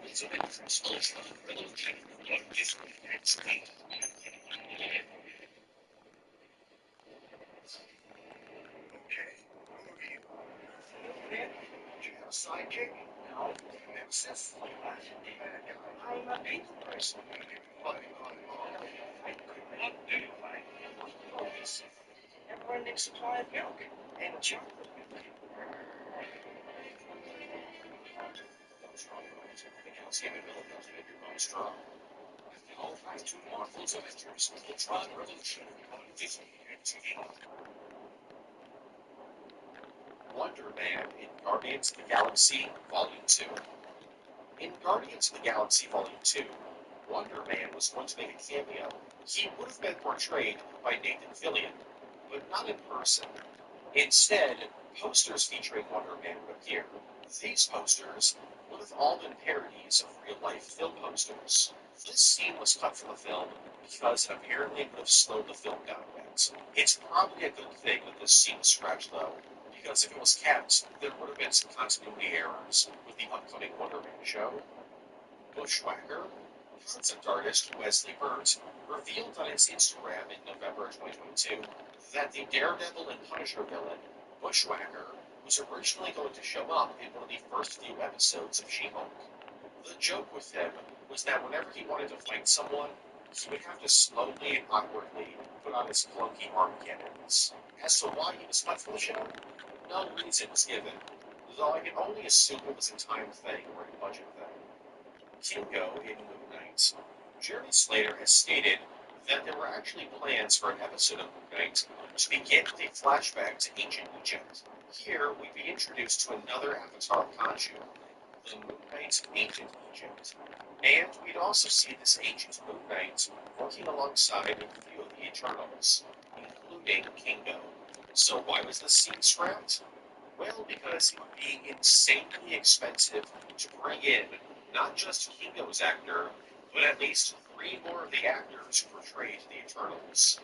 E: you? Man, do you have a sidekick? No. Nemesis? What? I'm a people person. I could not do it. Everyone needs a supply of milk and chocolate milk. What's wrong with it? The calcium in milk doesn't make your bone strong. All thanks to Marvel's Avengers, Ultron Revolution, on Disney XD.
A: Wonder Man in Guardians of the Galaxy Volume 2. In Guardians of the Galaxy Volume 2, Wonder Man was going to make a cameo. He would have been portrayed by Nathan Fillion, but not in person. Instead, posters featuring Wonder Man would appear. These posters would have all been parodies of real-life film posters. This scene was cut from the film because it apparently would have slowed the film down a bit. It's probably a good thing that this scene was scratched though, because if it was kept, there would have been some continuity errors with the upcoming Wonder Man show. Bushwhacker, concept artist Wesley Burt, revealed on his Instagram in November 2022 that the Daredevil and Punisher villain, Bushwhacker, was originally going to show up in one of the first few episodes of She-Hulk. The joke with him was that whenever he wanted to fight someone, he would have to slowly and awkwardly put on his clunky arm cannons. As to why he was cut from the show, no reason was given, though I can only assume it was a time thing or a budget thing. Kingo in Moon Knight. Jeremy Slater has stated that there were actually plans for an episode of Moon Knight to begin with a flashback to ancient Egypt. Here, we'd be introduced to another avatar of Khonshu, the Moon Knight of ancient Egypt. And we'd also see this ancient Moon Knight working alongside a few of the Eternals, including Kingo. So why was this scene scrapped? Well, because it would be insanely expensive to bring in not just Kingo's actor, but at least 3 more of the actors who portrayed the Eternals.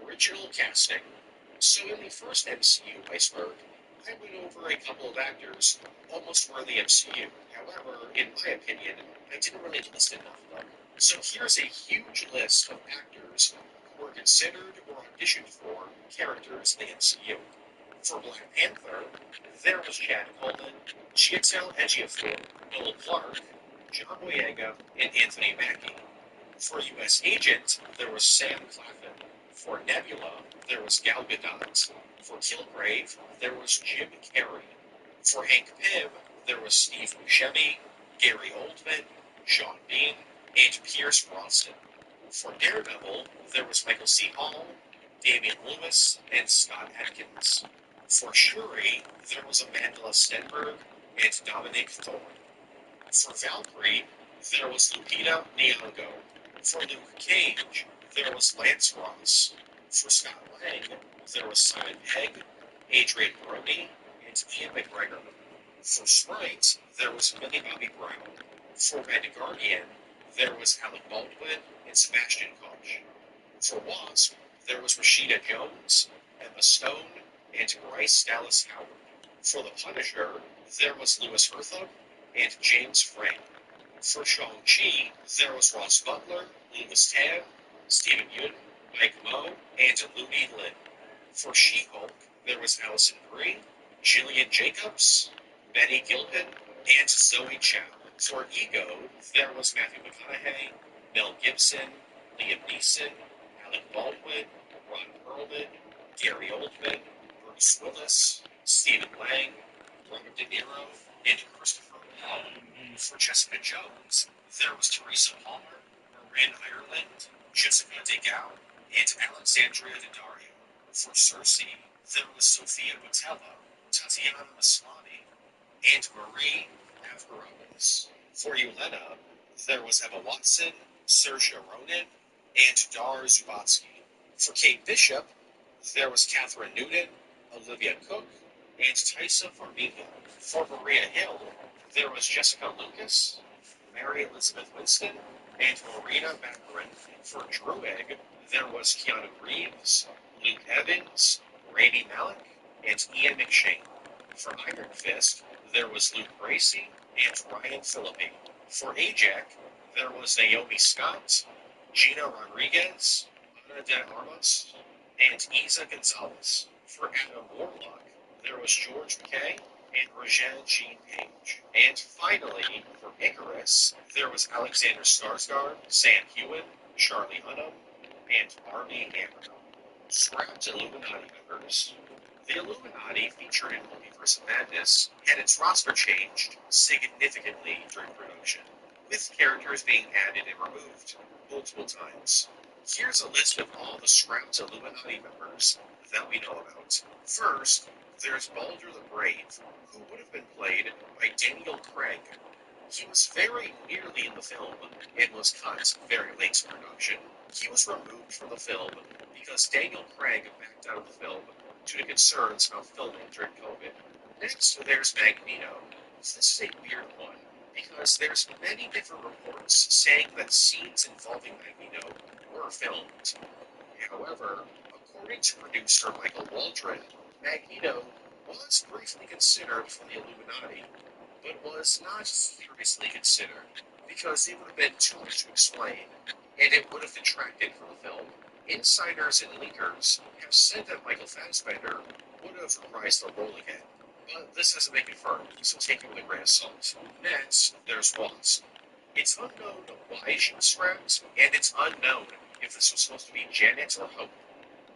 A: Original casting. So in the first MCU iceberg, I went over a couple of actors almost were the MCU. However, in my opinion, I didn't really list enough of them. So here's a huge list of actors who were considered or auditioned for characters in the MCU. For Black Panther, there was Chad Coleman, Chiwetel Ejiofor, Noel Clarke, John Boyega, and Anthony Mackie. For U.S. Agent, there was Sam Claflin. For Nebula, there was Gal Gadot. For Kilgrave, there was Jim Carrey. For Hank Pym, there was Steve Buscemi, Gary Oldman, Sean Bean, and Pierce Brosnan. For Daredevil, there was Michael C. Hall, Damian Lewis, and Scott Adkins. For Shuri, there was Amanda Stenberg and Dominic Thorne. For Valkyrie, there was Lupita Nyong'o. For Luke Cage, there was Lance Ross. For Scott Lang, there was Simon Pegg, Adrian Brody, and Ian McGregor. For Sprite, there was Millie Bobby Brown. For Red Guardian, there was Alec Baldwin and Sebastian Koch. For Wasp, there was Rashida Jones, Emma Stone, and Bryce Dallas Howard. For the Punisher, there was Louis Herthum and James Frank. For Shang-Chi, there was Ross Butler, Lewis Tan, Stephen Yeun, Mike Moe, and Louis Lin. For She-Hulk, there was Allison Brie, Gillian Jacobs, Betty Gilpin, and Zoe Chow. For Ego, there was Matthew McConaughey, Mel Gibson, Liam Neeson, Alec Baldwin, Ron Perlman, Gary Oldman, Bruce Willis, Stephen Lang, Robert De Niro, and Christopher Nolan. For Jessica Jones, there was Teresa Palmer, Marin Ireland, Jessica DeGao, and Alexandria Daddario. For Cersei, there was Sophia Boutella, Tatiana Maslany, and Marie Avgeropoulos. For Yelena, there was Emma Watson, Saoirse Ronan, and Dar Zubatsky. For Kate Bishop, there was Catherine Newton, Olivia Cook, and Taissa Farmiga. For Maria Hill, there was Jessica Lucas, Mary Elizabeth Winston, and Marina Baccarin. For Druig, there was Keanu Reeves, Luke Evans, Rami Malek, and Ian McShane. For Iron Fist, there was Luke Bracey and Ryan Phillippe. For Ajax, there was Naomi Scott, Gina Rodriguez, Ana de Armas, and Isa Gonzalez. For Adam Warlock, there was George McKay and Regina Jean Page. And finally, for Icarus, there was Alexander Skarsgård, Sam Heughan, Charlie Hunnam, and Armie Hammer. Scrapped Illuminati members. The Illuminati, featured in Multiverse of Madness, had its roster changed significantly during production, with characters being added and removed multiple times. Here's a list of all the scrapped Illuminati members that we know about. First, there's Baldur the Brave, who would have been played by Daniel Craig. He was very nearly in the film and was cut very late to production. He was removed from the film because Daniel Craig backed out of the film due to concerns about filming during COVID. Next, there's Magneto. This is a weird one because there's many different reports saying that scenes involving Magneto were filmed. However, according to producer Michael Waldron, Magneto was briefly considered for the Illuminati, but was not seriously considered because it would have been too much to explain, and it would have detracted from the film. Insiders and leakers have said that Michael Fassbender would have reprised the role again, but this hasn't been confirmed, so take it with a grain of salt. Next, there's Wasp. It's unknown why she was scrapped, and it's unknown if this was supposed to be Janet or Hope.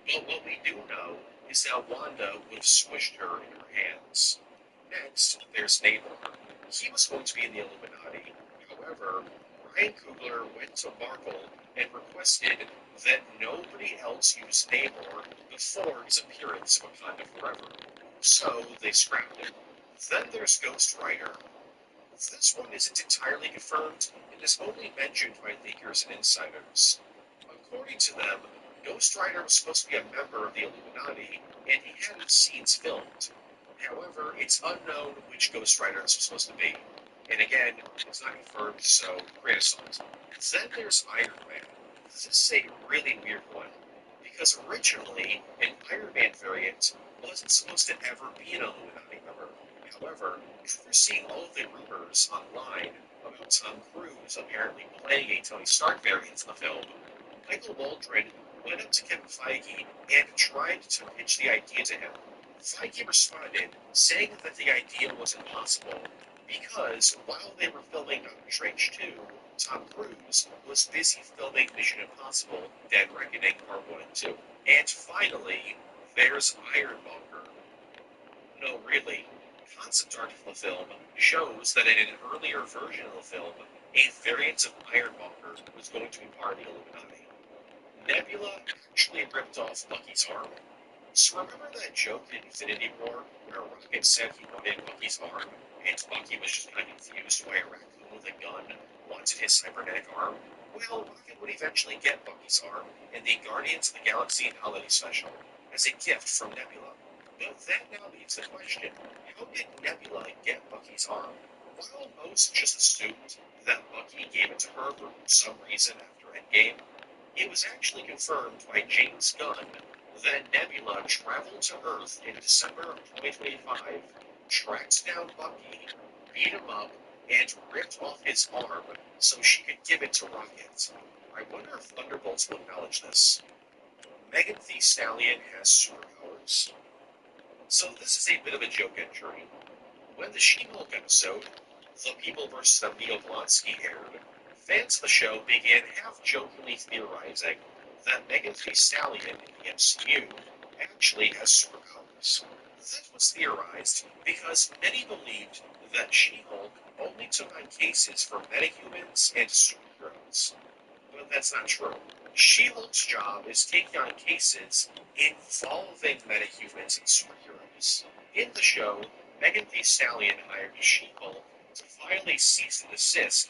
A: But what we do know is that Wanda would have squished her in her hands. Next, there's Namor. He was going to be in the Illuminati. However, Ryan Coogler went to Marvel and requested that nobody else use Namor before his appearance in Wakanda Forever. So they scrapped him. Then there's Ghost Rider. This one isn't entirely confirmed and is only mentioned by leakers and insiders. According to them, Ghost Rider was supposed to be a member of the Illuminati, and he had scenes filmed. However, it's unknown which Ghost Rider this was supposed to be. And again, it's not confirmed, so grain of salt. Then there's Iron Man. This is a really weird one, because originally, an Iron Man variant wasn't supposed to ever be an Illuminati member. However, after seeing all of the rumors online about Tom Cruise apparently playing a Tony Stark variant in the film, Michael Waldron went up to Kevin Feige and tried to pitch the idea to him. Feige responded, saying that the idea was impossible because while they were filming Doctor Strange 2, Tom Cruise was busy filming Mission Impossible Dead Reckoning Part 1 and 2. And finally, there's Ironmonger. No, really. Concept art for the film shows that in an earlier version of the film, a variant of Ironmonger was going to be part of the Illuminati. Nebula actually ripped off Bucky's arm. So remember that joke in Infinity War where Rocket said he wanted Bucky's arm, and Bucky was just kind of confused why a raccoon with a gun wanted his cybernetic arm? Well, Rocket would eventually get Bucky's arm in the Guardians of the Galaxy Holiday Special as a gift from Nebula. But that now leaves the question, how did Nebula get Bucky's arm? While most just assumed that Bucky gave it to her for some reason after Endgame, it was actually confirmed by James Gunn that Nebula traveled to Earth in December of 2025, tracked down Bucky, beat him up, and ripped off his arm so she could give it to Rocket. I wonder if Thunderbolts will acknowledge this. Megan Thee Stallion has superpowers. So this is a bit of a joke entry. When the She-Hulk episode, The People vs. Emilio Blonsky aired, fans of the show began half-jokingly theorizing that Megan Thee Stallion in the MCU actually has superpowers. This was theorized because many believed that She-Hulk only took on cases for metahumans and superheroes. But that's not true. She-Hulk's job is taking on cases involving metahumans and superheroes. In the show, Megan Thee Stallion hired She-Hulk to file a cease and desist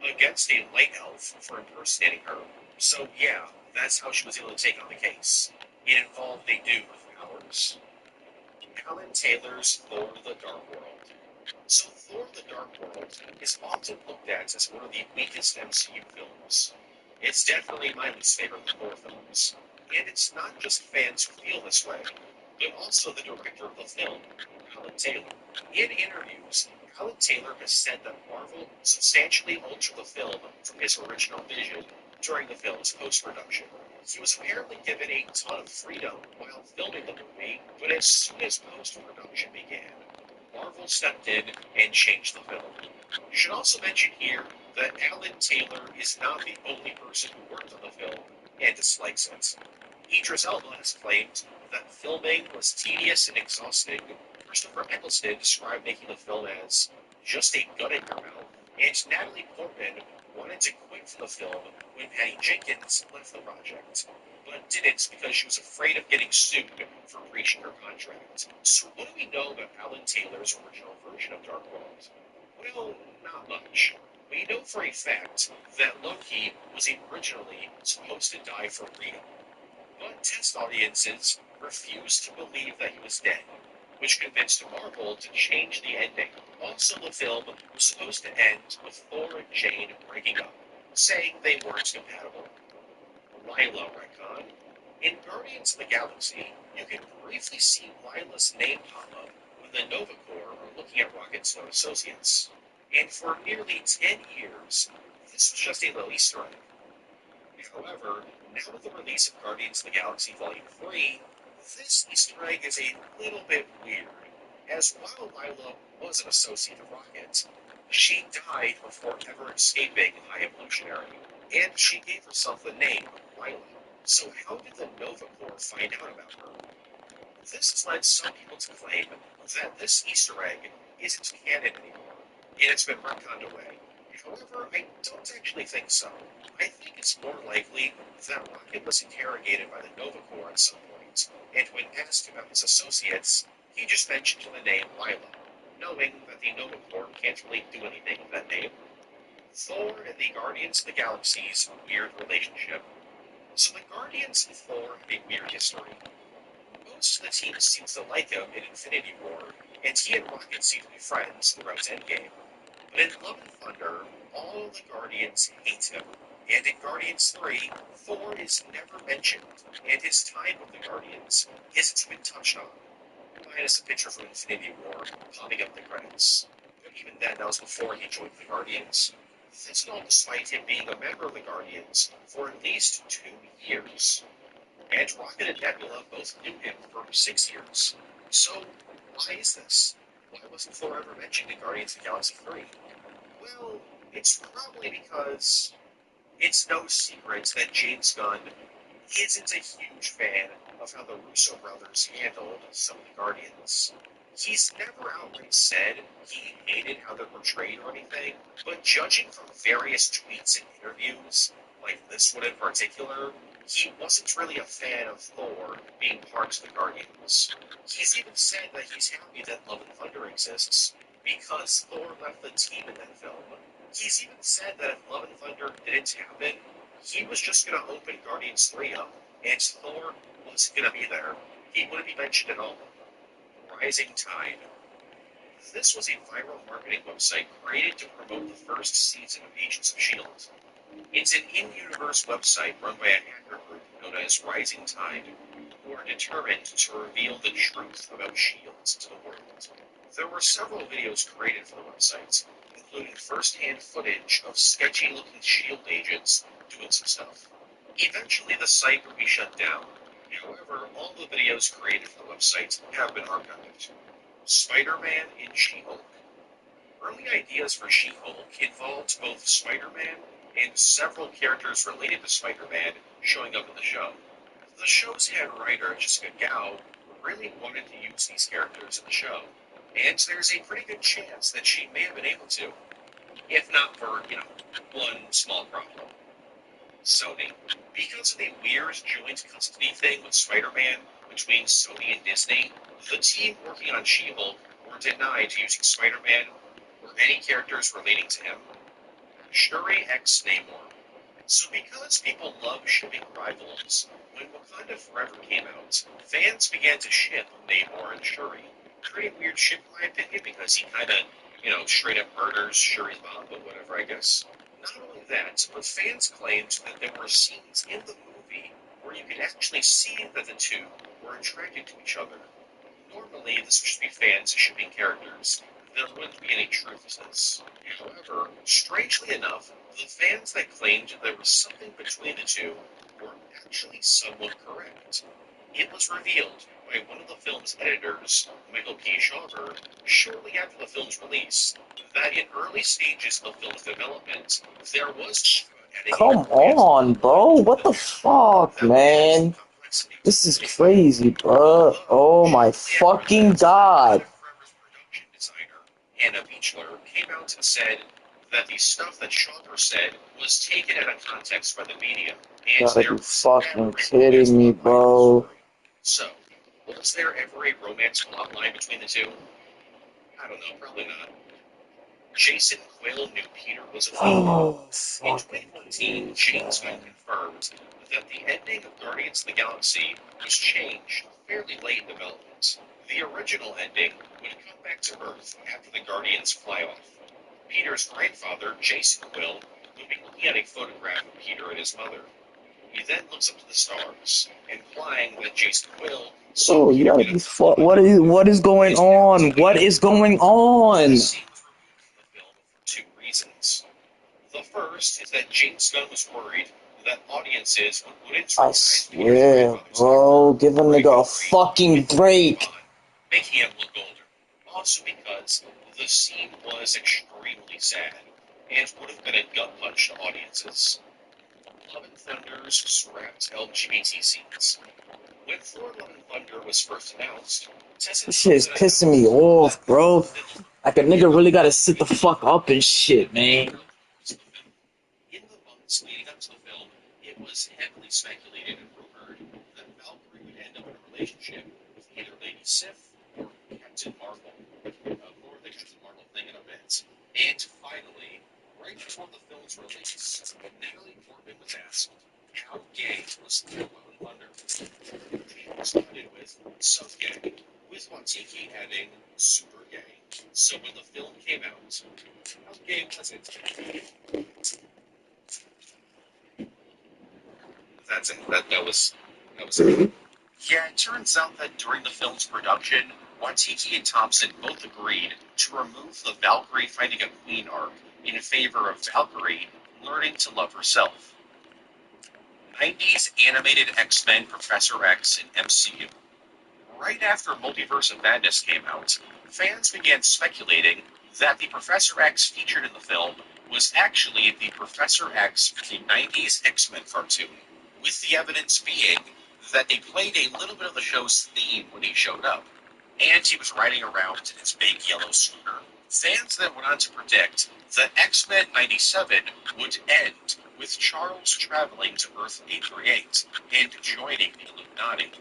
A: against a light elf for impersonating her. So yeah, that's how she was able to take on the case. It involved a dude with powers. Alan Taylor's Thor the Dark World. So Thor the Dark World is often looked at as one of the weakest MCU films. It's definitely my least favorite of the Thor films. And it's not just fans who feel this way, but also the director of the film, Alan Taylor. In interviews, Alan Taylor has said that Marvel substantially altered the film from his original vision during the film's post-production. He was apparently given a ton of freedom while filming the movie, but as soon as post-production began, Marvel stepped in and changed the film. You should also mention here that Alan Taylor is not the only person who worked on the film and dislikes it. Idris Elba has claimed that filming was tedious and exhausting. Christopher Eccleston described making the film as just a gun in your mouth, and Natalie Portman wanted to quit from the film when Patty Jenkins left the project, but didn't because she was afraid of getting sued for breaching her contract. So what do we know about Alan Taylor's original version of Dark World? Well, not much. We know for a fact that Loki was originally supposed to die for real, but test audiences refused to believe that he was dead, which convinced Marvel to change the ending. Also, the film was supposed to end with Thor and Jane breaking up, saying they weren't compatible. Lilo retcon. In Guardians of the Galaxy, you can briefly see Lila's name pop up when the Nova Corps are looking at Rocket's known associates. And for nearly 10 years, this was just a little Easter egg. However, now with the release of Guardians of the Galaxy Volume 3, this Easter egg is a little bit weird, as while Lila was an associate of Rocket, she died before ever escaping High Evolutionary, and she gave herself the name Lila. So how did the Nova Corps find out about her? This has led some people to claim that this Easter egg isn't canon anymore, and it's been retconned away. However, I don't actually think so. I think it's more likely that Rocket was interrogated by the Nova Corps at some point, and when asked about his associates, he just mentioned the name Lila, knowing that the Nova Corps can't really do anything with that name. Thor and the Guardians of the Galaxy's weird relationship. So the Guardians and Thor have a weird history. Most of the team seems to like him in Infinity War, and he and Rocket seem to be friends throughout Endgame. But in Love and Thunder, all the Guardians hate him. And in Guardians 3, Thor is never mentioned, and his time with the Guardians isn't even touched on. Minus a picture from Infinity War popping up the credits. But even then, that was before he joined the Guardians. This is all despite him being a member of the Guardians for at least 2 years. And Rocket and Nebula both knew him for 6 years. So, why is this? Why wasn't Thor ever mentioned in Guardians of the Galaxy 3? Well, it's probably because it's no secret that James Gunn isn't a huge fan of how the Russo brothers handled some of the Guardians. He's never outright said he hated how they're portrayed or anything, but judging from various tweets and interviews, like this one in particular, he wasn't really a fan of Thor being part of the Guardians. He's even said that he's happy that Love and Thunder exists because Thor left the team in that film. He's even said that if Love and Thunder didn't happen, he was just going to open Guardians 3 up, and Thor wasn't going to be there. He wouldn't be mentioned at all. Rising Tide. This was a viral marketing website created to promote the first season of Agents of S.H.I.E.L.D. It's an in-universe website run by a hacker group known as Rising Tide, who are determined to reveal the truth about S.H.I.E.L.D. to the world. There were several videos created for the website, including first-hand footage of sketchy-looking SHIELD agents doing some stuff. Eventually, the site would be shut down. However, all the videos created for the website have been archived. Spider-Man in She-Hulk. Early ideas for She-Hulk involved both Spider-Man and several characters related to Spider-Man showing up in the show. The show's head writer, Jessica Gao, really wanted to use these characters in the show, and there's a pretty good chance that she may have been able to, if not for, one small problem. Sony. Because of the weird joint custody thing with Spider-Man between Sony and Disney, the team working on She-Hulk were denied using Spider-Man or any characters relating to him. Shuri X Namor. So because people love shipping rivals, when Wakanda Forever came out, fans began to ship Namor and Shuri. Pretty weird ship in my opinion because he kind of, straight up murders Shuri's mom, but whatever, I guess. Not only that, but fans claimed that there were scenes in the movie where you could actually see that the two were attracted to each other. Normally, this would just be fans shipping characters. There wouldn't be any truth to this. However, strangely enough, the fans that claimed there was something between the two were actually somewhat correct. It was revealed by one of the film's editors, Michael P. Shaver, shortly after the film's release, that in early stages of film development, there was
F: Come on, bro. What the fuck, man? This is crazy, bro. Oh my fucking god.
A: Anna Beechler came out and said that the stuff that Shaver said was taken out of context by the media, and
F: Gotta
A: there
F: be
A: was
F: fucking
A: never a
F: kidding me,
A: romance plotline in the
F: bro.
A: story. So, was there ever a romance plotline between the two? I don't know, probably not. Jason Quill knew Peter was a female.
F: Oh,
A: In
F: fucking
A: 2014,
F: kidding,
A: James Gunn
F: man.
A: confirmed that the ending of Guardians of the Galaxy was changed fairly late in development. The original ending would come back to Earth after the Guardians fly off. Peter's grandfather, Jason Quill, would be looking at a photograph of Peter and his mother. He then looks up to the stars, implying that Jason Quill saw
F: Oh, you
A: Peter
F: gotta
A: get
F: be
A: a photo
F: what is going on? What is going on?
A: This scene was removed from the film for two reasons. The first is that James Gunn was worried that audiences wouldn't
F: I
A: recognize Peter's
F: swear,
A: grandfather's
F: bro.
A: actor,
F: Give a
A: Greg
F: nigga a
A: Henry,
F: fucking
A: with Obi-Wan,
F: break.
A: making him look older. Also because the scene was extremely sad and would have been a gut punch to audiences. Love and Thunder's scrapped LGBT scenes. When Thor: Love and Thunder was first announced, Tessa
F: This shit is
A: Thompson
F: pissing me
A: announced
F: off,
A: that
F: bro.
A: they looked
F: Like a nigga really gotta sit the fuck up and shit, man.
A: in the months leading up to the film, it was heavily speculated and rumored that Valkyrie would end up in a relationship with either Lady Sif or Captain Marvel. More than just a Marvel thing in a bit. And finally, right before the film's release, Natalie Portman was asked how gay was Thor: Love and Thunder. She responded with, so gay, with Watiki adding, super gay. So when the film came out, how gay was it? That's it. That was it. Yeah, it turns out that during the film's production, Watiki and Thompson both agreed to remove the Valkyrie finding a queen arc in favor of Valkyrie learning to love herself. 90s animated X-Men Professor X in MCU. Right after Multiverse of Madness came out, fans began speculating that the Professor X featured in the film was actually the Professor X from the 90s X-Men cartoon, with the evidence being that they played a little bit of the show's theme when he showed up, and he was riding around in his big yellow scooter. Fans then went on to predict that X-Men 97 would end with Charles traveling to Earth 838 and joining the Illuminati.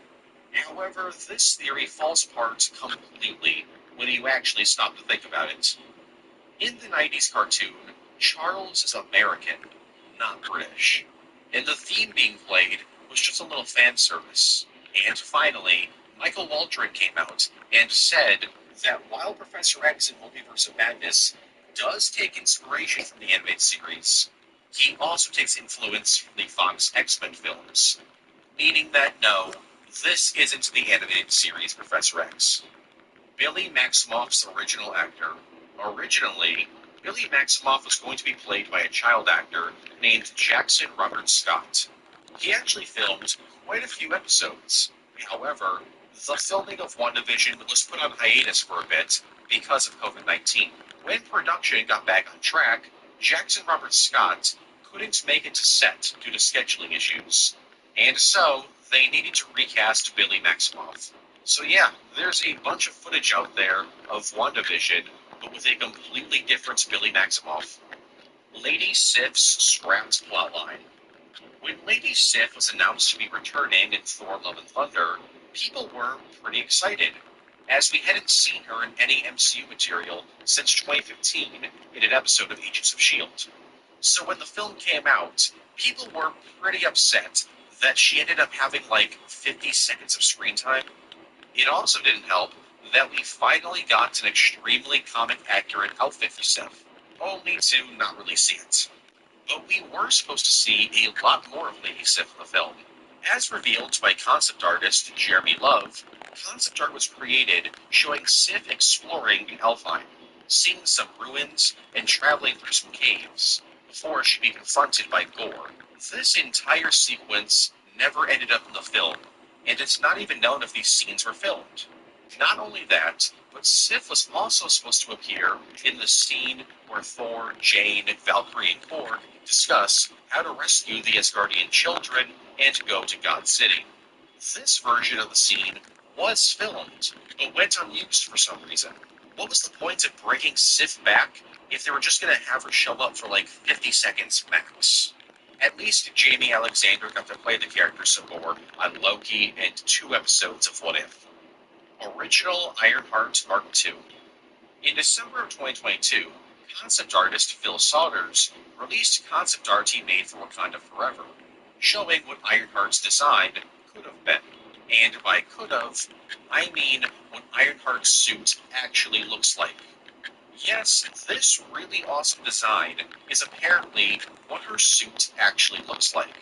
A: However, this theory falls apart completely when you actually stop to think about it. In the 90s cartoon, Charles is American, not British, and the theme being played was just a little fan service. And finally, Michael Waldron came out and said that while Professor X in Multiverse of Madness does take inspiration from the animated series, he also takes influence from the Fox X-Men films, meaning that no, this isn't the animated series Professor X. Billy Maximoff's original actor, originally Billy Maximoff was going to be played by a child actor named Jackson Robert Scott. He actually filmed quite a few episodes. However, the filming of WandaVision was put on hiatus for a bit because of COVID-19. When production got back on track, Jackson Robert Scott couldn't make it to set due to scheduling issues, and so they needed to recast Billy Maximoff. So yeah, there's a bunch of footage out there of WandaVision, but with a completely different Billy Maximoff. Lady Sif's scrapped plotline. When Lady Sif was announced to be returning in Thor Love and Thunder, people were pretty excited, as we hadn't seen her in any MCU material since 2015 in an episode of Agents of S.H.I.E.L.D. So when the film came out, people were pretty upset that she ended up having like 50 seconds of screen time. It also didn't help that we finally got an extremely comic-accurate outfit for Sif, only to not really see it. But we were supposed to see a lot more of Lady Sif in the film. As revealed by concept artist Jeremy Love, concept art was created showing Sif exploring Elfheim, seeing some ruins, and traveling through some caves, before she'd be confronted by Gore. This entire sequence never ended up in the film, and it's not even known if these scenes were filmed. Not only that, but Sif was also supposed to appear in the scene where Thor, Jane, Valkyrie, and Korg discuss how to rescue the Asgardian children and go to God City. This version of the scene was filmed, but went unused for some reason. What was the point of bringing Sif back if they were just going to have her show up for like 50 seconds max? At least Jamie Alexander got to play the character some more on Loki and 2 episodes of What If. Original Ironheart Mark II. In December of 2022, concept artist Phil Saunders released concept art he made for Wakanda Forever, showing what Ironheart's design could have been. And by could have, I mean what Ironheart's suit actually looks like. Yes, this really awesome design is apparently what her suit actually looks like.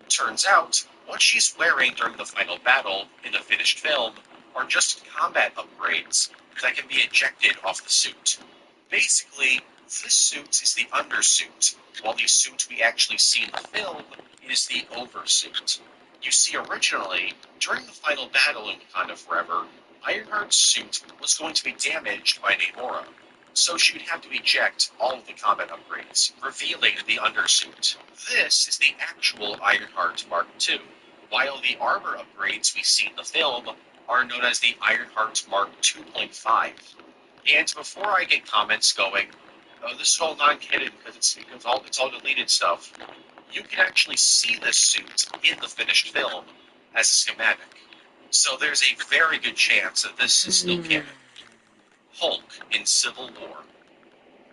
A: Turns out, what she's wearing during the final battle in the finished film are just combat upgrades that can be ejected off the suit. Basically, this suit is the undersuit, while the suit we actually see in the film is the oversuit. You see, originally, during the final battle in Wakanda Forever, Ironheart's suit was going to be damaged by Namora, so she would have to eject all of the combat upgrades, revealing the undersuit. This is the actual Ironheart Mark II, while the armor upgrades we see in the film are known as the Ironheart Mark 2.5. And before I get comments going, oh, this is all non-canon because it's all deleted stuff, you can actually see this suit in the finished film as a schematic. So there's a very good chance that this is still canon. Hulk in Civil War.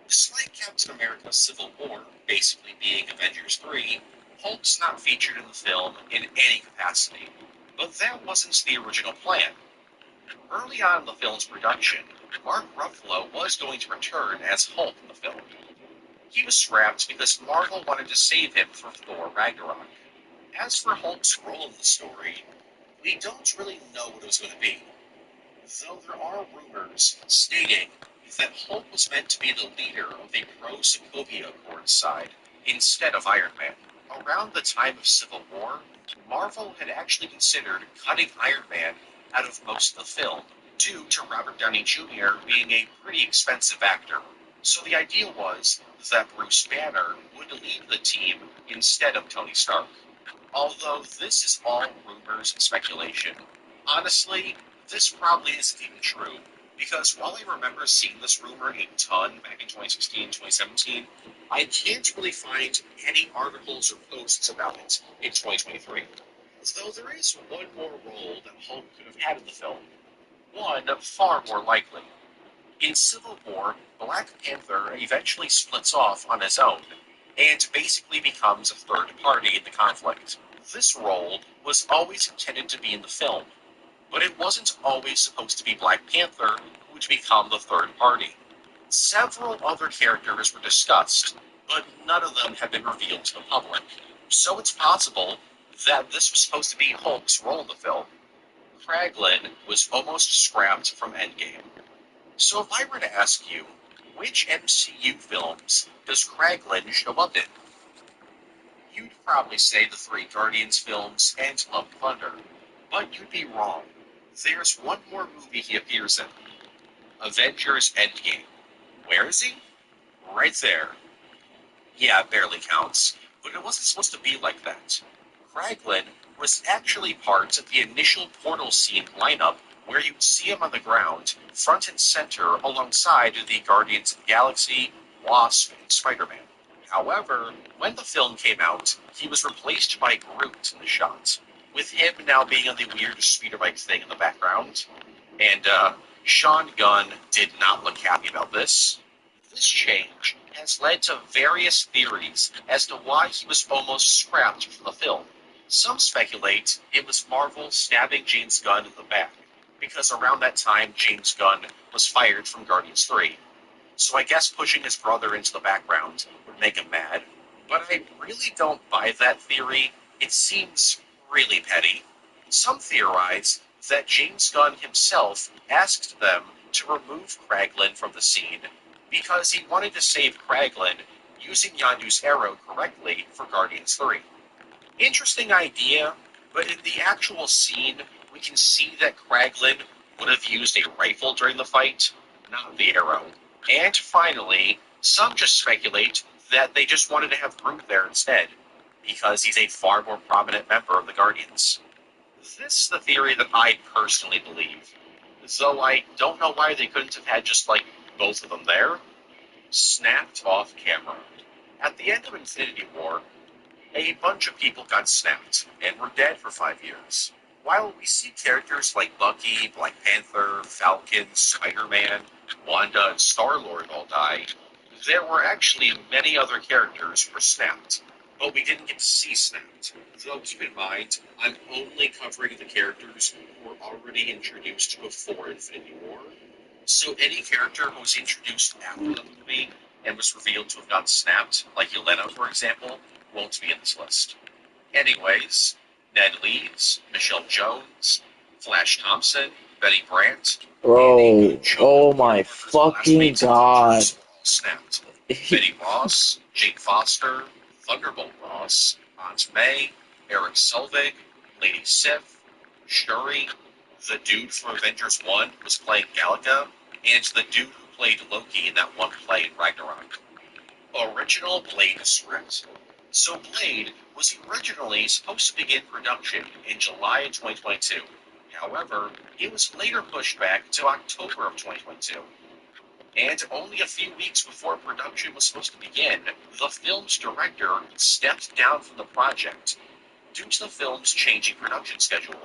A: Despite Captain America Civil War basically being Avengers 3, Hulk's not featured in the film in any capacity. But that wasn't the original plan. Early on in the film's production, Mark Ruffalo was going to return as Hulk in the film. He was scrapped because Marvel wanted to save him for Thor Ragnarok. As for Hulk's role in the story, we don't really know what it was going to be, though there are rumors stating that Hulk was meant to be the leader of the pro-Sokovia Accord side instead of Iron Man. Around the time of Civil War, Marvel had actually considered cutting Iron Man out of most of the film due to Robert Downey Jr. being a pretty expensive actor. So the idea was that Bruce Banner would lead the team instead of Tony Stark. Although this is all rumors and speculation, honestly, this probably isn't even true, because while I remember seeing this rumor a ton back in 2016, 2017, I can't really find any articles or posts about it in 2023. Though there is one more role that Hulk could have had in the film. One far more likely. In Civil War, Black Panther eventually splits off on his own, and basically becomes a third party in the conflict. This role was always intended to be in the film, but it wasn't always supposed to be Black Panther who would become the third party. Several other characters were discussed, but none of them have been revealed to the public. So it's possible that this was supposed to be Hulk's role in the film. Kraglin was almost scrapped from Endgame. So if I were to ask you, which MCU films does Kraglin show up in? You'd probably say the three Guardians films and Love and Thunder, but you'd be wrong. There's one more movie he appears in. Avengers Endgame. Where is he? Right there. Yeah, it barely counts, but it wasn't supposed to be like that. Kraglin was actually part of the initial portal scene lineup where you'd see him on the ground, front and center, alongside the Guardians of the Galaxy, Wasp, and Spider-Man. However, when the film came out, he was replaced by Groot in the shot, with him now being on the weird speeder bike thing in the background. And Sean Gunn did not look happy about this. This change has led to various theories as to why he was almost scrapped from the film. Some speculate it was Marvel stabbing James Gunn in the back, because around that time James Gunn was fired from Guardians 3. So I guess pushing his brother into the background would make him mad. But I really don't buy that theory. It seems really petty. Some theorize that James Gunn himself asked them to remove Kraglin from the scene because he wanted to save Kraglin using Yondu's arrow correctly for Guardians 3. Interesting idea, but in the actual scene, we can see that Kraglin would have used a rifle during the fight, not the arrow. And finally, some just speculate that they just wanted to have Groot there instead, because he's a far more prominent member of the Guardians. This is the theory that I personally believe, though I don't know why they couldn't have had just, both of them there. Snapped off camera. At the end of Infinity War, a bunch of people got snapped and were dead for 5 years. While we see characters like Bucky, Black Panther, Falcon, Spider-Man, Wanda, and Star-Lord all die, there were actually many other characters who were snapped, but we didn't get to see snapped. Though keep in mind, I'm only covering the characters who were already introduced before Infinity War, so any character who was introduced after the movie and was revealed to have gotten snapped, like Yelena, for example, won't be in this list. Anyways, Ned Leeds, Michelle Jones, Flash Thompson, Betty Brant,
F: Bro, oh my fucking god.
A: snapped. Betty Ross, Jake Foster, Thunderbolt Ross, Aunt May, Eric Selvig, Lady Sif, Shuri, the dude from Avengers 1 was playing Galaga, and the dude who played Loki in that one play in Ragnarok. Original Blade script. So Blade was originally supposed to begin production in July of 2022. However, it was later pushed back to October of 2022. And only a few weeks before production was supposed to begin, the film's director stepped down from the project due to the film's changing production schedule.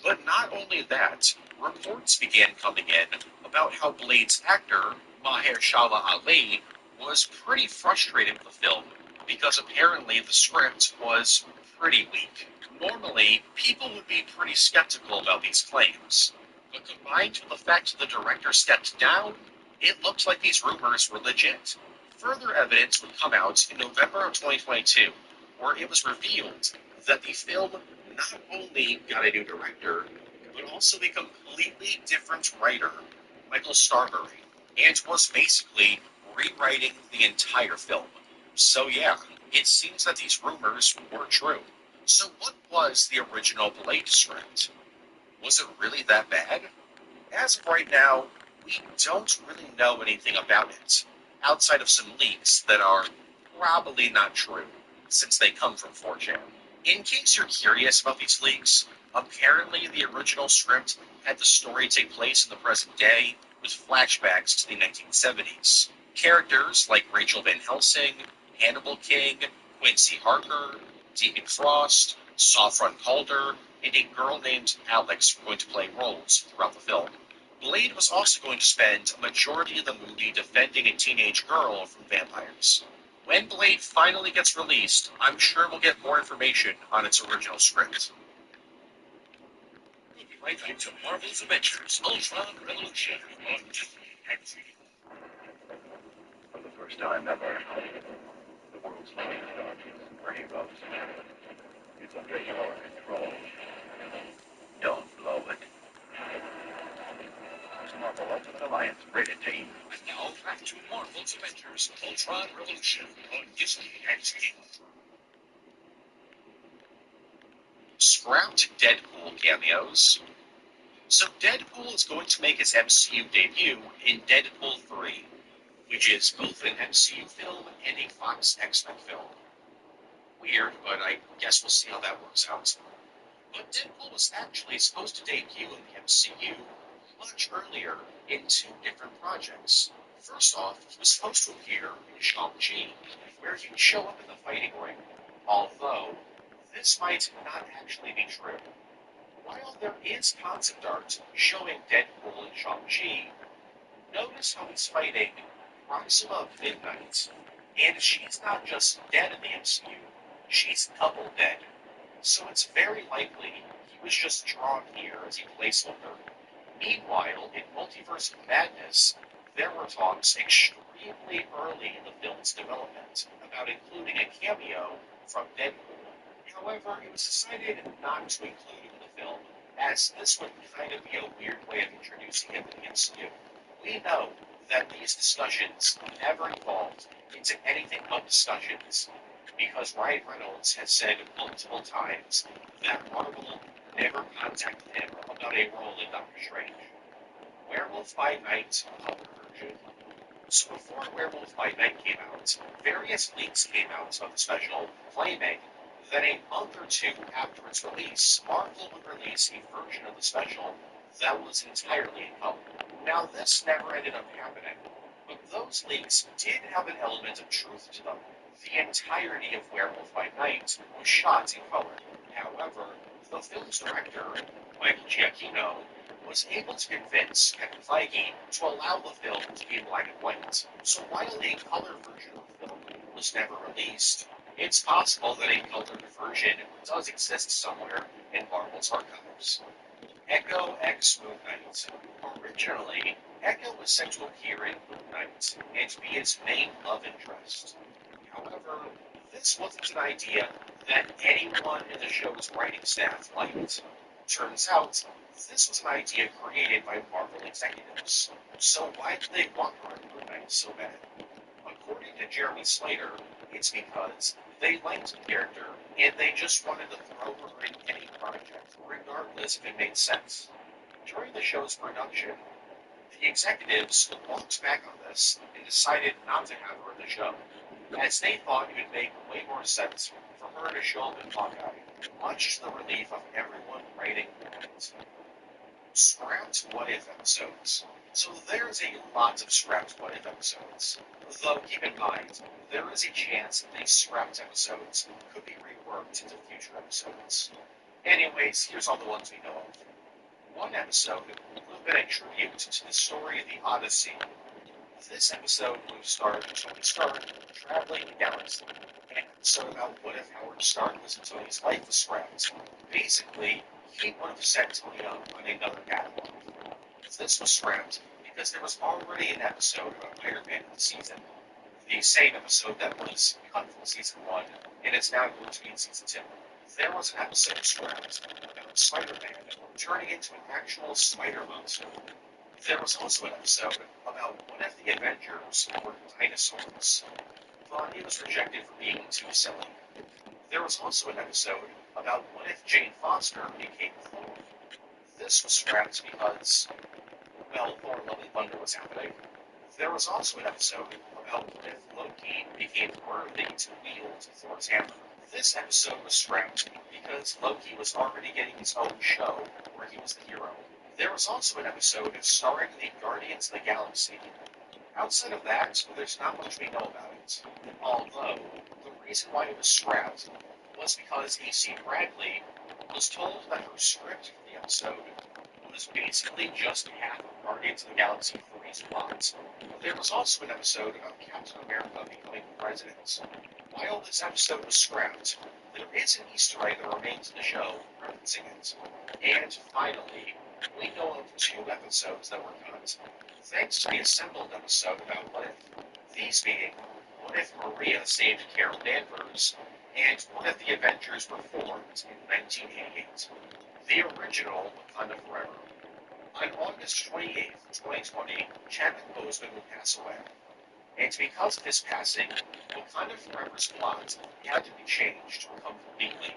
A: But not only that, reports began coming in about how Blade's actor, Mahershala Ali, was pretty frustrated with the film because apparently the script was pretty weak. Normally, people would be pretty skeptical about these claims, but combined with the fact that the director stepped down, it looked like these rumors were legit. Further evidence would come out in November of 2022, where it was revealed that the film not only got a new director, but also a completely different writer, Michael Starbury, and was basically rewriting the entire film. So yeah, it seems that these rumors were true. So what was the original Blade script? Was it really that bad? As of right now, we don't really know anything about it, outside of some leaks that are probably not true, since they come from 4chan. In case you're curious about these leaks, apparently the original script had the story take place in the present day, with flashbacks to the 1970s. Characters like Rachel Van Helsing, Hannibal King, Quincy Harker, Deacon Frost, Saffron Calder, and a girl named Alex were going to play roles throughout the film. Blade was also going to spend a majority of the movie defending a teenage girl from vampires. When Blade finally gets released, I'm sure we'll get more information on its original script. We'll be right back to Marvel's Avengers Ultron Revolution on Disney.
E: For the first time ever, the world's leading authorities are heroes. It's under your control. Don't blow it. Marvel Ultimate Alliance rated T.
A: And now back to Marvel Marvel's Avengers Ultron Revolution on Disney XD. Scrapped Deadpool cameos. So Deadpool is going to make his MCU debut in Deadpool 3, which is both an MCU film and a Fox X-Men film. Weird, but I guess we'll see how that works out. But Deadpool was actually supposed to debut in the MCU much earlier in two different projects. First off, he was supposed to appear in Shang-Chi, where he would show up in the fighting ring, although this might not actually be true. While there is concept art showing Deadpool in Shang-Chi, notice how he's fighting Proxima Midnight, and she's not just dead in the MCU, she's double dead. So it's very likely he was just drawn here as a placeholder. Meanwhile, in Multiverse of Madness, there were talks extremely early in the film's development about including a cameo from Deadpool. However, it was decided not to include him in the film, as this would kind of be a weird way of introducing him to the MCU. We know that these discussions never evolved into anything but discussions, because Ryan Reynolds has said multiple times that Marvel never contacted him about a role in Doctor Strange. Werewolf by Night, other version. So before Werewolf by Night came out, various leaks came out of the special, claiming that a month or two after its release, Marvel would release a version of the special that was entirely in color. Now, this never ended up happening, but those leaks did have an element of truth to them. The entirety of Werewolf by Night was shot in color. However, the film's director, Michael Giacchino, was able to convince Kevin Feige to allow the film to be in black and white. So while a color version of the film was never released, it's possible that a colored version does exist somewhere in Marvel's archives. Echo X Moon Knight. Originally, Echo was set to appear in Moon Knight and be its main love interest. However, this wasn't an idea that anyone in the show's writing staff liked. Turns out, this was an idea created by Marvel executives. So why did they want her in Moon Knight so bad? According to Jeremy Slater, it's because they liked the character and they just wanted to throw her in any project, regardless if it made sense. During the show's production, the executives looked back on this and decided not to have her in the show, as they thought it would make way more sense for her to show up in Hawkeye, much to the relief of everyone writing it. Scrapped What If episodes. So there's a lot of scrapped What If episodes. Though keep in mind, there is a chance that these scrapped episodes could be reworked into future episodes. Anyways, here's all the ones we know of. One episode would have been a tribute to the story of the Odyssey. This episode would have starred Tony Stark traveling the galaxy, an episode about what if Howard Stark was in Tony's life was scrapped. Basically, he would have set Tony up on another catalog. This was scrapped because there was already an episode about Iron Man in the season, the same episode that was cut from season 1, and it's now going to be in season 2. There was an episode scrapped about Spider-Man turning into an actual spider monster. There was also an episode about what if the Avengers were dinosaurs, but it was rejected for being too silly. There was also an episode about what if Jane Foster became Thor. This was scrapped because, well, Thor Love and Thunder was happening. There was also an episode about what if Loki became worthy to wield Thor's hammer. This episode was scrapped because Loki was already getting his own show where he was the hero. There was also an episode starring the Guardians of the Galaxy. Outside of that, there's not much we know about it. Although, the reason why it was scrapped was because AC Bradley was told that her script for the episode was basically just half of Guardians of the Galaxy 3's plot. There was also an episode about Captain America becoming president. While this episode was scrapped, there is an Easter egg that remains in the show referencing it. And finally, we know of 2 episodes that were cut, thanks to the assembled episode about What If. These being, What If Maria saved Carol Danvers, and What If the Avengers were formed in 1988. The original Wakanda Forever. On August 28, 2020, Chadwick Boseman would pass away. And because of his passing, Wakanda Forever's plot had to be changed completely.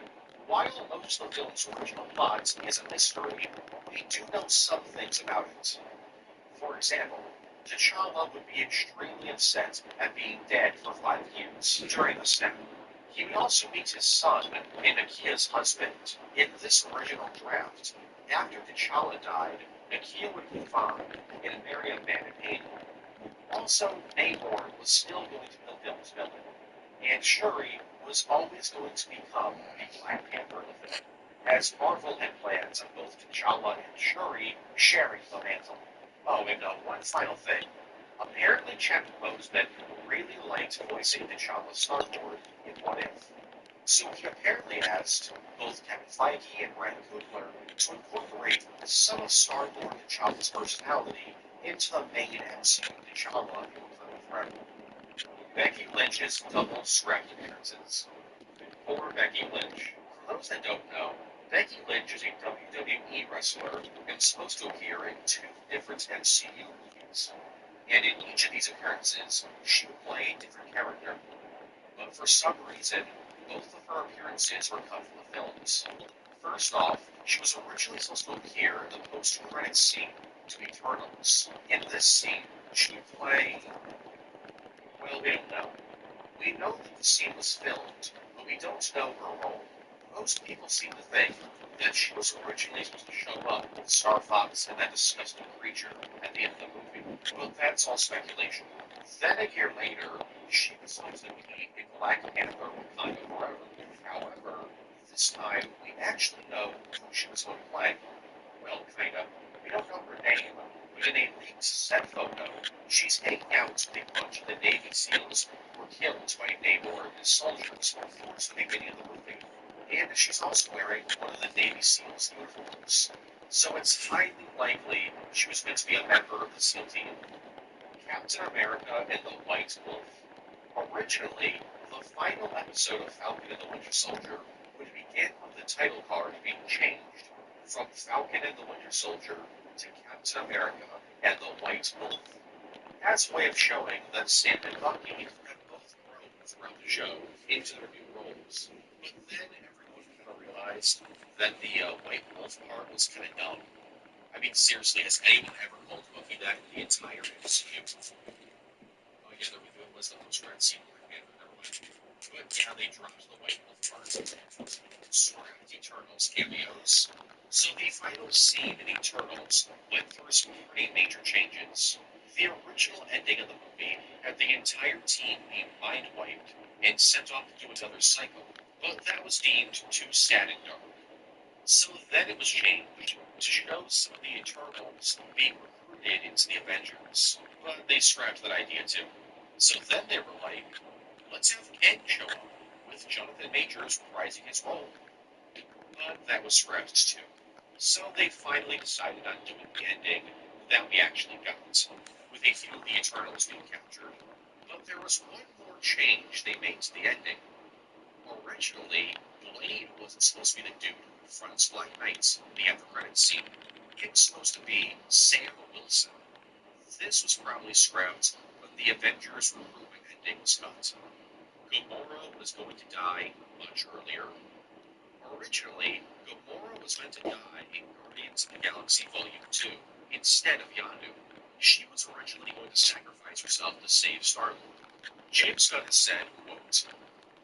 A: While most of the film's original plot is a mystery, we do know some things about it. For example, T'Challa would be extremely upset at being dead for 5 years during the snap. He would also meet his son and Nakia's husband in this original draft. After T'Challa died, Nakia would move on and marry a man in Haiti. Also, Namor was still going to fulfill his villain, and Shuri was always going to become the Black Panther of the film, as Marvel had plans on both T'Challa and Shuri sharing the mantle. Oh, and one final thing. Apparently, Chadwick Boseman really liked voicing T'Challa Star-Lord in What If. So he apparently asked both Kevin Feige and Ryan Coogler to incorporate some of Star-Lord T'Challa's personality into the main MCU T'Challa in Wakanda Forever. Becky Lynch's double scrapped appearances. Poor Becky Lynch. For those that don't know, Becky Lynch is a WWE wrestler and supposed to appear in 2 different MCU movies. And in each of these appearances, she would play a different character. But for some reason, both of her appearances were cut from the films. First off, she was originally supposed to appear in the post-credits scene to Eternals. In this scene, she would play... well, we don't know. We know that the scene was filmed, but we don't know her role. Most people seem to think that she was originally supposed to show up with Star Fox and that disgusting creature at the end of the movie, but that's all speculation. Then a year later, she was supposed to be in Black Panther Wakanda Forever. However, this time we actually know who she was going to play. Well, kinda. We don't know her name, but in a leaked set photo, she's hanging out with a bunch of the Navy SEALs who were killed by Namor and his soldiers towards the beginning of the movie. And she's also wearing one of the Navy SEALs uniforms. So it's highly likely she was meant to be a member of the SEAL team. Captain America and the White Wolf. Originally, the final episode of Falcon and the Winter Soldier would begin with the title card being changed from Falcon and the Winter Soldier to Captain America and the White Wolf, as a way of showing that Sam and Bucky had both grown throughout the show into their new roles. But then everyone kind of realized that the White Wolf part was kind of dumb. I mean, seriously, has anyone ever called Bucky that in the entire MCU? Oh yeah, there was the post-credit scene in Black Panther, never mind. But yeah, they dropped the White Wolf part. Scrapped Eternals cameos. So the final scene in Eternals went through some pretty major changes. The original ending of the movie had the entire team being mind-wiped and sent off to do another cycle, but that was deemed too sad and dark. So then it was changed to show some of the Eternals being recruited into the Avengers, but they scrapped that idea too. So then they were like, let's have Kang show up, with Jonathan Majors reprising his role. But that was scrapped too. So they finally decided on doing the ending that we actually got, with a few of the Eternals being captured. But there was one more change they made to the ending. Originally, Blade wasn't supposed to be the dude who confronts Black Knight in the after credits scene. It was supposed to be Sam Wilson. This was probably scrapped when the Avengers recruitment ending was cut. Gamora was going to die much earlier. Originally, Gamora was meant to die in Guardians of the Galaxy Volume 2 instead of Yondu. She was originally going to sacrifice herself to save Star-Lord. James Gunn has said, quote,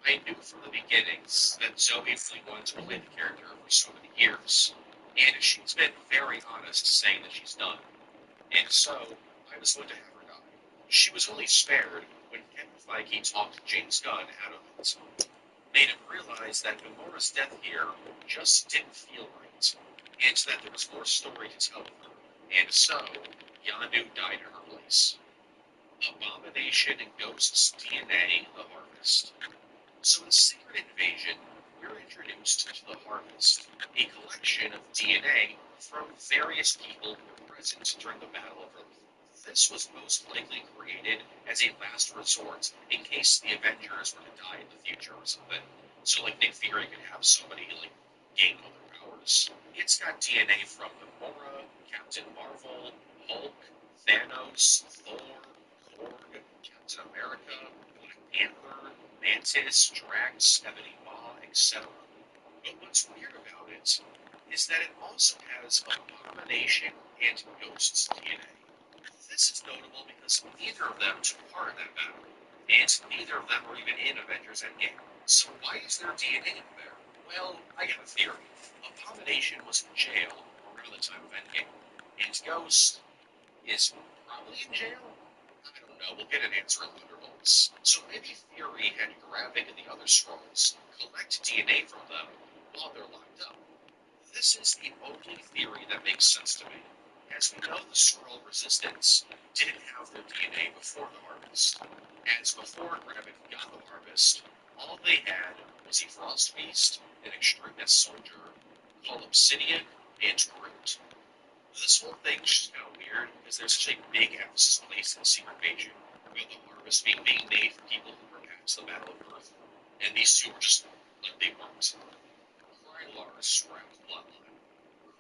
A: I knew from the beginnings that Zoe really wanted to play the character for so many years, and she's been very honest saying that she's done. And so, I was going to have her die. She was only spared when Kevin Feige talked James Gunn out of it. Made him realize that Gamora's death here just didn't feel right, and that there was more story to tell with her. And so, Yondu died in her place. Abomination and Ghost's DNA, the Harvest. So in Secret Invasion, we're introduced to the Harvest, a collection of DNA from various people who were present during the Battle of Earth. This was most likely created as a last resort in case the Avengers were to die in the future or something. So like Nick Fury could have somebody like gain other powers. It's got DNA from Gamora, Captain Marvel, Hulk, Thanos, Thor, Korg, Captain America, Black Panther, Mantis, Drax, Ebony Maw, etc. But what's weird about it is that it also has Abomination and Ghost's DNA. This is notable because neither of them took part in that battle, and neither of them were even in Avengers Endgame. So why is their DNA in there? Well, I got a theory. Abomination was in jail around the time of Endgame, and Ghost is probably in jail? I don't know, we'll get an answer in Thunderbolts. So maybe Fury had Gravik and the other Skrulls collect DNA from them while they're locked up. This is the only theory that makes sense to me. As we know, the Skrull Resistance didn't have their DNA before the Harvest. As before Gravik got the Harvest, all they had was a Frost Beast, an Extremis Soldier, called Obsidian, and Groot. This whole thing's just kind of weird because there's such a big emphasis placed in Secret Invasion about the Harvest being made for people who were past the Battle of Earth, and these two were just like they weren't. Krylar's scrapped bloodline.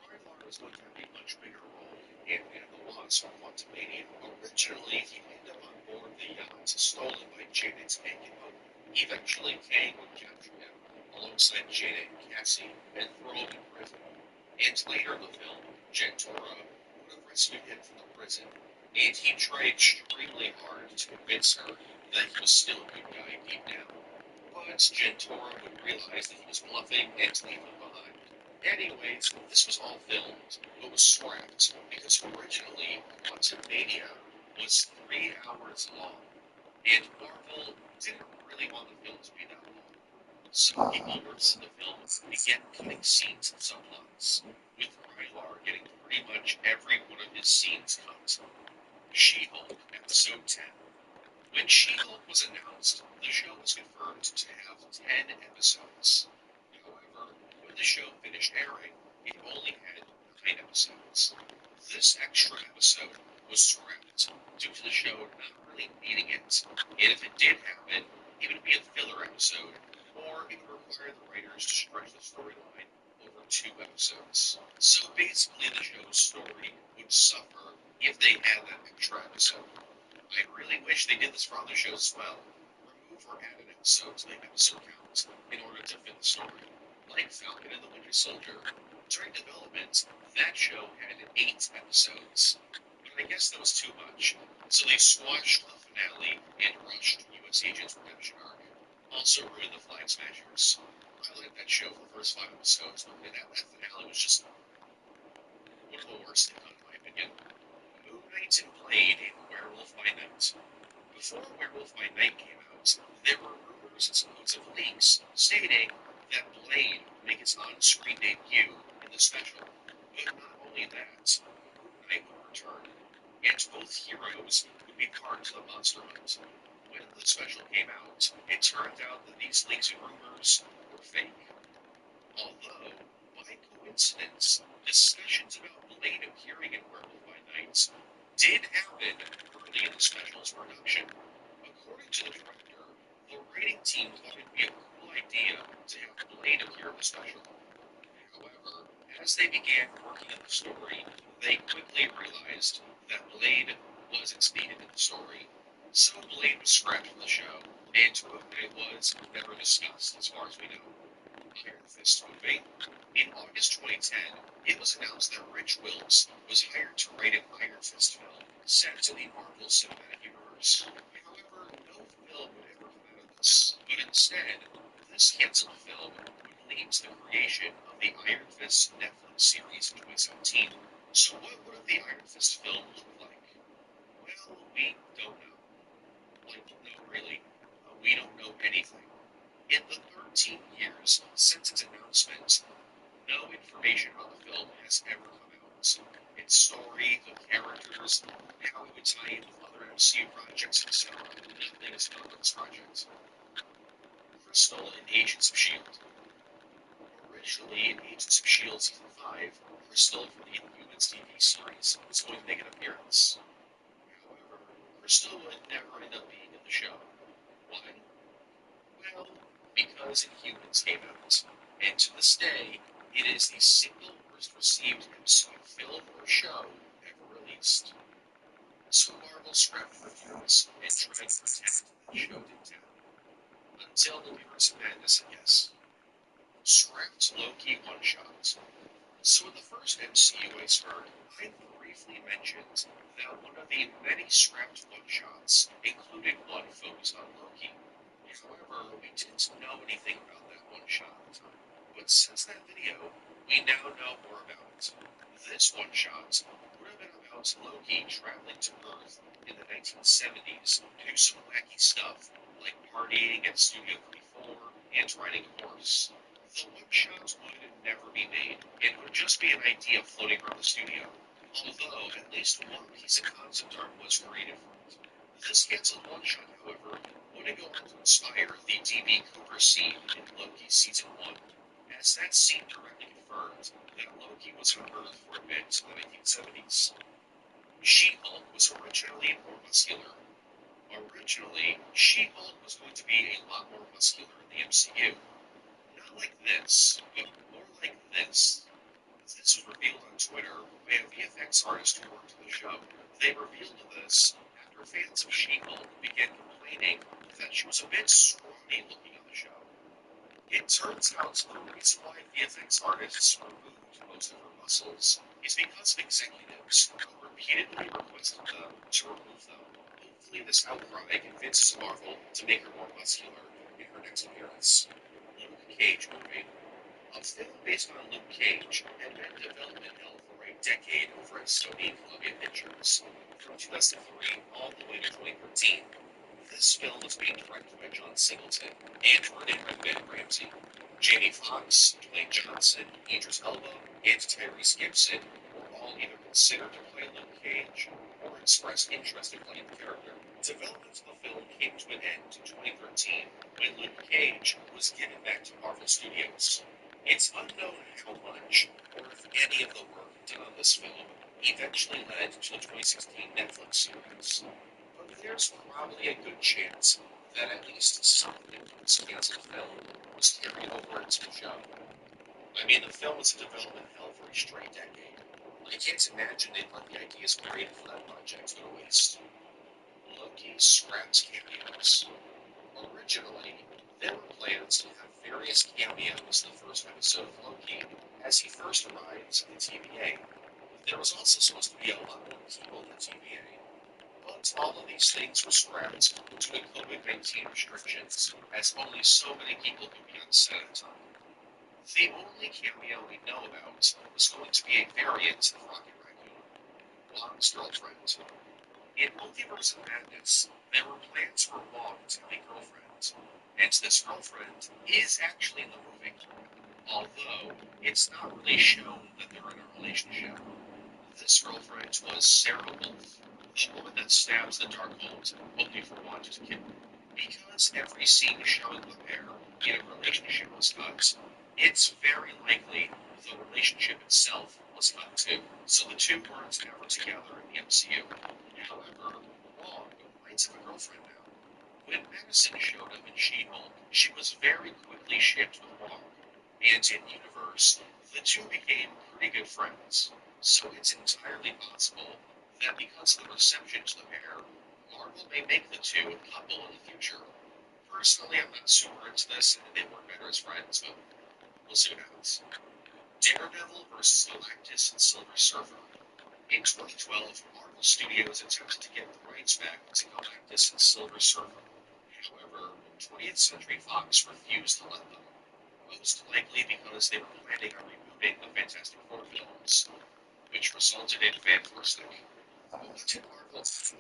A: Krylar is going to have a much bigger role in Ant-Man and the Wasp or Quantumania. Originally, he ended up on board the yacht stolen by Janet and Hope. Eventually, Kang would capture him alongside Janet and Cassie and throw him in prison. And later in the film, Jentora would have rescued him from the prison, and he tried extremely hard to convince her that he was still a good guy deep down. But Jentora would realize that he was bluffing and leave him behind. Anyways, this was all filmed, but was scrapped because originally Quantumania was 3 hours long, and Marvel didn't really want the film to be that long. So people worked in the film began cutting scenes and subplots, with Rylar getting pretty much every one of his scenes cut. She-Hulk, episode 10. When She-Hulk was announced, the show was confirmed to have 10 episodes. However, when the show finished airing, it only had 9 episodes. This extra episode was scrapped due to the show not really needing it, and if it did happen, it would be a filler episode, or it would require the writers to stretch the storyline over 2 episodes. So basically, the show's story would suffer if they had that extra episode. I really wish they did this for other shows as well. Remove or add an episode to the episode count in order to fit the story. Like Falcon and the Winter Soldier. During development, that show had 8 episodes. But I guess that was too much, so they squashed the finale and rushed U.S. Agent's redemption arc. Also ruined the Flag Smashers. I liked that show for the first 5 episodes, but that finale was just one of the worst they've done, in my opinion. Moon Knight and Blade in Werewolf by Night. Before Werewolf by Night came out, there were rumors and supposed leaks stating that Blade would make its on-screen debut in the special. But not only that, Moon Knight would return, and both heroes would be part of the Monster Hunt. When the special came out, it turned out that these leaks and rumors were fake. Although, by coincidence, discussions about Blade appearing in Werewolf by Night did happen early in the special's production. According to the director, the writing team thought it'd be a cool idea to have Blade appear in the special. However, as they began working on the story, they quickly realized that Blade wasn't needed in the story. So Blade was scrapped from the show, and Moon Knight was never discussed as far as we know. Iron Fist movie. In August 2010, it was announced that Rich Wilkes was hired to write an Iron Fist film set to the Marvel Cinematic Universe. However, no film would ever come out of this, but instead, this canceled film would lead to the creation of the Iron Fist Netflix series in 2017. So what would the Iron Fist film look like? Well, we don't know. Like, no, really. We don't know anything. In the 13 years since its announcement, no information about the film has ever come out. Its story, the characters, how it would tie in with other MCU projects, etc. Nothing is known about this project. Crystal in Agents of S.H.I.E.L.D. Originally, in Agents of S.H.I.E.L.D. Season 5, Crystal from the Inhumans TV series was going to make an appearance. However, Crystal would never end up being in the show. Why? Well, because Inhumans came out, and to this day, it is the single worst received MCU film or show ever released. So Marvel scrapped reviews and tried to protect the show did down. Until Multiverse of Madness, I guess. Scrapped Loki one-shots. So in the first MCU iceberg, I briefly mentioned that one of the many scrapped one-shots included one focused on Loki. However, we didn't know anything about that one-shot at the time. But since that video, we now know more about it. This one-shot would have been about Loki traveling to Earth in the 1970s to do some wacky stuff, like partying at Studio 34 and riding a horse. The one-shot would never be made. It would just be an idea floating around the studio. Although, at least one piece of concept art was created for it. This cancelled one-shot, however, would go on to inspire the DB Cooper scene in Loki Season 1, as that scene directly confirmed that Loki was on Earth for a bit in the 1970s. She-Hulk was originally more muscular. Originally, She-Hulk was going to be a lot more muscular in the MCU. Not like this, but more like this. This was revealed on Twitter by a VFX artist who worked on the show. They revealed this after fans of She-Hulk began complaining that she was a bit scrawny looking on the show. It turns out the reason why VFX artists removed most of her muscles is because of executives who repeatedly requested them to remove them. Hopefully this outcry convinces Marvel to make her more muscular in her next appearance. Luke Cage movie. A film based on Luke Cage had been in development hell for a decade over at Sony and Columbia Pictures, from 2003 all the way to 2013. This film was being directed by John Singleton and written by Ben Ramsey. Jamie Foxx, Dwayne Johnson, Idris Elba, and Tyrese Gibson were all either considered to play Luke Cage or expressed interest in playing the character. Development of the film came to an end in 2013 when Luke Cage was given back to Marvel Studios. It's unknown how much, or if any of the work done on this film, eventually led to the 2016 Netflix series. But there's probably a good chance that at least something from this canceled film was carried over into the show. I mean, the film was in development hell for a straight decade. I can't imagine they'd let the ideas created for that project go to waste. Loki scrapped cameos. Originally, there were plans to have various cameos in the first episode of Loki as he first arrives in the TVA. There was also supposed to be a lot more people in the TVA, but all of these things were scrapped due to COVID-19 restrictions, as only so many people could be on set at a time. The only cameo we know about was going to be a variant of Rocket Raccoon, Wong's girlfriend. In Multiverse of Madness, there were plans for Wong to have a girlfriend, and this girlfriend is actually in the movie, although it's not really shown that they're in a relationship. This girlfriend was Sarah Wolf, the woman that stabs the Darkhold only for Wanda to kill. Because every scene showing the pair in a relationship was cut, it's very likely the relationship itself was cut too, so the two weren't ever together in the MCU. However, Wong might have a girlfriend now. When Madison showed up in She-Hulk, she was very quickly shipped with Wong, and in universe, the two became pretty good friends. So it's entirely possible that because of the reception to the pair, Marvel may make the two a couple in the future. Personally, I'm not super into this, and they work better as friends, but we'll see what happens. Daredevil vs. Galactus and Silver Surfer. In 2012, Marvel Studios attempted to get the rights back to Galactus and Silver Surfer. However, 20th Century Fox refused to let them, most likely because they were planning on rebooting the Fantastic Four films, which resulted in fantastic. What did Marvel do?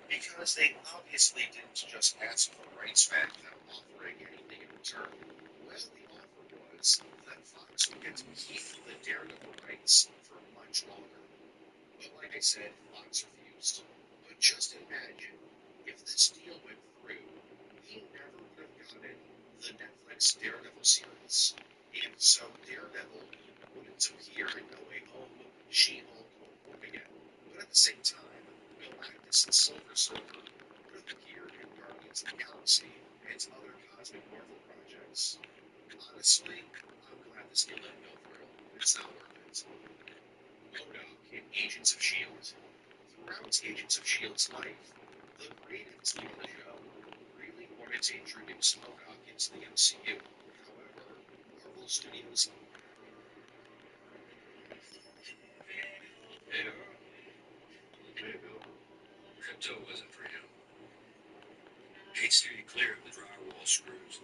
A: Because they obviously didn't just ask for the rights back without offering anything in return. Well, the offer was that Fox would get to keep the Daredevil rights for much longer. But like I said, Fox refused. But just imagine, if this deal went through, we never would have gotten the Netflix Daredevil series. And so Daredevil wouldn't appear in No Way Home, She-Hulk, or Work Again. But at the same time, Galactus and Silver Surfer would have appeared in Guardians of the Galaxy and other cosmic Marvel projects. Honestly, I'm glad this deal didn't go through. It's not worth it. MODOK in Agents of S.H.I.E.L.D. Throughout Agents of S.H.I.E.L.D.'s life, the creative team of the show really wanted to introduce MODOK into the MCU. However, Marvel Studios.
E: Yeah, crypto wasn't for him. He'd steer you clear of the drywall screws.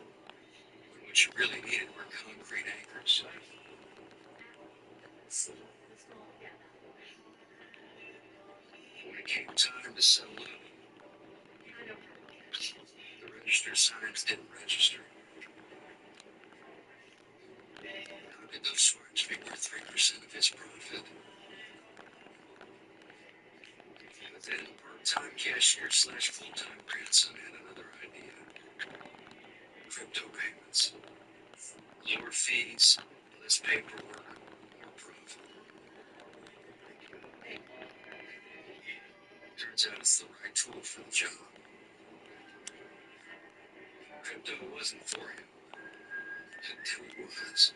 E: When what you really needed were concrete anchors. When it came time to settle up, the register signs didn't register. How could those swords be worth 3% of his profit? But then part-time cashier slash full-time grandson had another idea. Crypto payments. Lower fees, less paperwork, more profit. Turns out it's the right tool for the job. Crypto wasn't for him. Until it was.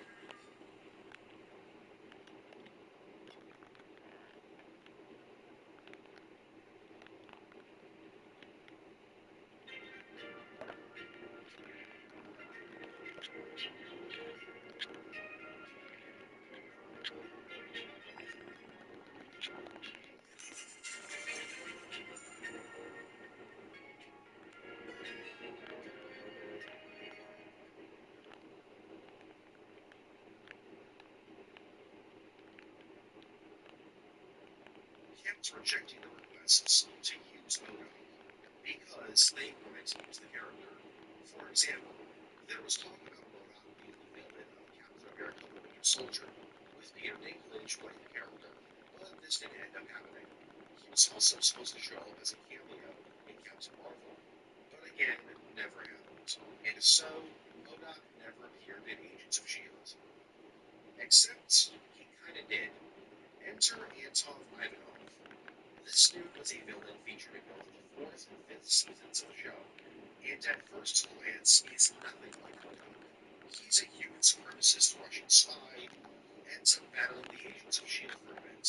A: Kept rejecting the requests to use MODOK because they wanted to use the character. For example, there was talk about MODOK being the villain of Captain America: The Winter Soldier, with Peter Dinklage playing the character, but this didn't end up happening. He was also supposed to show up as a cameo in Captain Marvel, but again, never happened. And so, MODOK never appeared in Agents of S.H.I.E.L.D. Except, he kinda did. Enter Anton Ivanov. This dude was a villain featured in both the fourth and fifth seasons of the show, and at first glance is nothing like MODOK. He's a human supremacist Russian spy who ends up battling the agents of S.H.I.E.L.D. for a bit.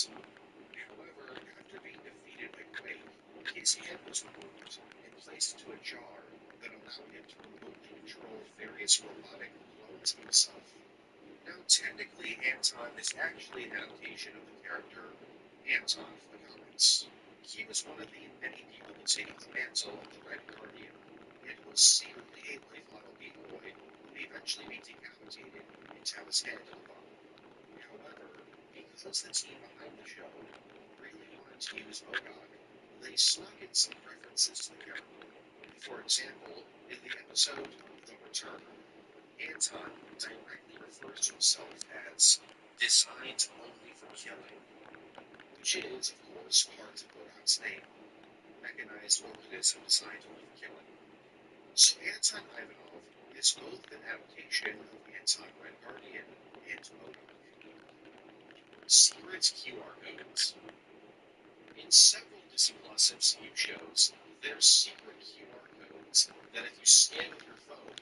A: However, after being defeated by Quake, his head was removed and placed into a jar that allowed him to remotely control various robotic clones of himself. Now, technically, Anton is actually an adaptation of the character Anton from the comics. He was one of the many people to take up the mantle of the Red Guardian, and was secretly a lifelong Beat Boy who would eventually be decapitated and have his head on a bone. However, because the team behind the show really wanted to use MODOK, they snuck in some references to the character. For example, in the episode The Return, Anton directly refers to himself as designed only for killing, which is, of course, part of MODOK's name, mechanized organism designed only for killing. So Anton Ivanov is both an adaptation of Anton Red Guardian and MODOK. Secret QR codes. In several Disney Plus MCU shows, there's secret QR codes that if you scan with your phone,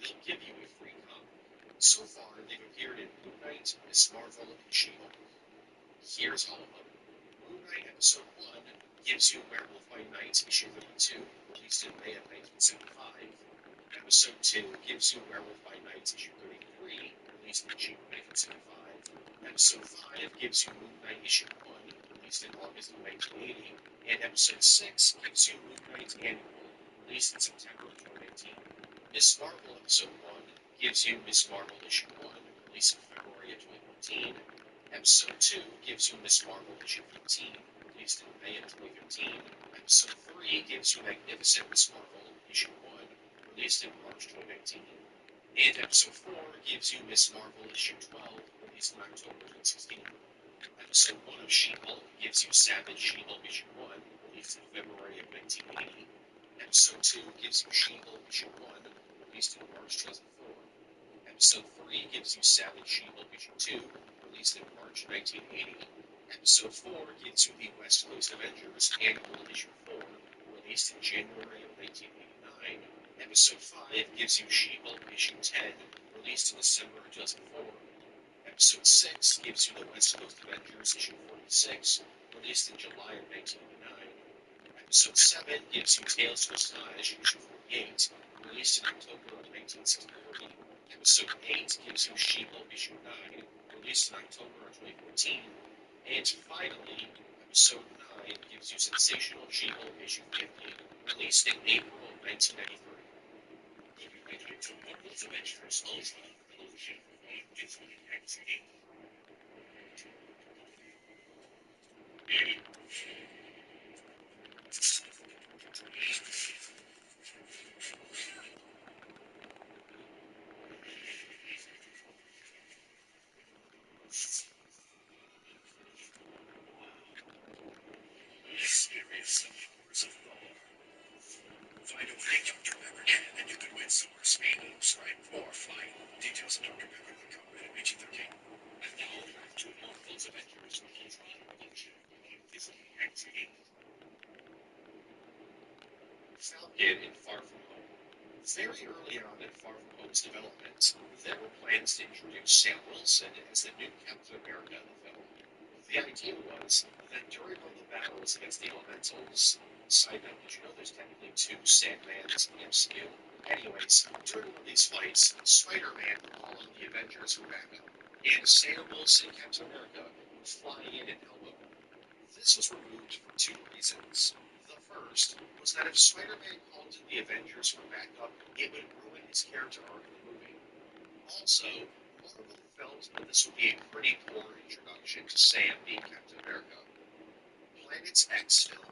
A: they'll give you a free comic. So far, they've appeared in Moon Knight, Miss Marvel, and She-Hulk. Here's all of them. Moon Knight Episode 1 gives you Werewolf by Night Issue 32, released in May of 1975. Episode 2 gives you Werewolf by Night Issue 33, released in June 1975. Episode 5 gives you Moon Knight Issue 1, released in August of 1980. And Episode 6 gives you Moon Knight Annual, released in September of 2019. Miss Marvel Episode 1 gives you Miss Marvel Issue 1, released in February of 2015. Episode 2 gives you Miss Marvel Issue 15, released in May of 2015. Episode 3 gives you Magnificent Miss Marvel Issue 1, released in March 2019. And Episode 4 gives you Miss Marvel Issue 12, released in October 2016. Episode 1 of She-Hulk gives you Savage She-Hulk Issue 1, released in February of 1980. Episode 2 gives you She-Hulk Issue 1, released in March 2004. Episode 3 gives you Savage She-Hulk Issue 2, released in March 1980. Episode 4 gives you the West Coast Avengers Annual Issue 4, released in January of 1989. Episode 5 gives you She-Hulk Issue 10, released in December of 2004. Episode 6 gives you the West Coast Avengers Issue 46, released in July of 1989. Episode 7 gives you Tales to Astonish, issue 48, released in October of 1963. Episode 8 gives you She-Hulk, issue 9, released in October of 2014. And finally, Episode 9 gives you Sensational She-Hulk, issue 50, released in April of 1993. To Marvel's Avengers Ultra Revolution on Disney XD. Mysterious powers of Thor. Find a way Dr. Pepper can, and you could win silver speed, strike, or flight. Details at drpepper.com, rated PG-13. And now, back to Marvel's Avengers Ultra Revolution on Disney XD. Falcon in Far From Home. Very early on in Far From Home's development, there were plans to introduce Sam Wilson as the new Captain America in the film. The idea was that during all the battles against the Elementals, side note, did you know there's technically two Sandmans in the MCU? Anyways, during one of these fights, Spider-Man would call on the Avengers for backup, and Sam Wilson, Captain America, would fly in and help him. This was removed for two reasons. The first was that if Spider-Man called in the Avengers for backup, it would ruin his character arc in the movie. Also, Marvel felt that this would be a pretty poor introduction to Sam being Captain America. Planet's X film.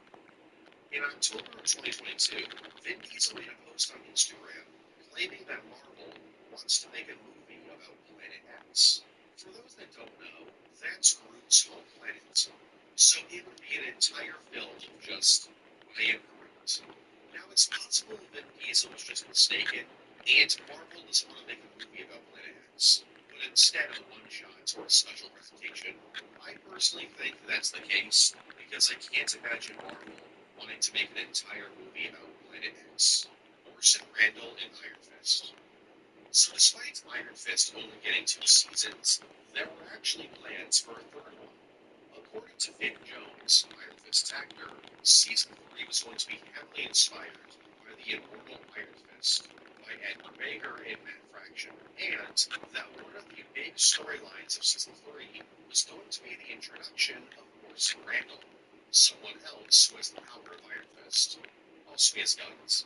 A: In October of 2022, Vin Diesel made a post on Instagram claiming that Marvel wants to make a movie about Planet X. For those that don't know, that's Groot's home planet. So it would be an entire film of just I am Groot. Now it's possible Vin Diesel was just mistaken, and Marvel doesn't want to make a movie about Planet X, but instead of a one-shot or a special presentation. I personally think that's the case, because I can't imagine Marvel wanting to make an entire movie about Planet X. Orson Randall and Iron Fist. So despite Iron Fist only getting 2 seasons, there were actually plans for a third one. According to Finn Jones, Iron Fist's actor, season 3 was going to be heavily inspired by the immortal Iron Fist, by Edward Baker and Matt Fraction, and that one of the big storylines of season 3 was going to be the introduction of Orson Randall, someone else who has the power of Iron Fist. Also, he has guns.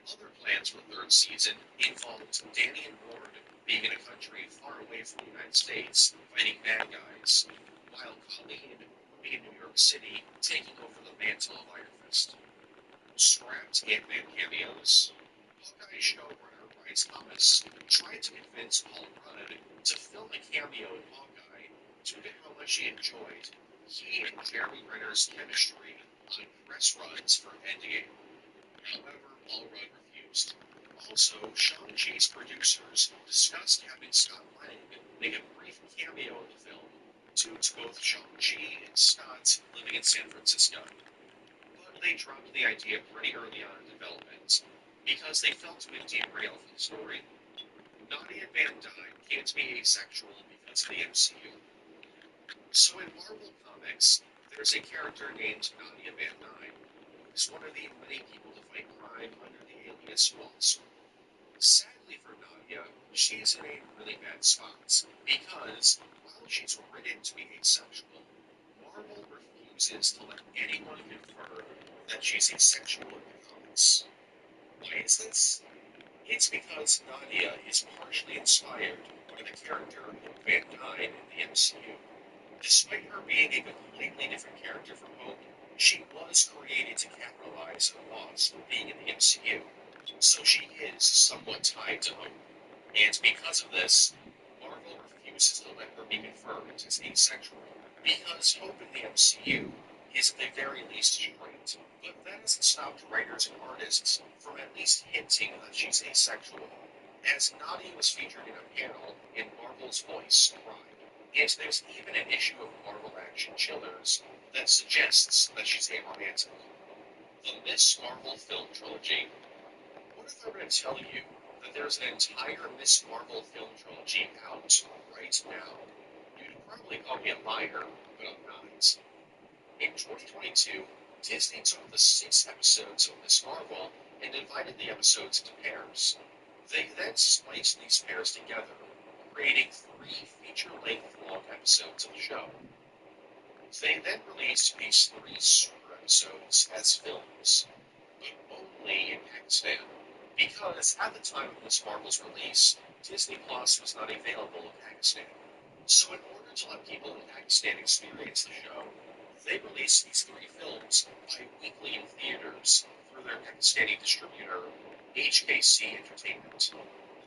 A: Other plans for the third season involved Danny and Ward being in a country far away from the United States, fighting bad guys, while Colleen would be in New York City, taking over the mantle of Iron Fist. Scrapped Ant-Man cameos. Hawkeye showrunner Bryce Thomas tried to convince Paul Rudd to film a cameo in Hawkeye due to how much he enjoyed he and Jeremy Renner's chemistry on press runs for Endgame. However, Paul Rudd refused. Also, Shang-Chi's producers discussed having Scott Lang make a brief cameo in the film, due to both Shang-Chi and Scott living in San Francisco. But they dropped the idea pretty early on in development, because they felt it would derail the story. Nadia Van Dyne came to be asexual because of the MCU. So in Marvel Comics, there's a character named Nadia Van Dyne, who's one of the many people to fight crime under the alias Wasp. Sadly for Nadia, she's in a really bad spot, because while she's written to be asexual, Marvel refuses to let anyone confirm that she's asexual in the comics. Why is this? It's because Nadia is partially inspired by the character Van Dyne in the MCU. Despite her being a completely different character from Hope, she was created to capitalize on Wasp being in the MCU, so she is somewhat tied to Hope. And because of this, Marvel refuses to let her be confirmed as asexual, because Hope in the MCU is at the very least straight, but that hasn't stopped writers and artists from at least hinting that she's asexual, as Nadia was featured in a panel in Marvel's Voice Prime. And there's even an issue of Marvel Action Chillers that suggests that she's aromantic. The Miss Marvel film trilogy. What if I were to tell you that there's an entire Miss Marvel film trilogy out right now? You'd probably call me a liar, but I'm not. In 2022, Disney took the 6 episodes of Miss Marvel and divided the episodes into pairs. They then spliced these pairs together, creating 3 feature-length long episodes of the show. They then released these 3 super episodes as films, but only in Pakistan, because at the time of Miss Marvel's release, Disney Plus was not available in Pakistan. So in order to let people in Pakistan experience the show, they released these 3 films bi-weekly in theaters through their Pakistani distributor, HKC Entertainment.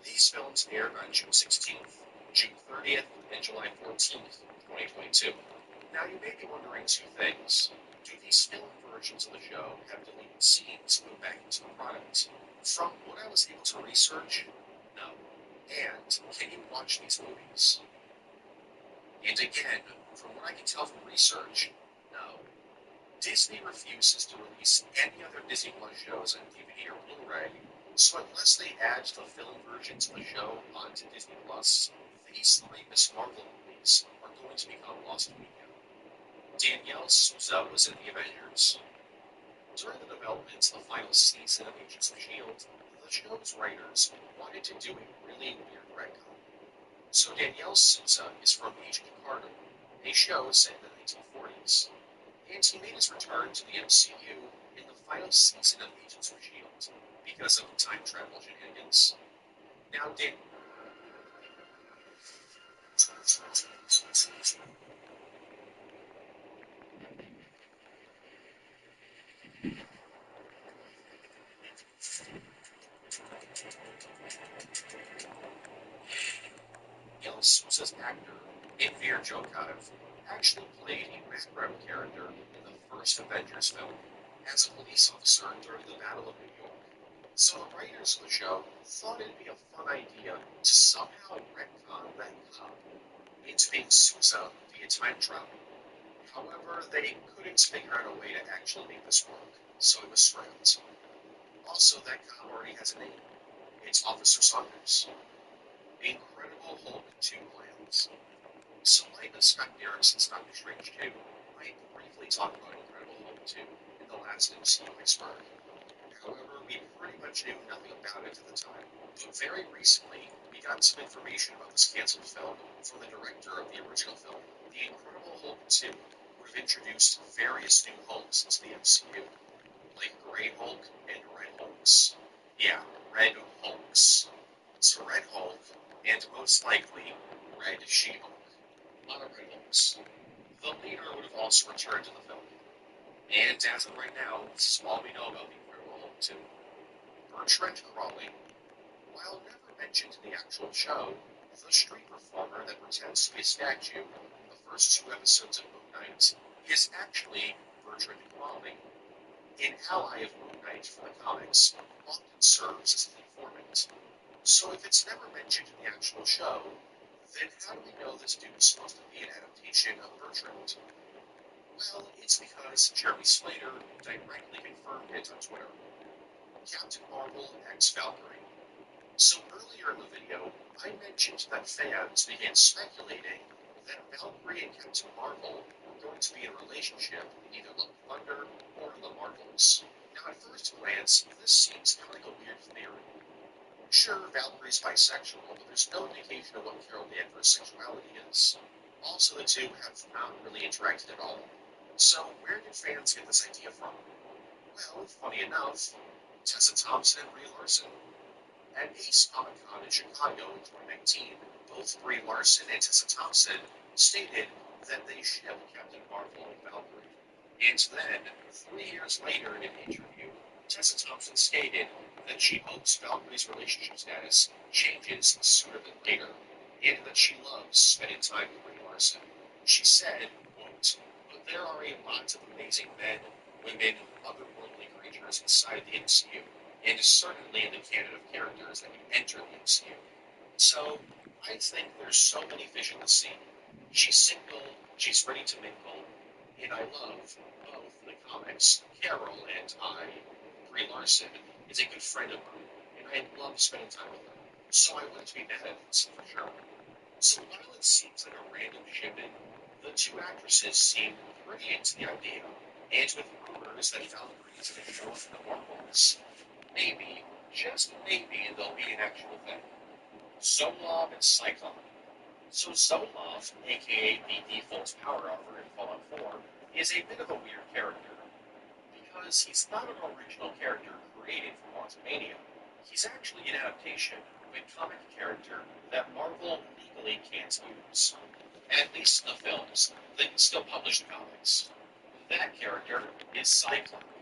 A: These films aired on June 16th, June 30th, and July 14th, 2022. Now you may be wondering 2 things. Do these film versions of the show have deleted scenes put back into the product? From what I was able to research, no. And can you watch these movies? And again, from what I can tell from research, no. Disney refuses to release any other Disney Plus shows on DVD or Blu-ray, so unless they add the film versions of the show onto Disney Plus, these 3 Miss Marvel movies are going to become lost media. Danielle Souza was in the Avengers. During the development of the final season of Agents of S.H.I.E.L.D., the show's writers wanted to do a really weird retcon. So Danielle Souza is from Agent Carter, a show set in the 1940s, and he made his return to the MCU in the final season of Agents of S.H.I.E.L.D. because of time travel shenanigans. Now, Danielle Souza's actor, Enver Jokaev, actually played a background character in the first Avengers film as a police officer during the Battle of New York. So the writers of the show thought it'd be a fun idea to somehow retcon that cop into being Souza via time travel. However, they couldn't figure out a way to actually make this work, so it was scrapped. Also, that cop already has a name. It's Officer Saunders. Incredible Hulk 2 plans. So, like the Scott Derrickson's Doctor Strange 2, I briefly talked about Incredible Hulk 2 in the last MCU Iceberg. However, we pretty much knew nothing about it at the time. But very recently, we got some information about this cancelled film from the director of the original film. The Incredible Hulk 2 would have introduced various new Hulks into the MCU, like Grey Hulk and Red Hulks. Yeah, Red Hulks. So Red Hulk, and most likely Red She-Hulk. A lot of Red Hulks. The leader would have also returned to the film. And as of right now, this is all we know about the Incredible Hulk 2. Bertrand Crawley, while never mentioned in the actual show, the street performer that pretends to be a statue in the first 2 episodes of Moon Knight is actually Bertrand Crawley, an ally of Moon Knight from the comics, often serves as an informant. So if it's never mentioned in the actual show, then how do we know this dude is supposed to be an adaptation of Bertrand? Well, it's because Jeremy Slater directly confirmed it on Twitter. Captain Marvel X Valkyrie. So earlier in the video, I mentioned that fans began speculating that Valkyrie and Captain Marvel were going to be in a relationship in either Love and Thunder or in the Marvels. Now at first glance, this seems kind of like a weird theory. Sure, Valkyrie's bisexual, but there's no indication of what Carol Danvers' sexuality is. Also, the two have not really interacted at all. So where did fans get this idea from? Well, funny enough, Tessa Thompson and Brie Larson. At Ace Comic Con in Chicago in 2019, both Brie Larson and Tessa Thompson stated that they ship Captain Marvel and Valkyrie. And then, 3 years later in an interview, Tessa Thompson stated that she hopes Valkyrie's relationship status changes sooner than later, and that she loves spending time with Brie Larson. She said, quote, "But there are a lot of amazing men, women, otherworldly creatures inside the MCU, and certainly in the canon of characters that have entered the MCU. So, I think there's so many fish in the sea. She's single, she's ready to mingle, and I love both the comics. Carol and Brie Larson, is a good friend of mine, and I love spending time with her. So I wouldn't be mad at this, for sure. So while it seems like a random shipping, the 2 actresses seem pretty into the idea. And with rumors that Valkyrie's going to show up in the Marvels, maybe, just maybe, they'll be an actual thing. Solar and Cyclone. So Zolov, aka the default power armor in Fallout 4, is a bit of a weird character, because he's not an original character created for Quantumania. He's actually an adaptation of a comic character that Marvel legally can't use. At least in the films, they can still publish the comics. That character is Cyclone.